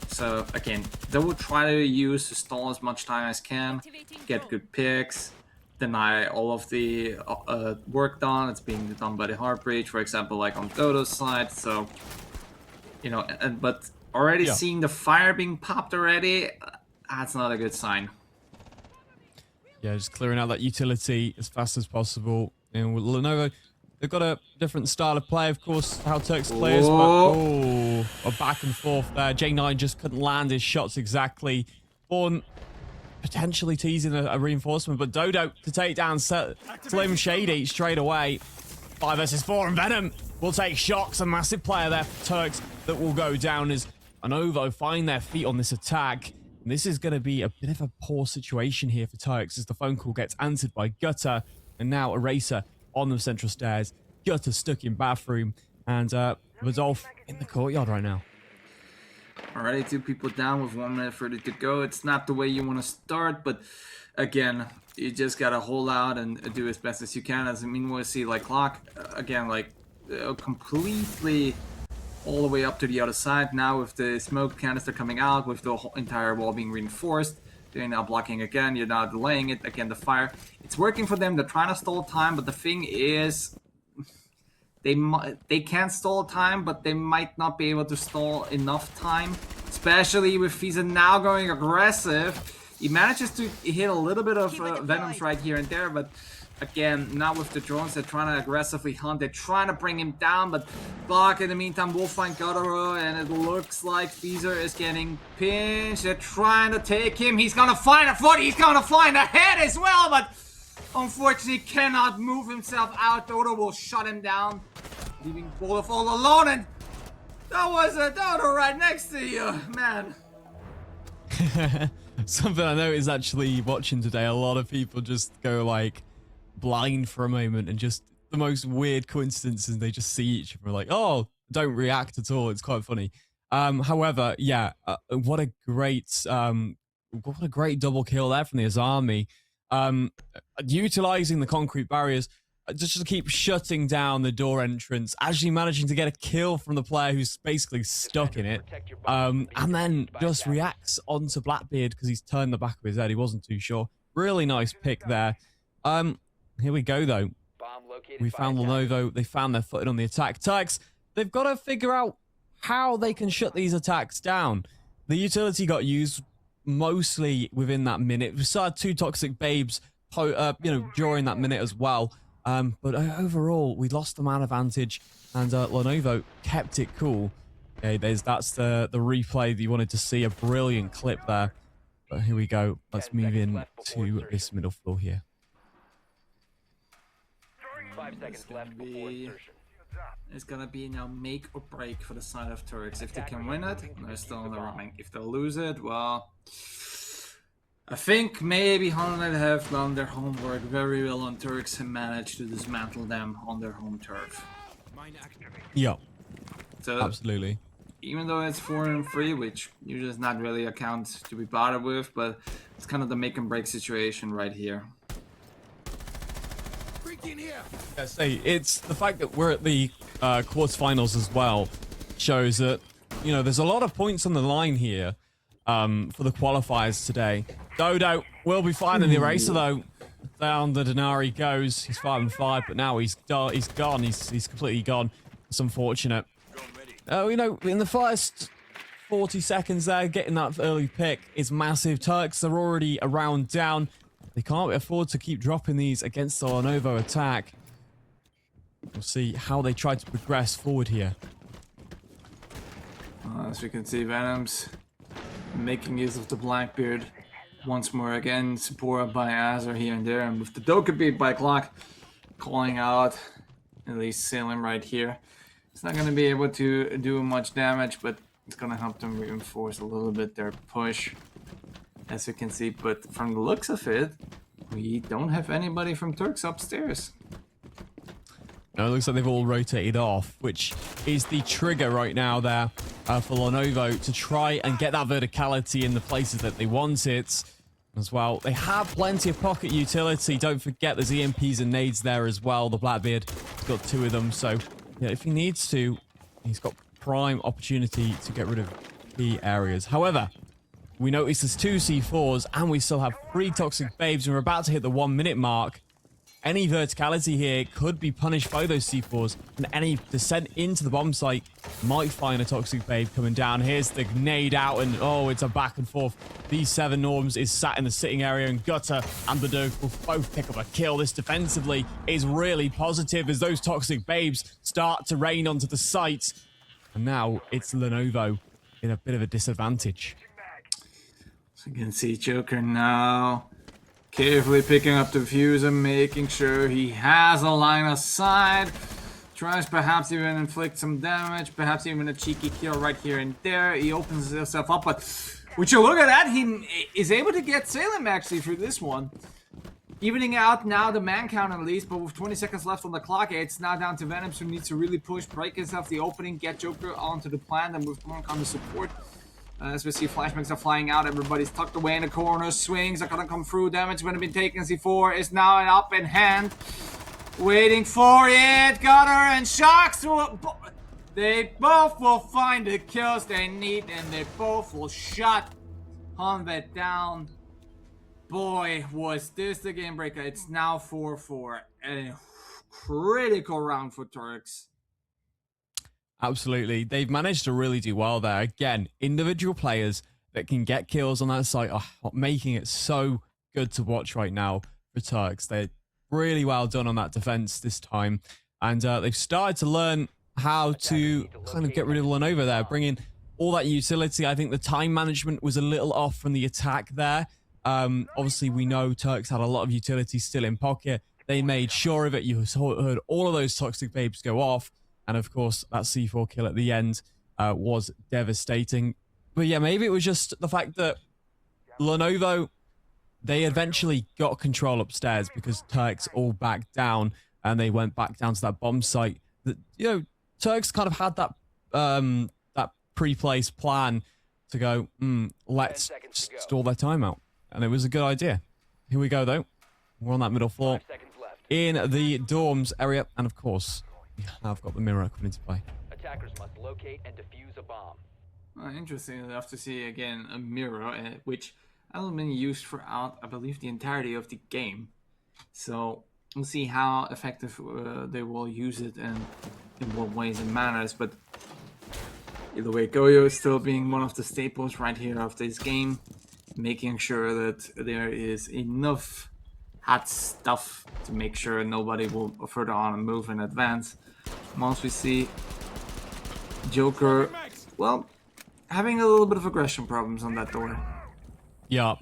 So again, they will try to stall as much time as can, get good picks, deny all of the work done. It's being done by the hard breach, for example, like on Dodo's side. So, you know, but already seeing the fire being popped already, that's not a good sign. Yeah, just clearing out that utility as fast as possible. And with Lenovo, they've got a different style of play, of course, how Turks plays, but a back and forth there. J9 just couldn't land his shots exactly. Born potentially teasing a reinforcement, but Dodo to take down Slim Shady straight away. 5 versus 4, and Venom will take shocks. A massive player there for Turks that will go down as Lenovo find their feet on this attack. And this is going to be a bit of a poor situation here for Turks as the phone call gets answered by Gutter. And now Eraser on the central stairs. Gutter stuck in bathroom. And Rodolphe in the courtyard right now. Already 2 people down with 1 minute 30 to go. It's not the way you want to start, but again, you just gotta hold out and do as best as you can. As I mean, we'll see like clock again, like completely all the way up to the other side now with the smoke canister coming out, with the whole entire wall being reinforced. They're now blocking again. You're now delaying it again. The fire, it's working for them. They're trying to stall time, but the thing is, they can't stall time, but they might not be able to stall enough time, especially with Fiza now going aggressive. He manages to hit a little bit of Venoms right here and there, but again, now with the drones, they're trying to aggressively hunt. They're trying to bring him down, but Block in the meantime will find Gotaro, and it looks like Fiza is getting pinched. They're trying to take him. He's gonna find a foot. He's gonna find a head as well, but unfortunately cannot move himself out. Dodo will shut him down, leaving Bolov all alone, and that was a Dodo right next to you, man. Something I noticed actually watching today, a lot of people just go like blind for a moment and just the most weird coincidences. They just see each other like, oh, don't react at all. It's quite funny. However, yeah, what a great double kill there from the Azami. Utilizing the concrete barriers just to keep shutting down the door entrance, actually managing to get a kill from the player who's basically stuck in it, and then just reacts onto Blackbeard because he's turned the back of his head. He wasn't too sure. Really nice pick there. Here we go though. We found Lenovo. They found their footing on the attack. Turks, they've got to figure out how they can shut these attacks down. The utility got used mostly within that minute. We saw 2 toxic babes, during that minute as well. But overall, we lost the man advantage, and Lenovo kept it cool. Okay, that's the replay that you wanted to see. A brilliant clip there. But here we go. Let's move in to this middle floor here. 5 seconds left before insertion. It's gonna be now make or break for the side of Turks. If they can win it, they're still in the running. If they lose it, well, I think maybe Holland have done their homework very well on Turks and managed to dismantle them on their home turf. Yeah, so absolutely. Even though it's 4-3, which usually is not really a count to be bothered with, but it's kind of the make and break situation right here. Yeah, say it's the fact that we're at the quarterfinals as well shows that there's a lot of points on the line here for the qualifiers today. Dodo will be fine in the Eraser though. Down the Denari goes. He's 5-5, but now he's gone. He's completely gone. It's unfortunate. In the first 40 seconds there, getting that early pick is massive. Turks are already a round down. They can't afford to keep dropping these against the Lenovo attack. We'll see how they try to progress forward here. As we can see, Venoms making use of the Blackbeard once more again, supported by Azar here and there, and with the Doka beat by Clock calling out at least Salem right here. It's not going to be able to do much damage, but it's going to help them reinforce a little bit their push, as you can see. But from the looks of it, we don't have anybody from Turks upstairs. No, it looks like they've all rotated off, which is the trigger right now there for Lenovo to try and get that verticality in the places that they want it as well. They have plenty of pocket utility. Don't forget there's EMPs and nades there as well. The Blackbeard has got 2 of them. So yeah, if he needs to, he's got prime opportunity to get rid of key areas. However, we notice there's 2 C4s and we still have 3 toxic babes, and we're about to hit the 1 minute mark. Any verticality here could be punished by those C4s, and any descent into the bomb site might find a toxic babe coming down. Here's the grenade out, and oh, it's a back and forth. B7 Norms is sat in the sitting area, and Gutter and Badurk will both pick up a kill. This defensively is really positive as those toxic babes start to rain onto the site. And now it's Lenovo in a bit of a disadvantage. So you can see Joker now carefully picking up the fuse and making sure he has a line of sight. Tries perhaps even inflict some damage, perhaps even a cheeky kill right here and there. He opens himself up, but would you look at that? He is able to get Salem actually through this one. Evening out now the man count at least, but with 20 seconds left on the clock, it's now down to Venoms who needs to really push, break himself the opening, get Joker onto the plant, and with Monk on the support. As we see flashbangs are flying out, everybody's tucked away in the corner, swings are gonna come through, damage would have been taken, C4 is now up in hand. Waiting for it, Gutter and Shocks. They both will find the kills they need, and they both will shut Honvet down. Boy, was this the game breaker. It's now 4-4. A critical round for Turks. Absolutely. They've managed to really do well there. Again, individual players that can get kills on that site are making it so good to watch right now for Turks. They're really well done on that defense this time. And they've started to learn how to kind of get rid of Lenovo there, bringing all that utility. I think the time management was a little off from the attack there. Obviously, we know Turks had a lot of utility still in pocket. They made sure of it. You heard all of those toxic babes go off. And of course, that C4 kill at the end was devastating. But yeah, maybe it was just the fact that Lenovo, they eventually got control upstairs because Turks all backed down and they went back down to that bomb site. That, you know, Turks kind of had that that pre-placed plan to go, let's stall their time out. And it was a good idea. Here we go, though. We're on that middle floor in the dorms area. And of course, I've got the mirror coming into play. Attackers must locate and defuse a bomb. Interesting enough to see again a mirror, which hasn't been used throughout, I believe, the entirety of the game. So we'll see how effective they will use it and in what ways and manners. But either way, Goyo is still being one of the staples right here of this game, making sure that there is enough hot stuff to make sure nobody will further on move in advance. Once we see Joker, well, having a little bit of aggression problems on that door. Yeah.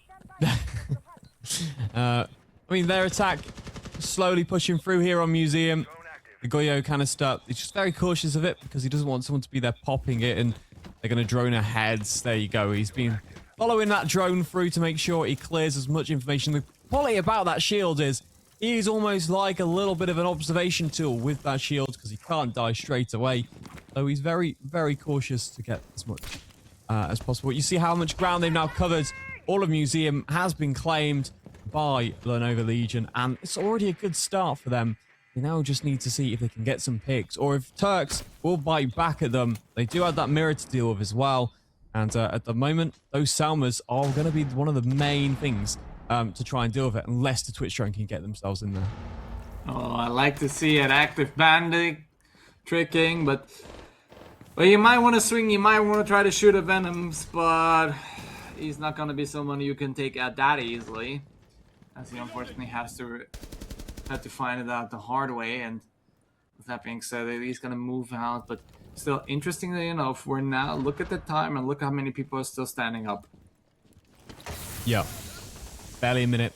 I mean, their attack slowly pushing through here on Museum. The Goyo kind of stuck. He's just very cautious of it because he doesn't want someone to be there popping it and they're going to drone ahead. There you go. He's been following that drone through to make sure he clears as much information. The quality about that shield is he's almost like a little bit of an observation tool with that shield because he can't die straight away. So he's very, very cautious to get as much as possible. You see how much ground they've now covered. All of Museum has been claimed by Lenovo Legion, and it's already a good start for them. They now just need to see if they can get some picks, or if Turks will bite back at them. They do have that mirror to deal with as well. And at the moment, those Salmas are going to be one of the main things to try and deal with it, unless the Twitch drone can get themselves in there. Oh, I like to see an active bandit tricking, but well, you might want to swing, you might want to try to shoot at Venoms, but he's not going to be someone you can take out that easily, as he unfortunately has to find it out the hard way. And with that being said, he's going to move out, but still, interestingly enough, we're now, look at the time and look how many people are still standing up. Yeah. Barely a minute.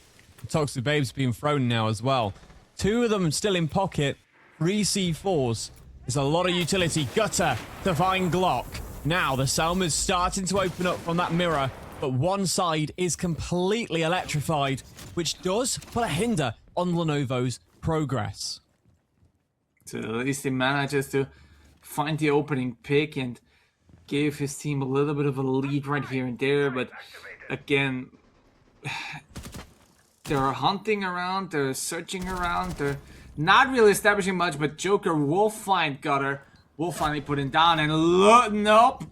Toxic Babes being thrown now as well. 2 of them still in pocket. 3 C4s. There's a lot of utility. Gutter to find Glock. Now the Salma's starting to open up from that mirror, but one side is completely electrified, which does put a hinder on Lenovo's progress. So at least he manages to find the opening pick and give his team a little bit of a lead right here and there, but again, they're hunting around, they're searching around, they're not really establishing much, but Joker will find Gutter, will finally put him down, and look, nope.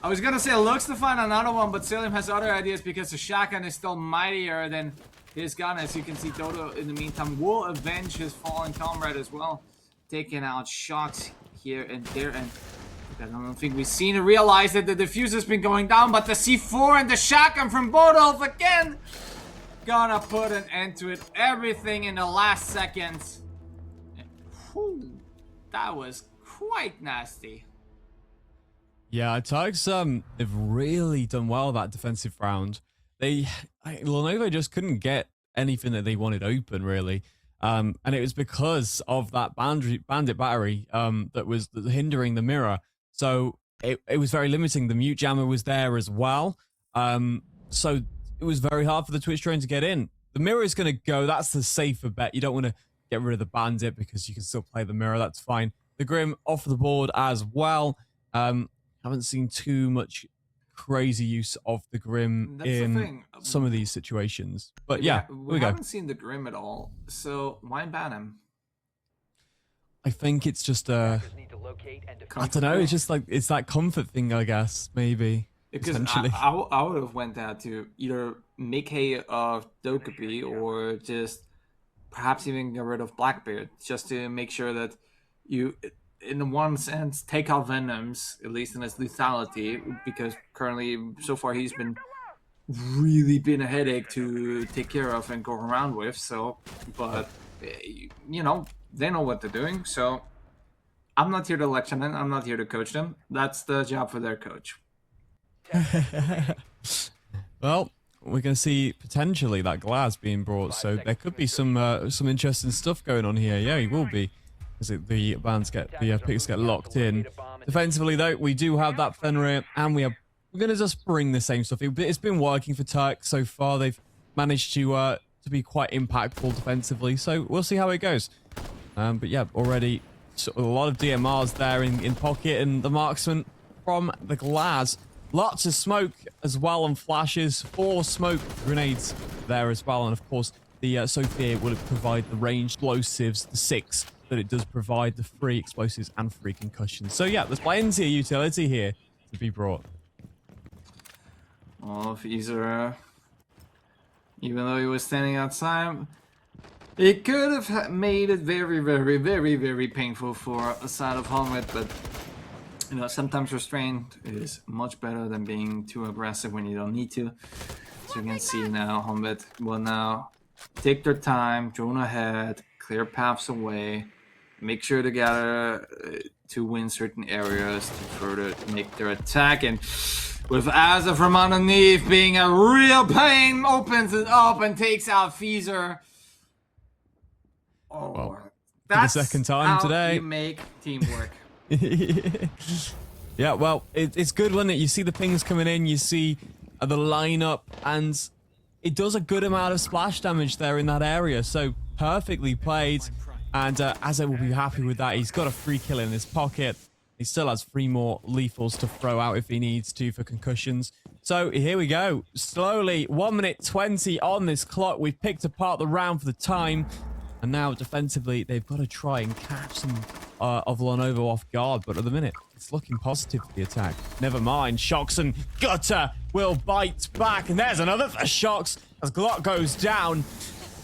I was gonna say looks to find another one, but Salim has other ideas because the shotgun is still mightier than his gun. As you can see, Dodo in the meantime will avenge his fallen comrade as well, taking out shots here and there, and I don't think we've seen or realized that the diffuser's been going down, but the C4 and the shotgun from Bodolf again gonna put an end to it. Everything in the last seconds. Whew, that was quite nasty. Yeah, Turks have really done well that defensive round. Lenovo just couldn't get anything that they wanted open, really. And it was because of that bandit battery that was hindering the mirror. So it was very limiting. The mute jammer was there as well. So it was very hard for the Twitch drone to get in. The mirror is going to go. That's the safer bet. You don't want to get rid of the bandit because you can still play the mirror. That's fine. The Grim off the board as well. Haven't seen too much crazy use of the Grim in some of these situations. But yeah, we haven't seen the Grim at all. So why ban him? I think it's just I don't know. It's just like it's that comfort thing, I guess. Maybe because I would have went there to either make hay of Dokkaebi or just perhaps even get rid of Blackbeard, just to make sure that you, in one sense, take out Venoms, at least in his lethality, because currently, so far, he's been really been a headache to take care of and go around with. So, but you know, they know what they're doing. So, I'm not here to lecture them. I'm not here to coach them. That's the job for their coach. Well, we're going to see potentially that glass being brought, so there could be some interesting stuff going on here. Yeah, he will be, as the picks get locked in. Defensively, though, we do have that Fenrir, and we're going to just bring the same stuff. It's been working for Turk so far. They've managed to be quite impactful defensively, so we'll see how it goes. But yeah, already a lot of DMRs there in pocket, and the marksman from the glass. Lots of smoke as well and flashes. 4 smoke grenades there as well. And of course, the Sophia will provide the ranged explosives, the 6 that it does provide, the 3 explosives and 3 concussions. So yeah, there's plenty of utility here to be brought. Well, if Easer, even though he was standing outside, it could have made it very, very, very, very painful for a side of Helmet, but you know, sometimes restraint is much better than being too aggressive when you don't need to. So you can see now, Helmet will now take their time, drone ahead, clear paths away, make sure to gather to win certain areas to further make their attack. And with Azza from underneath being a real pain, opens it up and takes out Feezer. Oh, well, that's the second time how today. You make teamwork. Yeah, well, it's good when you see the pings coming in, you see the lineup, and it does a good amount of splash damage there in that area. So perfectly played, and Azza will be happy with that. He's got a free kill in his pocket. He still has 3 more lethals to throw out if he needs to for concussions. So here we go. Slowly, 1 minute 20 on this clock. We've picked apart the round for the time. And now defensively, they've got to try and catch some of Lenovo off guard. But at the minute, it's looking positive for the attack. Never mind. Shocks and Gutter will bite back. And there's another for Shocks as Glock goes down.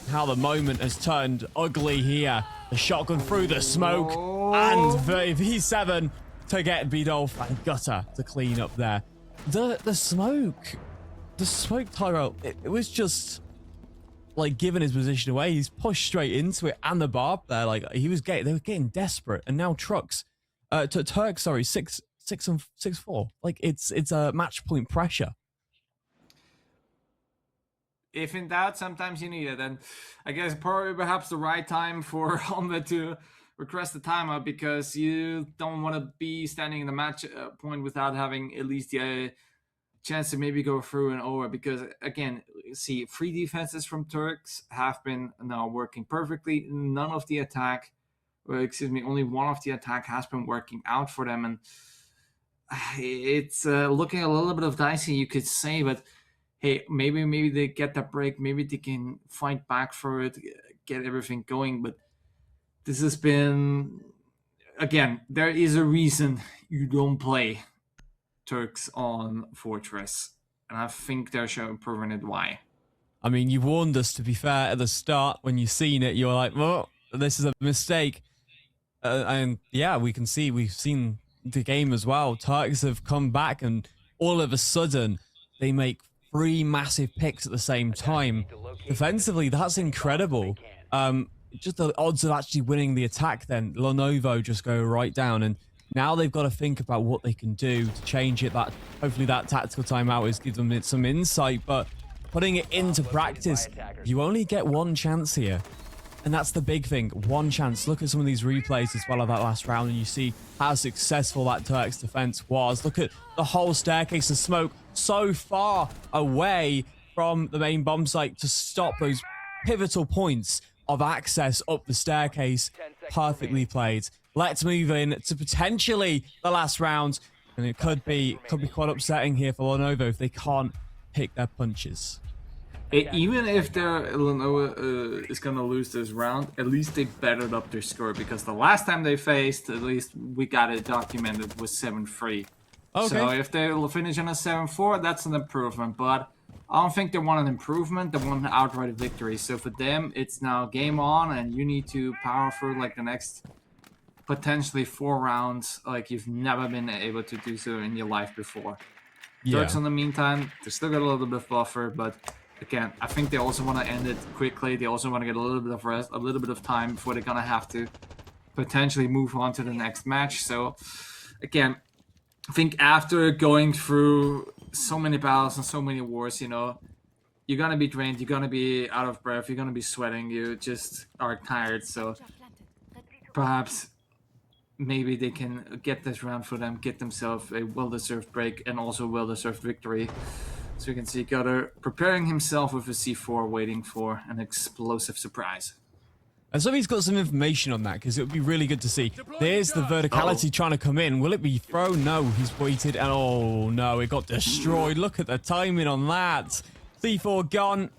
How the moment has turned ugly here. The shotgun through the smoke. And V7 to get Bidolf and Gutter to clean up there. The smoke. The smoke Tyrell, it was just like giving his position away. He's pushed straight into it, and the barb there, like they were getting desperate, and now Trucks, Turk, sorry, 6-4. Like it's a match point pressure. If in doubt, sometimes you need it, and I guess probably perhaps the right time for Honda to request the timeout, because you don't want to be standing in the match point without having at least the chance to maybe go through and over, because again, see, 3 defenses from Turks have been now working perfectly. None of the attack, or excuse me, only one of the attack has been working out for them, and it's looking a little bit of dicey, you could say. But hey, maybe they get that break, maybe they can fight back for it, get everything going. But this has been, again, there is a reason you don't play Turks on Fortress, and I think they're proving it why. I mean, you warned us, to be fair, at the start. When you seen it, you were like, well, this is a mistake. And yeah, we've seen the game as well. Turks have come back, and all of a sudden, they make 3 massive picks at the same time. Defensively, that's incredible. Just the odds of actually winning the attack, then Lenovo just go right down, and now they've got to think about what they can do to change it. That hopefully that tactical timeout is give them some insight, but putting it into practice, you only get 1 chance here. And that's the big thing. One chance. Look at some of these replays as well of that last round, and you see how successful that Turks defense was. Look at the whole staircase of smoke so far away from the main bomb site to stop those pivotal points of access up the staircase. Perfectly played. Let's move in to potentially the last round, and it could be quite upsetting here for Lenovo if they can't pick their punches. Even if Lenovo is gonna lose this round, at least they bettered up their score, because the last time they faced, at least we got it documented, was 7-3. Okay. So if they will finish on a 7-4, that's an improvement. But I don't think they want an improvement. They want an outright victory. So for them, it's now game on, and you need to power through like the next potentially 4 rounds, like you've never been able to do so in your life before. Yeah. Turks, in the meantime, they still got a little bit of buffer, but again, I think they also want to end it quickly. They also want to get a little bit of rest, a little bit of time before they're gonna have to potentially move on to the next match. So again, I think after going through so many battles and so many wars, you know, you're gonna be drained, you're gonna be out of breath, you're gonna be sweating, you just are tired. So perhaps maybe they can get this round for them, get themselves a well-deserved break and also well-deserved victory. So you can see Gutter preparing himself with a C4, waiting for an explosive surprise. And so he's got some information on that, because it would be really good to see. There's the verticality trying to come in. Will it be thrown? No, he's waited, and oh no, it got destroyed. Look at the timing on that. C4 gone.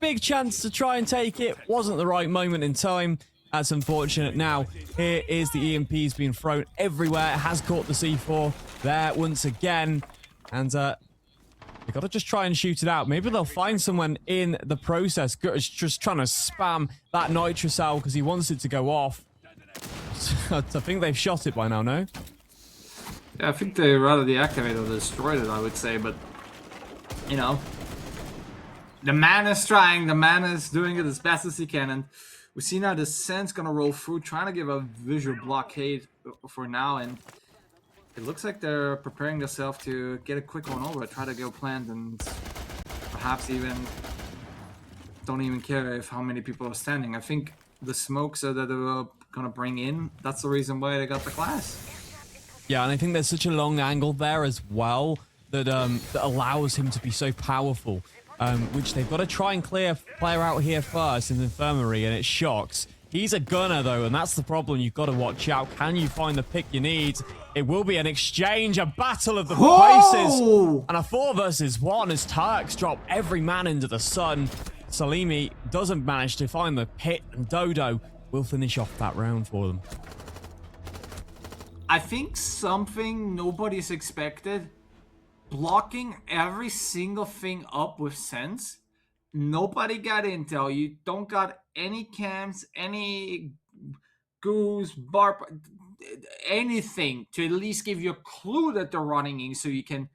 Big chance to try and take it. Wasn't the right moment in time. That's unfortunate. Now, here is the EMPs being thrown everywhere. It has caught the C4 there once again. And they got to just try and shoot it out. Maybe they'll find someone in the process. Gutter's just trying to spam that nitrocell because he wants it to go off. I think they've shot it by now, no? Yeah, I think they rather deactivated or destroyed it, I would say, but you know, the man is trying, the man is doing it as best as he can, and we see now the Sen's gonna roll through, trying to give a visual blockade for now, and it looks like they're preparing themselves to get a quick one over, try to go plant, and perhaps even don't even care if how many people are standing. I think the smokes that they were gonna bring in, that's the reason why they got the class. Yeah, and I think there's such a long angle there as well that that allows him to be so powerful, which they've got to try and clear out here first in the infirmary, and it shocks. He's a gunner, though, and that's the problem. You've got to watch out. Can you find the pick you need? It will be an exchange, a battle of the places, and a 4 versus 1 as Turks drop every man into the sun. Salimi doesn't manage to find the pit, and Dodo will finish off that round for them. I think something nobody's expected, blocking every single thing up with sense. Nobody got intel. You don't got any cams, any goose, barb, anything to at least give you a clue that they're running in, so you can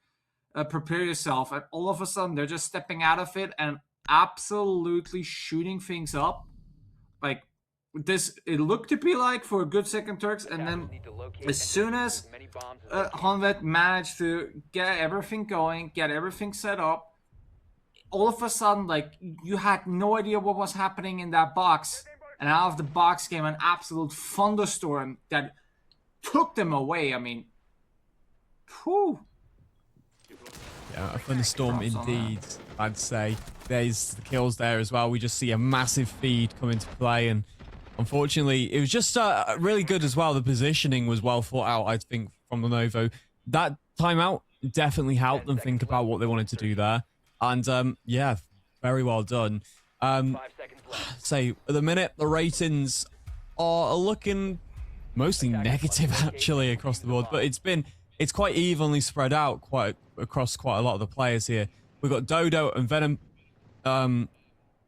prepare yourself. And all of a sudden, they're just stepping out of it and absolutely shooting things up. Like this, it looked to be like for a good second Turks, and then as soon as Honvet managed to get everything going, get everything set up, all of a sudden, like, you had no idea what was happening in that box, and out of the box came an absolute thunderstorm that took them away. I mean, whew. Yeah, a thunderstorm indeed, I'd say. There's the kills there as well. We just see a massive feed come into play, and unfortunately, it was just really good as well. The positioning was well thought out, I think, from Lenovo. That timeout definitely helped them think about what they wanted to do there. And, yeah, very well done. Say, at the minute, the ratings are looking mostly negative, actually, across the board. But it's quite evenly spread out across quite a lot of the players here. We've got Dodo and Venom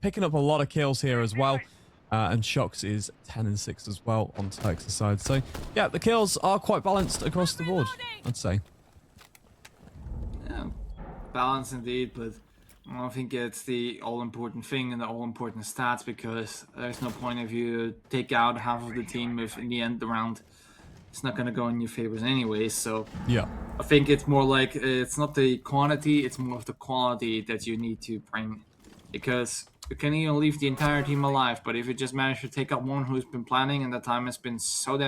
picking up a lot of kills here as well. And Shocks is 10 and 6 as well on Turks' side. So, yeah, the kills are quite balanced across the board, I'd say. Yeah, balance indeed, but I don't think it's the all-important thing and the all-important stats, because there's no point if you take out half of the team if in the end the round it's not going to go in your favors anyways. So yeah, I think it's more like it's not the quantity, it's more of the quality that you need to bring, because you can even leave the entire team alive. But if you just manage to take out one who's been planning and the time has been so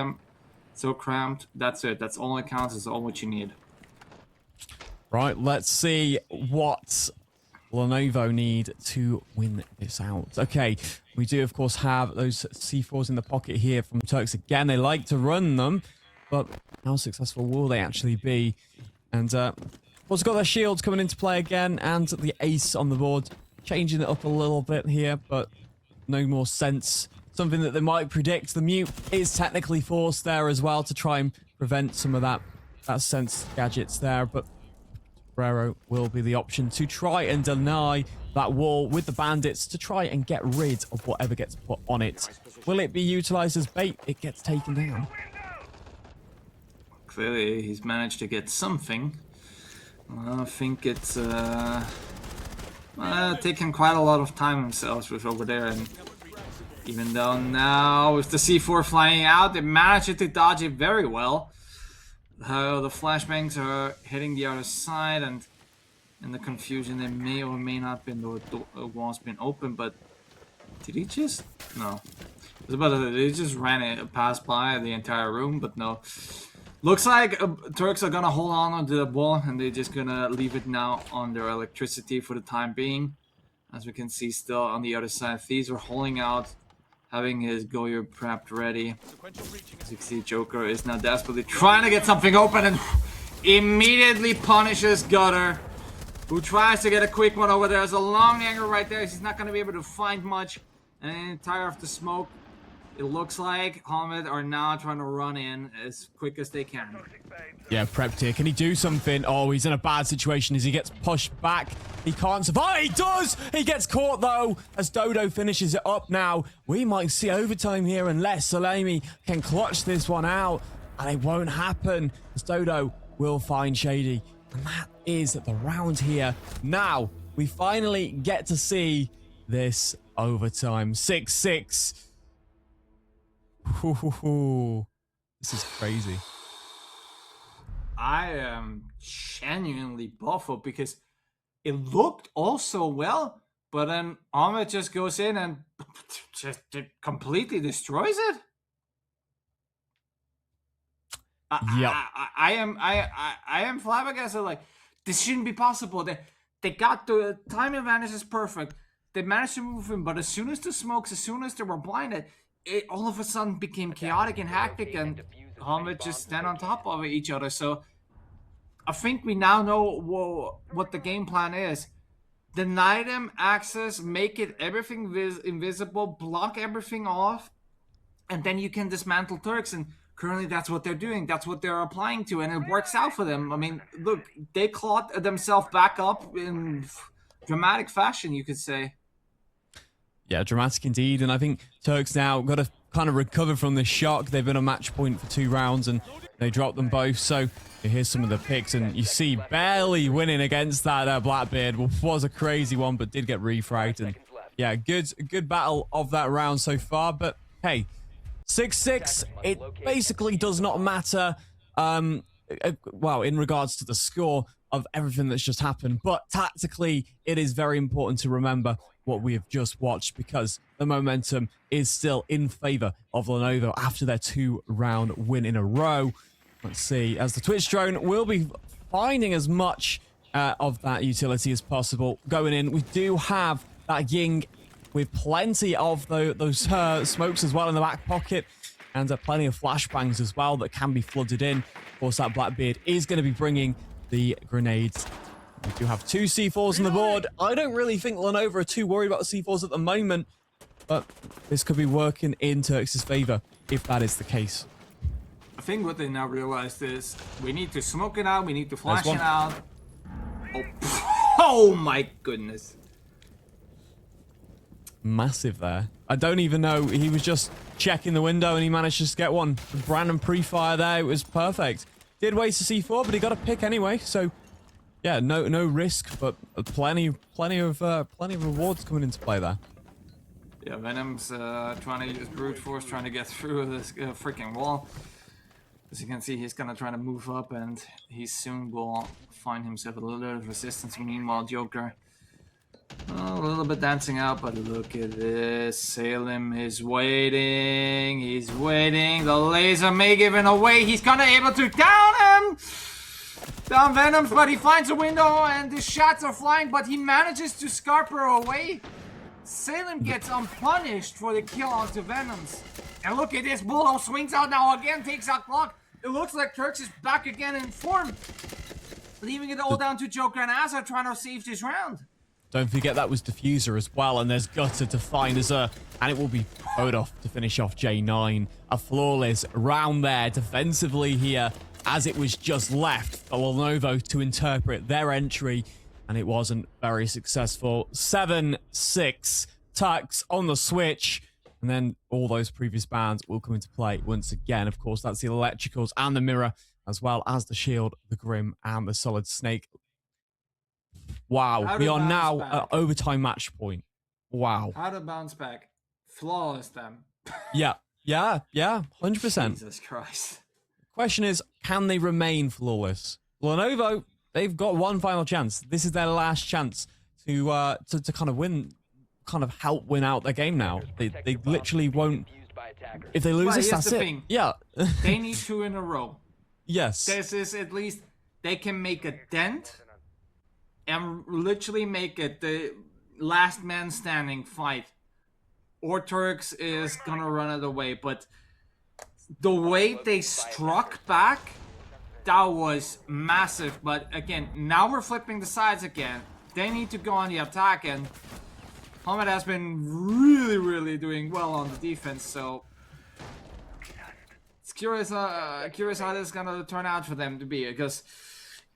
cramped, that's it. That's all it counts. Is all what you need. Right, let's see what Lenovo need to win this out. Okay, we do, of course, have those C4s in the pocket here from Turks again. They like to run them, but how successful will they actually be? And also got their shields coming into play again, and the ace on the board, changing it up a little bit here, but no more sense. Something that they might predict. The mute is technically forced there as well to try and prevent some of that sense gadgets there, but Brero will be the option to try and deny that wall with the bandits to try and get rid of whatever gets put on it. Will it be utilized as bait? It gets taken down. Clearly, he's managed to get something. I think it's taking quite a lot of time themselves with over there, and even though now with the C4 flying out, they managed to dodge it very well. The flashbangs are hitting the other side, and in the confusion, they may or may not been the wall's been open. But did he just? No. I was about to say, they just ran it, passed by the entire room, but no. Looks like Turks are gonna hold on to the wall, and they're just gonna leave it now on their electricity for the time being. As we can see, still on the other side, Thieves are holding out, having his Goyo prepped ready. As you can see, Joker is now desperately trying to get something open and immediately punishes Gutter, who tries to get a quick one over there. There's a long angle right there. He's not going to be able to find much. And tired of the smoke, it looks like Hamid are now trying to run in as quick as they can. Yeah, prepped here. Can he do something? Oh, he's in a bad situation as he gets pushed back. He can't survive. He does! He gets caught, though, as Dodo finishes it up now. We might see overtime here unless Salami can clutch this one out. And it won't happen, as Dodo will find Shady. And that is the round here. Now, we finally get to see this overtime. 6-6. This is crazy. I am genuinely baffled because it looked all so well, but then Ahmed just goes in and just completely destroys it. I am flabbergasted. Like, this shouldn't be possible. They got the time advantage is perfect. They managed to move him, but as soon as the smokes, as soon as they were blinded, it all of a sudden became chaotic and hectic, and Hamid just stand on top of each other. So I think we now know what the game plan is. Deny them access, make it everything invisible, block everything off, and then you can dismantle Turks. And currently that's what they're doing. That's what they're applying to, and it works out for them. I mean, look, they clawed themselves back up in dramatic fashion, you could say. Yeah, dramatic indeed. And I think Turks now got to kind of recover from this shock. They've been a match point for 2 rounds, and they dropped them both. So here's some of the picks, and you see barely winning against that Blackbeard. Was a crazy one, but did get refragged. And yeah, good battle of that round so far. But hey, 6-6, it basically does not matter, well, in regards to the score of everything that's just happened. But tactically, it is very important to remember what we have just watched, because the momentum is still in favor of Lenovo after their 2-round win in a row. Let's see, as the Twitch drone will be finding as much of that utility as possible going in. We do have that Ying with plenty of those smokes as well in the back pocket, and plenty of flashbangs as well that can be flooded in. Of course, that Blackbeard is going to be bringing the grenades. We do have 2 C4s on the board. I don't really think Lenovo are too worried about the C4s at the moment, but this could be working in Turks' favor if that is the case. I think what they now realized is we need to smoke it out, we need to flash it out. Oh my goodness. Massive there. I don't even know. He was just checking the window and he managed to just get one. Random pre-fire there. It was perfect. Did waste a C4, but he got a pick anyway. So yeah, no risk, but plenty of rewards coming into play there. Yeah, Venom's trying to use brute force, trying to get through this freaking wall. As you can see, he's gonna try to move up, and he soon will find himself a little bit of resistance. Meanwhile, Joker A little bit dancing out, but look at this. Salem is waiting. He's waiting. The laser may give it away. He's gonna able to down him. Down Venoms, but he finds a window and the shots are flying, but he manages to Scarper away. Salem gets unpunished for the kill onto Venoms. And look at this. Bulldog swings out now again, takes out Clock. It looks like Turks is back again in form. Leaving it all down to Joker and Asa trying to save this round. Don't forget that was Diffuser as well, and there's Gutter to find Azur, and it will be Odoff to finish off J9. A flawless round there defensively here, as it was just left for Lenovo to interpret their entry, and it wasn't very successful. 7-6, Tux on the switch, and then all those previous bans will come into play once again. Of course, that's the Electricals and the Mirror, as well as the Shield, the Grim, and the Solid Snake. Wow, we are now at overtime match point. Wow. How to bounce back. Flawless them. Yeah, 100%. Jesus Christ. Question is, can they remain flawless? Lenovo, they've got one final chance. This is their last chance to kind of win, kind of help win out their game now. They literally won't. If they lose this, that's it. Thing. Yeah. They need 2 in a row. Yes. This is at least they can make a dent and literally make it the last man standing fight. Or Turks is gonna run it away, but the way they struck back, that was massive. But again, now we're flipping the sides again. They need to go on the attack, and Hamid has been really doing well on the defense, so it's curious how this is gonna turn out for them to be, because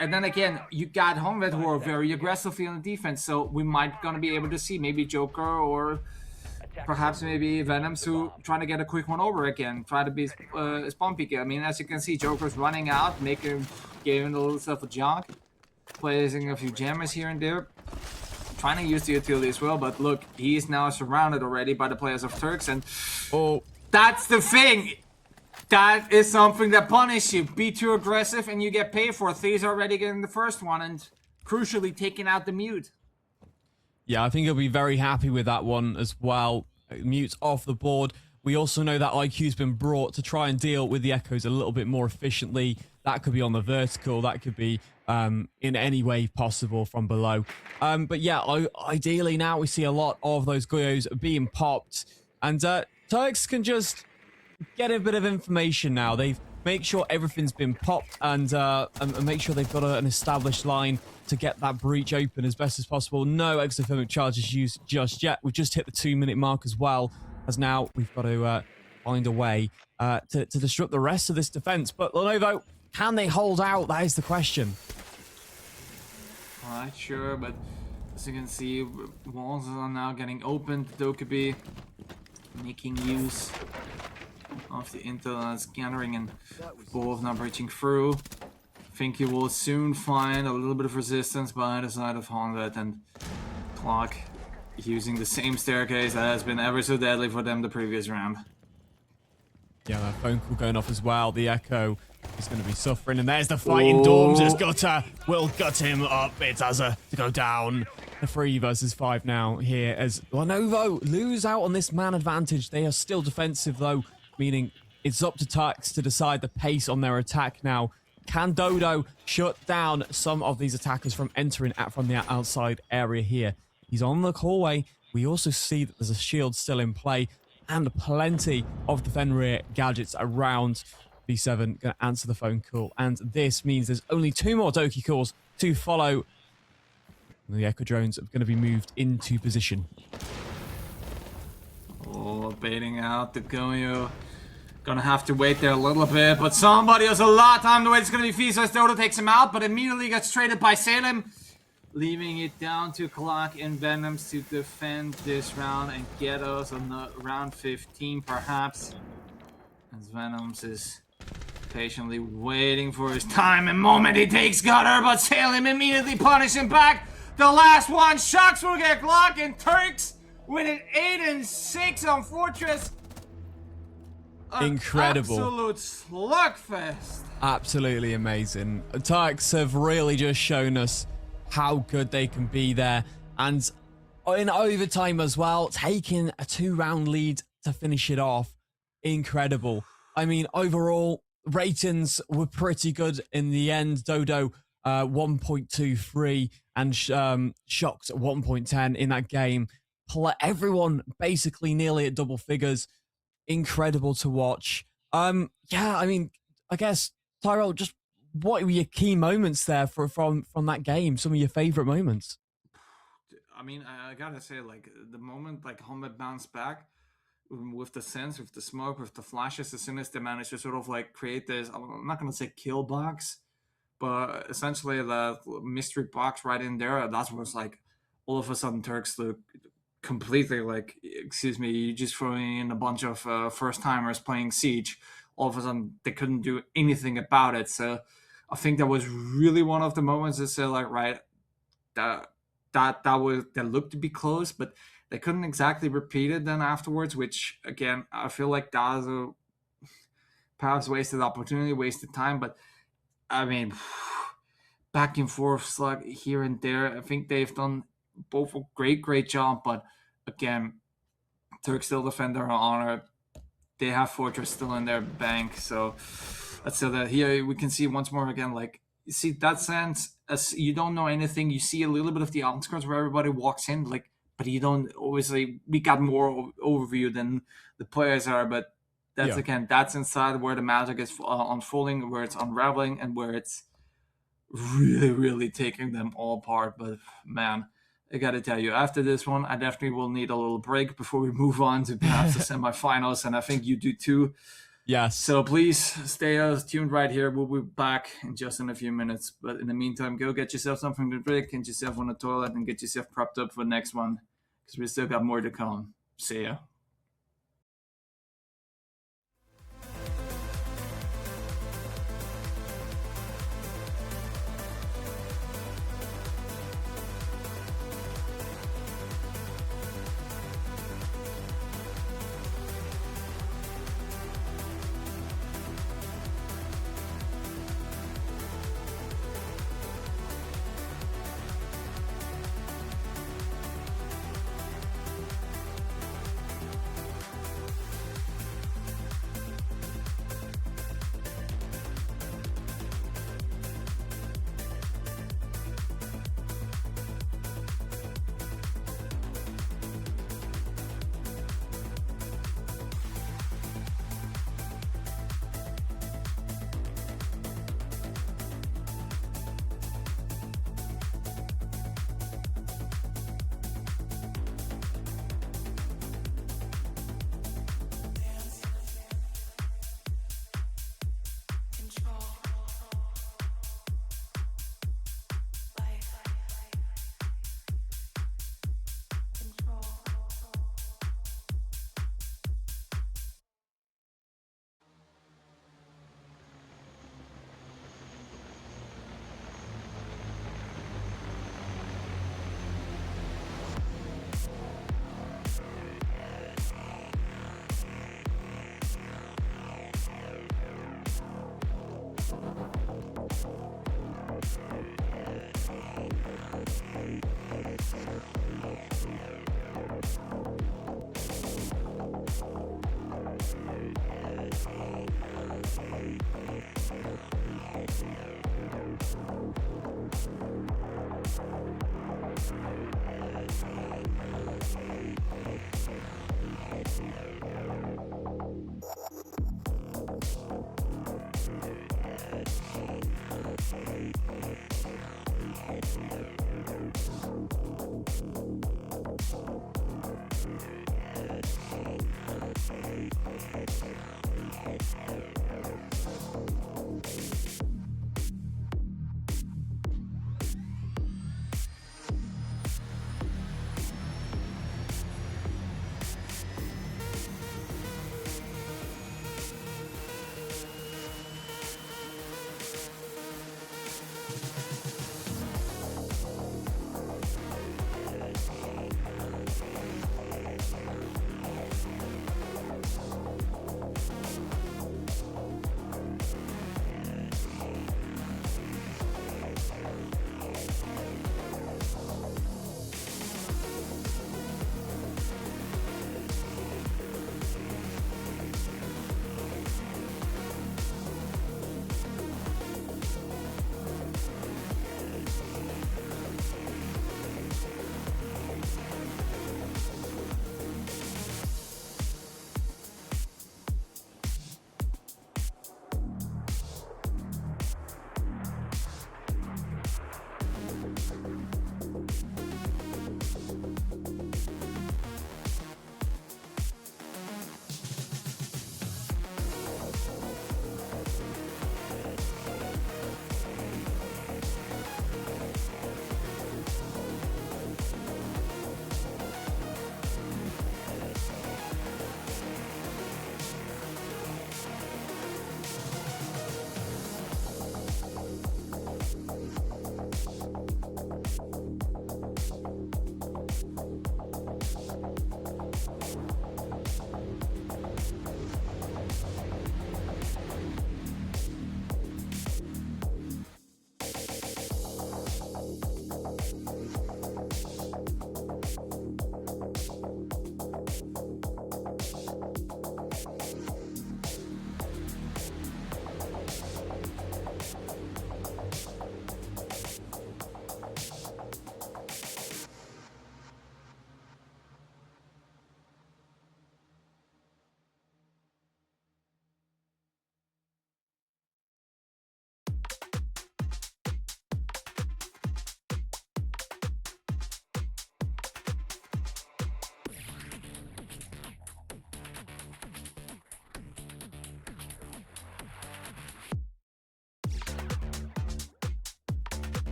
and then again, you got Hamid who are very aggressively on the defense, so we might gonna be able to see maybe Joker or perhaps maybe Venoms who trying to get a quick one over again, try to be spawn peek. I mean, as you can see, Joker's running out, giving a little stuff a jog, placing a few jammers here and there, trying to use the utility as well. But look, he's now surrounded already by the players of Turks, and that's the thing. That is something that punishes you. Be too aggressive and you get paid for it. Thie's already getting the first one and crucially taking out the mute. Yeah, I think he'll be very happy with that one as well. Mute's off the board. We also know that IQ's been brought to try and deal with the echoes a little bit more efficiently. That could be on the vertical. That could be in any way possible from below. But yeah, ideally now we see a lot of those Goyos being popped. And Turks can just get a bit of information now. They've make sure everything's been popped and make sure they've got an established line to get that breach open as best as possible. No exothermic charges used just yet. We've just hit the 2-minute mark as well, as now we've got to find a way to disrupt the rest of this defense. But Lenovo, can they hold out? That is the question. Alright, sure, but as you can see, walls are now getting opened. Dokkaebi making use of the intel that's gathering, and Wolf now breaching through. Think you will soon find a little bit of resistance by the side of Honvet, and Clock using the same staircase that has been ever so deadly for them the previous round. Yeah, that phone call going off as well. The Echo is going to be suffering, and there's the fighting Dorms as Gutter will gut him up. It's Azza to go down. The 3 versus 5 now here as Lenovo lose out on this man advantage. They are still defensive though, meaning it's up to Tux to decide the pace on their attack now. Can Dodo shut down some of these attackers from entering from the outside area here? He's on the hallway. We also see that there's a shield still in play and plenty of the Fenrir gadgets around. B7 going to answer the phone call, and this means there's only 2 more Doki calls to follow. And the Echo drones are going to be moved into position. Oh, baiting out the Goyo. Gonna have to wait there a little bit, but somebody has a lot of time to wait. It's gonna be Fisa as Dodo takes him out, but immediately gets traded by Salem, leaving it down to Clock and Venoms to defend this round and get us on the round 15 perhaps. As Venoms is patiently waiting for his time and moment. He takes Gutter, but Salem immediately punishes him back. The last one, Shocks will get Clock, and Turks with an 8-6 on Fortress. Incredible. Absolute slugfest. Absolutely amazing. Turks have really just shown us how good they can be there. And in overtime as well, taking a 2-round lead to finish it off. Incredible. I mean, overall, ratings were pretty good in the end. Dodo 1.23 and Shocked 1.10 in that game. Everyone basically nearly at double figures. Incredible to watch. Yeah, I mean, I guess, Tyrell, just what were your key moments there from that game? Some of your favorite moments? I mean, I gotta say, like, the moment like Homet bounced back with the sense, with the smoke, with the flashes, as soon as they managed to sort of like create this, I'm not gonna say kill box, but essentially the mystery box right in there, that was like all of a sudden Turks look completely like, excuse me, you just throwing in a bunch of first timers playing Siege. All of a sudden they couldn't do anything about it. So I think that was really one of the moments that said like, right, that looked to be close, but they couldn't exactly repeat it then afterwards, which again I feel like that was a perhaps wasted opportunity, wasted time. But I mean, back and forth slug here and there. I think they've done both a great job, but again, Turks still defend their honor. They have Fortress still in their bank, so let's say that here we can see once more again, like, you see that sense, as you don't know anything, you see a little bit of the outskirts where everybody walks in, like, but you don't, obviously we got more overview than the players are, but that's again, that's inside where the magic is unfolding, where it's unraveling, and where it's really taking them all apart. But man, I gotta tell you, after this one, I definitely will need a little break before we move on to perhaps the semifinals, and I think you do too. Yes. So please stay tuned right here. We'll be back in just in a few minutes. But in the meantime, go get yourself something to drink, get yourself on the toilet, and get yourself prepped up for the next one, because we still got more to come. See ya.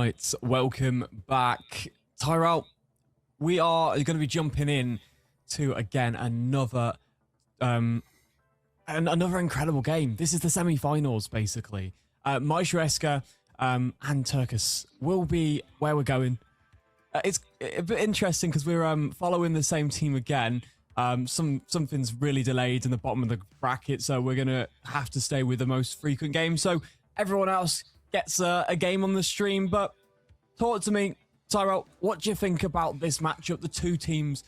right, welcome back. Tyrell, we are going to be jumping in to, again, another incredible game. This is the semi-finals, basically. Maestro and Turkus will be where we're going. It's a bit interesting because we're following the same team again. Something's really delayed in the bottom of the bracket, so we're going to have to stay with the most frequent games. So everyone else gets a game on the stream, but talk to me, Tyrell, what do you think about this matchup? The two teams,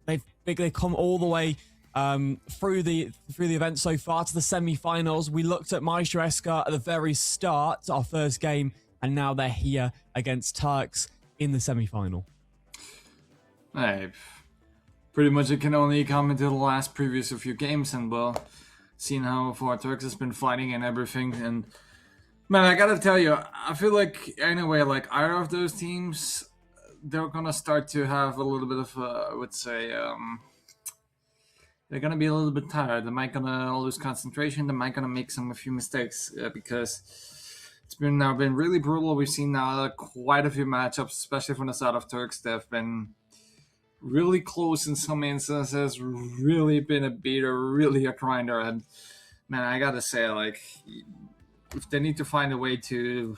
they've come all the way through the event so far to the semi-finals. We looked at Maestro at the very start, our first game, and now they're here against Turks in the semi-final. Hey, pretty much it can only come into the last previous a few games, and well, seeing how far Turks has been fighting and everything, and man, I gotta tell you, I feel like anyway, like either of those teams, they're gonna start to have a little bit of, I would say, they're gonna be a little bit tired. They might gonna lose concentration. They might gonna make a few mistakes because it's been really brutal. We've seen now quite a few matchups, especially from the side of Turks. They've been really close in some instances. Really been a beater, really a grinder. And man, I gotta say, like, if they need to find a way to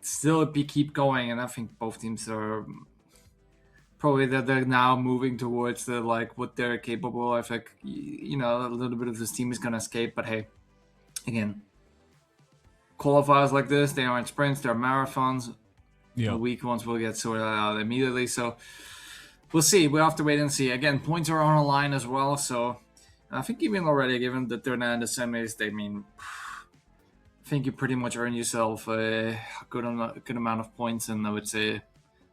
still keep going, and I think both teams are probably that they're now moving towards the like what they're capable of. Like, you know, a little bit of this team is gonna escape, but hey, again, qualifiers like this, they aren't sprints, they're marathons. The weak ones will get sorted out immediately. So we'll see. We'll have to wait and see. Again, points are on the line as well, so I think even already, given that they're not in the semis, I think you pretty much earn yourself a good amount of points, and I would say, I'm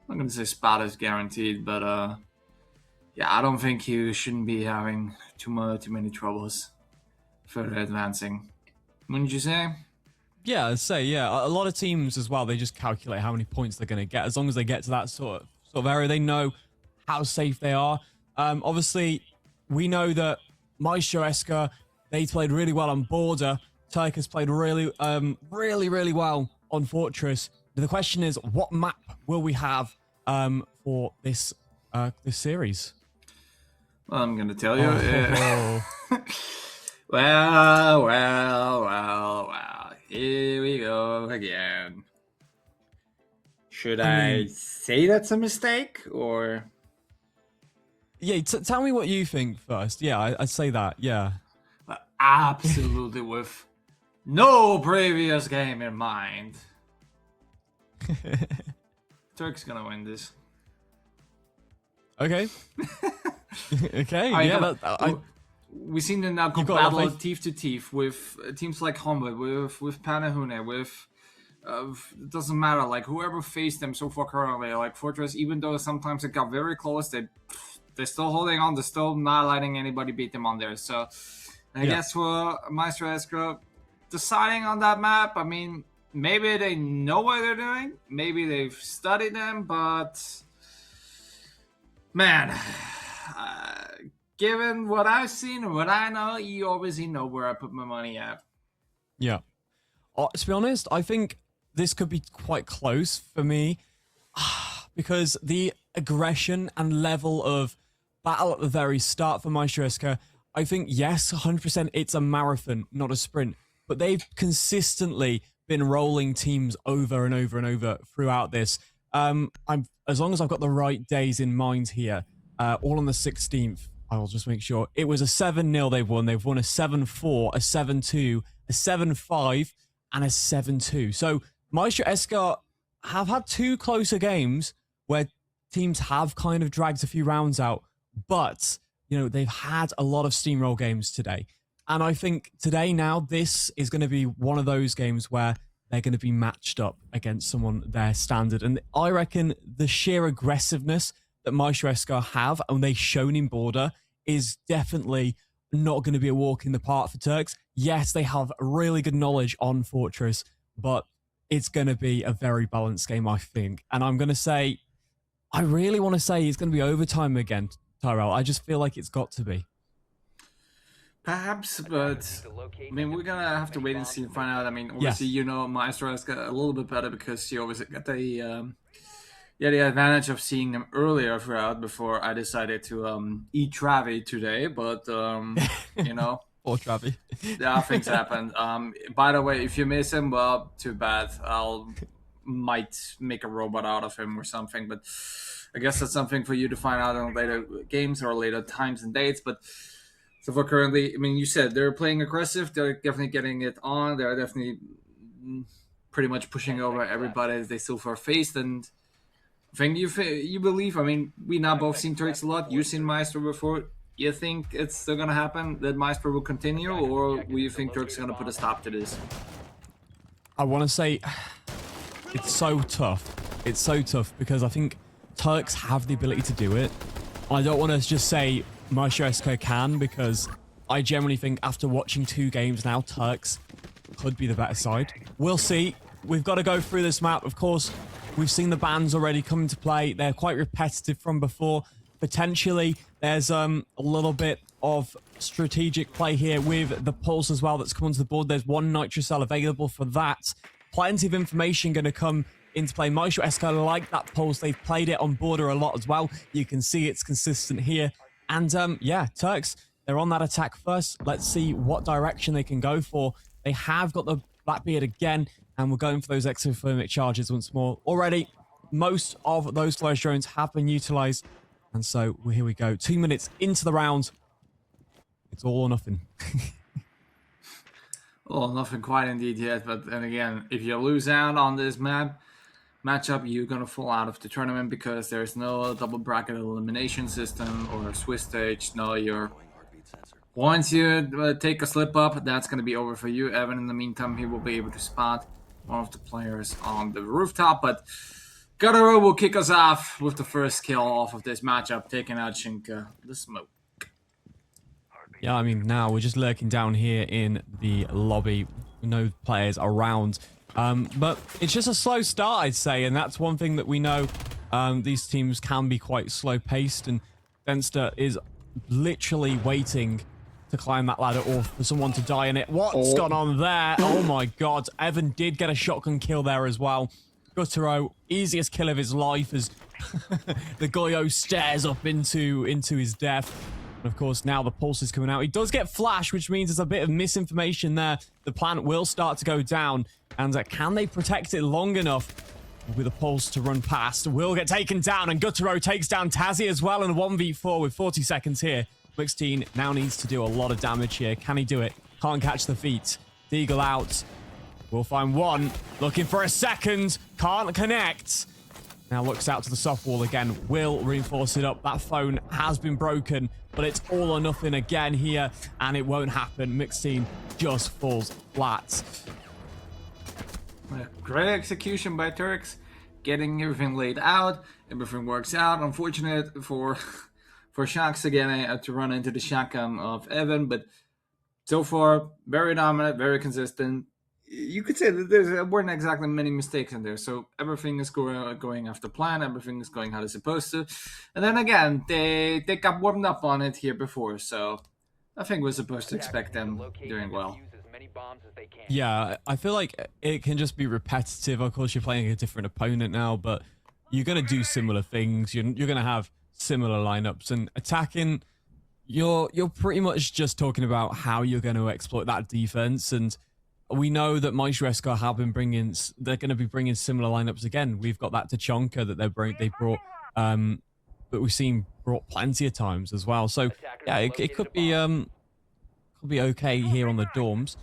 not going to say spot is guaranteed, but yeah, I don't think you shouldn't be having too many troubles for advancing. Wouldn't you say? Yeah, I'd say, yeah. A lot of teams as well, they just calculate how many points they're going to get. As long as they get to that sort of area, they know how safe they are. Obviously, we know that Maestro Esker, they played really well on Border. Turk has played really well on Fortress. The question is, what map will we have for this series? Well, I'm going to tell you. Oh. Well. Here we go again. Should I say that's a mistake, or? Yeah, tell me what you think first. Yeah, I'd say that, yeah. Absolutely, with no previous game in mind. Turk's gonna win this. Okay. Okay, we've seen them now go battle teeth to teeth with teams like Humble, with Panahune, with it doesn't matter, like whoever faced them so far currently, like Fortress, even though sometimes it got very close, they're still holding on, they're still not letting anybody beat them on there. So I guess for Maestro Escrow deciding on that map, I mean, maybe they know what they're doing, maybe they've studied them, but man, given what I've seen and what I know, you obviously know where I put my money at. Yeah. To be honest, I think this could be quite close for me because the aggression and level of battle at the very start for Maestro Esker, I think, yes, 100% it's a marathon, not a sprint, but they've consistently been rolling teams over and over and over throughout this. As long as I've got the right days in mind here, all on the 16th, I'll just make sure. It was a 7-0 they've won. They've won a 7-4, a 7-2, a 7-5, and a 7-2. So Maestro Esker have had two closer games where teams have kind of dragged a few rounds out, but, you know, they've had a lot of steamroll games today. And I think today now, this is going to be one of those games where they're going to be matched up against someone their standard. And I reckon the sheer aggressiveness that Maestro Esker have, and they've shown in Border, is definitely not going to be a walk in the park for Turks. Yes, they have really good knowledge on Fortress, but it's going to be a very balanced game, I think. And I'm going to say, I really want to say it's going to be overtime again, Tyrell. I just feel like it's got to be. Perhaps, but I mean, we're gonna have to wait and see and find out. I mean, obviously, Yes. you know, Maestro has got a little bit better because she always got the advantage of seeing them earlier throughout before I decided to eat Travi today. But you know, Poor Travi. yeah, things happen. By the way, if you miss him, well, too bad. Might make a robot out of him or something, but I guess that's something for you to find out in later games or later times and dates. But so for currently, I mean, you said they're playing aggressive. They're definitely getting it on. They're definitely pretty much pushing over everybody they so far faced. And I think you believe. I mean, we now both seen Turks a lot. You've seen Maestro before. You think it's still gonna happen that Maestro will continue, or do you think Turks are gonna put a stop to this? I want to say it's so tough. It's so tough because I think Turks have the ability to do it. I don't want to just say Maestro Esco can, because I generally think after watching 2 games now, Turks could be the better side. We'll see. We've got to go through this map. Of course, we've seen the bans already come into play. They're quite repetitive from before. Potentially, there's a little bit of strategic play here with the pulse as well that's come onto the board. There's 1 Nitro Cell available for that. Plenty of information going to come into play. Maestro Esco like that pulse. They've played it on border a lot as well. You can see it's consistent here. And yeah, Turks, they're on that attack first. Let's see what direction they can go for. They have got the Blackbeard again, and we're going for those exothermic charges once more. Already, most of those flash drones have been utilized. And so here we go. 2 minutes into the round. It's all or nothing. Well, nothing quite indeed yet, but then again, if you lose out on this matchup, you're gonna fall out of the tournament because there's no double bracket elimination system or Swiss stage. No, once you take a slip up, that's gonna be over for you. Evan, in the meantime, he will be able to spot one of the players on the rooftop, but Gutaro will kick us off with the first kill off of this matchup, taking out Shinka, the smoke. Yeah, I mean, now we're just lurking down here in the lobby. No players around. But it's just a slow start, I'd say, and that's one thing that we know. These teams can be quite slow-paced, and Denster is literally waiting to climb that ladder or for someone to die in it. What's gone on there? Oh my god. Evan did get a shotgun kill there as well. Gutaro, easiest kill of his life as the Goyo stares up into his death. And of course, now the pulse is coming out. He does get flash, which means there's a bit of misinformation there. The plant will start to go down. And can they protect it long enough with a pulse to run past? Will get taken down, and Gutaro takes down Tazzy as well in a 1v4 with 40 seconds here. Mixteen now needs to do a lot of damage here. Can he do it? Can't catch the feet. Deagle out. We'll find one. Looking for a second. Can't connect. Now looks out to the soft wall again. Will reinforce it up. That phone has been broken, but it's all or nothing again here, and it won't happen. Mixteen just falls flat. Great execution by Turks, getting everything laid out. Everything works out. Unfortunate for Shaks again to run into the shotgun of Evan, but so far very dominant, very consistent. You could say that there weren't exactly many mistakes in there, so everything is going after plan. Everything is going how it's supposed to. And then again, they got warmed up on it here before, so I think we're supposed to expect them doing well. Yeah, I feel like it can just be repetitive. Of course, you're playing a different opponent now, but you're going to do similar things. You're going to have similar lineups, and attacking, you're pretty much just talking about how you're going to exploit that defense. And we know that Maestro Esco have been they're going to be bringing similar lineups again. We've got that Tachanka that they brought, but we've seen brought plenty of times as well. So yeah, it could be okay here on the dorms.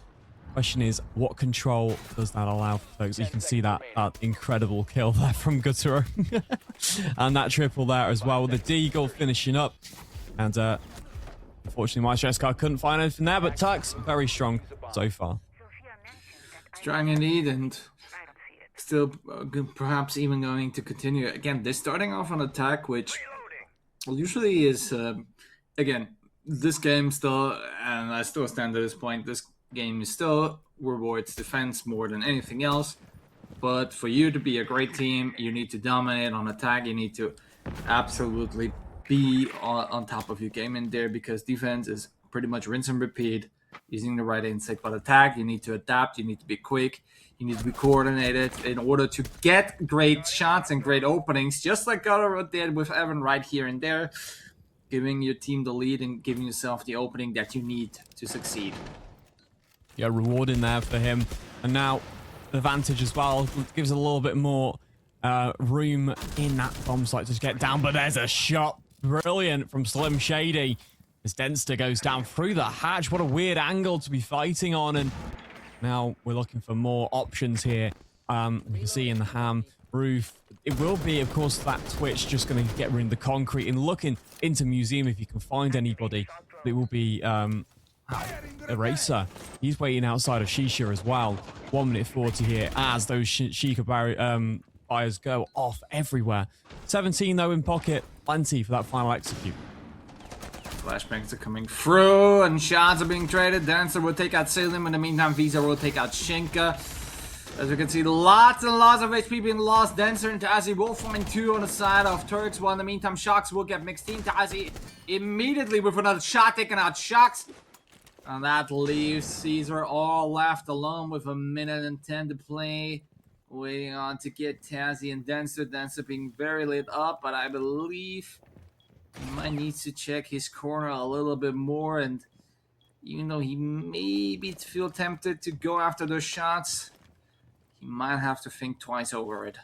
Question is, what control does that allow for folks? You can see that incredible kill there from Gutaro. And that triple there as well, with the Deagle finishing up. And unfortunately, Maestro Esco couldn't find anything there, but Turks very strong so far. Strong indeed, and still perhaps even going to continue. Again, they're starting off on attack, which usually is, again, this game still, and I still stand to this point, this game still rewards defense more than anything else. But for you to be a great team, you need to dominate on attack. You need to absolutely be on top of your game in there, because defense is pretty much rinse and repeat, using the right instinct. But attack, you need to adapt, you need to be quick, you need to be coordinated in order to get great shots and great openings, just like Gutaro did with Evan right here and there, giving your team the lead and giving yourself the opening that you need to succeed. Yeah, rewarding there for him. And now, advantage as well. Gives a little bit more room in that bomb site to get down. But there's a shot. Brilliant from Slim Shady. As Denster goes down through the hatch. What a weird angle to be fighting on. And now we're looking for more options here. You can see in the ham roof. It will be, of course, that Twitch just going to get rid of the concrete and looking into Museum if you can find anybody. It will be Eraser. He's waiting outside of Shisha as well. 1 minute 40 here as those Sheikah fires go off everywhere. 17 though in pocket. Plenty for that final execute. Flashbangs are coming through and shots are being traded. Dancer will take out Salim. In the meantime, Visa will take out Shinka. As we can see, lots and lots of HP being lost. Dancer and Tazi will find 2 on the side of Turks. While in the meantime, Shocks will get mixed in. Tazi immediately with another shot taking out Shocks. And that leaves Caesar all left alone with 1 minute and 10 to play. Waiting on to get Tazi and Dancer. Dancer being very lit up, but I believe he might need to check his corner a little bit more. And even though he maybe feel tempted to go after those shots, he might have to think twice over it.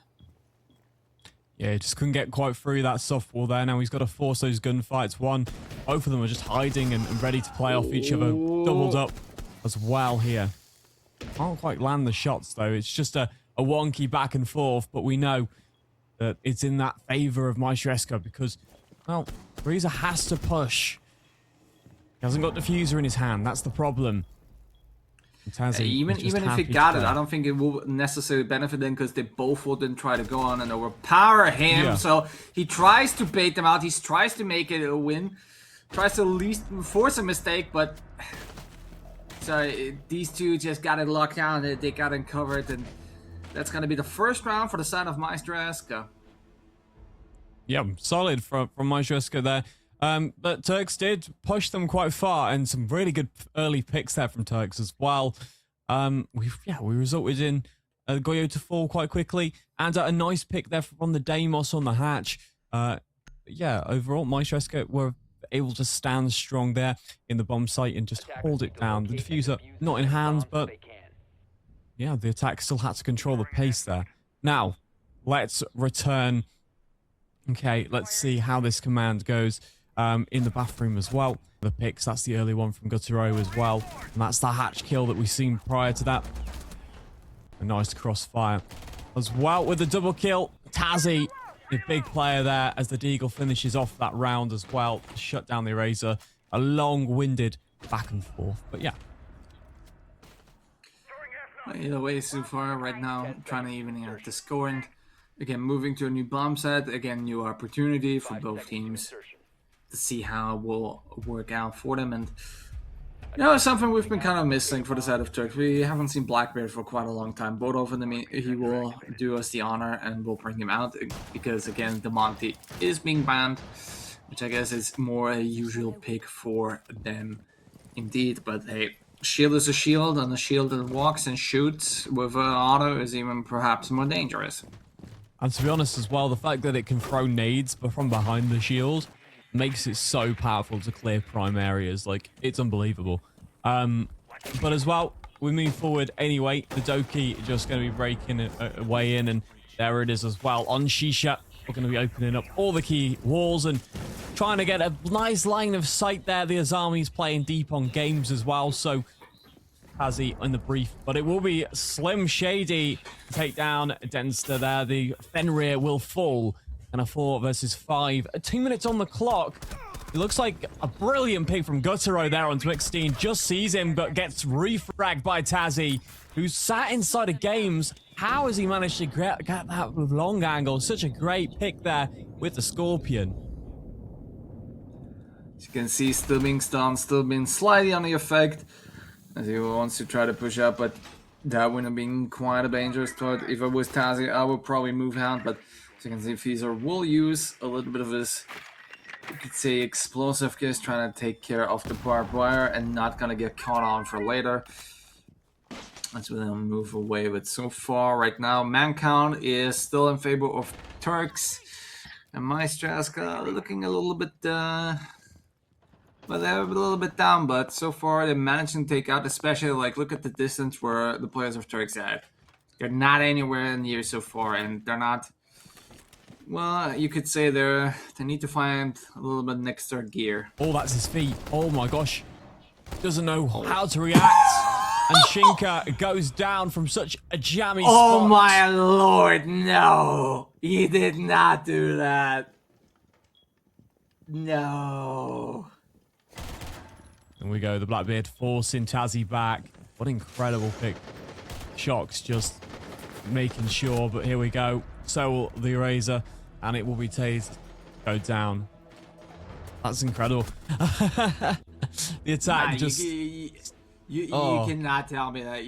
Yeah, he just couldn't get quite through that softball there. Now he's got to force those gunfights. Both of them are just hiding and ready to play off each other. Doubled up as well here. Can't quite land the shots, though. It's just a wonky back and forth, but we know that it's in that favor of Maestresco because, well, Reza has to push. He hasn't got diffuser in his hand. That's the problem. Even if he got it, I don't think it will necessarily benefit them because they both will then try to go on and overpower him. Yeah. So he tries to bait them out. He tries to make it a win. Tries to at least force a mistake, but so these two just got it locked down. They got it covered, and that's going to be the first round for the side of Maestresco. Yeah, solid from Maestresco there. But Turks did push them quite far, and some really good early picks there from Turks as well. We resulted in Goyo to fall quite quickly, and a nice pick there from the Deimos on the hatch. Yeah, overall, Maestresco were able to stand strong there in the bomb site and just hold it down. The diffuser not in hand, but yeah, the attack still had to control the pace there. Now, let's return. Okay, let's see how this command goes. In the bathroom as well. The picks, that's the early one from Gutaro as well. And that's the hatch kill that we've seen prior to that. A nice crossfire as well with the double kill. Tazi, the big player there as the Deagle finishes off that round as well. Shut down the Eraser. A long-winded back and forth. But yeah. Either way, so far right now, trying to even out the scoring. Again, moving to a new bomb set. Again, new opportunity for both teams to see how it will work out for them. And you know, it's something we've been kind of missing for the side of Turks. We haven't seen Blackbeard for quite a long time. Both of them, he will do us the honor and we'll bring him out because, again, the Monty is being banned, which I guess is more a usual pick for them indeed. But hey, shield is a shield, and a shield that walks and shoots with auto is even perhaps more dangerous. And to be honest as well, the fact that it can throw nades but from behind the shield makes it so powerful to clear prime areas. Like, it's unbelievable. But as well, we move forward anyway. The Doki just going to be breaking a way in, and there it is as well. On Shisha, we're going to be opening up all the key walls and trying to get a nice line of sight there. The Azami's playing deep on games as well, so Hazi in the brief. But it will be Slim Shady to take down Denster there. The Fenrir will fall. And a 4 versus 5. 2 minutes on the clock. It looks like a brilliant pick from Gutaro there on Twixteen. Just sees him, but gets refragged by Tazi, who's sat inside of games. How has he managed to get that with long angle? Such a great pick there with the Scorpion. As you can see, still being stunned, still being slightly on the effect, as he wants to try to push up, but that would have been quite a dangerous thought. If I was Tazi, I would probably move out, but as you can see, Feezer will use a little bit of his you could say, explosive guys trying to take care of the barbed wire and not gonna get caught on for later. Let's move away. But so far, right now, man count is still in favor of Turks. And Maestraska looking a little bit, but they're a little bit down. But so far, they managed to take out, especially like look at the distance where the players of Turks at. They're not anywhere near so far, and they're not. Well, you could say they need to find a little bit extra gear. Oh, that's his feet. Oh my gosh, doesn't know how to react. And Shinka goes down from such a jammy spot. Oh my lord, no! He did not do that. No. And we go, the Blackbeard forcing Tazzy back. What incredible pick. Shocks just making sure, but here we go. So will the Eraser, and it will be tased. Go down. That's incredible. The attack just... You cannot tell me that.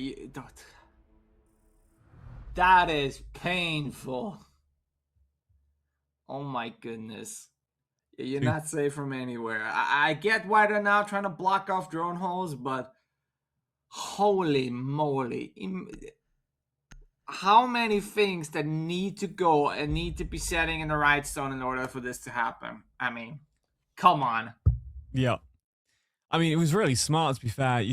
That is painful. Oh my goodness. You're not safe from anywhere. I get why they're now trying to block off drone holes, but holy moly. How many things that need to go and need to be setting in the right zone in order for this to happen? I mean, come on. Yeah. I mean, it was really smart, to be fair.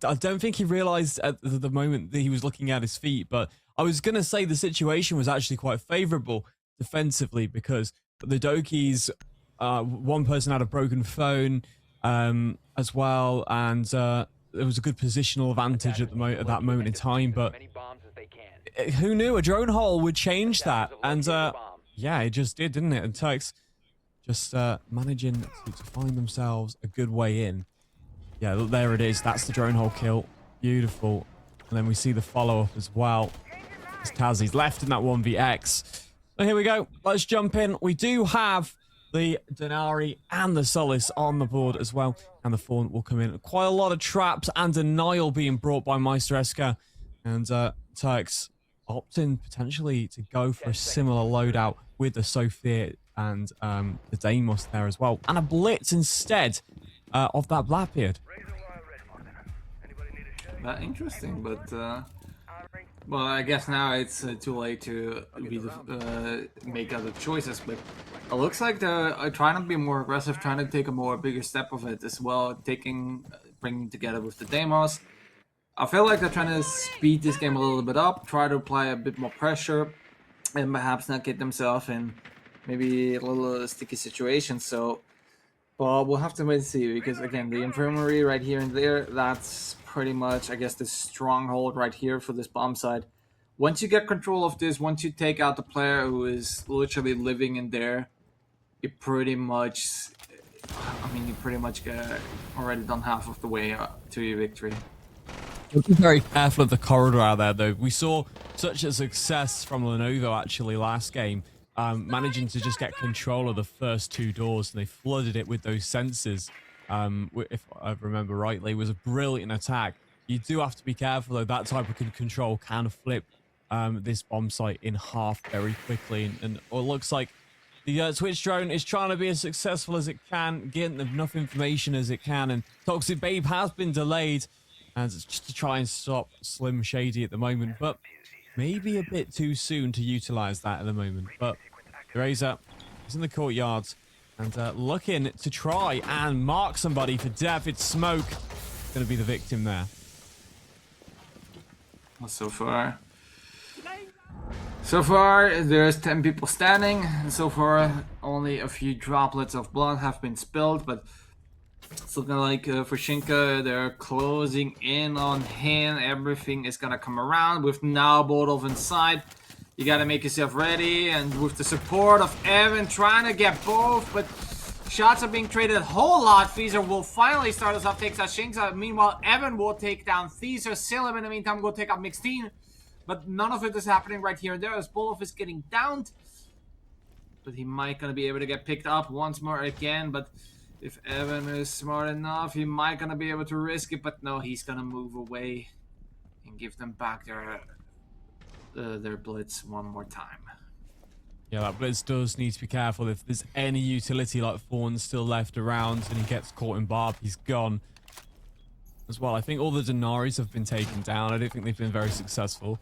I don't think he realized at the moment that he was looking at his feet, but I was going to say the situation was actually quite favorable defensively because the Dokis, one person had a broken phone as well, and there was a good positional advantage at that moment in time, but who knew a drone hole would change that? And yeah, it just did, didn't it? And Turks just managing to find themselves a good way in. Yeah, look, there it is. That's the drone hole kill. Beautiful. And then we see the follow-up as well. As Tazzy's left in that 1vx. So here we go. Let's jump in. We do have the Denari and the Solace on the board as well. And the Fawn will come in. Quite a lot of traps and denial being brought by Maestraska. And Turks opting potentially to go for a similar loadout with the Sophia and the Deimos there as well. And a Blitz instead of that Blackbeard. Interesting, but well, I guess now it's too late to make other choices. But it looks like they're trying to be more aggressive, trying to take a bigger step of it as well, bringing together with the Deimos. I feel like they're trying to speed this game a little bit up, try to apply a bit more pressure, and perhaps not get themselves in maybe a little sticky situation. So, but we'll have to wait and see, because again, the infirmary right here and there, that's pretty much, I guess, the stronghold right here for this bomb site. Once you get control of this, once you take out the player who is literally living in there, you pretty much, I mean, you pretty much get already done half of the way to your victory. Be very careful of the corridor out there, though. We saw such a success from Lenovo actually last game, managing to just get control of the first two doors, and they flooded it with those sensors. If I remember rightly, it was a brilliant attack. You do have to be careful, though. That type of control can flip this bomb site in half very quickly, and it looks like the Twitch drone is trying to be as successful as it can, getting enough information as it can, and Toxic Babe has been delayed, and it's just to try and stop Slim Shady at the moment, but maybe a bit too soon to utilize that at the moment. But Razor is in the courtyard and looking to try and mark somebody for death. It's Smoke going to be the victim there. So far, there's 10 people standing, and so far only a few droplets of blood have been spilled, but it's looking like for Shinka, they're closing in on him. Everything is gonna come around with now Bodov inside. You gotta make yourself ready, and with the support of Evan trying to get both, but shots are being traded a whole lot. Feezer will finally start us off, takes out Shinka. Meanwhile, Evan will take down Feezer. Silim in the meantime will take out Mixteen. But none of it is happening right here and there as Bolov is getting downed. But he might gonna be able to get picked up once more again. But if Evan is smart enough, he might gonna be able to risk it. But no, he's gonna move away and give them back their blitz one more time. Yeah, that Blitz does need to be careful. If there's any utility like Fawn still left around and he gets caught in Barb, he's gone as well. I think all the Denaris have been taken down. I don't think they've been very successful.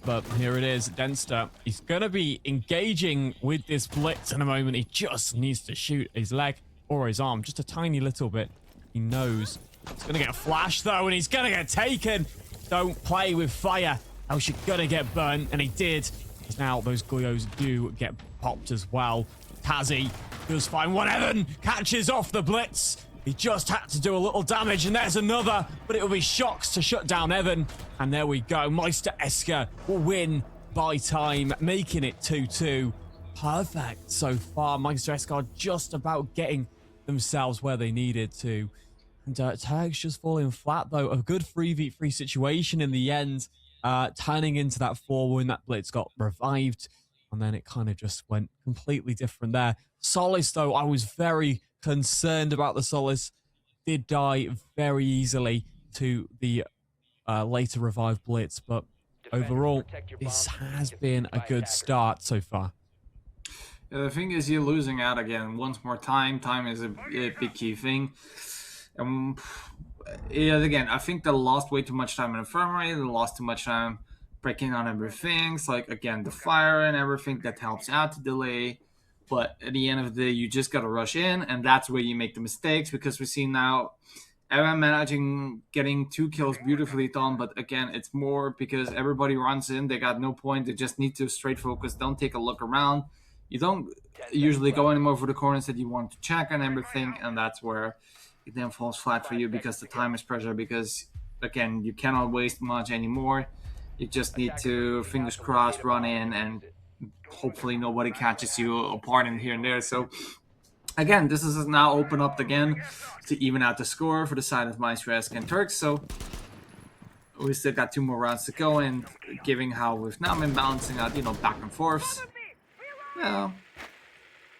But here it is, Denster. He's going to be engaging with this Blitz in a moment. He just needs to shoot his leg or his arm, just a tiny little bit. He knows. He's going to get a flash, though, and he's going to get taken. Don't play with fire, else you're going to get burnt, and he did. Because now those Guyos do get popped as well. Tazzy does find one. Evan catches off the Blitz. He just had to do a little damage, and there's another, but it will be Shocks to shut down Evan. And there we go. Meister Esker will win by time, making it 2-2. Perfect so far. Meister Esker just about getting themselves where they needed to. And Turks just falling flat, though. A good 3v3 situation in the end, turning into that 4-1. That Blitz got revived, and then it kind of just went completely different there. Solace, though, I was very concerned about the Solace. Did die very easily to the later revived Blitz, but overall, this has been a good start so far. Yeah, the thing is, you're losing out again once more time. Time is a big key thing. Yeah, again, I think they lost way too much time in Infirmary. They lost too much time breaking on everything. It's like, again, the fire and everything that helps out to delay. But at the end of the day, you just got to rush in, and that's where you make the mistakes, because we see now Evan managing getting 2 kills beautifully done. But again, it's more because everybody runs in. They got no point. They just need to straight focus. Don't take a look around. You don't usually go anymore for the corners that you want to check and everything, and that's where it then falls flat for you because the time is pressure. Because, again, you cannot waste much anymore. You just need to, fingers crossed, run in and hopefully nobody catches you apart in here and there. So again, this is now open up again to even out the score for the side of Meister Esker and Turks. So we still got 2 more rounds to go, and given how we've now been balancing out, back and forths,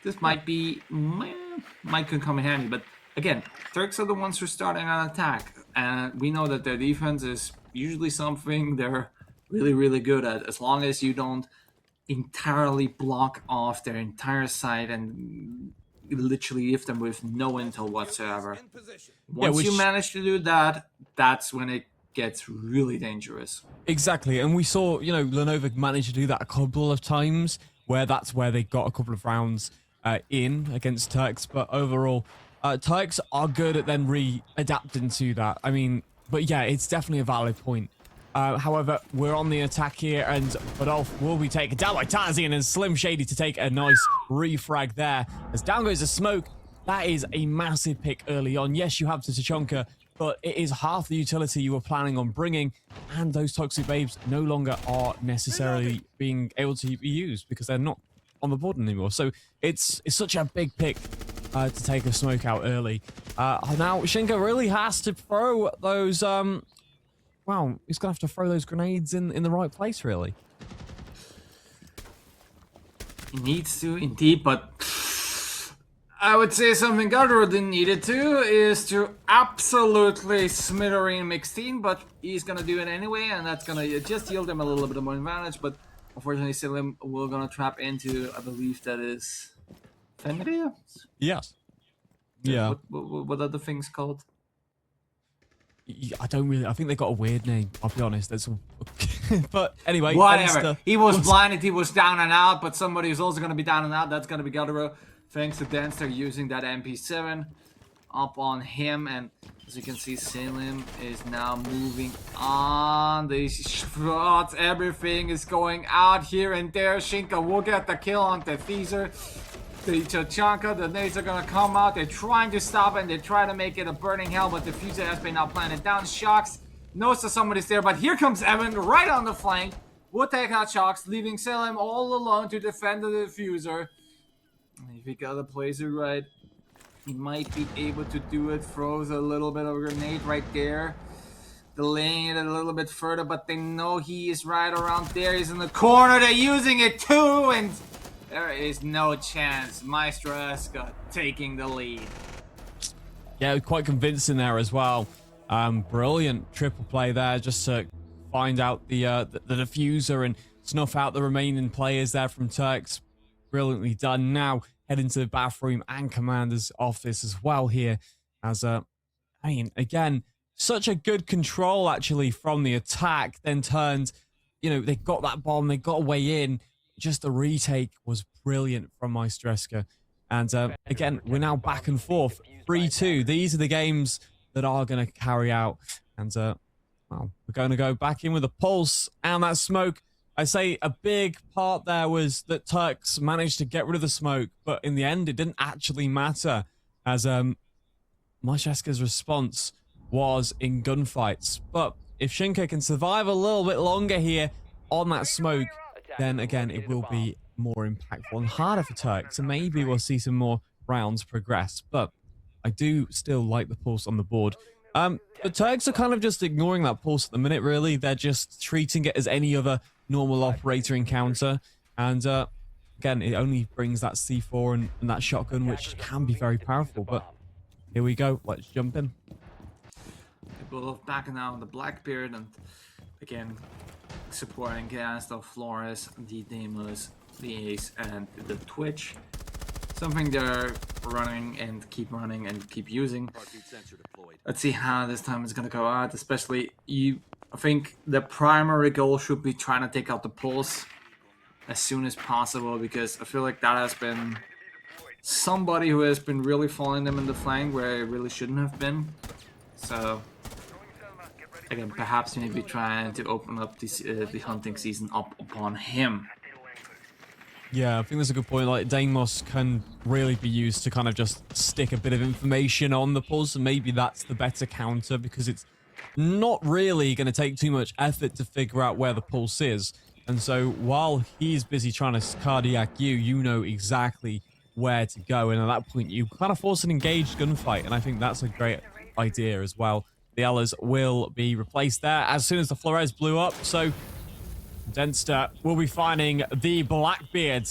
this might could come in handy. But again, Turks are the ones who are starting an attack, and we know that their defense is usually something they're really, really good at, as long as you don't entirely block off their entire side and literally leave them with no intel whatsoever. Once you manage to do that, that's when it gets really dangerous. Exactly, and we saw, Lenovo managed to do that a couple of times, where that's where they got a couple of rounds in against Turks, but overall, Turks are good at then re-adapting to that. I mean, but yeah, it's definitely a valid point. However, we're on the attack here, and Badolf will be taken down by Tazian, and Slim Shady to take a nice refrag there. As down goes the smoke, that is a massive pick early on. Yes, you have the Tachanka, but it is half the utility you were planning on bringing, and those Toxic Babes no longer are necessarily being able to be used because they're not on the board anymore. So it's such a big pick to take a smoke out early. Now, Shinka really has to throw those... Wow, he's going to have to throw those grenades in the right place, really. He needs to, indeed, but I would say something Gardner didn't need it to is to absolutely smithereen Mixteen, but he's going to do it anyway, and that's going to just yield him a little bit more advantage, but unfortunately, Selim will going to trap into, I believe that is Fenrir? Yes. Yeah. What are the things called? I think they got a weird name, I'll be honest. But anyway. Whatever. He was blinded, he was down and out, but somebody who's also going to be down and out, that's going to be Galdero. Thanks to Danster using that MP7 up on him. And as you can see, Selim is now moving on. These shots, everything is going out here and there. Shinka will get the kill on the Feezer. The Tachanka, the nades are gonna come out. They're trying to stop it, and they try to make it a burning hell, but the Fuser has been now planted down. Shocks knows that somebody's there, but here comes Evan right on the flank. Will take out Shocks, leaving Selim all alone to defend the diffuser. If he got the plays it right, he might be able to do it. Throws a little bit of a grenade right there, delaying it a little bit further, but they know he is right around there. He's in the corner. They're using it too, and there is no chance. Meister Esker taking the lead. Yeah, quite convincing there as well. Brilliant triple play there, just to find out the diffuser and snuff out the remaining players there from Turks. brilliantly done. Now head into the bathroom and commander's office as well here. As I mean, again, such a good control actually from the attack. Then turned, they got that bomb, they got a way in. Just the retake was brilliant from Maestreska. And again, we're now back and forth, 3-2. These are the games that are going to carry out. And well, we're going to go back in with a pulse and that smoke. I say a big part there was that Turks managed to get rid of the smoke, but in the end, it didn't actually matter, as Maestreska's response was in gunfights. But if Shinka can survive a little bit longer here on that smoke, then again, it will be more impactful and harder for Turks, and maybe we'll see some more rounds progress. But I do still like the pulse on the board. The Turks are kind of just ignoring that pulse at the minute, really. They're just treating it as any other normal operator encounter. And again, it only brings that C4 and that shotgun, which can be very powerful. But here we go. Let's jump in. Both back now on the Blackbeard, and again, supporting against the Flores, the Deimos, the Ace, and the Twitch. Something they're running and keep using. Let's see how this time is going to go out. Especially, I think the primary goal should be trying to take out the pulse as soon as possible, because I feel like that has been somebody who has been really following them in the flank where it really shouldn't have been. So again, perhaps maybe trying to open up this, the hunting season up upon him. Yeah, I think that's a good point. Like, Deimos can really be used to kind of just stick a bit of information on the pulse, and maybe that's the better counter, because it's not really going to take too much effort to figure out where the pulse is. And so while he's busy trying to cardiac you, you know exactly where to go. And at that point, you kind of force an engaged gunfight. And I think that's a great idea as well. The Ellas will be replaced there as soon as the Flores blew up. So Denster will be finding the Blackbeard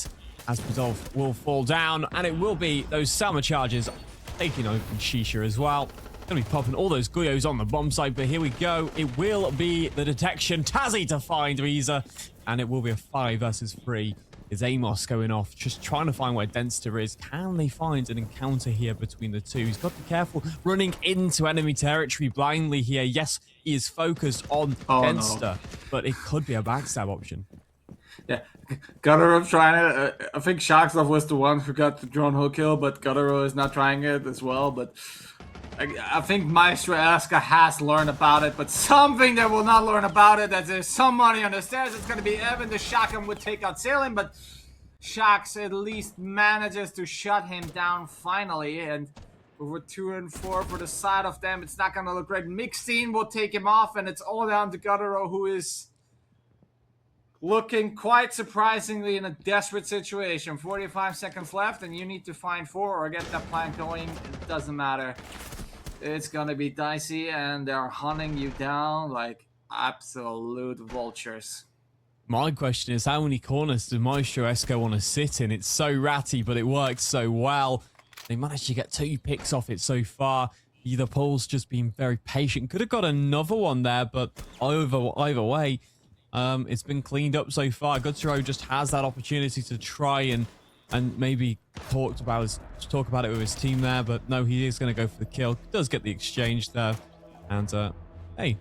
as Podolf will fall down, and it will be those Selma charges taking over Shisha as well. Gonna be popping all those Guyos on the bomb site, but here we go. It will be the detection Tazzy to find Riza, and it will be a 5 versus 3. Is Amos going off, just trying to find where Denster is. Can they find an encounter here between the two? He's got to be careful running into enemy territory blindly here. Yes, he is focused on Denster, no, but it could be a backstab option. Yeah, Gutero trying it. I think Sharkslov was the one who got the drone hook kill, but Gutero is not trying it as well. But I think Maestreska has learned about it, but something they will not learn about it, that there's somebody on the stairs. It's going to be Evan. The shotgun would take out Sailing, but Shax at least manages to shut him down finally. And over 2 and 4 for the side of them, it's not going to look great. Mixteen will take him off, and it's all down to Gutero, who is looking quite surprisingly in a desperate situation. 45 seconds left, and you need to find 4 or get that plan going. It doesn't matter. It's gonna be dicey, and they're hunting you down like absolute vultures. My question is, how many corners does Maestreska want to sit in? It's so ratty, but it works so well. They managed to get 2 picks off it so far. The Paul's just been very patient. Could have got another one there, but either way, it's been cleaned up so far. Gutero just has that opportunity to try and maybe talk about it with his team there, but no, he is going to go for the kill. He does get the exchange there, and hey,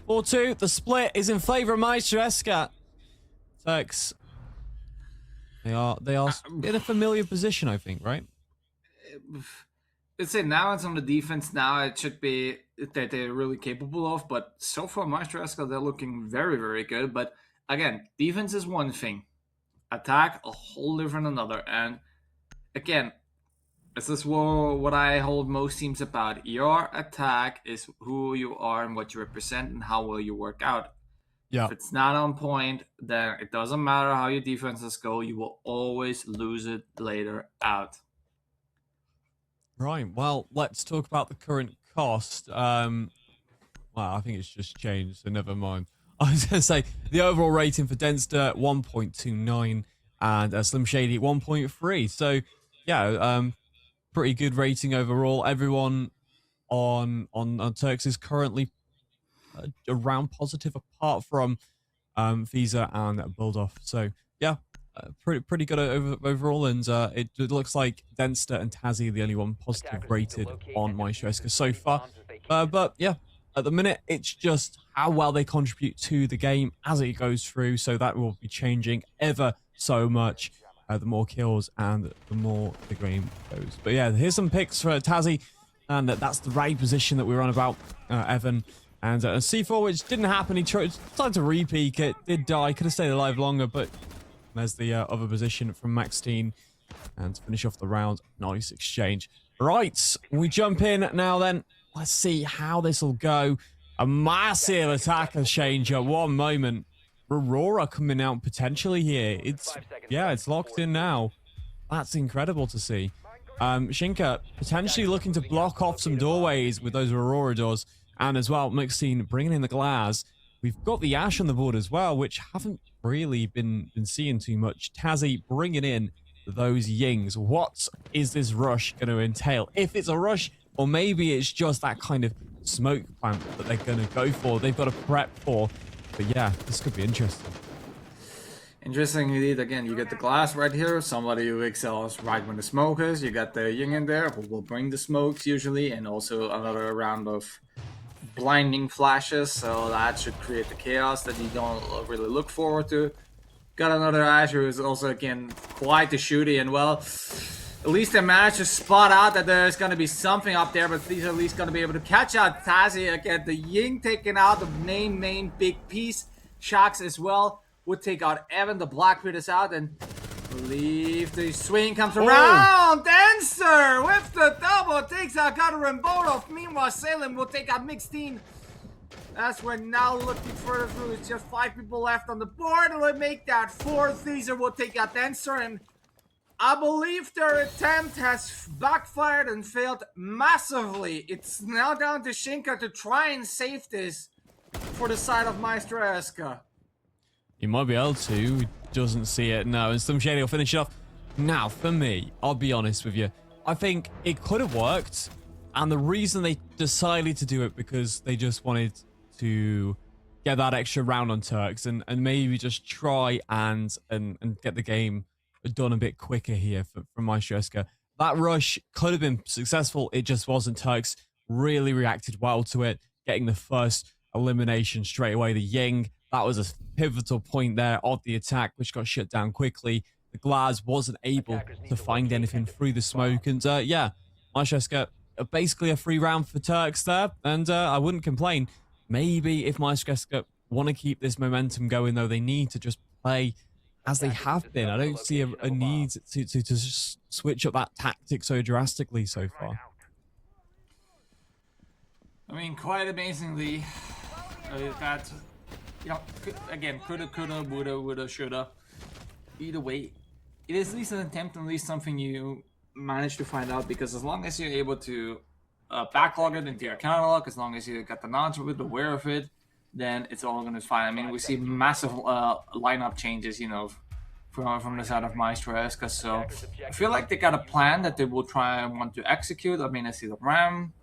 4-2. The split is in favor of Maestreska. Turks, they are in a familiar position, I think, right? Let's say now it's on the defense. Now it should be that they're really capable of, but so far Maestreska, they're looking very, very good. But again, defense is one thing, attack a whole different another. And again, this is what I hold most teams about. Your attack is who you are and what you represent and how well you work out. Yeah. If it's not on point, then it doesn't matter how your defenses go. You will always lose it later out. Right. Well, let's talk about the current cost. Well, I think it's just changed, so never mind. I was going to say the overall rating for Denster 1.29 and Slim Shady 1.3. So yeah, pretty good rating overall. Everyone on Turks is currently around positive, apart from Visa and Bulldog. So yeah, pretty good overall, and it looks like Denster and Tazzy are the only one positive rated on Maestresca so far. But yeah, at the minute, it's just how well they contribute to the game as it goes through, so that will be changing ever so much. The more kills and the more the game goes. But yeah, here's some picks for Tazzy, and that's the right position that we were on about, Evan. And C4, which didn't happen, he tried to re-peek it, did die, could have stayed alive longer, but there's the other position from Maxine. And to finish off the round, nice exchange. Right, we jump in now then. Let's see how this will go. A massive attack exchange at one moment. Aurora coming out potentially here. It's locked in now. That's incredible to see. Shinka potentially looking to block off some doorways with those Aurora doors. And as well, Maxine bringing in the glass. We've got the Ash on the board as well, which haven't really been seeing too much. Tazzy bringing in those Yings. What is this rush going to entail? If it's a rush, or maybe it's just that kind of smoke plant that they're going to go for. They've got to prep for. But yeah, this could be interesting. Interesting indeed. Again, you get the glass right here. Somebody who excels right when the smoke is. You got the Ying in there who will bring the smokes usually, and also another round of blinding flashes. So that should create the chaos that you don't really look forward to. Got another Ash who is also, again, quite the shooty, and well, at least they managed to spot out that there's going to be something up there, but he's at least going to be able to catch out Tazzy. Again, the Ying taking out the main big piece. Shocks as well would take out Evan. The Blackbeard is out, and I believe the swing comes around. Dancer with the double takes out Gutter and Bodov. Meanwhile, Salem will take out Mixteen. As we're now looking further through, it's just 5 people left on the board. We'll make that 4. Caesar will take out Dancer, and I believe their attempt has backfired and failed massively. It's now down to Shinka to try and save this for the side of Maestresca. He might be able to. He doesn't see it. No, and Stum Shady will finish it off. Now, for me, I'll be honest with you. I think it could have worked. And the reason they decided to do it because they just wanted to get that extra round on Turks and maybe just try and get the game done a bit quicker here from Maestresca. That rush could have been successful. It just wasn't. Turks really reacted well to it, getting the first elimination straight away. The Ying, that was a pivotal point there of the attack, which got shut down quickly. The Glaz wasn't able to find anything through the smoke. And yeah, Maestresca, basically a free round for Turks there. And I wouldn't complain. Maybe if Maestresca want to keep this momentum going, though, they need to just play as they have been. I don't see a need to just switch up that tactic so drastically so far. I mean, quite amazingly, that, you know, again, coulda, woulda, shoulda. Either way, it is at least an attempt and at least something you manage to find out, because as long as you're able to backlog it into your catalog, as long as you got the knowledge of it, aware of it, then it's all going to be fine. I mean, we see massive lineup changes, you know, from the side of Maestresca. So I feel like they got a plan that they will try and want to execute. I mean, I see the Ram,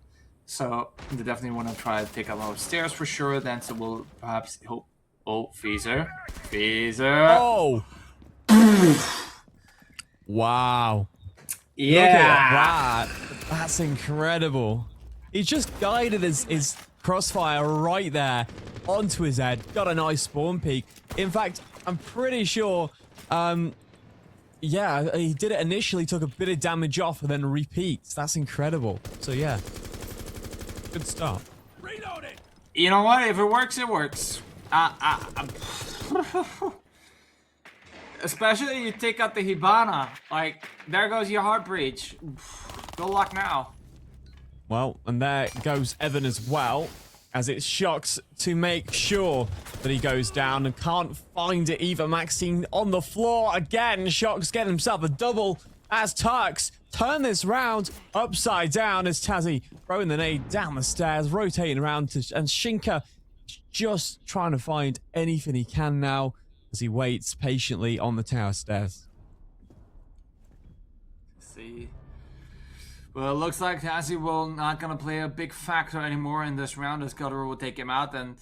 so they definitely want to try to take a lot of stairs for sure. Then so we'll perhaps hope. Oh, Feezer. Oh! Wow. Yeah. Look at that. That's incredible. He just guided his crossfire right there onto his head. Got a nice spawn peek. In fact, I'm pretty sure, yeah, he did it initially, took a bit of damage off, and then repeats. That's incredible. So yeah, good start. Reload it. You know what? If it works, it works. Especially you take out the Hibana. Like, there goes your heart breach. Good luck now. Well, and there goes Evan as well, as it shocks to make sure that he goes down and can't find it either. Maxine on the floor again. Shocks getting himself a double as Turks turn this round upside down as Tazzy throwing the nade down the stairs, rotating around and Shinka just trying to find anything he can now as he waits patiently on the tower stairs. See. Well, it looks like Tazzy will not gonna play a big factor anymore in this round as Gutter will take him out, and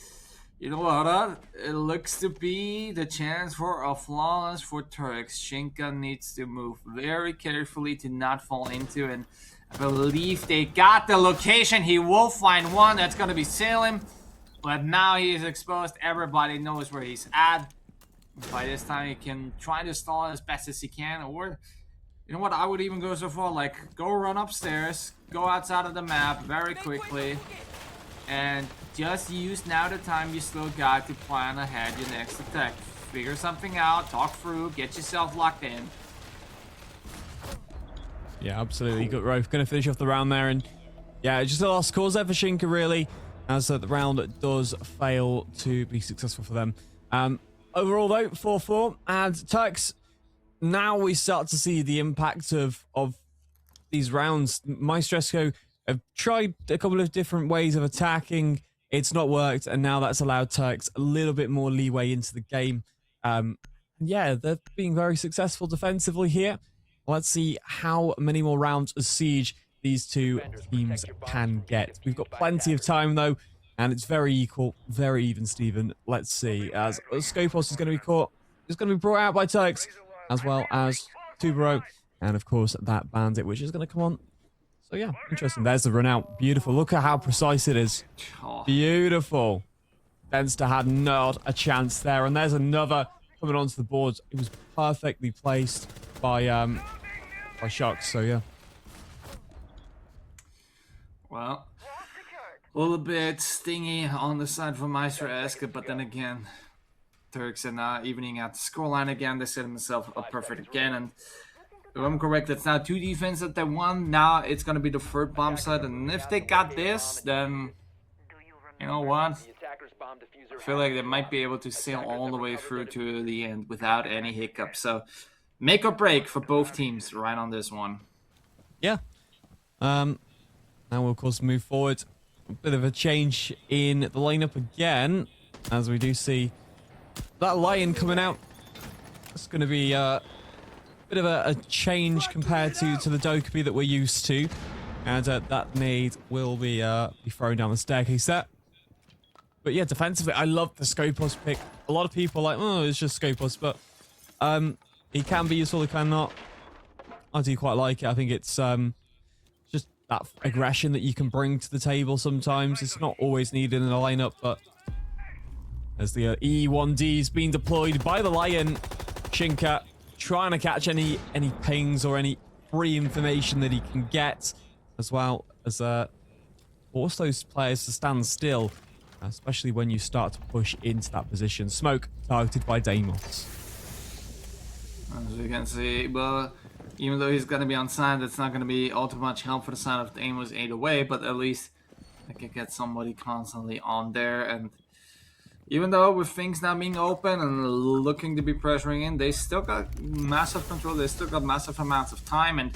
You know what? It looks to be the chance for a flawless for Turks. Shinka needs to move very carefully to not fall into, and I believe they got the location. He will find one. That's going to be Salem. But now he is exposed. Everybody knows where he's at. By this time, he can try to stall as best as he can. Or, you know what? I would even go so far, like, go run upstairs. Go outside of the map very quickly. And just use now the time you still got to plan ahead your next attack. Figure something out, talk through, get yourself locked in. Yeah, absolutely. Good Roth going to finish off the round there. And yeah, just a lost cause there for Shinka, really, as the round does fail to be successful for them. Overall, though, 4-4. And Turks, now we start to see the impact of these rounds. Maestresco have tried a couple of different ways of attacking. It's not worked, and now that's allowed Turks a little bit more leeway into the game. Yeah, they're being very successful defensively here. Let's see how many more rounds of Siege these two teams can get. We've got plenty of time, though, and it's very equal, very even, Steven. Let's see. As Skopos is going to be caught, it's going to be brought out by Turks, as well as Tubero, and of course that Bandit, which is going to come on. So yeah, interesting. There's the run out. Beautiful. Look at how precise it is. Beautiful. Denster had not a chance there. And there's another coming onto the board. It was perfectly placed by Shocks. So yeah. Well, a little bit stingy on the side for Meister Eske, but then again, Turks are now evening out the scoreline again. They set themselves up perfect again, and if I'm correct, it's now 2 defense that they won. Now it's going to be the third bomb side. And if they got this, then, you know what? I feel like they might be able to sail all the way through to the end without any hiccups. So, make or break for both teams right on this one. Yeah. Now we'll, of course, move forward. A bit of a change in the lineup again, as we do see that Lion coming out. It's going to be bit of a change compared to the Dokkaebi that we're used to, and that nade will be thrown down the staircase there. But yeah, defensively, I love the Skopos pick. A lot of people are like, oh, it's just Skopos, but he can be useful, he cannot. I do quite like it. I think it's just that aggression that you can bring to the table sometimes. It's not always needed in a lineup, but as the E1D is being deployed by the Lion, Shinka trying to catch any pings or any free information that he can get, as well as force those players to stand still, especially when you start to push into that position. Smoke targeted by Deimos. As you can see, well, even though he's going to be on side, it's not going to be all too much help for the side of Deimos either way, but at least I can get somebody constantly on there. And even though with things now being open and looking to be pressuring in, they still got massive control. They still got massive amounts of time. And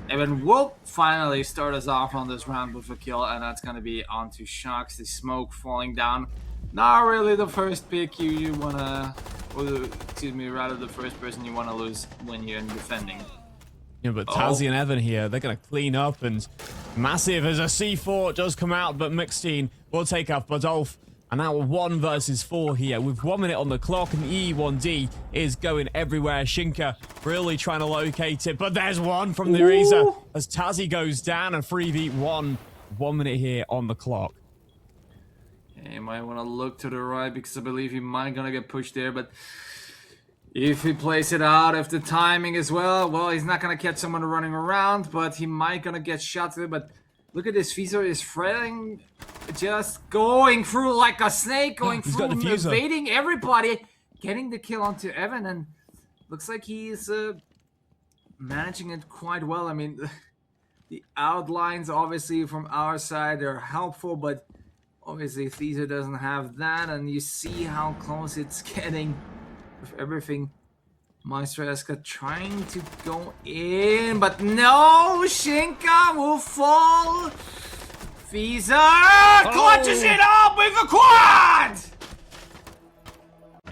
Evan will finally start us off on this round with a kill. And that's going to be onto Shocks. The smoke falling down. Not really the first pick you want to... Or, excuse me, rather the first person you want to lose when you're defending. Yeah, but Tazzy and Evan here, they're going to clean up. And massive as a C4 does come out. But Mixteen will take off Badolf. And now 1 versus 4 here with 1 minute on the clock, and E1D is going everywhere. Shinka really trying to locate it, but there's one from the Reza as Tazzy goes down, and 3v1. 1 minute here on the clock. Yeah, you might want to look to the right because I believe he might gonna get pushed there, but if he plays it out, if the timing as well, he's not gonna catch someone running around, but he might gonna get shot to it. But look at this, Fizo is threading, just going through like a snake, going through, evading everybody, getting the kill onto Evan, and looks like he's managing it quite well. I mean, the outlines obviously from our side are helpful, but obviously Fizo doesn't have that, and you see how close it's getting with everything. Maestro Eska trying to go in, but no, Shinka will fall. Fiza clutches it up with a quad!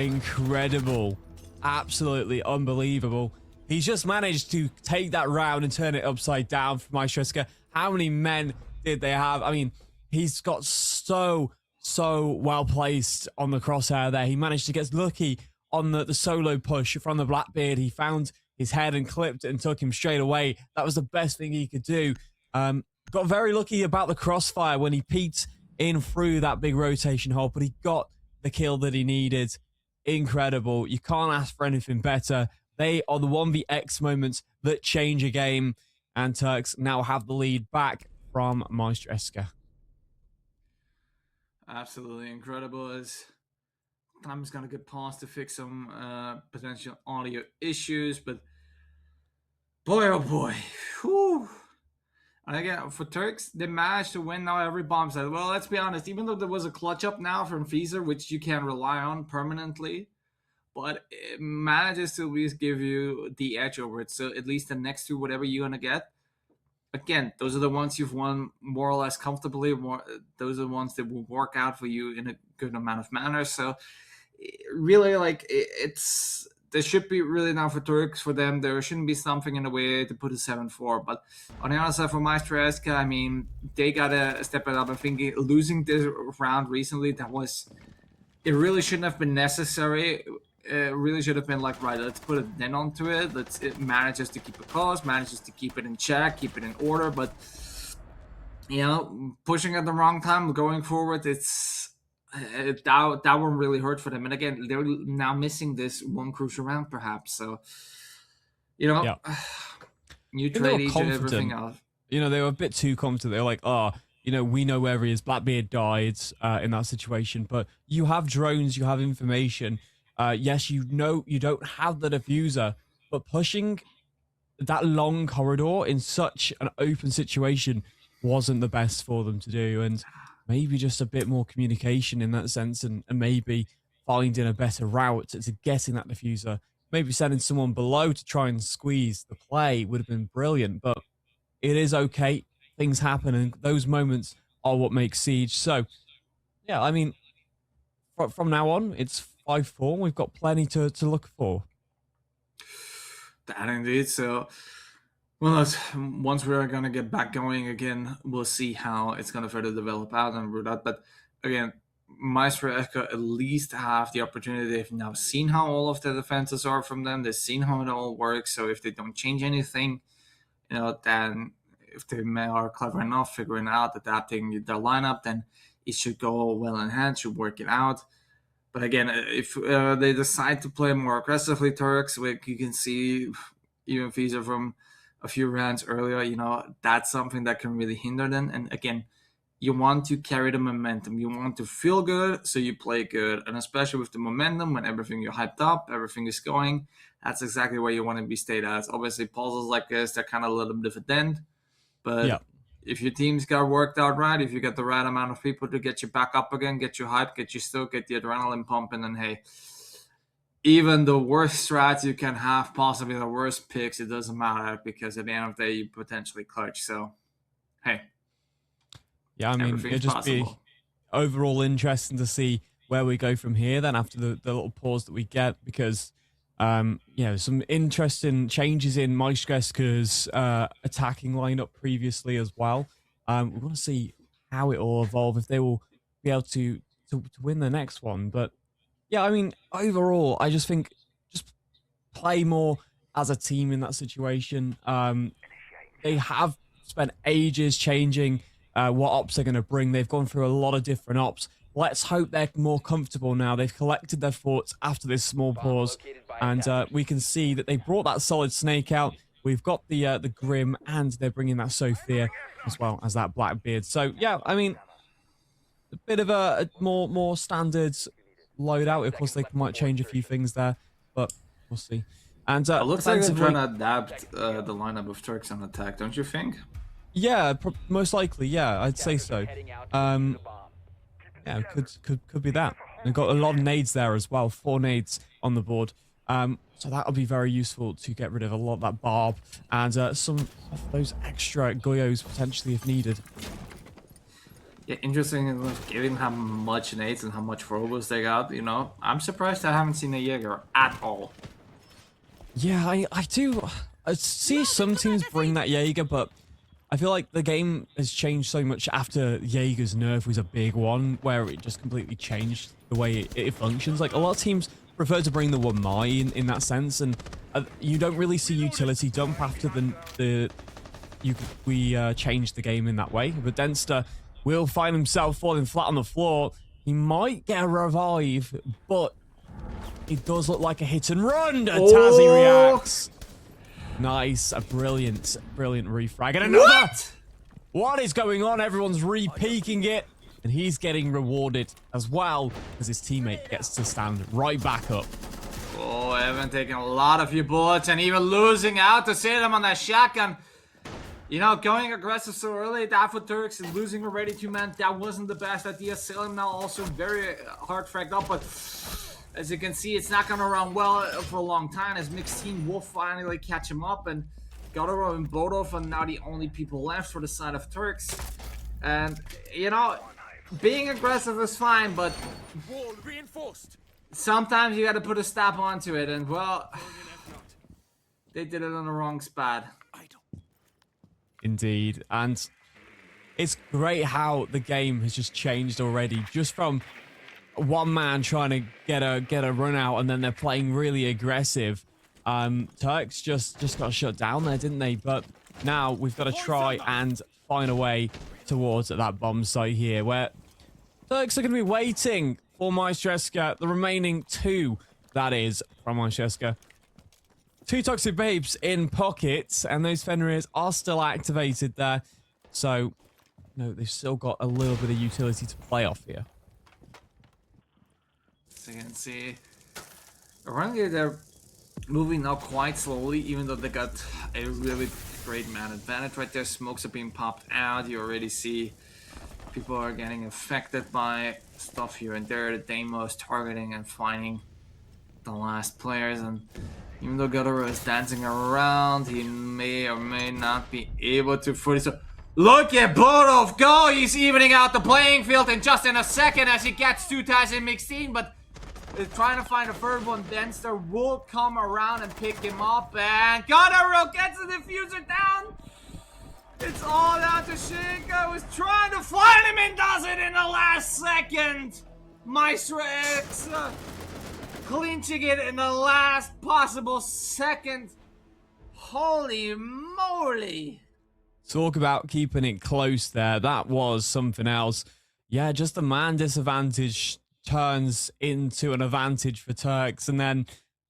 Incredible. Absolutely unbelievable. He's just managed to take that round and turn it upside down for Maestro Eska. How many men did they have? I mean, he's got so so well placed on the crosshair there. He managed to get lucky on the solo push from the Blackbeard. He found his head and clipped it and took him straight away. That was the best thing he could do. Got very lucky about the crossfire when he peeked in through that big rotation hole, but he got the kill that he needed. Incredible. You can't ask for anything better. They are the 1vx moments that change a game, and Turks now have the lead back from Maestreska. Absolutely incredible. As time is gonna get paused to fix some potential audio issues, but boy, oh boy, whew. And again, for Turks, they managed to win now every bomb site. Well, let's be honest, even though there was a clutch up now from Feezer, which you can rely on permanently, but it manages to at least give you the edge over it. So at least the next two, whatever you're going to get, again, those are the ones you've won more or less comfortably. Those are the ones that will work out for you in a good amount of manner. So really, like, it's... There should be really now for Turks, for them, there shouldn't be something in the way to put a 7-4. But on the other side, for Maestreska, I mean, they got to step it up. I think losing this round recently, it really shouldn't have been necessary. It really should have been like, right, let's put a dent onto it. It manages to keep it close, manages to keep it in check, keep it in order. But, you know, pushing at the wrong time, going forward, that won't really hurt for them. And again, they're now missing this one crucial round, perhaps. So, you know, new trade each and everything else. You know, they were a bit too confident. They were like, oh, you know, we know where he is. Blackbeard died in that situation, but you have drones, you have information. Yes, you know you don't have the diffuser, but pushing that long corridor in such an open situation wasn't the best for them to do. And maybe just a bit more communication in that sense, and maybe finding a better route to getting that diffuser. Maybe sending someone below to try and squeeze the play would have been brilliant, but it is okay. Things happen, and those moments are what make Siege. So, yeah, I mean, from now on, it's 5-4. We've got plenty to look for. That indeed. So, well, once we're going to get back going again, we'll see how it's going to further develop out and root out. But again, Maestreska at least have the opportunity. They've now seen how all of the defenses are from them. They've seen how it all works. So if they don't change anything, you know, then if they are clever enough figuring out, adapting their lineup, then it should go well in hand, should work it out. But again, if they decide to play more aggressively, Turks, you can see even Feezer from a few rounds earlier, you know, that's something that can really hinder them. And again, you want to carry the momentum. You want to feel good, so you play good. And especially with the momentum, when everything you're hyped up, everything is going, that's exactly where you want to be stayed at. Obviously, puzzles like this, they're kind of a little bit of a dent. But if your team's got worked out right, if you get the right amount of people to get you back up again, get you hyped, get you stoked, get the adrenaline pumping, and hey, even the worst strats you can have, possibly the worst picks, it doesn't matter, because at the end of the day, you potentially clutch. So, hey. Yeah, I mean, it'd just be overall interesting to see where we go from here then after the little pause that we get, because, yeah, some interesting changes in Maestreska's attacking lineup previously as well. We want to see how it will evolve, if they will be able to win the next one. But yeah, I mean, overall, I just think just play more as a team in that situation. They have spent ages changing what ops they're going to bring. They've gone through a lot of different ops. Let's hope they're more comfortable now. They've collected their thoughts after this small pause, and we can see that they brought that solid Snake out. We've got the Grim, and they're bringing that Sophia as well as that Blackbeard. So yeah, I mean, a bit of a more standard loadout. Of course, they might change a few things there, but we'll see. And it looks like they're trying to adapt the lineup of Turks on attack, don't you think? Yeah, most likely. Yeah, I'd say so. Yeah, could be that. They've got a lot of nades there as well. 4 nades on the board. So that'll be very useful to get rid of a lot of that barb and some of those extra Goyos potentially if needed. Yeah, interesting, given how much nades and how much Frobos they got, you know. I'm surprised I haven't seen a Jaeger at all. Yeah, I do. I see some teams bring that Jaeger, but I feel like the game has changed so much after Jaeger's nerf was a big one, where it just completely changed the way it functions. Like, a lot of teams prefer to bring the 1-mai in that sense, and you don't really see utility dump after we changed the game in that way. But Denster will find himself falling flat on the floor. He might get a revive, but it does look like a hit and run. Tazzy reacts. Nice, a brilliant refrag. And another! What is going on? Everyone's re-peeking it, and he's getting rewarded as well as his teammate gets to stand right back up. Oh, Evan taking a lot of your bullets and even losing out to save them on that shotgun. You know, going aggressive so early, that for Turks and losing already 2-man, that wasn't the best idea. Salem now also very hard fragged up, but as you can see, it's not going to run well for a long time as mixed team will finally catch him up, and Gotaro and Bodov are now the only people left for the side of Turks. And, you know, being aggressive is fine, but Wall reinforced. sometimes you got to put a stop onto it, and well, they did it on the wrong spot. Indeed, and it's great how the game has just changed already, just from one man trying to get a run out, and then they're playing really aggressive. Turks just got shut down there, didn't they? But now we've got to try and find a way towards that bomb site here, where Turks are going to be waiting for Maestreska, the remaining 2, that is, from Maestreska. 2 Toxic Babes in pockets, and those Fenrirs are still activated there. So, no, they've still got a little bit of utility to play off here. So you can see, currently they're moving now quite slowly, even though they got a really great man advantage right there. Smokes are being popped out. You already see people are getting affected by stuff here and there. The Damo is targeting and finding the last players, and even though Gotaro is dancing around, he may or may not be able to fully. So look at Bodov go! He's evening out the playing field in just in a second as he gets 2 ties in mixed team, but is trying to find a third one. Denster will come around and pick him up, and Gotaro gets the diffuser down! It's all down to Shinka, who's trying to find him and does it in the last second! Maestro X clinching it in the last possible second. Holy moly! Talk about keeping it close there. That was something else. Yeah, just the man disadvantage turns into an advantage for Turks, and then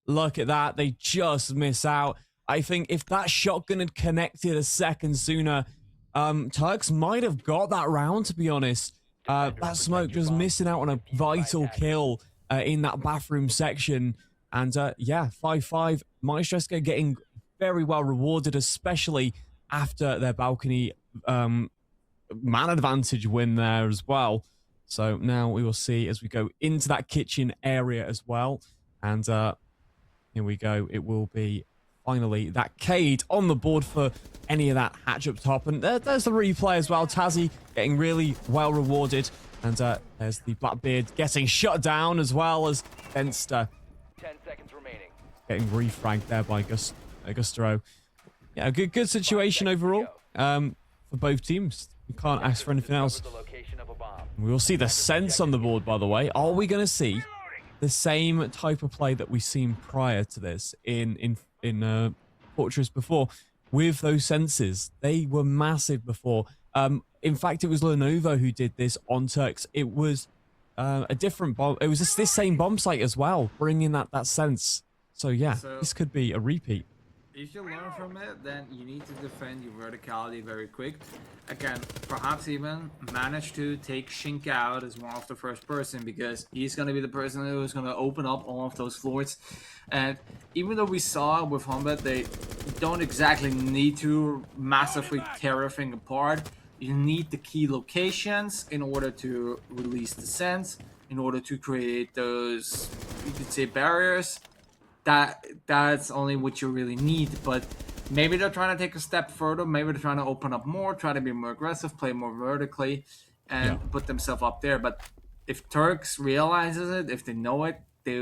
look at that, they just miss out. I think if that shotgun had connected a second sooner, Turks might have got that round, to be honest. That smoke just missing out on a vital kill in that bathroom section. And yeah, 5-5. Maestreska getting very well rewarded, especially after their balcony man advantage win there as well. So now we will see as we go into that kitchen area as well. And here we go. It will be finally that Cade on the board for any of that hatch up top. And there's the replay as well. Tazzy getting really well rewarded. And there's the Blackbeard getting shut down as well as Denster 10 seconds remaining. getting refragged there by Gustaro. Yeah, a good situation overall for both teams. You can't ask for anything else. We will see the sense on the board, by the way. Are we going to see the same type of play that we've seen prior to this in Fortress before with those senses? They were massive before. In fact, it was Lenovo who did this on Turks. It was a different bomb. It was this same bomb site as well, bringing that sense. So yeah, this could be a repeat. If you learn from it, then you need to defend your verticality very quick. Again, perhaps even manage to take Shinka out as one of the first person, because he's going to be the person who's going to open up all of those floors. And even though we saw with Humbert, they don't exactly need to massively tear everything apart. You need the key locations in order to release the sense, in order to create those, you could say, barriers. That's only what you really need. But maybe they're trying to take a step further. Maybe they're trying to open up more, try to be more aggressive, play more vertically, and put themselves up there. But if Turks realizes it, if they know it, they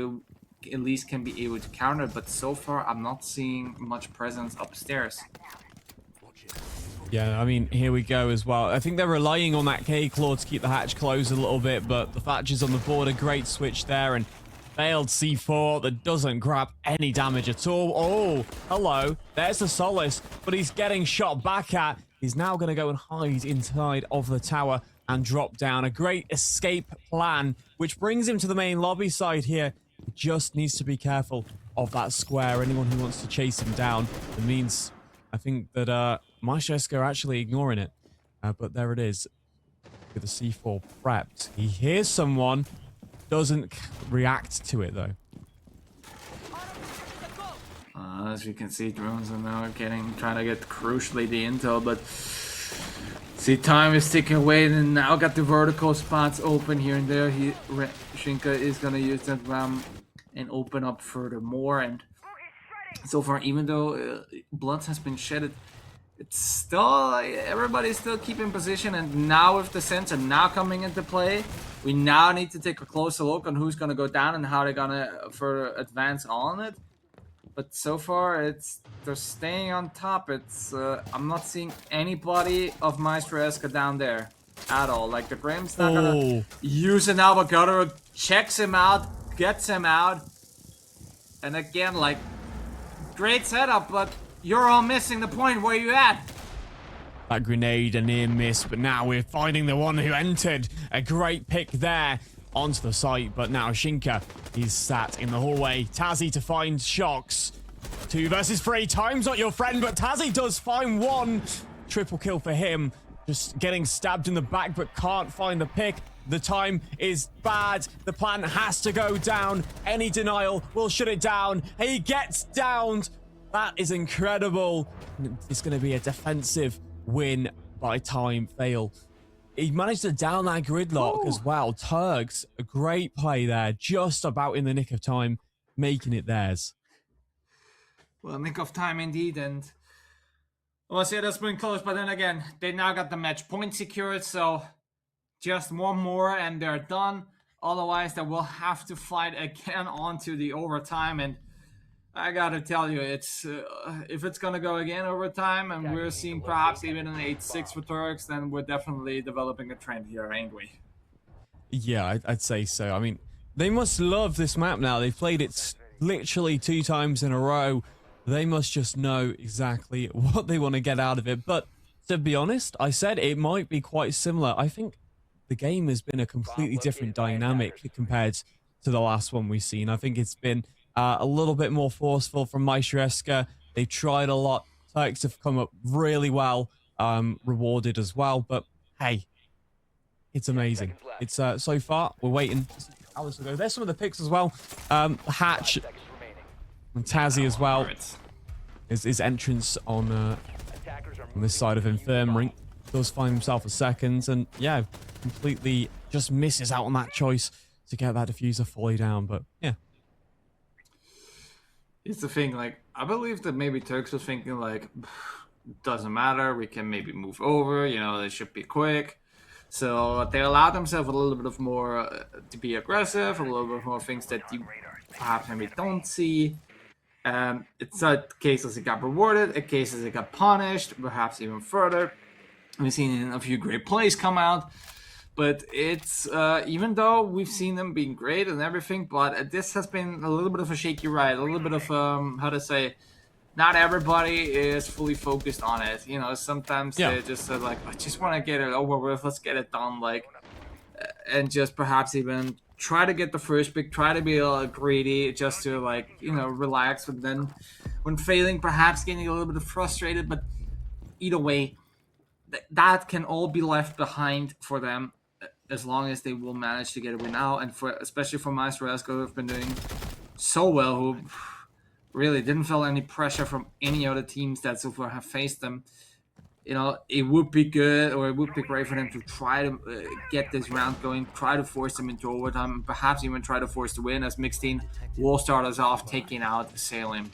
at least can be able to counter it. But so far, I'm not seeing much presence upstairs. Yeah, I mean, here we go as well. I think they're relying on that K-Claw to keep the hatch closed a little bit, but the Thatcher's on the board. A great switch there, and failed C4 that doesn't grab any damage at all. Oh, hello. There's the Solace, but he's getting shot back at. He's now going to go and hide inside of the tower and drop down. A great escape plan, which brings him to the main lobby side here. He just needs to be careful of that square. Anyone who wants to chase him down. It means, I think that Maestro are actually ignoring it. But there it is. With the C4 prepped. He hears someone. Doesn't react to it, though. As you can see, drones are now trying to get crucially the intel, but see, time is ticking away, and now got the vertical spots open here and there. Shinka is gonna use that RAM and open up furthermore. And so far, even though blood has been shedded, it's still everybody's still keeping position. And now with the sensor now coming into play, we now need to take a closer look on who's gonna go down and how they're gonna further advance on it. But so far, they're staying on top. I'm not seeing anybody of Maestro down there at all. Like, the Grim's not gonna use it now, but Gutterer checks him out, gets him out. And again, like, great setup, but you're all missing the point. Where you at? That grenade, a near miss, but now we're finding the one who entered. A great pick there onto the site, but now Shinka, he's sat in the hallway. Tazzy to find Shocks. 2 versus 3. Time's not your friend, but Tazzy does find one. Triple kill for him. Just getting stabbed in the back, but can't find the pick. The time is bad. The plan has to go down. Any denial will shut it down. He gets downed. That is incredible. It's going to be a defensive win by Time Fail. He managed to down that gridlock as well. Turks, a great play there, just about in the nick of time, making it theirs. Well, nick of time indeed, and well, see, that's been close, but then again, they now got the match point secured, so just one more and they're done. Otherwise, they will have to fight again onto the overtime, and I gotta tell you, it's if it's gonna go again overtime, and we're seeing perhaps even an 8-6 for Turks, then we're definitely developing a trend here, ain't we? Yeah, I'd say so. I mean, they must love this map now. They've played it literally 2 times in a row. They must just know exactly what they want to get out of it. But to be honest, I said it might be quite similar. I think the game has been a completely different dynamic compared to the last one we've seen. I think it's been a little bit more forceful from Maestro. They've tried a lot. Turks have come up really well, rewarded as well. But hey, it's amazing. It's so far, we're waiting hours to go. There's some of the picks as well. Hatch and Tazzy as well. His entrance on this side of Infirmary does find himself a second, and yeah, completely just misses out on that choice to get that diffuser fully down. But yeah. It's the thing, like, I believe that maybe Turks was thinking, like, doesn't matter, we can maybe move over, you know, they should be quick. So they allowed themselves a little bit of more to be aggressive, a little bit more things that you perhaps maybe don't see. It's a cases it got rewarded, a cases it got punished, perhaps even further. We've seen a few great plays come out. But it's, even though we've seen them being great and everything, but this has been a little bit of a shaky ride, a little bit of, how to say, not everybody is fully focused on it. You know, sometimes they just like, I just want to get it over with, let's get it done, like, and just perhaps even try to get the first pick, try to be a little greedy, just to, like, you know, relax. But then when failing, perhaps getting a little bit frustrated, but either way, that can all be left behind for them, as long as they will manage to get a win out. And for especially for Maestro who have been doing so well, who really didn't feel any pressure from any other teams that so far have faced them. You know, it would be good, or it would be great for them to try to get this round going, try to force them into overtime, perhaps even try to force the win, as Mixtein will start us off taking out Salem.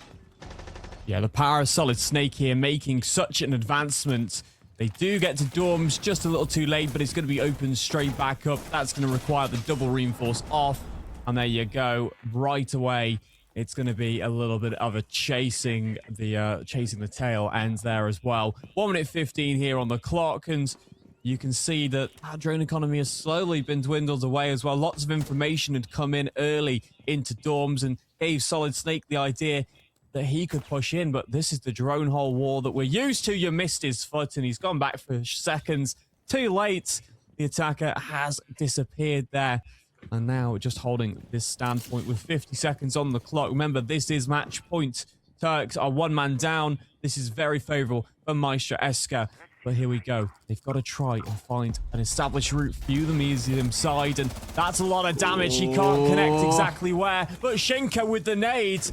Yeah, the power of Solid Snake here making such an advancement. They do get to dorms just a little too late, but it's going to be open straight back up. That's going to require the double reinforce off. And there you go. Right away, it's going to be a little bit of a chasing the tail ends there as well. 1 minute 15 here on the clock, and you can see that our drone economy has slowly been dwindled away as well. Lots of information had come in early into dorms and gave Solid Snake the idea that he could push in, but this is the drone hole war that we're used to. You missed his foot, and he's gone back for seconds. Too late. The attacker has disappeared there, and now just holding this standpoint with 50 seconds on the clock. Remember, this is match point. Turks are 1 man down. This is very favorable for Maestro Eska. But here we go. They've got to try and find an established route through the museum side, and that's a lot of damage. He can't connect exactly where, but Shinka with the nade.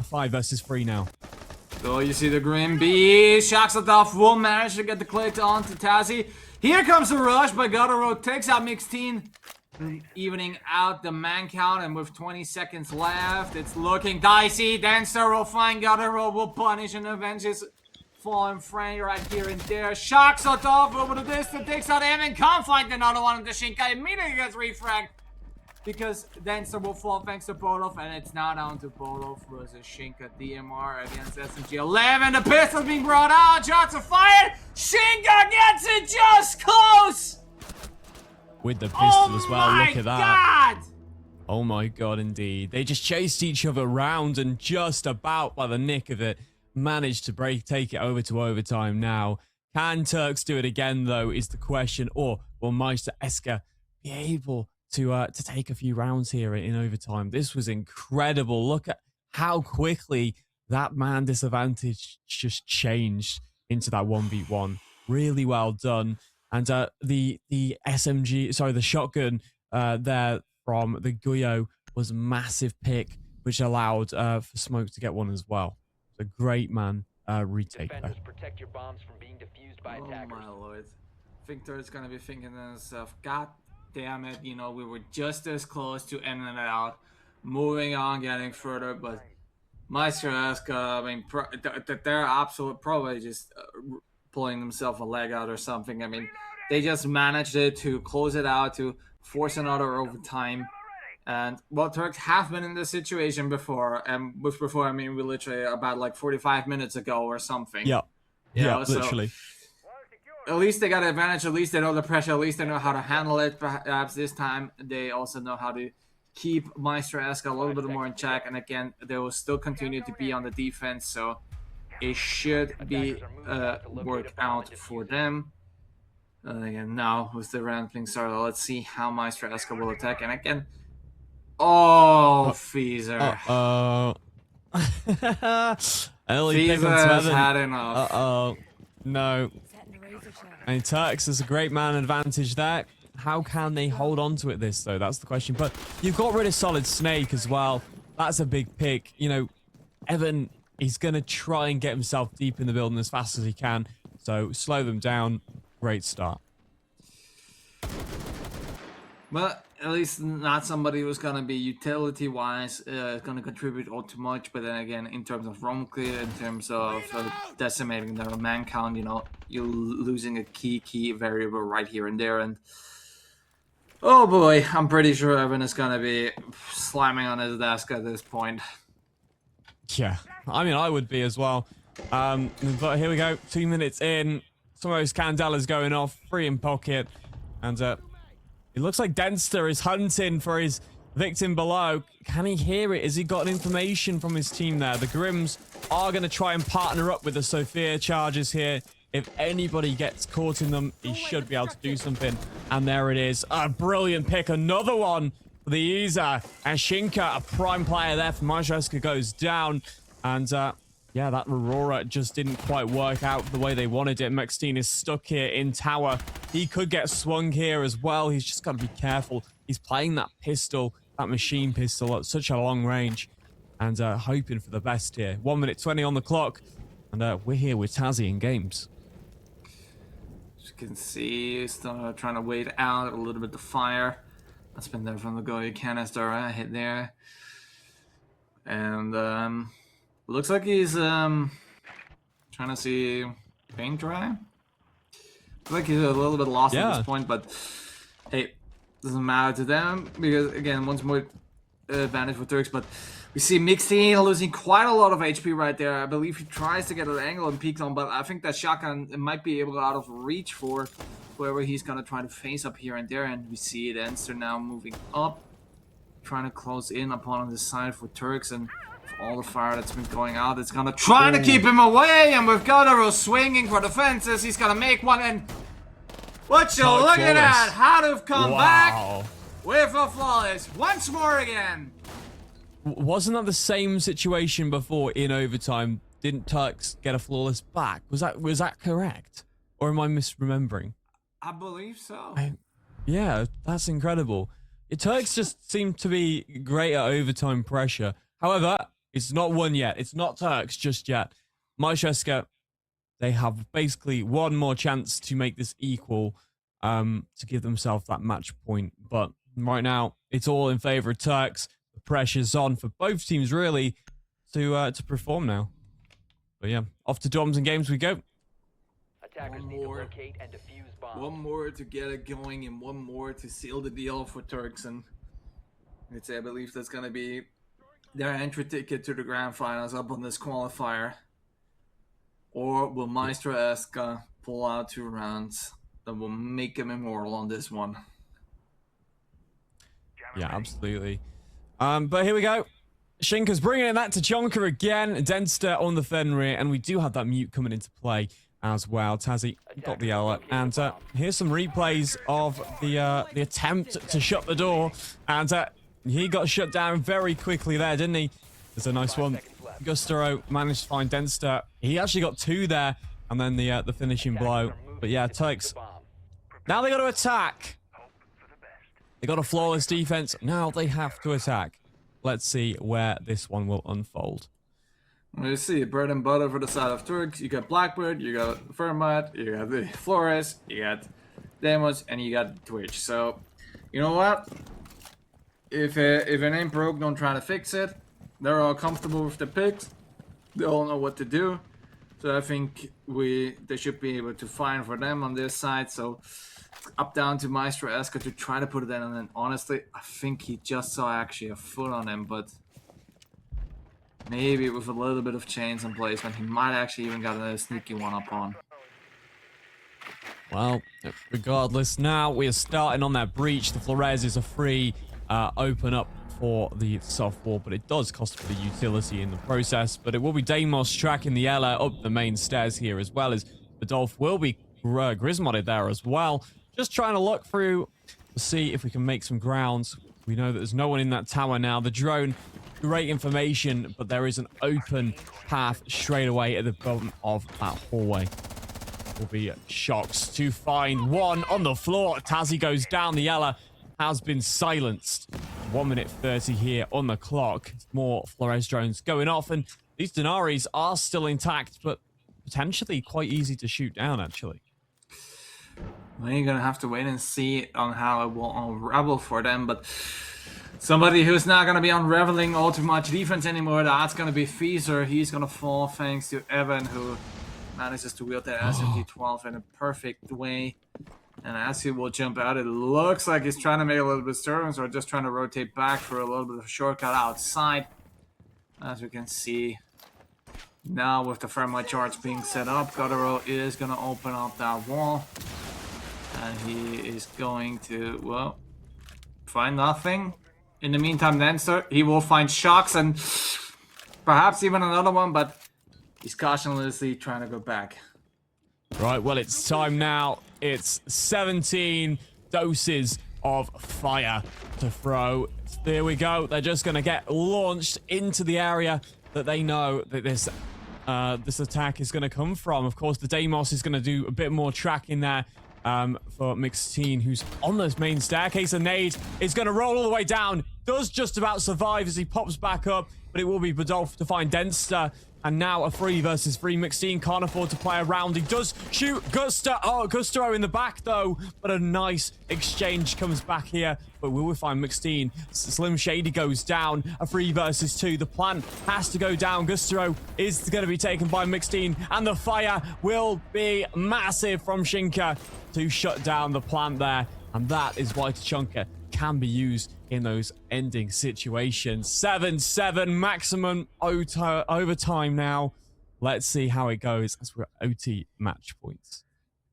5 versus 3 now. So you see the Green Bee. Shaxatov will manage to get the click onto Tazi. Here comes the rush by Gutaro. Takes out Mixteen. Evening out the man count, and with 20 seconds left, it's looking dicey. Dancer will find Gutaro, will punish and avenge his fallen friend right here and there. Shaxatov over the distance. Takes out Evan. Can't find another one of the Shinka. Immediately gets refragged, because Dancer will fall thanks to Bolov, and it's now down to Bolov versus Shinka DMR against SMG11. The pistol being brought out, shots are fired. Shinka gets it just close! With the pistol as well, look at that. God! Oh my god, indeed. They just chased each other around and just about by the nick of it, managed to take it over to overtime now. Can Turks do it again, though, is the question, or will Meister Eska be able to take a few rounds here in overtime? This was incredible. Look at how quickly that man disadvantage just changed into that 1v1. Really well done. And the SMG, sorry, the shotgun there from the Guyo was a massive pick, which allowed for Smoke to get one as well. It's a great man retake there. Protect your bombs from being defused by attackers. Oh my lord. Victor's gonna be thinking to himself, God damn it, you know, we were just as close to ending it out, moving on, getting further, but Maestro Eska, I mean, they're absolutely probably just pulling themselves a leg out or something. I mean, they just managed it to close it out, to force another overtime. And, well, Turks have been in this situation before, and with before, I mean, we literally about like 45 minutes ago or something. Yeah, You yeah, know, so literally. at least they got an advantage. At least they know the pressure. At least they know how to handle it. Perhaps this time they also know how to keep Maestro Eska a little bit more in check. And again, they will still continue to be on the defense. So it should be work out for them. Again, now with the ramping starter, let's see how Maestro Eska will attack. And again, Feezer. Feezer's had enough. No. And Turks has a great man advantage there. How can they hold on to it this, though? That's the question. But you've got rid of Solid Snake as well. That's a big pick. You know, Evan, he's going to try and get himself deep in the building as fast as he can. So slow them down. Great start. But at least not somebody who's going to be utility-wise going to contribute all too much. But then again, in terms of roam clear, in terms of decimating their man count, you know, you're losing a key variable right here and there. And oh boy, I'm pretty sure Evan is going to be slamming on his desk at this point. Yeah, I mean, I would be as well. But here we go, 2 minutes in. Some of those Candela's going off, 3 in pocket. And it looks like Denster is hunting for his victim below. Can he hear it? Has he got information from his team there? The Grims are going to try and partner up with the Sophia charges here. If anybody gets caught in them, he should be able to do something. And there it is. A brilliant pick. Another one for the Iza. And Shinka, a prime player there for Maestro Eska, goes down. And yeah, that Aurora just didn't quite work out the way they wanted it. Maxine is stuck here in tower. He could get swung here as well. He's just got to be careful. He's playing that pistol, that machine pistol at such a long range. And hoping for the best here. 1 minute 20 on the clock. And we're here with Tazzy in games. As you can see, still trying to wait out a little bit the fire. That's been there from the Goya canister hit there. And looks like he's trying to see paint dry. Looks like he's a little bit lost at this point, but hey, doesn't matter to them because again, once more advantage for Turks. But We see Mixine losing quite a lot of HP right there. I believe he tries to get an angle and peeks on, but I think that shotgun might be able to out of reach for whoever he's gonna try to face up here and there. And we see it, Enster now moving up, trying to close in upon the side for Turks, and for all the fire that's been going out, it's gonna try to keep him away. And we've got Gotaro swinging for the fences. He's gonna make one, and would you look at that? How to come back with a flawless once more again. Wasn't that the same situation before in overtime? Didn't Turks get a flawless back? Was that correct? Or am I misremembering? I believe so. Yeah, that's incredible. Turks just seem to be great at overtime pressure. However, it's not won yet. It's not Turks just yet. Maestro, they have basically one more chance to make this equal, to give themselves that match point. But right now, it's all in favor of Turks. The pressure's on for both teams, really, to perform now. But yeah, off to Doms and Games we go. Attackers need to locate and defuse bombs. One more to get it going, and one more to seal the deal for Turks. And I believe that's going to be their entry ticket to the grand finals up on this qualifier. Or will Maestro Eska pull out 2 rounds that will make him immortal on this one? Yeah, absolutely. But here we go. Shinka's bringing that to Chonka again. Denster on the Fenrir, and we do have that mute coming into play as well. Tazzy got the Ella, and here's some replays of the attempt to shut the door, and he got shut down very quickly there, didn't he? There's a nice one. Gustaro managed to find Denster. He actually got 2 there, and then the finishing blow. But yeah, Turks. Now they got to attack. They got a flawless defense. Now they have to attack. Let's see where this one will unfold. You see, bread and butter for the side of Turks. You got Blackbird, you got Fermat, you got the Flores, you got Demos, and you got Twitch. So, you know what? If it ain't broke, don't try to fix it. They're all comfortable with the picks. They all know what to do. So I think they should be able to find for them on this side. So up down to Maestro Eska to try to put it in, and then honestly, I think he just saw actually a foot on him, but maybe with a little bit of chains in placement, he might actually even got a sneaky one up on. Well, regardless, now we are starting on that breach. The Flores is a free open up for the soft wall, but it does cost for the utility in the process. But it will be Deimos tracking the Ella up the main stairs here, as well as Badolf will be Grismodded there as well. Just trying to look through to see if we can make some grounds. We know that there's no one in that tower now. The drone, great information, but there is an open path straight away at the bottom of that hallway. Will be shocks to find one on the floor. Tazzy goes down. The Ella has been silenced. 1 minute 30 here on the clock. More Flores drones going off, and these Denaris are still intact, but potentially quite easy to shoot down, actually. Well, you're gonna have to wait and see on how it will unravel for them, but somebody who's not gonna be unraveling all too much defense anymore, that's gonna be Feezer. He's gonna fall thanks to Evan, who manages to wield that SMG-12 in a perfect way. And as he will jump out, it looks like he's trying to make a little bit of disturbance, or just trying to rotate back for a little bit of a shortcut outside. As we can see, now with the thermite charge being set up, Gotaro is going to open up that wall. And he is going to, well, find nothing. In the meantime, Denster, he will find shocks and perhaps even another one, but he's cautiously trying to go back. Right, well, it's time now. It's 17 doses of fire to throw. There we go. They're just going to get launched into the area that they know that this attack is going to come from. Of course, the Deimos is going to do a bit more tracking there for Mixtine, who's on this main staircase. And Nade is going to roll all the way down. Does just about survive as he pops back up, but it will be Badolf to find Denster. And now a 3 versus 3. Mixtine can't afford to play around. He does shoot Gustaro in the back, though. But a nice exchange comes back here. But will we find Mixtine? Slim Shady goes down. A 3 versus 2. The plan has to go down. Gustaro is going to be taken by Mixtine. And the fire will be massive from Shinka to shut down the plant there. And that is why Tachanka can be used in those ending situations. 7-7 maximum overtime now. Let's see how it goes as we're OT match points.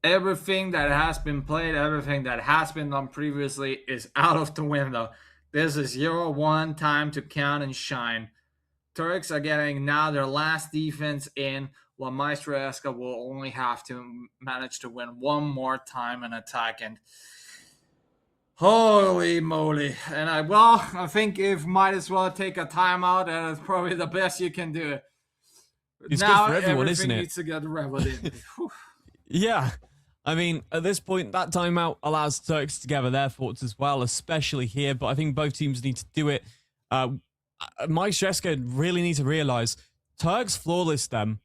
Everything that has been played, everything that has been done previously is out of the window. This is 0-1, time to count and shine. Turks are getting now their last defense in, while Maestro Eska will only have to manage to win one more time in attack. And holy moly. And I think if might as well take a timeout, and it's probably the best you can do. It's now good for everyone, everything isn't it? needs to get reveled in. Yeah. I mean, at this point, that timeout allows Turks to gather their thoughts as well, especially here. But I think both teams need to do it. Maestro Eska really need to realize Turks flawless them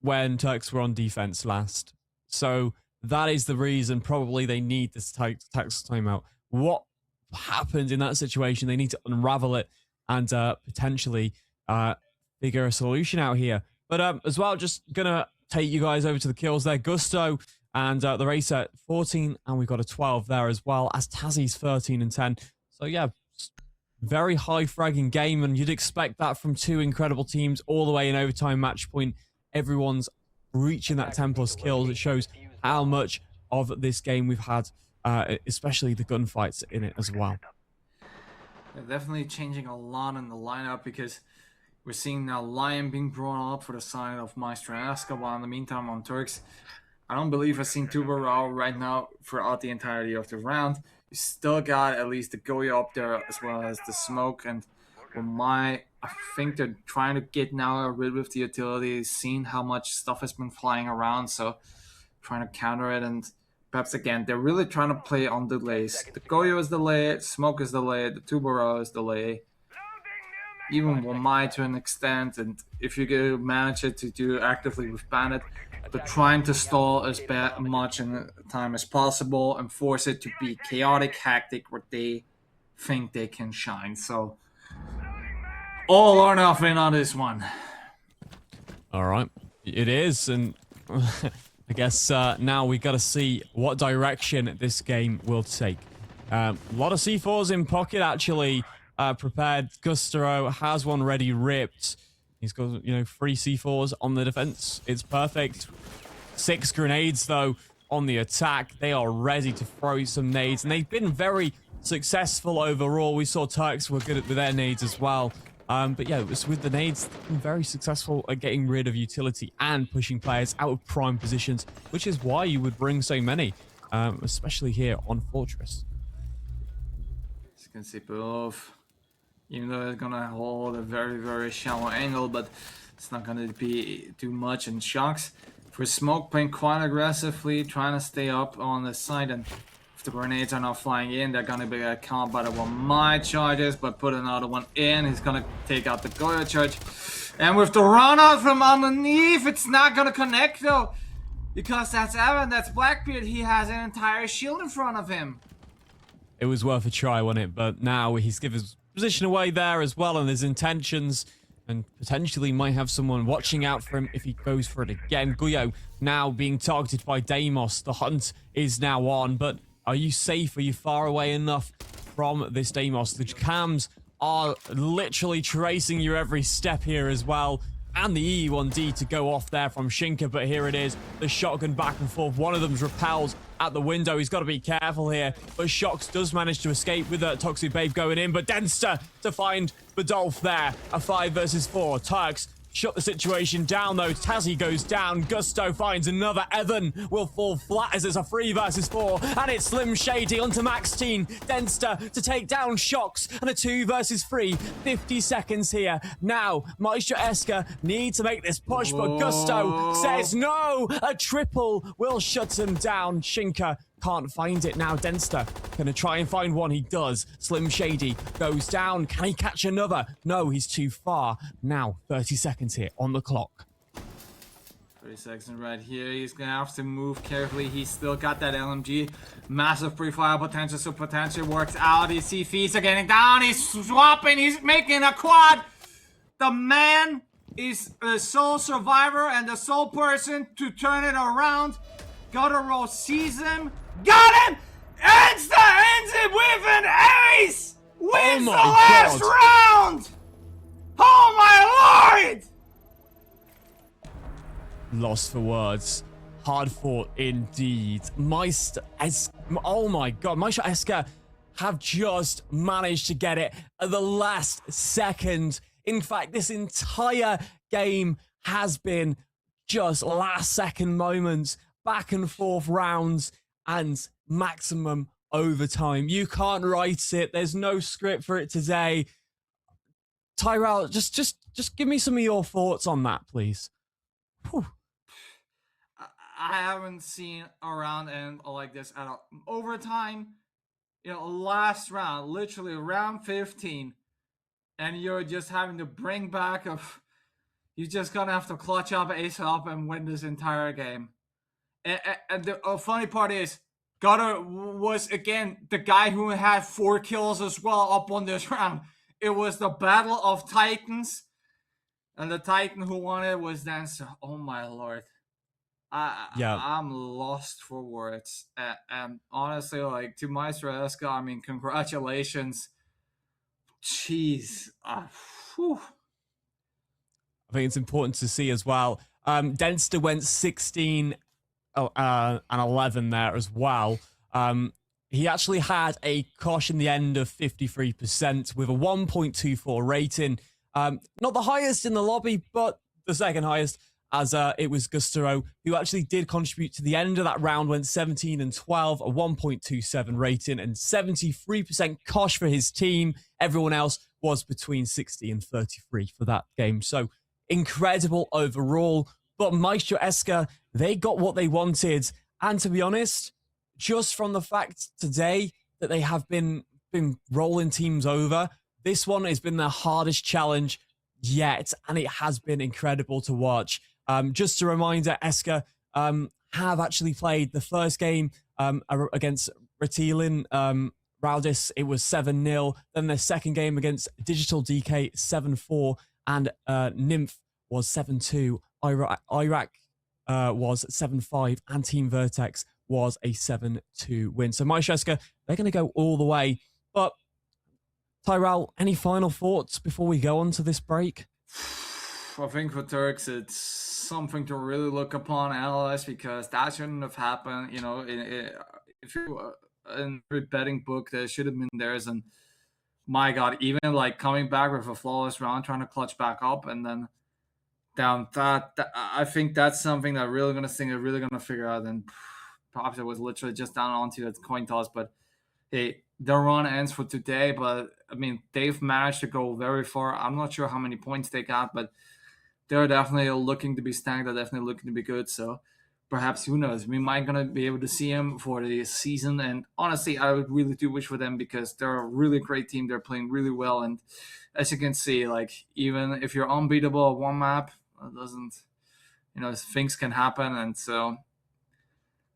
when Turks were on defense last. So that is the reason probably they need this Turks timeout. What happened in that situation? They need to unravel it and potentially figure a solution out here. But as well, just going to take you guys over to the kills there. Gusto and the Racer 14, and we've got a 12 there as well, as Tazzy's 13 and 10. So yeah, very high fragging game, and you'd expect that from two incredible teams all the way in overtime match point. Everyone's reaching that 10 plus kills. It shows how much of this game we've had, especially the gunfights in it as well. They're definitely changing a lot in the lineup, because we're seeing now Lion being brought up for the side of Maestro Eska, while in the meantime on Turks, I don't believe I've seen Tubarao right now throughout the entirety of the round. You still got at least the Goya up there, as well as the Smoke. And I think they're trying to get now rid of the utility, seeing how much stuff has been flying around, so trying to counter it. And perhaps again, they're really trying to play on delays. The Goyo is delayed, Smoke is delayed, the Tubarao is delayed. Even Wamai to an extent, and if you can manage it to do actively with Bandit, they're trying to stall as much in the time as possible and force it to be chaotic, hectic, where they think they can shine. So, all or nothing on this one. All right, it is, and I guess now we got to see what direction this game will take. A lot of C4s in pocket, actually. Prepared. Gusto has one ready ripped. He's got, 3 C4s on the defense. It's perfect. 6 grenades, though, on the attack. They are ready to throw some nades, and they've been very successful overall. We saw Turks were good with their nades as well. But yeah, it was with the nades, been very successful at getting rid of utility and pushing players out of prime positions, which is why you would bring so many, especially here on Fortress. As you can see below, even though it's gonna hold a very, very shallow angle, but it's not gonna be too much. And Shocks for Smoke playing quite aggressively, trying to stay up on the side, and if the grenades are not flying in, they're gonna be caught by the Wamai charges, but put another one in. He's gonna take out the Goya charge. And with the run out from underneath, it's not gonna connect though, because that's Evan, that's Blackbeard. He has an entire shield in front of him. It was worth a try, wasn't it? But now he's given his position away there as well, and his intentions, and potentially might have someone watching out for him if he goes for it again. Guyo now being targeted by Deimos. The hunt is now on, but are you safe? Are you far away enough from this Deimos? The cams are literally tracing your every step here as well. And the E1D to go off there from Shinka, but here it is. The shotgun back and forth. One of them's repelled at the window. He's got to be careful here. But Shox does manage to escape with a Toxic Babe going in. But Denster to find Badolf there. A 5 versus 4. Turks shut the situation down though. Tazzy goes down. Gusto finds another. Evan will fall flat as it's a 3 versus 4. And it's Slim Shady onto Max Teen. Denster to take down Shox. And a 2 versus 3. 50 seconds here. Now, Maestro Eska needs to make this push, but Gusto says no. A triple will shut him down. Shinka can't find it now. Denster gonna try and find one. He does. Slim Shady goes down. Can he catch another? No, he's too far. Now 30 seconds here on the clock. 30 seconds right here. He's gonna have to move carefully. He's still got that LMG. Massive pre-fire potential, so potential works out. You see fees are getting down. He's swapping. He's making a quad. The man is the sole survivor and the sole person to turn it around. Guttural sees him. Got him! Insta ends it with an ace! Wins the my last God. round! Oh my lord! Lost for words. Hard fought indeed. Oh my God. Maestro Esker have just managed to get it at the last second. In fact, this entire game has been just last second moments, back and forth rounds, and maximum overtime. You can't write it. There's no script for it today. Tyrell, just give me some of your thoughts on that, please. Whew. I haven't seen a round end like this at all. Overtime, last round, literally round 15, and you're just having to bring back you're just gonna have to clutch up, ace up, and win this entire game. And the funny part is, Gutter was again the guy who had 4 kills as well up on this round. It was the battle of Titans, and the Titan who won it was Dancer. Oh my lord. I'm lost for words. And honestly, like, to Maestro Eska, I mean, congratulations. Jeez. Whew. I think it's important to see as well. Denster went 16 and 11 there as well. He actually had a Kosh in the end of 53% with a 1.24 rating. Not the highest in the lobby, but the second highest, as it was Gustavo, who actually did contribute to the end of that round, went 17 and 12, a 1.27 rating, and 73% Kosh for his team. Everyone else was between 60 and 33 for that game. So incredible overall. But Maestro Eska, they got what they wanted. And to be honest, just from the fact today that they have been rolling teams over, this one has been their hardest challenge yet, and it has been incredible to watch. Just a reminder, Eska have actually played the first game against Ratilin Raldis. It was 7-0. Then their second game against Digital DK, 7-4. And Nymph was 7-2. Iraq was 7-5. And Team Vertex was a 7-2 win. So Maestro Eska, they're going to go all the way. But Tyrell, any final thoughts before we go on to this break? I think for Turks, it's something to really look upon, analyze, because that shouldn't have happened. If you in the betting book, there should have been theirs. And my God, even like coming back with a flawless round, trying to clutch back up, and then down that I think that's something that really going to figure out. And perhaps it was literally just down onto that coin toss. But hey, the run ends for today. But I mean, they've managed to go very far. I'm not sure how many points they got, but they're definitely looking to be stacked. They're definitely looking to be good. So perhaps, who knows, we might gonna be able to see them for the season. And honestly, I would really do wish for them, because they're a really great team. They're playing really well. And as you can see, like, even if you're unbeatable at one map, it doesn't, things can happen. And so,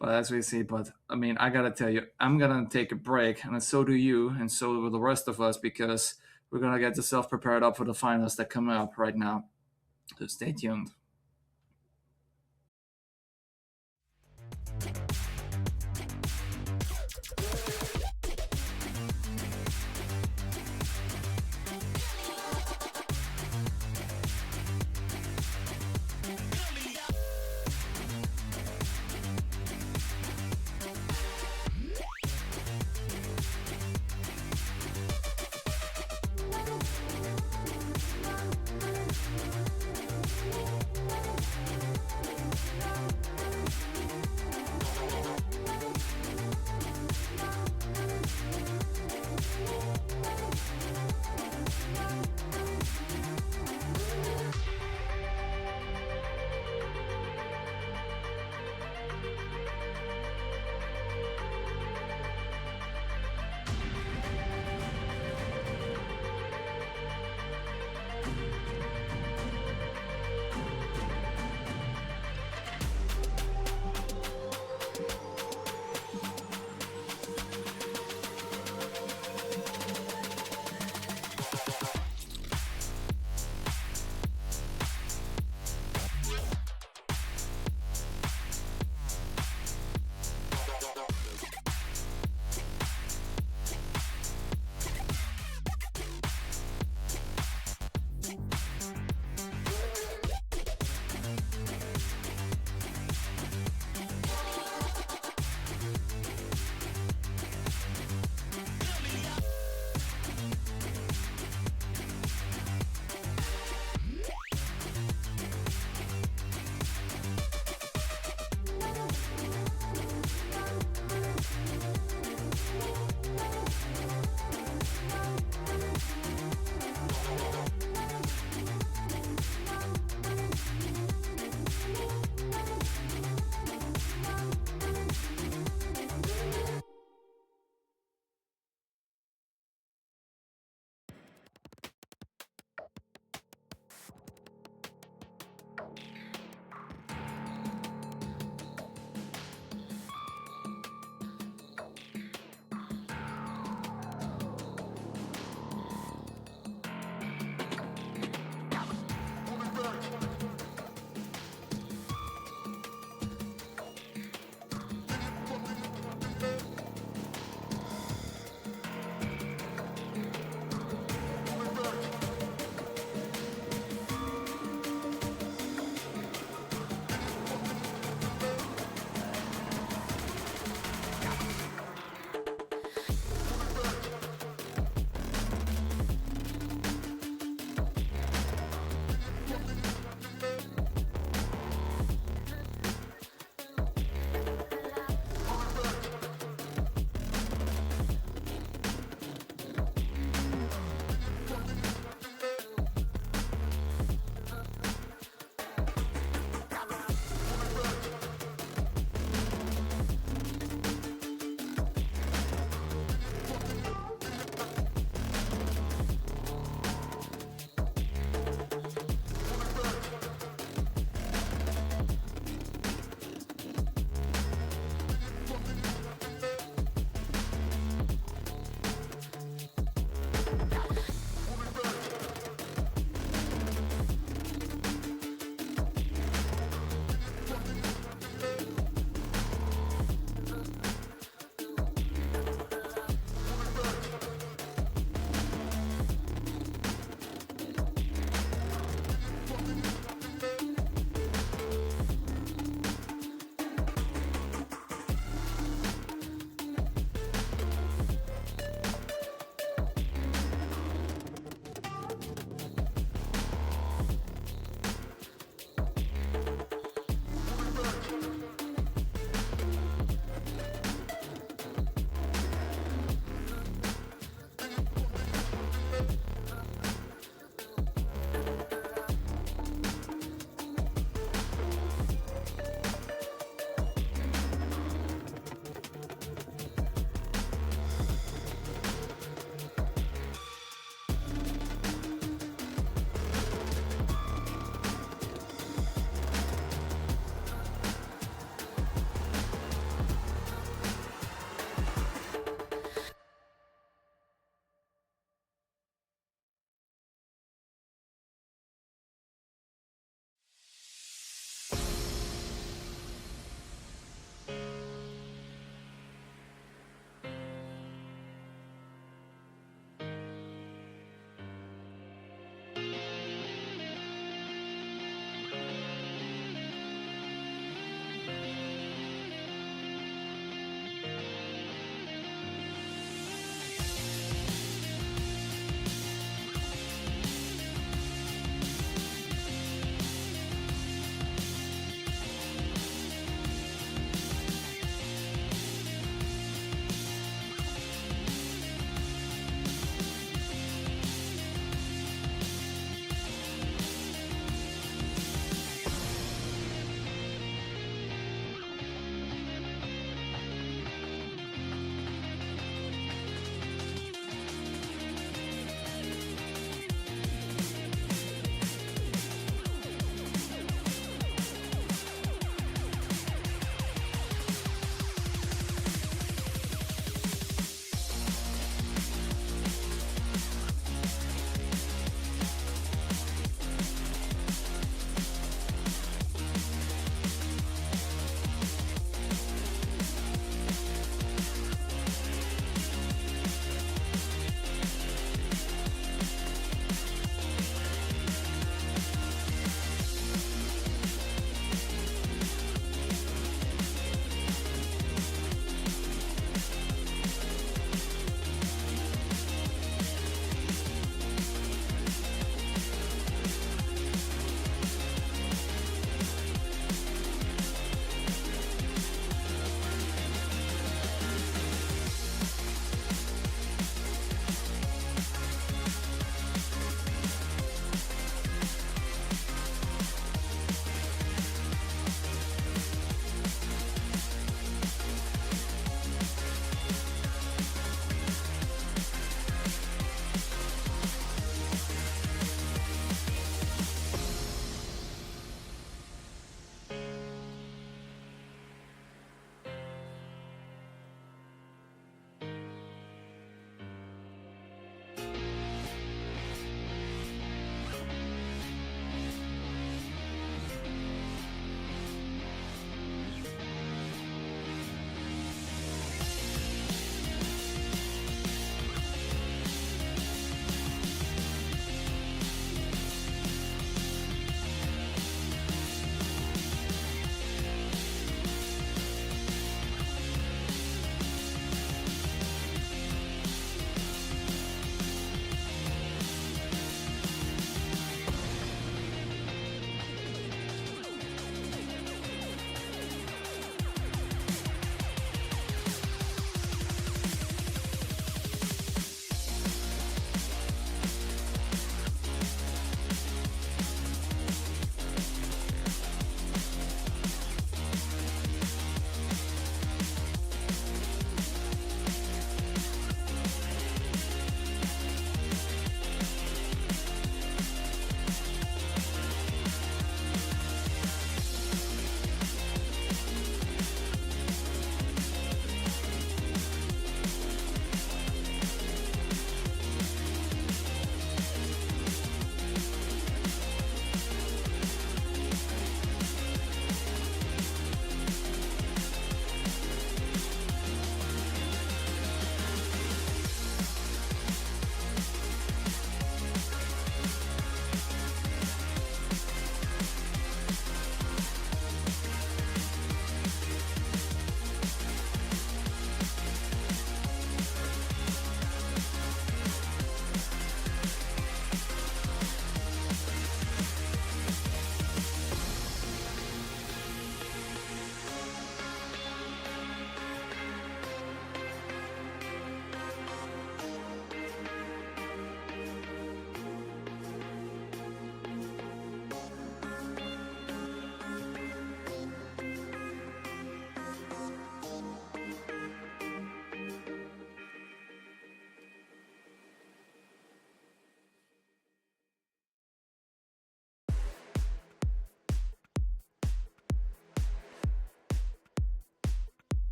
but as we see, but I mean, I gotta tell you, I'm gonna take a break, and so do you, and so will the rest of us, because we're gonna get yourself prepared up for the finals that come up right now. So stay tuned.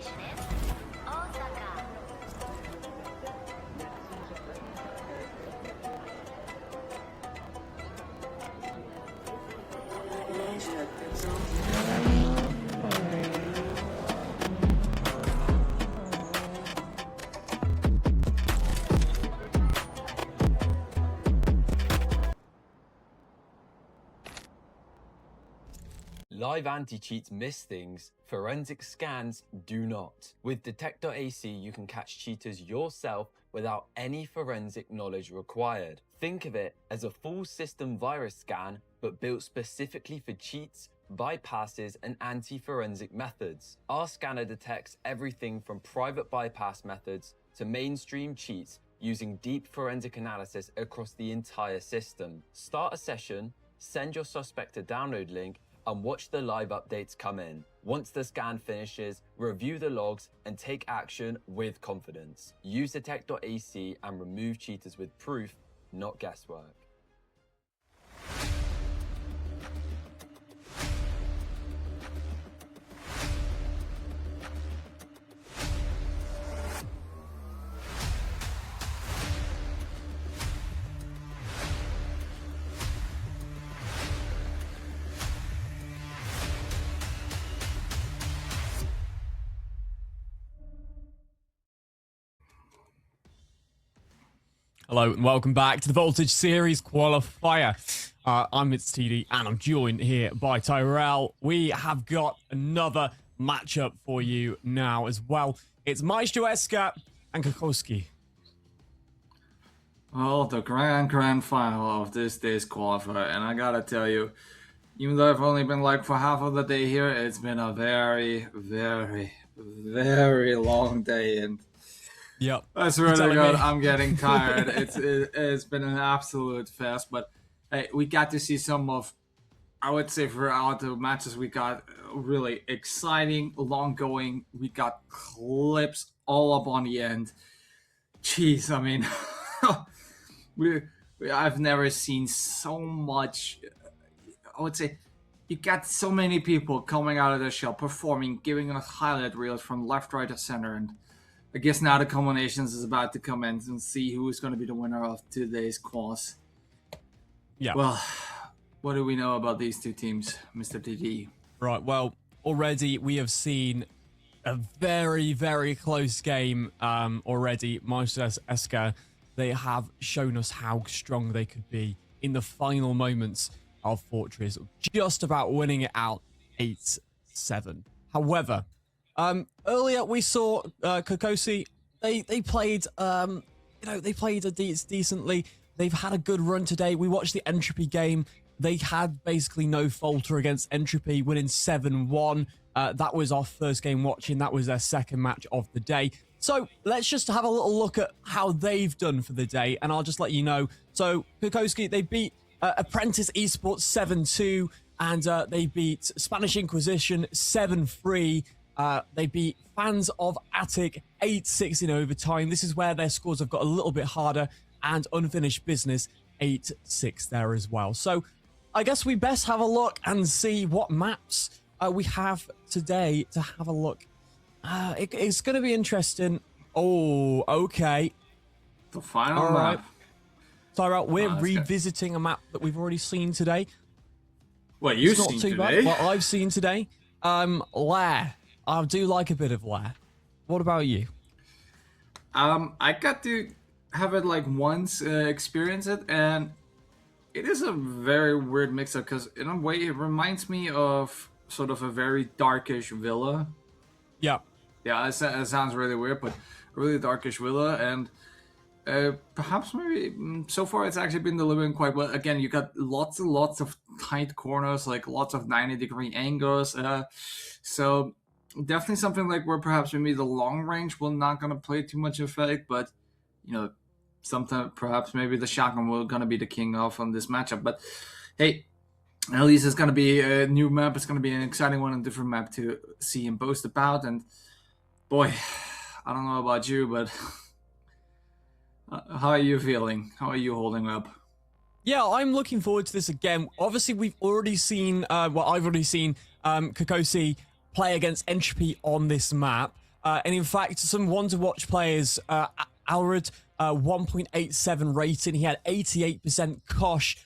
station is Osaka. Live anti-cheats miss things, forensic scans do not. With Detect.ac, you can catch cheaters yourself without any forensic knowledge required. Think of it as a full system virus scan, but built specifically for cheats, bypasses, and anti-forensic methods. Our scanner detects everything from private bypass methods to mainstream cheats using deep forensic analysis across the entire system. Start a session, send your suspect a download link, and watch the live updates come in. Once the scan finishes, review the logs and take action with confidence. Use Detect.ac and remove cheaters with proof, not guesswork. Hello and welcome back to the Voltage Series Qualifier. I'm It's TD and I'm joined here by Tyrell. We have got another matchup for you now as well. It's Maestro Eska and Kokoski. Well, the grand final of this day's qualifier, and I gotta tell you, even though I've only been like for half of the day here, it's been a very, very, very long day, and Yep. I swear to God, I'm getting tired. It's been an absolute fest, but hey, we got to see some of, I would say, throughout the matches, we got really exciting, long going. We got clips all up on the end. Jeez, I mean, I've never seen so much. I would say you got so many people coming out of the show, performing, giving us highlight reels from left, right, and center, and I guess now the culminations is about to come in and see who is going to be the winner of today's quals. Yeah. Well, what do we know about these two teams, Mr. TD? Right, well, already we have seen a very, very close game already. Maestro Eska, they have shown us how strong they could be in the final moments of Fortress, just about winning it out 8-7. However, earlier we saw Kokosi. They played they played decently. They've had a good run today. We watched the Entropy game. They had basically no falter against Entropy, winning 7-1. That was our first game watching. That was their second match of the day. So let's just have a little look at how they've done for the day, and I'll just let you know. So Kokoski, they beat Apprentice Esports 7-2, and they beat Spanish Inquisition 7-3. They beat Fans of Attic 8-6 in overtime. This is where their scores have got a little bit harder, and Unfinished Business 8-6 there as well. So I guess we best have a look and see what maps we have today to have a look. It's going to be interesting. Oh, okay. The final All right. map. Tyrell, we're That's revisiting a map that we've already seen today. What you've It's not seen too today? bad. What I've seen today. Lair. I do like a bit of Lair. What about you? I got to have it like once, experience it, and it is a very weird mix-up because in a way it reminds me of sort of a very darkish villa. Yeah. Yeah, it sounds really weird, but really darkish villa, and perhaps maybe so far it's actually been delivering quite well. Again, you got lots and lots of tight corners, like lots of 90-degree angles. So definitely something like where perhaps maybe the long range will not gonna play too much effect, but you know, sometimes perhaps maybe the shotgun will gonna be the king of on this matchup. But hey, at least it's gonna be a new map. It's gonna be an exciting one, a different map to see and boast about. And boy, I don't know about you, but how are you feeling? How are you holding up? Yeah, I'm looking forward to this again. Obviously, we've already seen, I've already seen Kokosi play against Entropy on this map. And in fact, some one-to-watch players, Alred, 1.87 rating. He had 88% cost,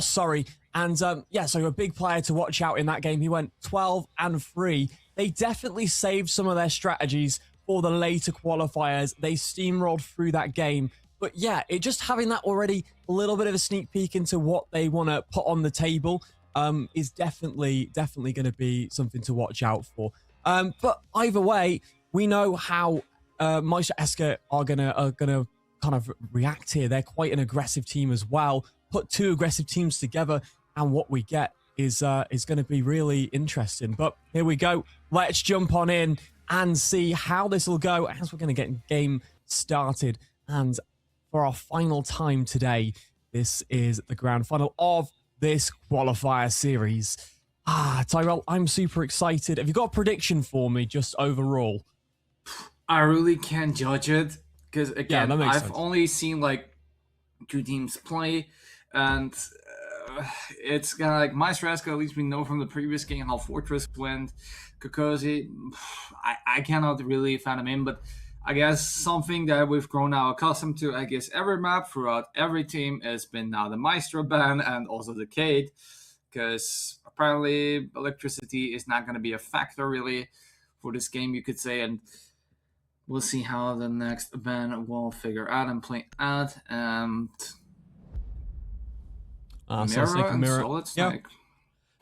sorry. And yeah, so a big player to watch out in that game. He went 12-3. They definitely saved some of their strategies for the later qualifiers. They steamrolled through that game. But yeah, it just having that already a little bit of a sneak peek into what they want to put on the table is definitely going to be something to watch out for. But either way, we know how Maestro Esker are gonna kind of react here. They're quite an aggressive team as well. Put two aggressive teams together, and what we get is going to be really interesting. But here we go. Let's jump on in and see how this will go as we're going to get game started. And for our final time today, this is the grand final of this qualifier series. Tyrell, I'm super excited. Have you got a prediction for me, just overall? I really can't judge it because, again, I've sense. Only seen like two teams play, and it's kind of like Maestro Esker. At least we know from the previous game how Fortress went. Kokosi, I cannot really fan him in, but I guess something that we've grown now accustomed to. I guess every map throughout every team has been now the Maestro ban and also the Cade, because apparently electricity is not going to be a factor really for this game, you could say, and we'll see how the next event will figure out and play out. And Mirror and Solid Snake.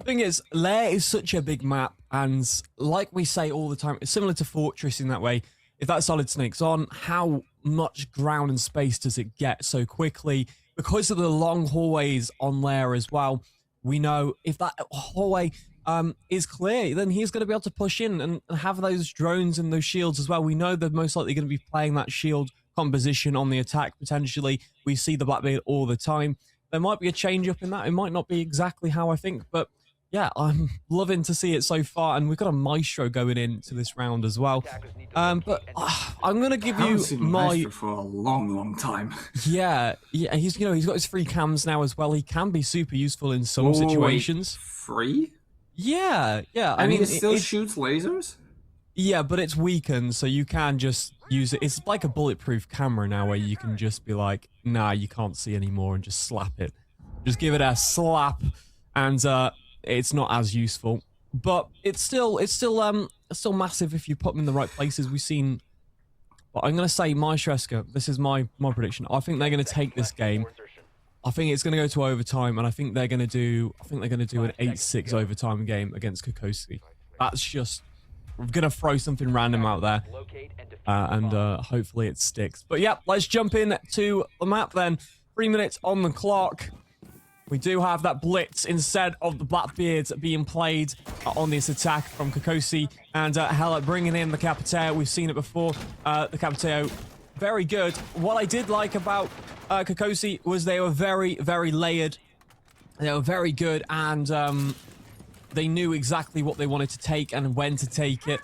Thing is, Lair is such a big map, and like we say all the time, it's similar to Fortress in that way. If that Solid Snake's on, how much ground and space does it get so quickly? Because of the long hallways on Lair as well, we know if that hallway is clear, then he's going to be able to push in and have those drones and those shields as well. We know they're most likely going to be playing that shield composition on the attack, potentially. We see the Blackbeard all the time. There might be a change up in that. It might not be exactly how I think, but yeah, I'm loving to see it so far, and we've got a Maestro going into this round as well. But I'm going to give you my Maestro for a long time. Yeah, he's got his free cams now as well. He can be super useful in some situations. Wait, free? Yeah. I mean, it still shoots lasers? Yeah, but it's weakened, so you can just use it. It's like a bulletproof camera now where you can just be like, nah, you can't see anymore, and just slap it. Just give it a slap, and it's not as useful. But it's still massive if you put them in the right places. We've seen, but I'm going to say Maestro Esker. This is my prediction. I think they're going to take this game. I think it's going to go to overtime, and I think they're going to do an 8-6 overtime game against Kokosi. That's just, we're going to throw something random out there, and hopefully it sticks. But yeah, let's jump in to the map then. 3 minutes on the clock. We do have that blitz instead of the Blackbeards being played on this attack from Kokosi, and Hella bringing in the Capitao. We've seen it before. The Capitao, very good. What I did like about Kokosi was they were very, very layered. They were very good, and they knew exactly what they wanted to take and when to take it.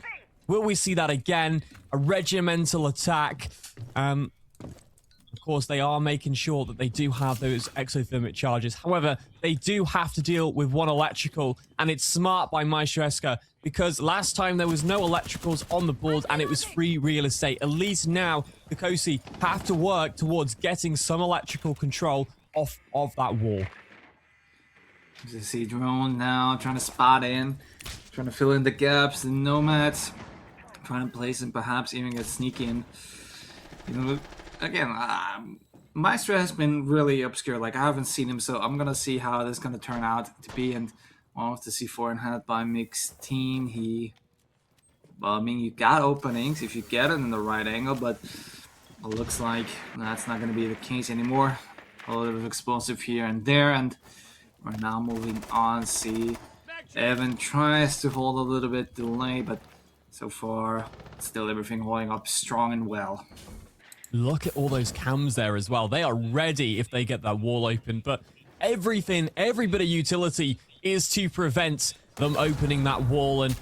Will we see that again? A regimental attack. Of course, they are making sure that they do have those exothermic charges. However, they do have to deal with one electrical, and it's smart by Maestro Esker, because last time there was no electricals on the board and it was free real estate. At least now, Kokosi have to work towards getting some electrical control off of that wall. You see drone now trying to spot in, trying to fill in the gaps, the nomads, trying to place and perhaps even get sneak in. You know, again, Maestro has been really obscure. Like, I haven't seen him, so I'm gonna see how this is gonna turn out to be. And one with the C4 and handed by Mixteen, well, I mean, you got openings if you get it in the right angle, but it looks like that's not gonna be the case anymore. A little bit of explosive here and there, and we're now moving on. See, Evan tries to hold a little bit delay, but so far, still everything holding up strong and well. Look at all those cams there as well. They are ready if they get that wall open, but every bit of utility is to prevent them opening that wall. And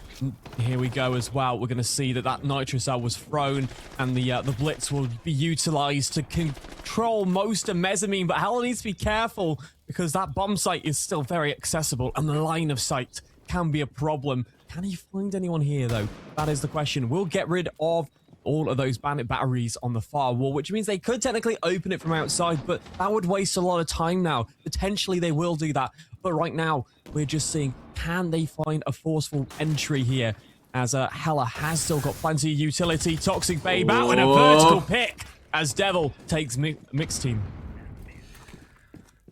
here we go as well. We're going to see that nitro cell was thrown, and the blitz will be utilized to control most of mezzanine. But Hella needs to be careful because that bomb site is still very accessible, and the line of sight can be a problem Can he find anyone here, though? That is the question. We'll get rid of all of those bandit batteries on the far wall, which means they could technically open it from outside, but that would waste a lot of time now. Potentially they will do that, but right now we're just seeing, can they find a forceful entry here? As Hella has still got plenty of utility. Toxic Babe out in a vertical pick as Devil takes Mixed Team.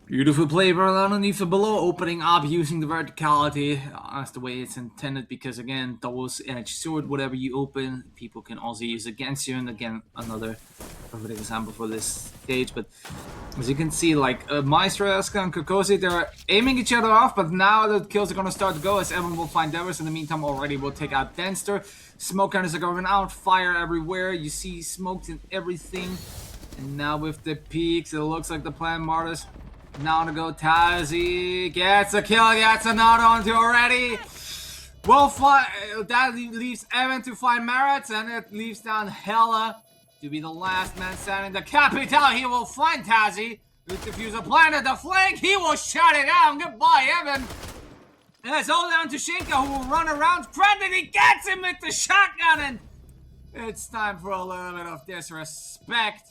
Beautiful play, bro, underneath the below, opening up, using the verticality as the way it's intended, because again, doubles edged sword, whatever you open, people can also use against you, and again, another perfect example for this stage. But as you can see, like Maestro, Eska, and Kokosi, they're aiming each other off, but now the kills are gonna start to go as everyone will find Devers. In the meantime, already will take out Denster. Smoke counters are going out, fire everywhere, you see smokes and everything. And now with the peaks, it looks like the plan Martis. Now to go, Tazi gets a kill, gets another one too already. Well, that leaves Evan to find Merritt, and it leaves down Hella to be the last man standing. The Capital, he will find Tazi. With diffuser planted the flank, he will shut it down. Goodbye, Evan. And it's all down to Shinka, who will run around. Brandon, he gets him with the shotgun, and it's time for a little bit of disrespect.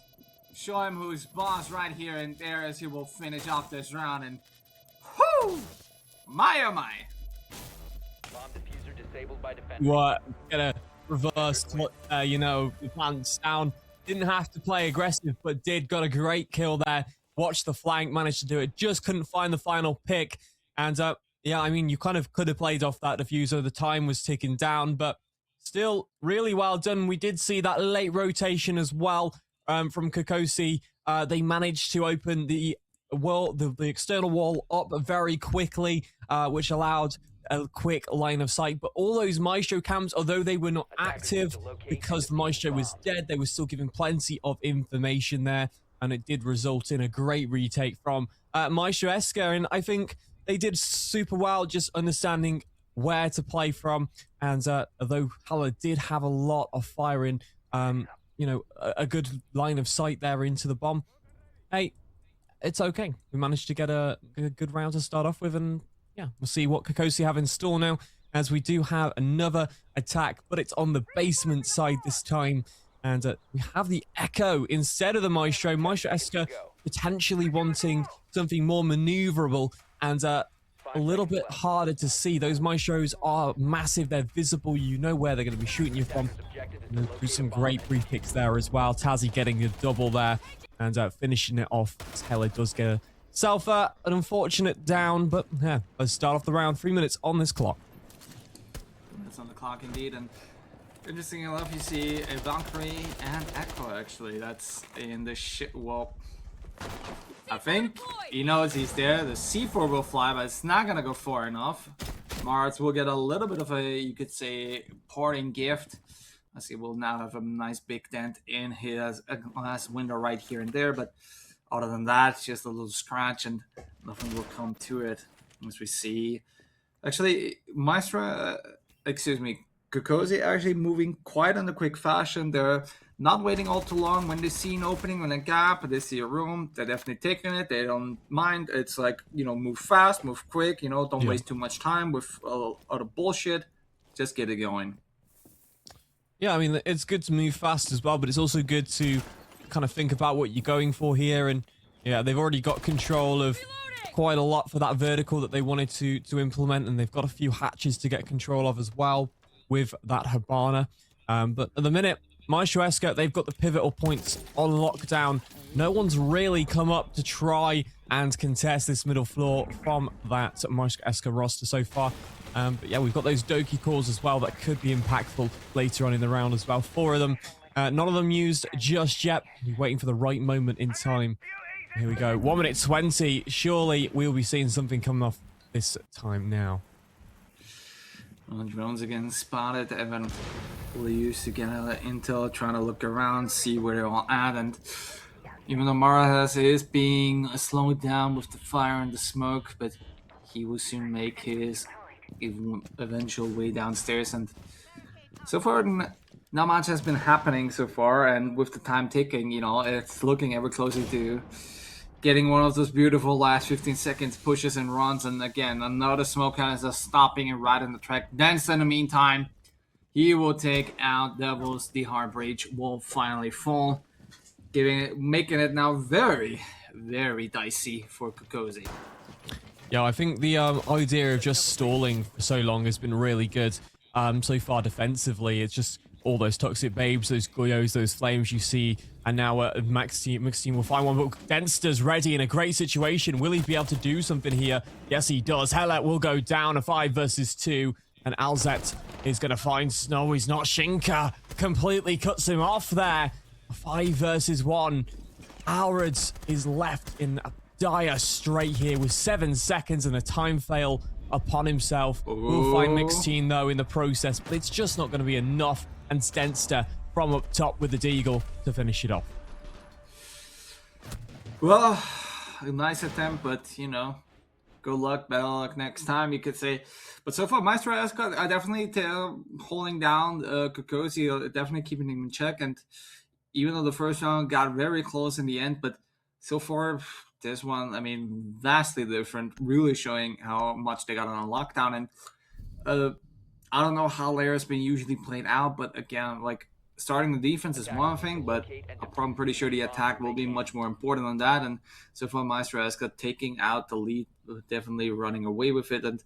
Show him who's boss right here and there as he will finish off this round. And whoo! My oh my! Bomb diffuser disabled by defense. What? Get a reverse, you know, the plants down. Didn't have to play aggressive, but got a great kill there. Watched the flank, managed to do it. Just couldn't find the final pick. And yeah, I mean, you kind of could have played off that diffuser. The time was ticking down, but still really well done. We did see that late rotation as well. From Kokosi, they managed to open the wall, the external wall up very quickly, which allowed a quick line of sight. But all those Maestro camps, although they were not active because the Maestro was dead, they were still giving plenty of information there, and it did result in a great retake from Maestro Eska. And I think they did super well just understanding where to play from. And although Hala did have a lot of firing, you know, a good line of sight there into the bomb. Hey, it's okay. We managed to get a good round to start off with, and yeah, we'll see what Kokosi have in store now, as we do have another attack, but it's on the basement side this time, and we have the Echo instead of the Maestro. Maestro Eska potentially wanting something more maneuverable and a little bit harder to see. Those Maestros are massive, they're visible, you know where they're going to be shooting you from. And there's some great brief picks there as well. Tazi getting a double there and finishing it off. Hella does get herself an unfortunate down, but yeah, let's start off the round. 3 minutes on this clock. That's on the clock indeed, and interesting enough, you see a Valkyrie and Echo actually. That's in the shit. Well, I think he knows he's there. The C4 will fly, but it's not gonna go far enough. Mars will get a little bit of a, you could say, parting gift. As he will now have a nice big dent in his glass window right here and there, but other than that, just a little scratch and nothing will come to it. As we see, actually, Maestro, excuse me, Kokosi actually moving quite in a quick fashion. They're not waiting all too long. When they see an opening, when a gap, they see a room, they're definitely taking it. They don't mind. It's like, you know, move fast, move quick, you know, don't waste too much time with other bullshit. Just get it going. Yeah, I mean, it's good to move fast as well, but it's also good to kind of think about what you're going for here. And yeah, they've already got control of quite a lot for that vertical that they wanted to implement, and they've got a few hatches to get control of as well with that Habana. But at the minute, Maestro Eska, they've got the pivotal points on lockdown. No one's really come up to try and contest this middle floor from that Maestro Eska roster so far. But yeah, we've got those Doki calls as well that could be impactful later on in the round as well. 4 of them, none of them used just yet. We're waiting for the right moment in time. Here we go, 1 minute 20. Surely we'll be seeing something coming off this time now. Well, drones again spotted. Evan will use to get intel, trying to look around, see where they're all at. And even though Marahas is being slowed down with the fire and the smoke, but he will soon make his eventual way downstairs. And so far, not much has been happening so far. And with the time ticking, you know, it's looking ever closer to getting one of those beautiful last 15 seconds pushes and runs, and again, another smoke canister stopping and right in the track. Dance in the meantime, he will take out Devils. The hard breach will finally fall, making it now very, very dicey for Kokozi. Yeah, I think the idea of just stalling for so long has been really good so far defensively. It's just all those toxic babes, those Goyos, those flames you see, and now Mixed team will find one, but Denster's ready in a great situation. Will he be able to do something here? Yes, he does. Hellet will go down, a 5 versus 2, and Alzet is going to find Snow. He's not. Shinka completely cuts him off there. A 5 versus 1. Alred is left in a dire straight here with 7 seconds and a time fail upon himself. We'll find Mixed team though in the process, but it's just not going to be enough. And Stenster from up top with the Deagle to finish it off. Well, a nice attempt, but you know, good luck, better luck next time, you could say. But so far, Maestro Escott are definitely holding down Kokosi, definitely keeping him in check. And even though the first round got very close in the end, but so far, this one, I mean, vastly different, really showing how much they got on lockdown. And I don't know how Lara's been usually played out, but again, like, starting the defense is one thing, but I'm pretty sure the attack will be much more important than that. And so far, Maestro Escott taking out the lead, definitely running away with it. And,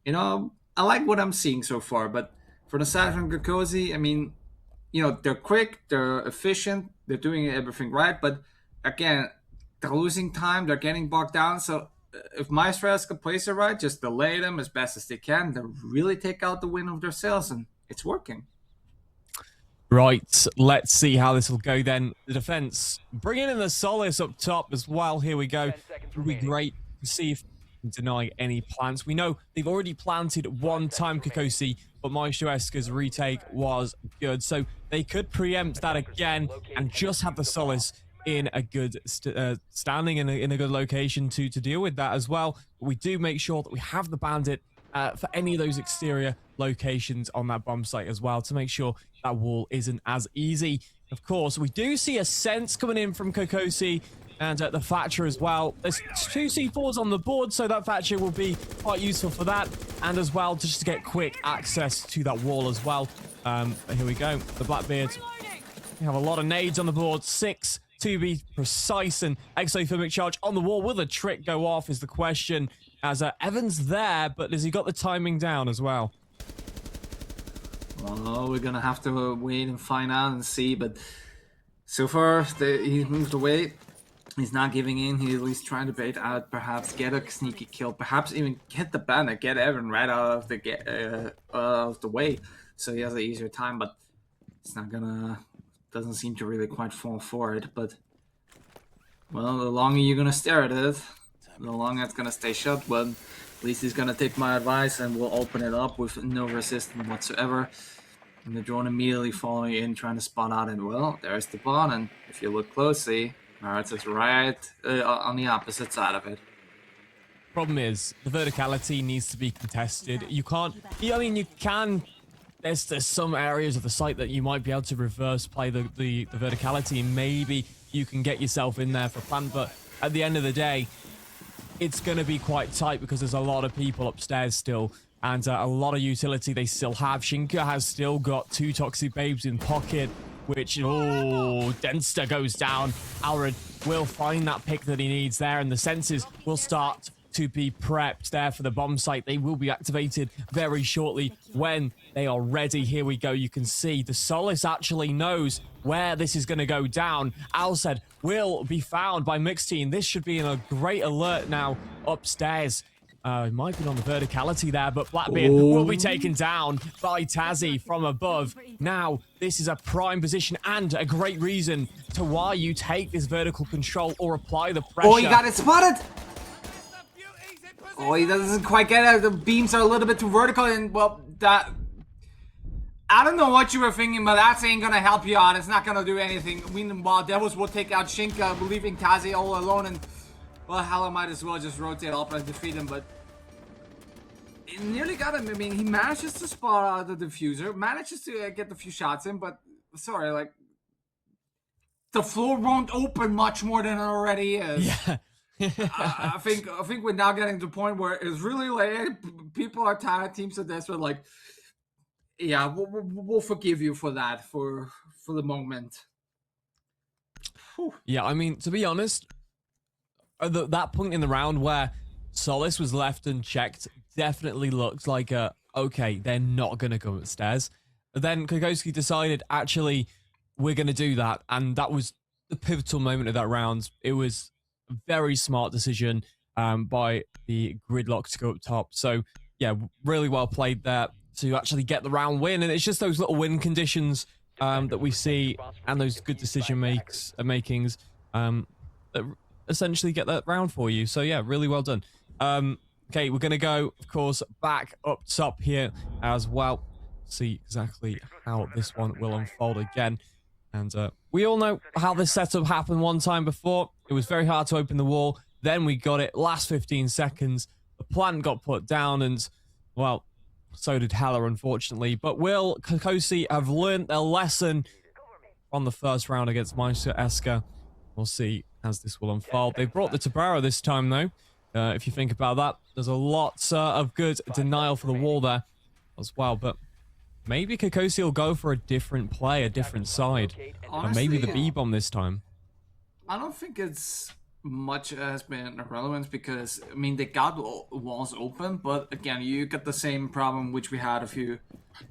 you know, I like what I'm seeing so far, but for the side from Kokosi, I mean, you know, they're quick, they're efficient, they're doing everything right, but again, they're losing time, they're getting bogged down. So if Maestro Escott plays it right, just delay them as best as they can, they really take out the win of their sails, and it's working. Right, let's see how this will go then. The defense, bringing in the Solace up top as well. Here we go. It would be great to see if we can deny any plants. We know they've already planted one time, Kokosi, but Maestro Escot's retake was good. So they could preempt that again and just have the Solace in a good standing in a good location to deal with that as well. But we do make sure that we have the Bandit for any of those exterior locations on that bomb site as well, to make sure that wall isn't as easy. Of course, we do see a sense coming in from Kokosi and the Thatcher as well. There's 2 C4s on the board, so that Thatcher will be quite useful for that, and as well just to get quick access to that wall as well. But here we go, the Blackbeard. We have a lot of nades on the board, 6 to be precise, and exothermic charge on the wall. Will the trick go off is the question, as Evan's there, but has he got the timing down as well? Well, we're gonna have to wait and find out and see, but so far he's moved away. He's not giving in. He's at least trying to bait out, perhaps get a sneaky kill, perhaps even get the Bandit, get Evan right out of the way, so he has an easier time. But it's not gonna, doesn't seem to really quite fall for it. But well, the longer you're gonna stare at it, the longer it's gonna stay shut. But at least he's gonna take my advice and we'll open it up with no resistance whatsoever. And the drone immediately following in, trying to spot out, and well, there's the pawn. And if you look closely, Maritz is right on the opposite side of it. Problem is, the verticality needs to be contested. You can't, I mean, you can, there's some areas of the site that you might be able to reverse play the verticality, and maybe you can get yourself in there for plant, but at the end of the day, it's going to be quite tight because there's a lot of people upstairs still, and a lot of utility they still have. Shinka has still got 2 toxic babes in pocket, which, oh, Denster goes down. Alred will find that pick that he needs there, and the sensors will start to be prepped there for the bomb site. They will be activated very shortly when they are ready. Here we go. You can see the Solace actually knows where this is going to go down. Alced will be found by Mixed team. This should be in a great alert now upstairs. Might be on the verticality there, but Blackbeard will be taken down by Tazzy from above. Now, this is a prime position and a great reason to why you take this vertical control or apply the pressure. Oh, he got it spotted! Oh, he doesn't quite get it. The beams are a little bit too vertical, and well, that... I don't know what you were thinking, but that ain't gonna help you out. It's not gonna do anything. Meanwhile, Devils will take out Shinka, leaving Tazzy all alone, and... well, hell, I might as well just rotate up and defeat him, but... he nearly got him. I mean, he manages to spot out the diffuser, manages to get the few shots in, but... sorry, like... the floor won't open much more than it already is. Yeah. I think we're now getting to the point where it's really late. People are tired. Teams are desperate. Like, yeah, we'll forgive you for that for the moment. Whew. Yeah, I mean, to be honest, that point in the round where Solis was left unchecked definitely looked like okay, they're not going to go upstairs. Then Kokoski decided, actually, we're going to do that. And that was the pivotal moment of that round. It was a very smart decision by the Gridlock to go up top. So, yeah, really well played there to actually get the round win. And it's just those little win conditions that we see and those good decision makings that essentially get that round for you. So, yeah, really well done. Okay, we're going to go, of course, back up top here as well. See exactly how this one will unfold again. And we all know how this setup happened one time before. It was very hard to open the wall. Then we got it last 15 seconds. The plant got put down and, well, so did Hella, unfortunately. But will Kokosi have learned their lesson from the first round against Meister Esker? We'll see as this will unfold. They brought the Tabara this time, though. If you think about that, there's a lot of good denial for the wall there as well. But maybe Kokosi will go for a different play, a different side. Honestly, Maybe the B-bomb this time. I don't think it's much has been irrelevant because, I mean, they got walls open, but again, you get the same problem which we had a few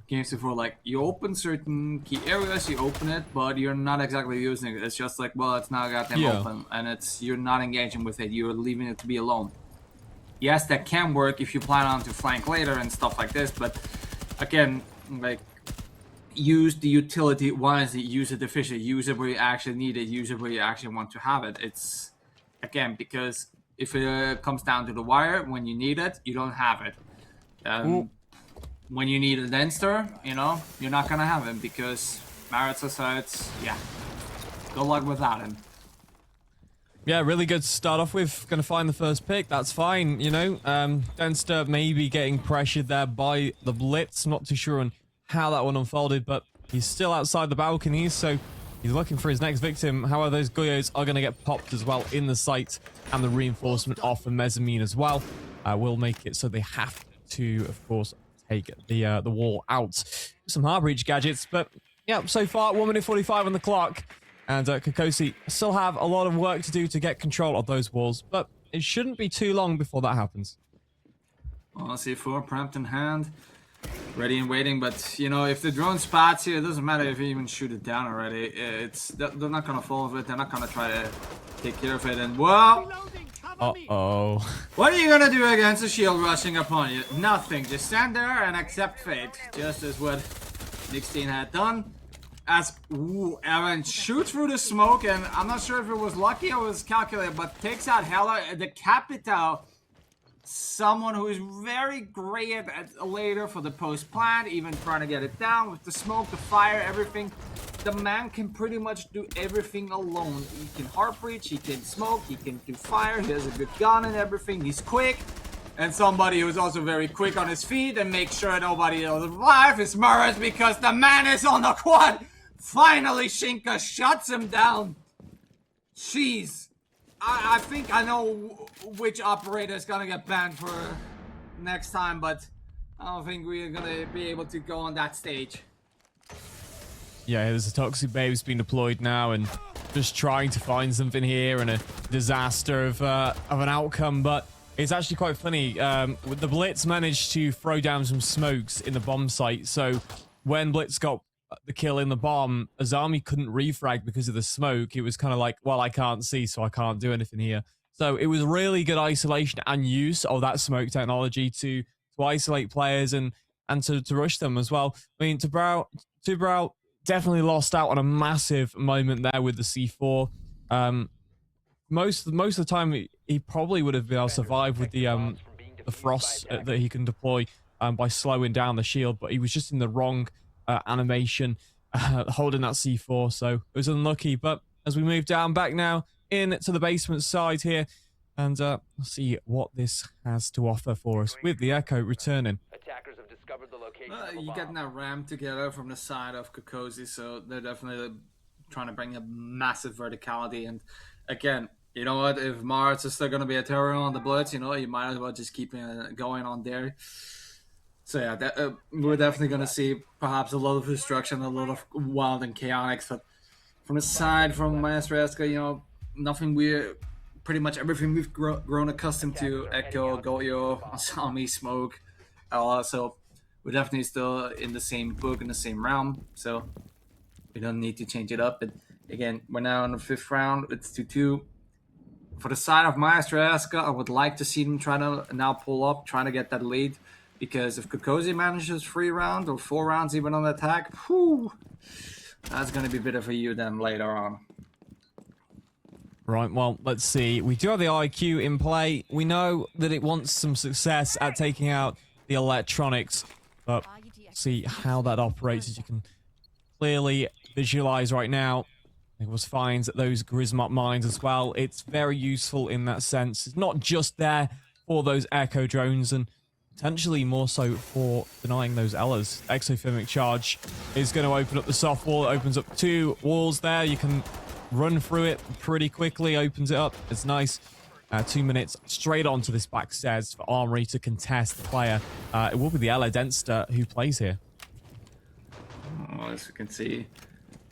games before. Like, you open certain key areas, you open it, but you're not exactly using it. It's just like, well, it's now goddamn open, and you're not engaging with it. You're leaving it to be alone. Yes, that can work if you plan on to flank later and stuff like this, but again, like, use the utility wisely, use it efficiently, use it where you actually need it, use it where you actually want to have it. It's, again, because if it comes down to the wire, when you need it, you don't have it. When you need a Leinster, you know, you're not gonna have him because Maritza sides, yeah, good luck without him. Yeah, really good to start off with. Gonna find the first pick, that's fine, you know. Leinster maybe getting pressured there by the Blitz, not too sure on how that one unfolded, but he's still outside the balconies, so he's looking for his next victim. However, those Goyos are going to get popped as well in the site, and the reinforcement off the mezzanine as well will make it so they have to, of course, take the wall out. Some hard breach gadgets, but yeah, so far 1 minute 45 on the clock, and Kokosi still have a lot of work to do to get control of those walls, but it shouldn't be too long before that happens. Honestly, for prepped in hand, ready and waiting, but you know, if the drone spots you, it doesn't matter if you even shoot it down already. They're not gonna fall with it. They're not gonna try to take care of it. And well, uh-oh. What are you gonna do against a shield rushing upon you? Nothing. Just stand there and accept fate, just as what Nixteen had done. As Evan shoots through the smoke, and I'm not sure if it was lucky or it was calculated, but takes out Hella, the Capital. Someone who is very great at later for the post plant, even trying to get it down with the smoke, the fire, everything. The man can pretty much do everything alone. He can heart breach, he can smoke, he can do fire, he has a good gun and everything. He's quick. And somebody who's also very quick on his feet and make sure nobody else alive is Murray's because the man is on the quad. Finally, Shinka shuts him down. Jeez. I think I know which operator is gonna get banned for next time, but I don't think we're gonna be able to go on that stage. Yeah, there's a Toxic Babe's been deployed now and just trying to find something here and a disaster of an outcome, but it's actually quite funny. The Blitz managed to throw down some smokes in the bomb site, so when Blitz got the kill in the bomb, Azami couldn't refrag because of the smoke. It was kind of like, well, I can't see, so I can't do anything here. So it was really good isolation and use of that smoke technology to isolate players and to rush them as well. I mean, Tubrau definitely lost out on a massive moment there with the C4. Most of the time, he probably would have been able to survive with the frost that he can deploy by slowing down the shield, but he was just in the wrong animation holding that C4, so it was unlucky. But as we move down back now into the basement side here, and see what this has to offer for us with the Echo returning. Attackers have discovered the location of a You bomb. getting that ram together from the side of Kokosi, so they're definitely trying to bring a massive verticality. And again, you know what? If Mars is still going to be a terror on the Blitz, you know, you might as well just keep going on there. So yeah, we're definitely going to see perhaps a lot of destruction, a lot of wild and chaotic. But from the side, from Maestro Eska, you know, nothing weird. Pretty much everything we've grown accustomed to: Echo, Goyo, Asami, Smoke. So we're definitely still in the same book, in the same realm. So we don't need to change it up. But again, we're now in the 5th round. It's 2-2. For the side of Maestro Eska, I would like to see them try to now pull up, trying to get that lead. Because if Kokosi manages 3 rounds or 4 rounds even on attack, whew, that's going to be a bit of a U then later on. Right, well, let's see. We do have the IQ in play. We know that it wants some success at taking out the electronics, but see how that operates, as you can clearly visualize right now. It was finds those Grismot mines as well. It's very useful in that sense. It's not just there for those echo drones, and potentially more so for denying those Ellas. Exothermic charge is going to open up the soft wall. It opens up 2 walls there. You can run through it pretty quickly, opens it up. It's nice. 2 minutes straight onto this back stairs for Armory to contest the player. It will be the Ella Denster who plays here. Well, as you can see,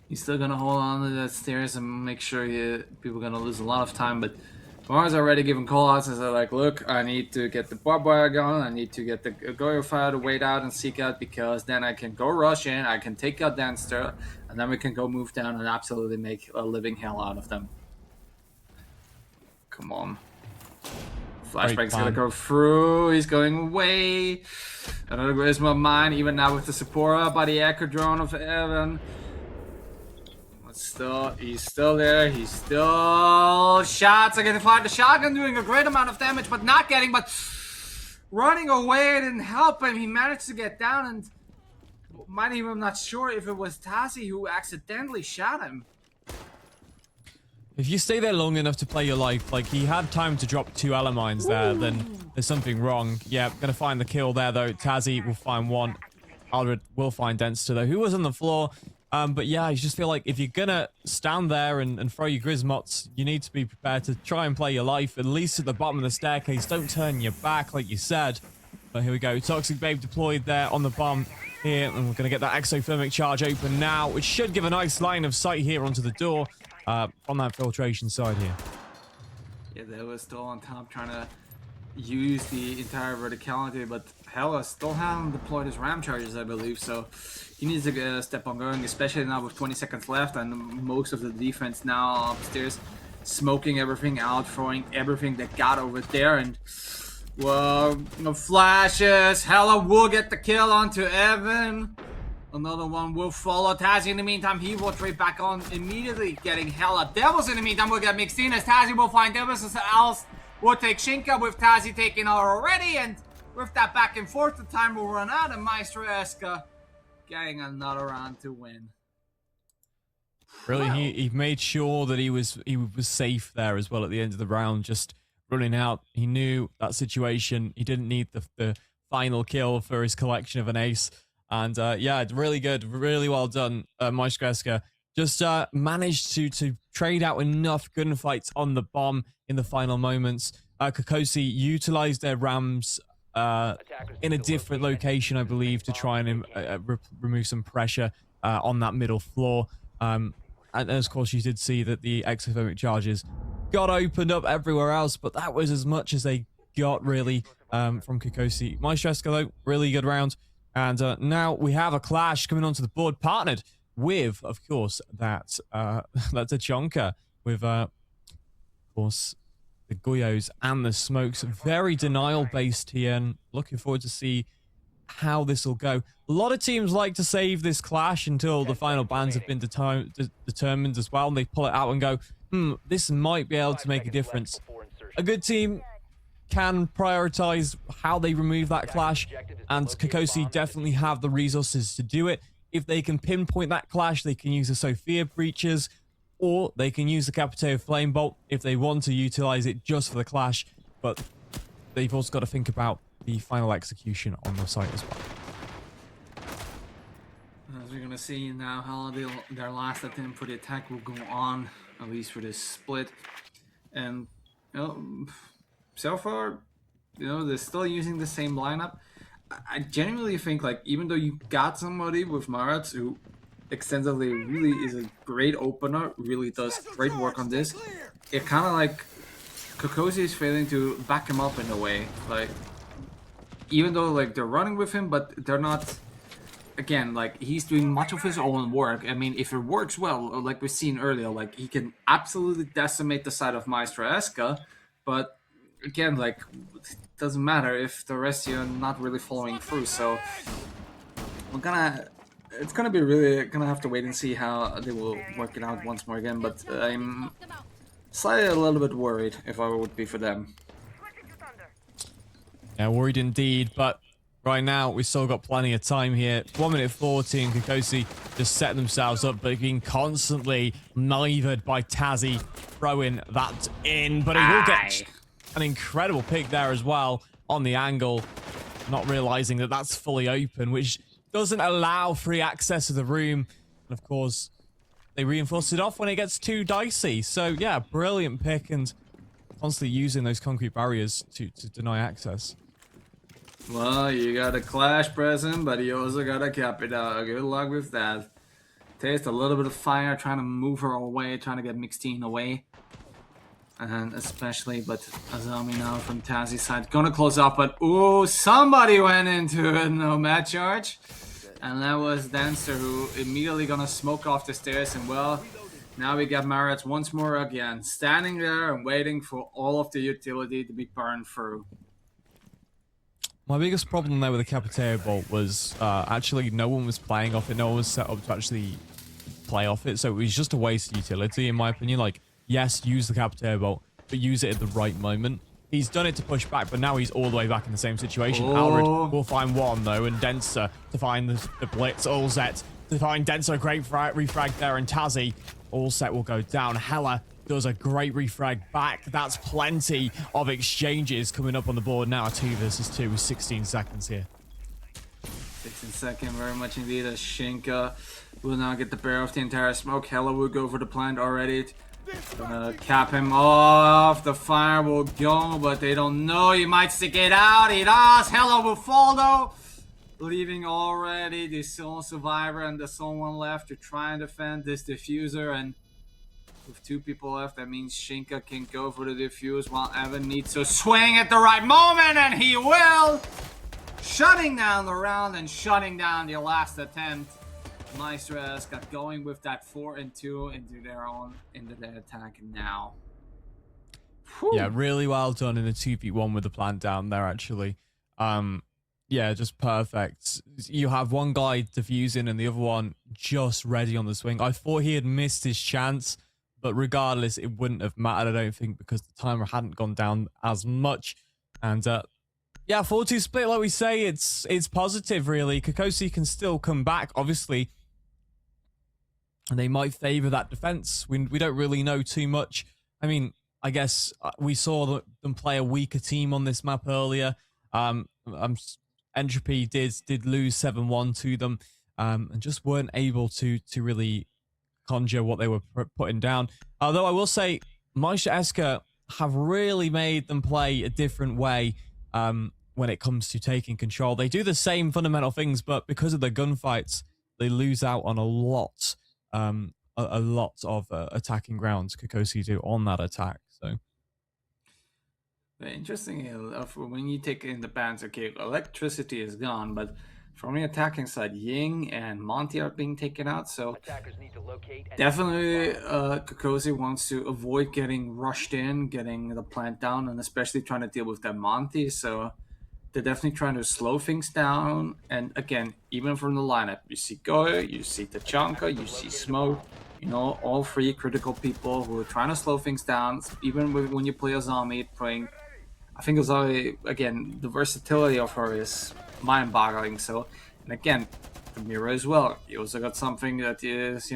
he's still going to hold on to that stairs and make sure people are going to lose a lot of time. But Mars already given call-outs and said, like, look, I need to get the barbed wire gun, I need to get the Goyo fire to wait out and seek out, because then I can go rush in, I can take out Danster, and then we can go move down and absolutely make a living hell out of them. Come on. Flashback's gonna go through, he's going away. Another Grisma mine, even now with the Sephora by the Echo Drone of Evan. He's still there. He's still shots again. The shotgun doing a great amount of damage, but not getting. But running away didn't help him. He managed to get down, and might even, I'm not sure if it was Tazi who accidentally shot him. If you stay there long enough to play your life, like he had time to drop 2 Ella mines there, then there's something wrong. Yeah, gonna find the kill there though. Tazi will find 1. Aldred will find Denster though, who was on the floor. But yeah, I just feel like if you're gonna stand there and throw your Grismots, you need to be prepared to try and play your life, at least at the bottom of the staircase. Don't turn your back, like you said. But here we go. Toxic Babe deployed there on the bomb here, and we're gonna get that exothermic charge open now, which should give a nice line of sight here onto the door on that filtration side here. Yeah, they were still on top trying to use the entire verticality, but Hella still haven't deployed his ram charges, I believe, so he needs to step on going, especially now with 20 seconds left and most of the defense now upstairs smoking everything out, throwing everything that got over there. And well, no flashes. Hella will get the kill onto Evan. Another one will follow Tazi. In the meantime, he will trade back on immediately, getting Hella. Devils in the meantime will get mixed in as Tazi will find Devils, as else will take Shinka, with Tazi taking out already. And with that back and forth, the time will run out, and Maestro Eska getting another round to win. Really, he made sure that he was safe there as well at the end of the round, just running out. He knew that situation. He didn't need the final kill for his collection of an ace. And yeah, really good, really well done, Maestro Eska. Just managed to trade out enough gunfights on the bomb in the final moments. Kokosi utilized their rams in a different location, I believe, to try and remove some pressure on that middle floor. And of course, you did see that the exothermic charges got opened up everywhere else, but that was as much as they got, really, from Kokosi. Maestro Eska, though, really good round. And now we have a clash coming onto the board, partnered with, of course, that's a Chonka, with, of course, the Goyos and the Smokes. Very denial-based here, and looking forward to see how this will go. A lot of teams like to save this clash until the final bans have been determined as well, and they pull it out and go, this might be able to make a difference. A good team can prioritize how they remove that clash, and Kokosi definitely have the resources to do it. If they can pinpoint that clash, they can use the Sophia breaches, or they can use the Capiteo Flame Bolt if they want to utilize it just for the clash. But they've also got to think about the final execution on the site as well. As we're gonna see now how their last attempt for the attack will go on, at least for this split. And so far, they're still using the same lineup. I genuinely think, like, even though you got somebody with Marat who extensively really is a great opener, really does great work on this, it kind of like Kokosi is failing to back him up in a way. Like, even though like they're running with him, but they're not. Again, like, he's doing much of his own work. I mean, if it works well, like we've seen earlier, like, he can absolutely decimate the side of Maestro Eska, but again, like, it doesn't matter if the rest of you are not really following through. So it's gonna be really gonna have to wait and see how they will work it out once more again. But I'm slightly a little bit worried if I would be for them. Yeah, worried indeed, but right now we've still got plenty of time here. 1 minute 40 and Kokosi just set themselves up, but being constantly knivered by Tazzy throwing that in. But he will get an incredible pick there as well on the angle, not realizing that that's fully open, which doesn't allow free access to the room. And of course, they reinforce it off when it gets too dicey. So yeah, brilliant pick and constantly using those concrete barriers to deny access. Well, you got a clash present, but you also got a Capita. Good luck with that. Taste a little bit of fire, trying to move her away, trying to get Mixtine away. And especially, but Azami now from Tazzy's side, gonna close up, but ooh, somebody went into a nomad charge. And that was Dancer, who immediately gonna smoke off the stairs. And well, now we got Marat once more again, standing there and waiting for all of the utility to be burned through. My biggest problem there with the Capiteo Bolt was actually no one was playing off it. No one was set up to actually play off it. So it was just a waste of utility, in my opinion. Like, yes, use the Capiteo Bolt, but use it at the right moment. He's done it to push back, but now he's all the way back in the same situation. Alred will find one, though, and Denser to find the Blitz. Allset to find Denser. Great refrag there, and Tazzy. Allset will go down. Hella does a great refrag back. That's plenty of exchanges coming up on the board now. 2 versus 2 with 16 seconds here. 16 seconds, very much indeed. As Shinka will now get the bear of the entire smoke. Hella will go for the plant already. Gonna cap him off. The fire will go, but they don't know. He might stick it out. He does. Hella will fall though. Leaving already the sole survivor and the someone left to try and defend this diffuser. And with 2 people left, that means Shinka can go for the diffuse while Evan needs to swing at the right moment, and he will! Shutting down the round and shutting down the last attempt. Maestro got going with that 4 and 2 into their attack now. Whew. Yeah, really well done in the 2v1 with the plant down there, actually. Yeah, just perfect. You have one guy diffusing and the other one just ready on the swing. I thought he had missed his chance, but regardless, it wouldn't have mattered, I don't think, because the timer hadn't gone down as much. And yeah, 4-2 split, like we say, it's positive, really. Kokosi can still come back, obviously. And they might favor that defense. We don't really know too much. I mean, I guess we saw them play a weaker team on this map earlier. Entropy did lose 7-1 to them, and just weren't able to really conjure what they were putting down. Although I will say, Maestro Eska have really made them play a different way when it comes to taking control. They do the same fundamental things, but because of the gunfights, they lose out on a lot of attacking grounds. Kokosi do on that attack. So interesting enough, when you take in the bans, okay, electricity is gone, but from the attacking side, Ying and Monty are being taken out, so definitely Kokosi wants to avoid getting rushed in, getting the plant down, and especially trying to deal with that Monty, so they're definitely trying to slow things down. And again, even from the lineup, you see Goya, you see Tachanka, you see Smoke, all 3 critical people who are trying to slow things down. Even when you play Azami, I think Azami, again, the versatility of her is mind-boggling. So, and again, the mirror as well. You also got something that is,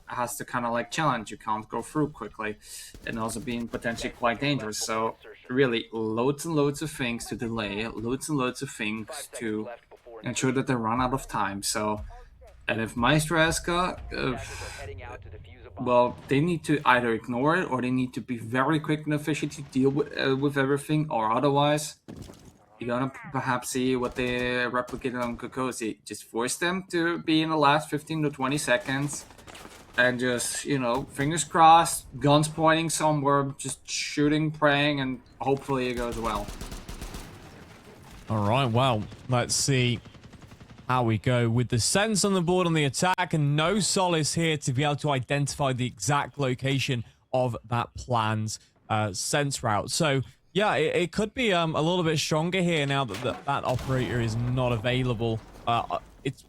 has to kind of like challenge. You can't go through quickly, and also being potentially quite dangerous. So, really, loads and loads of things to delay, loads and loads of things to ensure that they run out of time. So, And if Maestro Eska, Attackers are heading out to defuse a bomb. well, they need to either ignore it or they need to be very quick and efficient to deal with everything, or otherwise, you're gonna perhaps see what they replicated on Kokosi. Just force them to be in the last 15 to 20 seconds, and just, you know, fingers crossed, guns pointing somewhere, just shooting, praying, and hopefully it goes well. All right, well, let's see how we go with the sense on the board on the attack, and no solace here to be able to identify the exact location of that planned sense route. So yeah, it could be a little bit stronger here now that that operator is not available. It's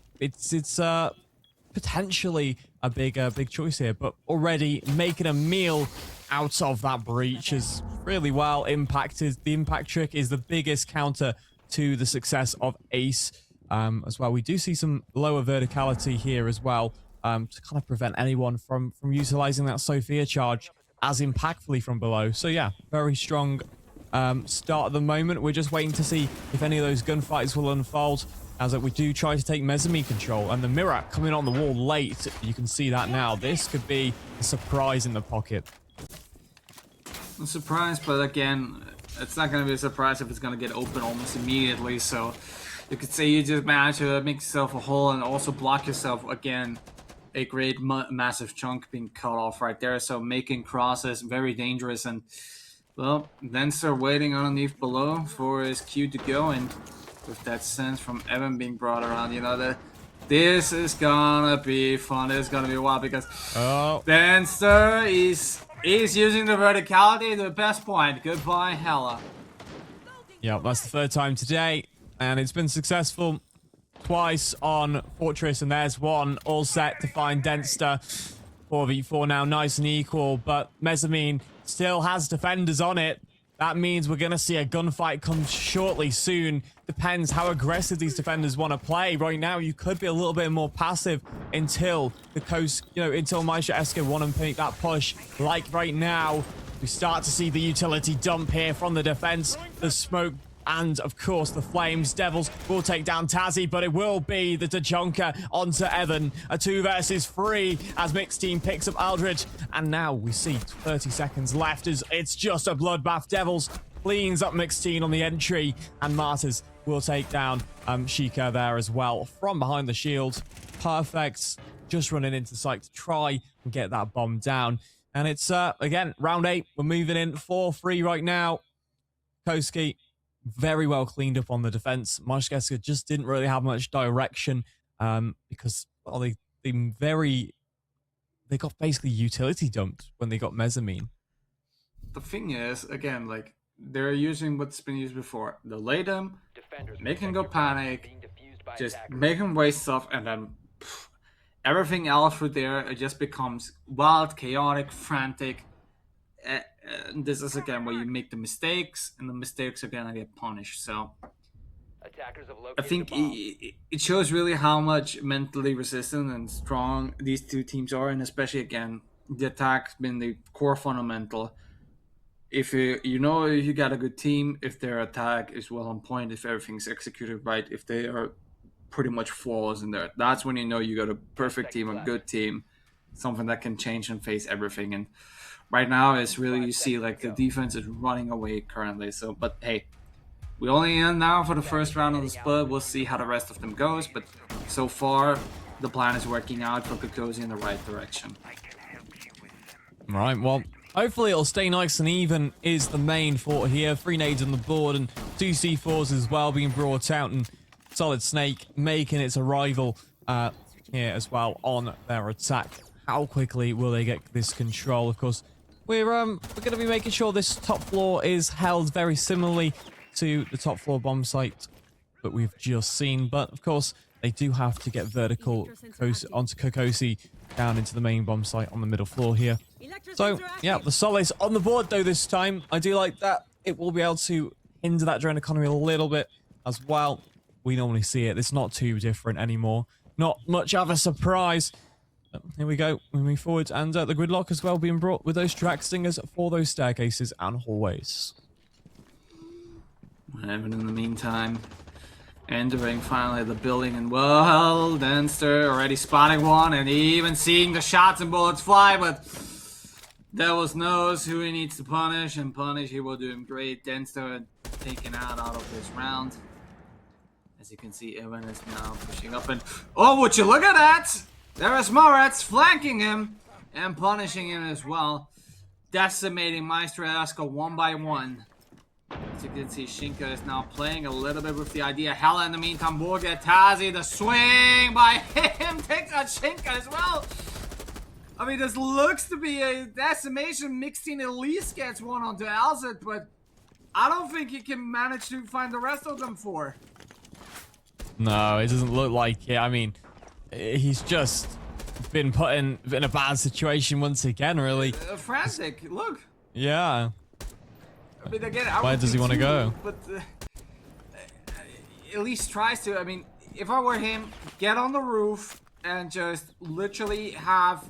potentially a big choice here, but already making a meal out of that breach is really well impacted. The impact trick is the biggest counter to the success of Ace. As well, we do see some lower verticality here as well, to kind of prevent anyone from utilizing that Sophia charge as impactfully from below. So yeah, very strong start at the moment. We're just waiting to see if any of those gunfights will unfold, as we do try to take mezzanine control, and the mirror coming on the wall late. You can see that now. This could be a surprise in the pocket. A surprise, but again, it's not going to be a surprise if it's going to get open almost immediately. So you could say you just managed to make yourself a hole and also block yourself again. A great massive chunk being cut off right there. So making crosses very dangerous, and well, then start waiting underneath below for his cue to go. And with that sense from Evan being brought around, you know, that this is gonna be fun. It's gonna be wild because Dancer is using the verticality to the best point. Goodbye, Hella. Yeah, that's the third time today, and it's been successful twice on Fortress, and there's one all set to find Dentster. 4v4 now, nice and equal, but Mezzanine still has defenders on it. That means we're going to see a gunfight come shortly soon. Depends how aggressive these defenders want to play. Right now, you could be a little bit more passive until the coast, you know, until Maestro Eska want to make that push. Like right now, we start to see the utility dump here from the defense. The smoke and, of course, the flames. Devils will take down Tazzy, but it will be the Tajonka onto Evan. A 2 versus 3 as Mixed Team picks up Aldridge. And now we see 30 seconds left as it's just a bloodbath. Devils cleans up Mixed Team on the entry, and Martyrs will take down Sheikah there as well from behind the shield. Perfect. Just running into site to try and get that bomb down. And it's, again, round 8. We're moving in 4-3 right now. Koski very well cleaned up on the defense. Maestro Eska just didn't really have much direction because, well, they got basically utility dumped when they got mezzanine. The thing is, again, like, they're using what's been used before. Delay them, make him go panic, just make him waste stuff, and then everything else through there, it just becomes wild, chaotic, frantic. This is again where you make the mistakes, and the mistakes are gonna get punished. So I think it shows really how much mentally resistant and strong these two teams are, and especially again, the attack's been the core fundamental. If you got a good team, if their attack is well on point, if everything's executed right, if they are pretty much flawless in there, that's when you know you got a perfect team, a good team, something that can change and face everything. And right now, it's really, you see like the defense is running away currently. So, but hey, we only in now for the first round of the split. We'll see how the rest of them goes. But so far, the plan is working out for Kokosi in the right direction. Right, well, hopefully it'll stay nice and even is the main thought here. 3 nades on the board and 2 C4s as well being brought out, and Solid Snake making its arrival here as well on their attack. How quickly will they get this control? Of course, we're going to be making sure this top floor is held very similarly to the top floor bomb site that we've just seen. But of course, they do have to get vertical onto Kokosi down into the main bomb site on the middle floor here. So yeah, the Solace on the board though this time. I do like that. It will be able to hinder that drone economy a little bit as well. We normally see it. It's not too different anymore. Not much of a surprise. Here we go. We move forward, and the gridlock as well being brought with those track stingers for those staircases and hallways. And in the meantime, Entering finally the building, and well, Denster already spotting one and even seeing the shots and bullets fly, but Devils knows who he needs to punish, and punish he will do him great. Denster taken out of this round. As you can see, Evan is now pushing up, and oh, would you look at that? There is Moritz flanking him and punishing him as well, decimating Maestro Eska one by one. As you can see, Shinka is now playing a little bit with the idea. Hella in the meantime will get Tazi. The swing by him takes out Shinka as well. I mean, this looks to be a decimation. Mixing at least gets one onto Alzit, but I don't think he can manage to find the rest of them four. No, it doesn't look like it. I mean, he's just been put in a bad situation once again, really. Frantic, look. Yeah. I mean, again, where does he want to go? But at least tries to. I mean, if I were him, get on the roof and just literally have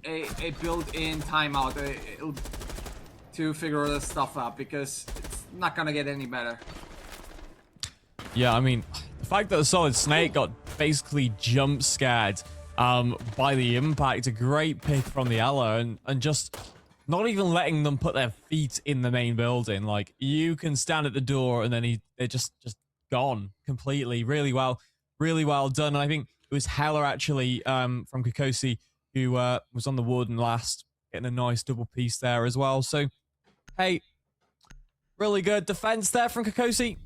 a built-in timeout to figure this stuff out, because it's not gonna get any better. Yeah, I mean, the fact that the Solid Snake got basically jump scared by the impact, a great pick from the Ella, and just not even letting them put their feet in the main building. Like, you can stand at the door and then they're just gone completely. Really well done. And I think it was Heller actually from Kokosi who was on the wooden last, getting a nice double piece there as well. So, hey, really good defense there from Kokosi.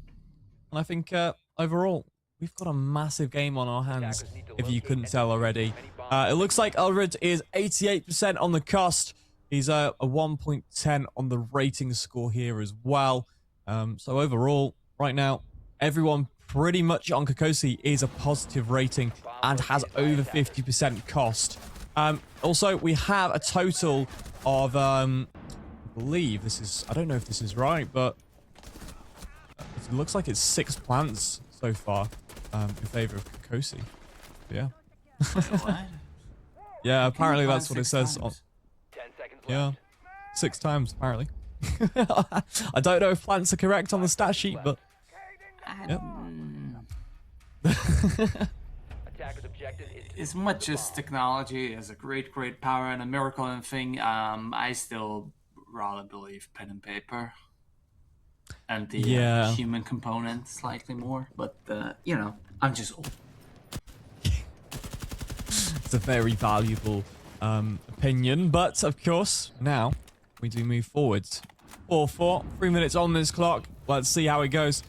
And I think overall, we've got a massive game on our hands, if you couldn't tell already. It looks like Elred is 88% on the cost. He's a 1.10 on the rating score here as well. So overall, right now, everyone pretty much on Kokosi is a positive rating and has over 50% cost. Also, we have a total of, I believe this is, I don't know if this is right, but it looks like it's 6 plants so far in favor of Kokosi. Yeah. Yeah, apparently that's what it says on. Yeah, 6 times apparently. I don't know if plants are correct on the stat sheet, but yep. As much as technology is a great power and a miracle and thing, I still rather believe pen and paper and the human component slightly more. But you know, I'm just old. It's a very valuable opinion, but of course, now we do move forwards. 4-4, 3 minutes on this clock. Let's see how it goes.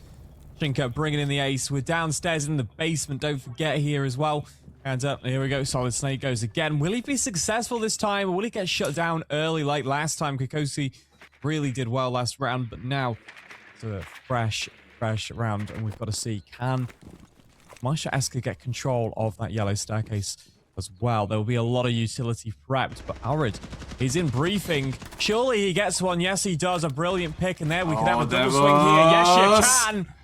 Shinka bringing in the ace. We're downstairs in the basement, don't forget, here as well. And here we go. Solid Snake goes again. Will he be successful this time, or will he get shut down early like last time? Kokosi really did well last round, but now it's a fresh round, and we've got to see, can Maisha Eska get control of that yellow staircase as well? There will be a lot of utility prepped, but Alred is in briefing. Surely he gets one. Yes, he does. A brilliant pick, and there we can have a double swing here. Yes, you can.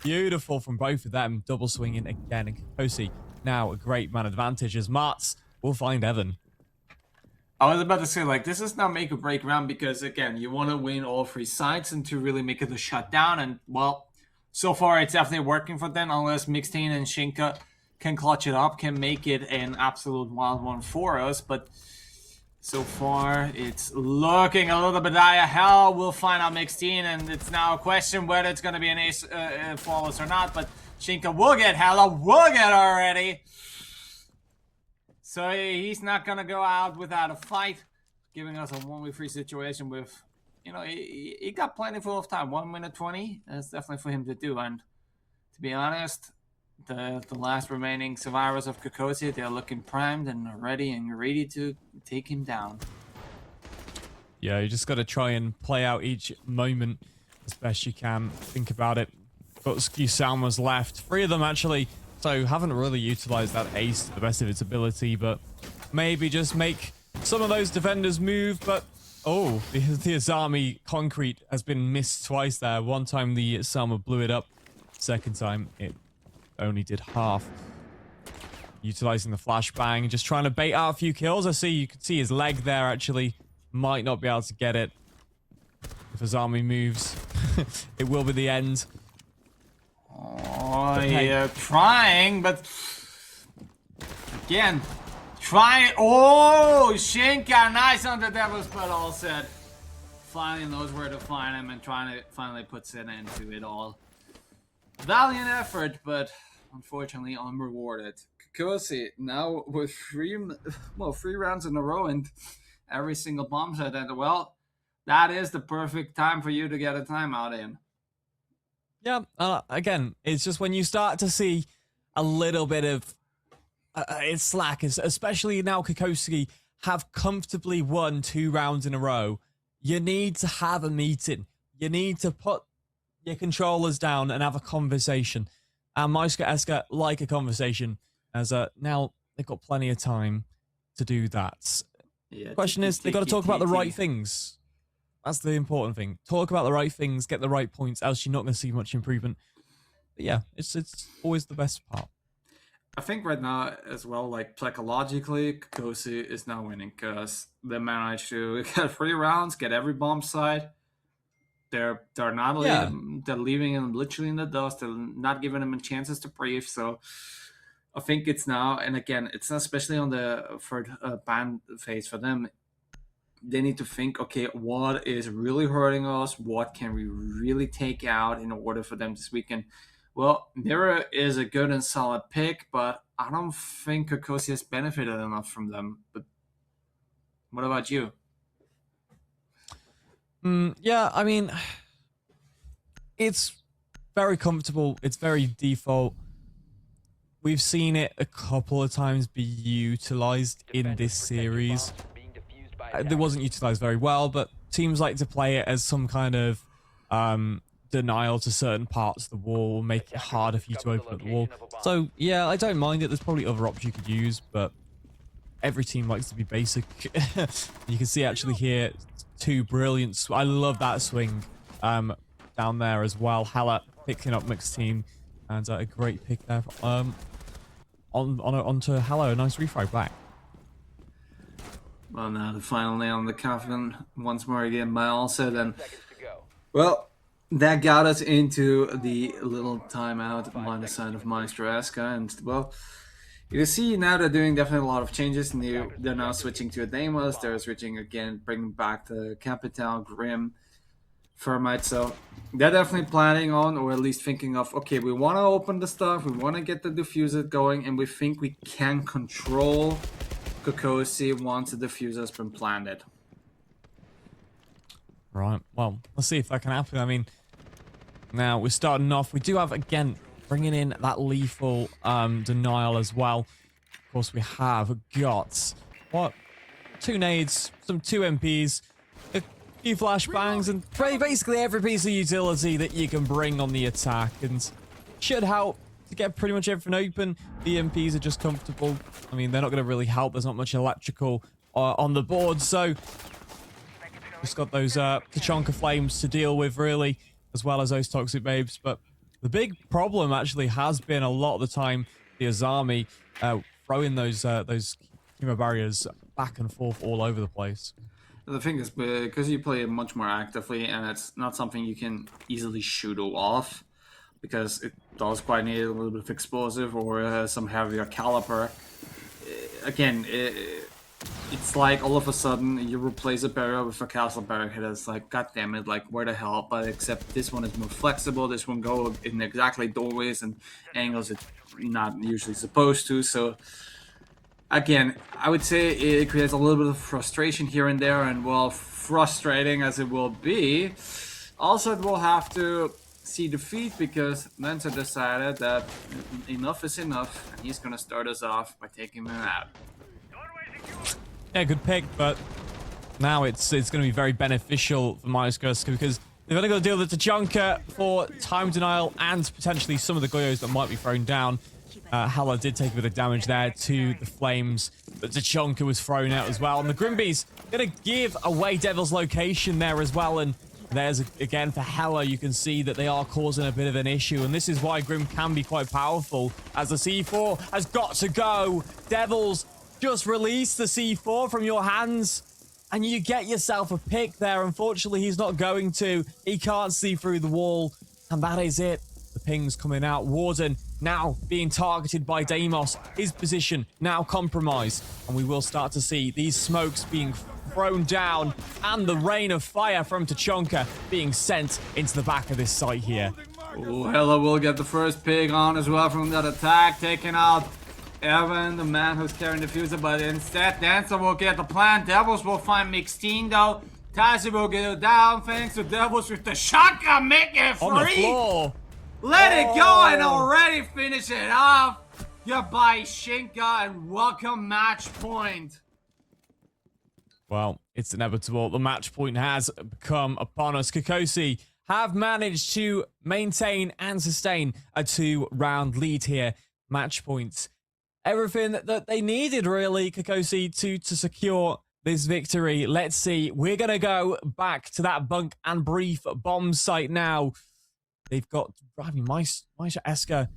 Beautiful from both of them. Double swinging again, and Kokosi now a great man advantage as Martz will find Evan. I was about to say, like, this is not make or break round, because again, you want to win all 3 sides and to really make it a shutdown. And well, so far it's definitely working for them, unless Mixtain and Shinka can clutch it up, can make it an absolute wild one for us. But so far, it's looking a little bit dire. Hell, we'll find out Mixtain, and it's now a question whether it's going to be an ace flawless or not. But Shinka will get Hella, will get already. So he's not going to go out without a fight, giving us a 1v3 situation with, you know, he got plenty full of time. 1 minute 20, that's definitely for him to do. And to be honest, the last remaining survivors of Kokosi, they're looking primed and ready to take him down. Yeah, you just got to try and play out each moment as best you can. Think about it. Got Ski Salma's left. 3 of them actually, so haven't really utilized that ace to the best of its ability, but maybe just make some of those defenders move. But oh, the Azami concrete has been missed twice there. One time the Salma blew it up. Second time it only did half. Utilizing the flashbang, just trying to bait out a few kills. I see, you can see his leg there actually. Might not be able to get it. If Azami moves, it will be the end. Oh, Yeah, trying, but again, trying. Oh, Shinka, nice on the Devil's Blood, all said. Finally knows where to find him and finally puts it into it all. Valiant effort, but unfortunately unrewarded. Kokosi now with three rounds in a row and every single bomb set, and well, that is the perfect time for you to get a timeout in. Yeah, again, it's just when you start to see a little bit of it's slack, especially now Kokoski have comfortably won 2 rounds in a row. You need to have a meeting. You need to put your controllers down and have a conversation. And Maestro Eska like a conversation, as now they've got plenty of time to do that. Yeah, Question is, they've got to talk about the right things. That's the important thing. Talk about the right things, get the right points, else you're not going to see much improvement. But yeah, it's always the best part. I think right now as well, like psychologically, Kokosi is now winning because they managed to get 3 rounds, get every bomb site. They're not they're leaving him literally in the dust. They're not giving him chances to breathe. So I think it's now, and again, it's not especially on the third ban phase for them. They need to think, okay, what is really hurting us? What can we really take out in order for them this weekend? Well, Nira is a good and solid pick, but I don't think Kokosi has benefited enough from them. But what about you? Yeah, I mean, it's very comfortable. It's very default. We've seen it a couple of times be utilized in this series. It wasn't utilized very well, but teams like to play it as some kind of denial to certain parts of the wall, make it harder for you to open up the wall. So yeah, I don't mind it. There's probably other options you could use, but every team likes to be basic. You can see actually here 2 brilliant. I love that swing down there as well. Hella picking up mixed team, and a great pick there. Onto Hello, a nice refrag back. Well, now the final nail on the coffin once more again by Alcid, and well, that got us into the little timeout on the side of Maestro Eska, and well, you can see now they're doing definitely a lot of changes. They're now switching to Ademas. They're switching again, bringing back the Capital, Grim, Thermite. So they're definitely planning on, or at least thinking of, okay, we want to open the stuff, we want to get the diffuser going, and we think we can control Kokosi once the diffuser has been planted. Right, well, let's see if that can happen. I mean, now we're starting off. We do have, again, bringing in that lethal denial as well. Of course, we have got, what, 2 nades, some 2 MPs, a few flashbangs, and basically every piece of utility that you can bring on the attack, and should help to get pretty much everything open. The MPs are just comfortable. I mean, they're not going to really help. There's not much electrical on the board, so just got those Tachanka flames to deal with, really, as well as those toxic babes. But the big problem actually has been a lot of the time the Azami throwing those chemo barriers back and forth all over the place. The thing is, because you play it much more actively, and it's not something you can easily shoot off, because it does quite need a little bit of explosive or some heavier caliber. Again, it's like all of a sudden you replace a barrier with a castle barricade. It's like, god damn it, like where the hell? But except this one is more flexible. This one goes in exactly doorways and angles it's not usually supposed to. So again, I would say it creates a little bit of frustration here and there, and well, frustrating as it will be, also it will have to see defeat, because Mentor decided that enough is enough, and he's gonna start us off by taking him out. Yeah, good pick, but now it's going to be very beneficial for Maestro because they've only got to deal with the Tachanka for time denial and potentially some of the Goyos that might be thrown down. Hella did take a bit of damage there to the flames, but Tachanka was thrown out as well. And the Grimbees going to give away Devil's location there as well. And there's, again, for Hella, you can see that they are causing a bit of an issue. And this is why Grim can be quite powerful, as the C4 has got to go. Devils just release the C4 from your hands, and you get yourself a pick there. Unfortunately, he's not going to. He can't see through the wall, and that is it. The ping's coming out. Warden now being targeted by Deimos. His position now compromised. And we will start to see these smokes being thrown down and the rain of fire from Tachanka being sent into the back of this site here. Oh, Hella will get the first pig on as well from that attack, taking out Evan, the man who's carrying the fuser, but instead Dancer will get the plant. Devils will find Mixteen though. Tazi will get it down thanks to Devils with the shotgun, make it free! On the floor! Let it go and already finish it off! Goodbye Shinka and welcome match point! Well, it's inevitable. The match point has come upon us. Kokosi have managed to maintain and sustain a 2-round lead here. Match points. Everything that they needed, really, Kokosi, to secure this victory. Let's see. We're going to go back to that bunk and brief bomb site now. They've got, I mean, Maisha Eska,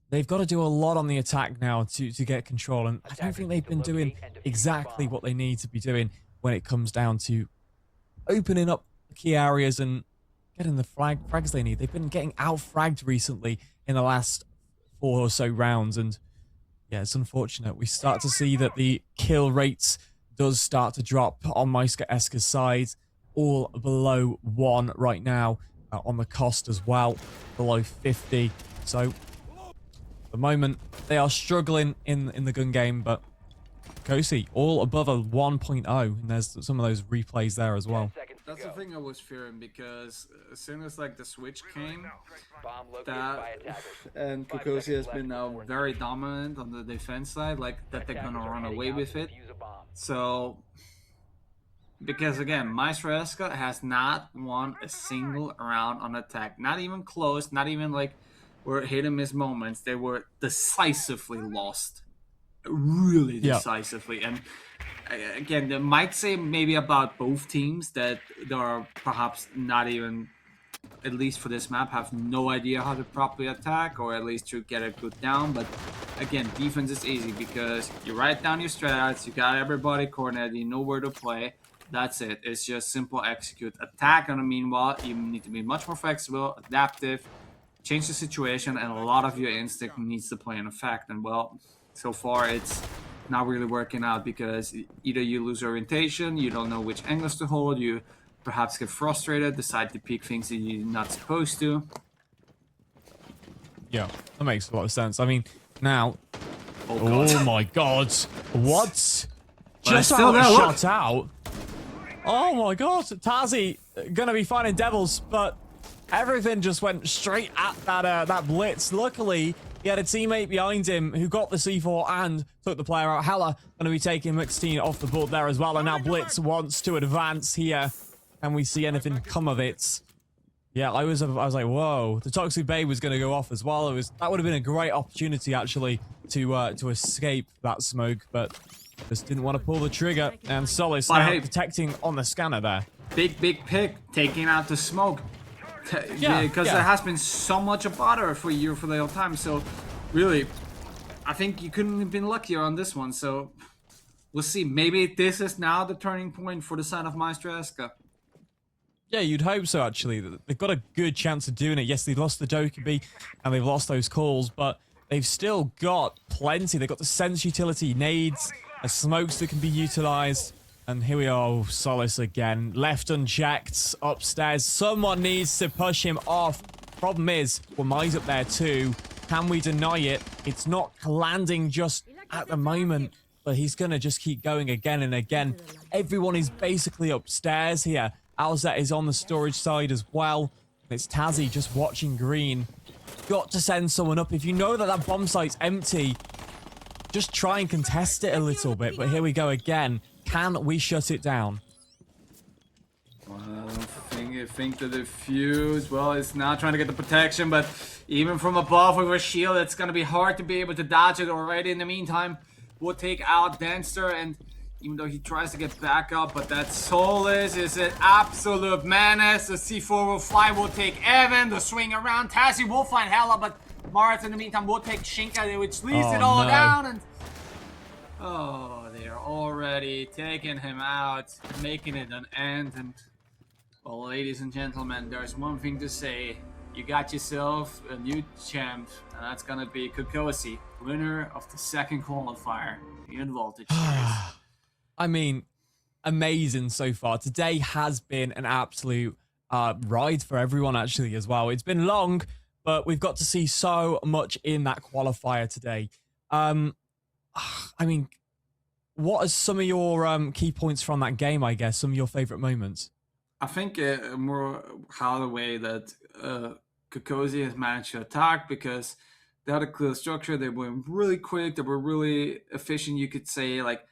they've got to do a lot on the attack now to get control. And I don't think they've been doing exactly what they need to be doing when it comes down to opening up key areas and getting the frags they need. They've been getting out-fragged recently in the last 4 or so rounds. And yeah, it's unfortunate. We start to see that the kill rates does start to drop on Maiska Eska's side, all below 1 right now, on the cost as well, below 50. So at the moment, they are struggling in the gun game, but Kosi all above a 1.0, and there's some of those replays there as well. That's the thing I was fearing, because as soon as like the switch came, and Kokosi has been now very dominant on the defense side, like that they're gonna run away with it. So, because again, Maestro Eska has not won a single round on attack, not even close, not even like were hit and miss moments. They were decisively lost, really decisively. And again, they might say maybe about both teams that they are perhaps not even, at least for this map, have no idea how to properly attack, or at least to get a good down. But again, defense is easy because you write down your strats, you got everybody coordinated, you know where to play. That's it. It's just simple execute. Attack, and meanwhile, you need to be much more flexible, adaptive, change the situation, and a lot of your instinct needs to play in effect. And well, so far it's not really working out, because either you lose orientation, you don't know which angles to hold, you perhaps get frustrated, decide to peek things that you're not supposed to. Yeah, that makes a lot of sense. I mean, now... Oh my god. What? Just how it shot out. Oh my god. Tazi gonna be finding devils, but everything just went straight at that blitz. Luckily, he had a teammate behind him who got the C4 and took the player out. Hella going to be taking McSteen off the board there as well. And now Blitz wants to advance here. Can we see anything come of it? Yeah, I was like, whoa. The Toxic Bay was going to go off as well. That would have been a great opportunity, actually, to escape that smoke. But just didn't want to pull the trigger. And Solace now detecting on the scanner there. Big pick, taking out the smoke. Yeah, because there has been so much of bother for you for the whole time. So, really, I think you couldn't have been luckier on this one. So, we'll see. Maybe this is now the turning point for the side of Maestro Eska. Yeah, you'd hope so, actually. They've got a good chance of doing it. Yes, they lost the Dokkaebi and they've lost those calls, but they've still got plenty. They've got the sense utility, nades, smokes that can be utilized. And here we are, Solace again. Left unchecked, upstairs. Someone needs to push him off. Problem is, well, Mai's up there too. Can we deny it? It's not landing just at the moment, but he's going to just keep going again and again. Everyone is basically upstairs here. Alzet is on the storage side as well. It's Tazi just watching green. Got to send someone up. If you know that that bomb site's empty, just try and contest it a little bit. But here we go again. Can we shut it down? Well, I think the defuse, well, it's now trying to get the protection, but even from above with a shield, it's going to be hard to be able to dodge it already. In the meantime, we'll take out Dancer, and even though he tries to get back up, but that Solace is an absolute menace. The C4 will fly, we'll take Evan, the swing around. Tassie will find Hella, but Marat in the meantime will take Shinka, which leaves it all down, and oh, they're already taking him out, making it an end. And well, ladies and gentlemen, there's one thing to say. you got yourself a new champ, and that's gonna be Kokosi, winner of the second qualifier in Voltage Series. I mean, amazing so far. Today has been an absolute ride for everyone, actually, as well. It's been long, but we've got to see so much in that qualifier today. I mean, what are some of your key points from that game, I guess? Some of your favorite moments? I think more how the way that Kokosi has managed to attack, because they had a clear structure. They were really quick. They were really efficient, you could say, like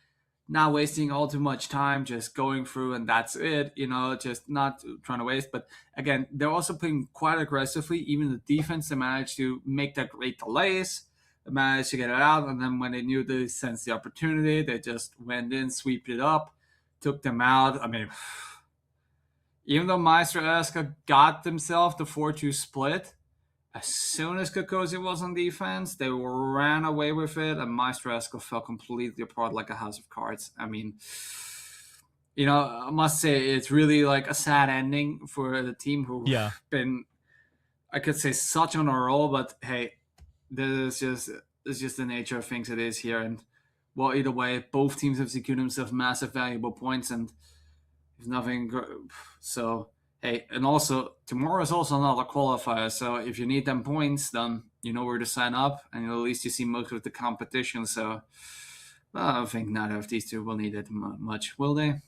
not wasting all too much time, just going through and that's it, just not trying to waste. But again, they're also playing quite aggressively. Even the defense, they managed to make that great delays. They managed to get it out. And then when they knew they sensed the opportunity, they just went in, swept it up, took them out. I mean, even though Maestro Eska got themselves the 4-2 split, as soon as Kokosi was on defense, they ran away with it, and Maestro Eska fell completely apart like a house of cards. I mean, I must say it's really like a sad ending for the team who've been, I could say, such on a roll. But hey, this is just the nature of things it is here. And well, either way, both teams have secured themselves massive, valuable points, and if nothing, so. Hey, and also, tomorrow is also another qualifier, so if you need them points, then you know where to sign up, and at least you see most of the competition, so I don't think neither of these two will need it much, will they?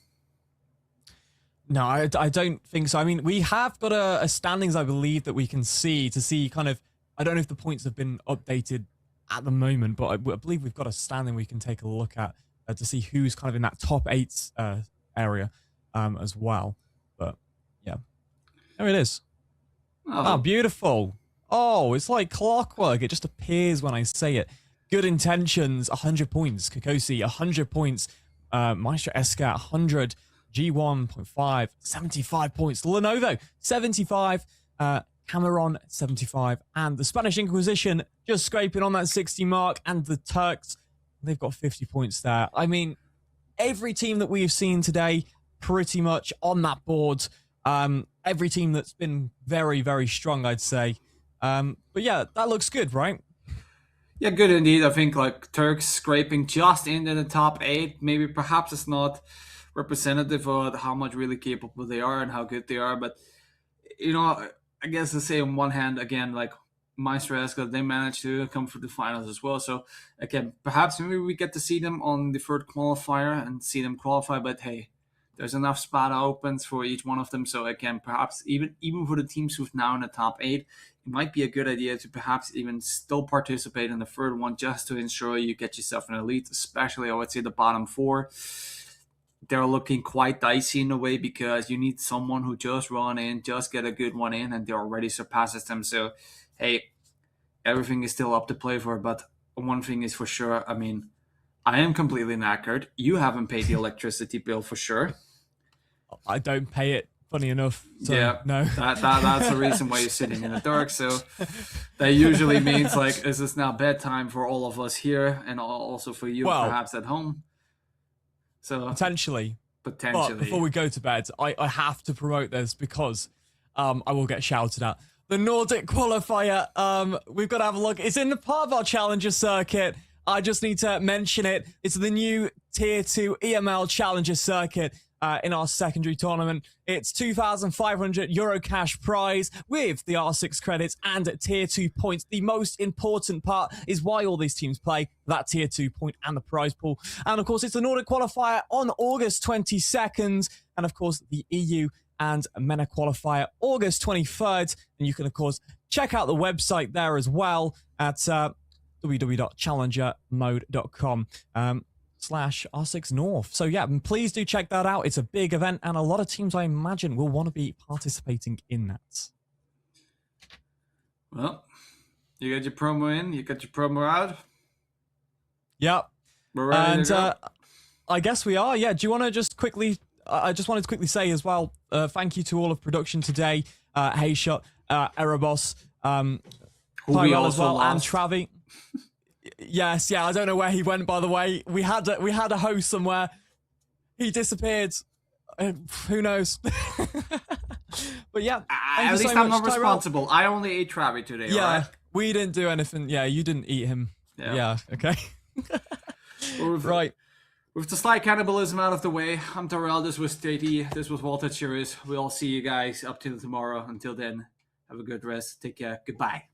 No, I don't think so. I mean, we have got a standings, I believe, that we can see to see kind of, I don't know if the points have been updated at the moment, but I believe we've got a standing we can take a look at to see who's kind of in that top 8 area as well. But yeah, there it is. Oh, beautiful. Oh, it's like clockwork. It just appears when I say it. Good intentions, 100 points. Kokosi, 100 points. Maestro Eska, 100. G1.5, 75 points. Lenovo, 75. Cameron, 75. And the Spanish Inquisition just scraping on that 60 mark. And the Turks, they've got 50 points there. I mean, every team that we've seen today, pretty much on that board. Every team that's been very, very strong, I'd say. But yeah, that looks good, right? Yeah, good indeed. I think like Turks scraping just into the top 8. Maybe perhaps it's not representative of how much really capable they are and how good they are. But, I guess to say on one hand, again, like Maestro Eska, they managed to come through the finals as well. So again, perhaps maybe we get to see them on the third qualifier and see them qualify. But hey, there's enough spot opens for each one of them. So again, perhaps even for the teams who've now in the top 8, it might be a good idea to perhaps even still participate in the third one just to ensure you get yourself an elite, especially I would say the bottom 4. They're looking quite dicey in a way because you need someone who just run in, just get a good one in, and they already surpasses them. So, hey, everything is still up to play for. But one thing is for sure, I mean, I am completely knackered. You haven't paid the electricity bill for sure. I don't pay it, funny enough. So yeah, no. That's the reason why you're sitting in the dark. So that usually means like, is this now bedtime for all of us here and also for you perhaps at home? So potentially. But before we go to bed, I have to promote this because I will get shouted at. The Nordic qualifier, we've got to have a look. It's in the part of our Challenger circuit. I just need to mention it. It's the new Tier 2 EML Challenger circuit in our secondary tournament. It's €2,500 cash prize with the R6 credits and Tier 2 points. The most important part is why all these teams play, that Tier 2 point and the prize pool. And of course, it's the Nordic qualifier on August 22nd. And of course, the EU and MENA qualifier August 23rd. And you can, of course, check out the website there as well at www.challengermode.com. /R6 North. So yeah, please do check that out. It's a big event and a lot of teams, I imagine, will want to be participating in that. Well, you got your promo in, you got your promo out. Yep. We're ready to go. I guess we are. Yeah. Do you want to just quickly, I just wanted to quickly say as well, thank you to all of production today. Hayshot, Erebos, Tyrell as well, and Travi. Yes, yeah, I don't know where he went, by the way. We had a host somewhere. He disappeared. Who knows? But yeah, At least I'm not responsible. I only ate Travi today. Yeah, right? we didn't do anything. Yeah, you didn't eat him. Yeah, okay. Right. With the slight cannibalism out of the way, I'm Terrell. This was JT. This was Voltage Series. We'll see you guys up till tomorrow. Until then, have a good rest. Take care. Goodbye.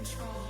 Control.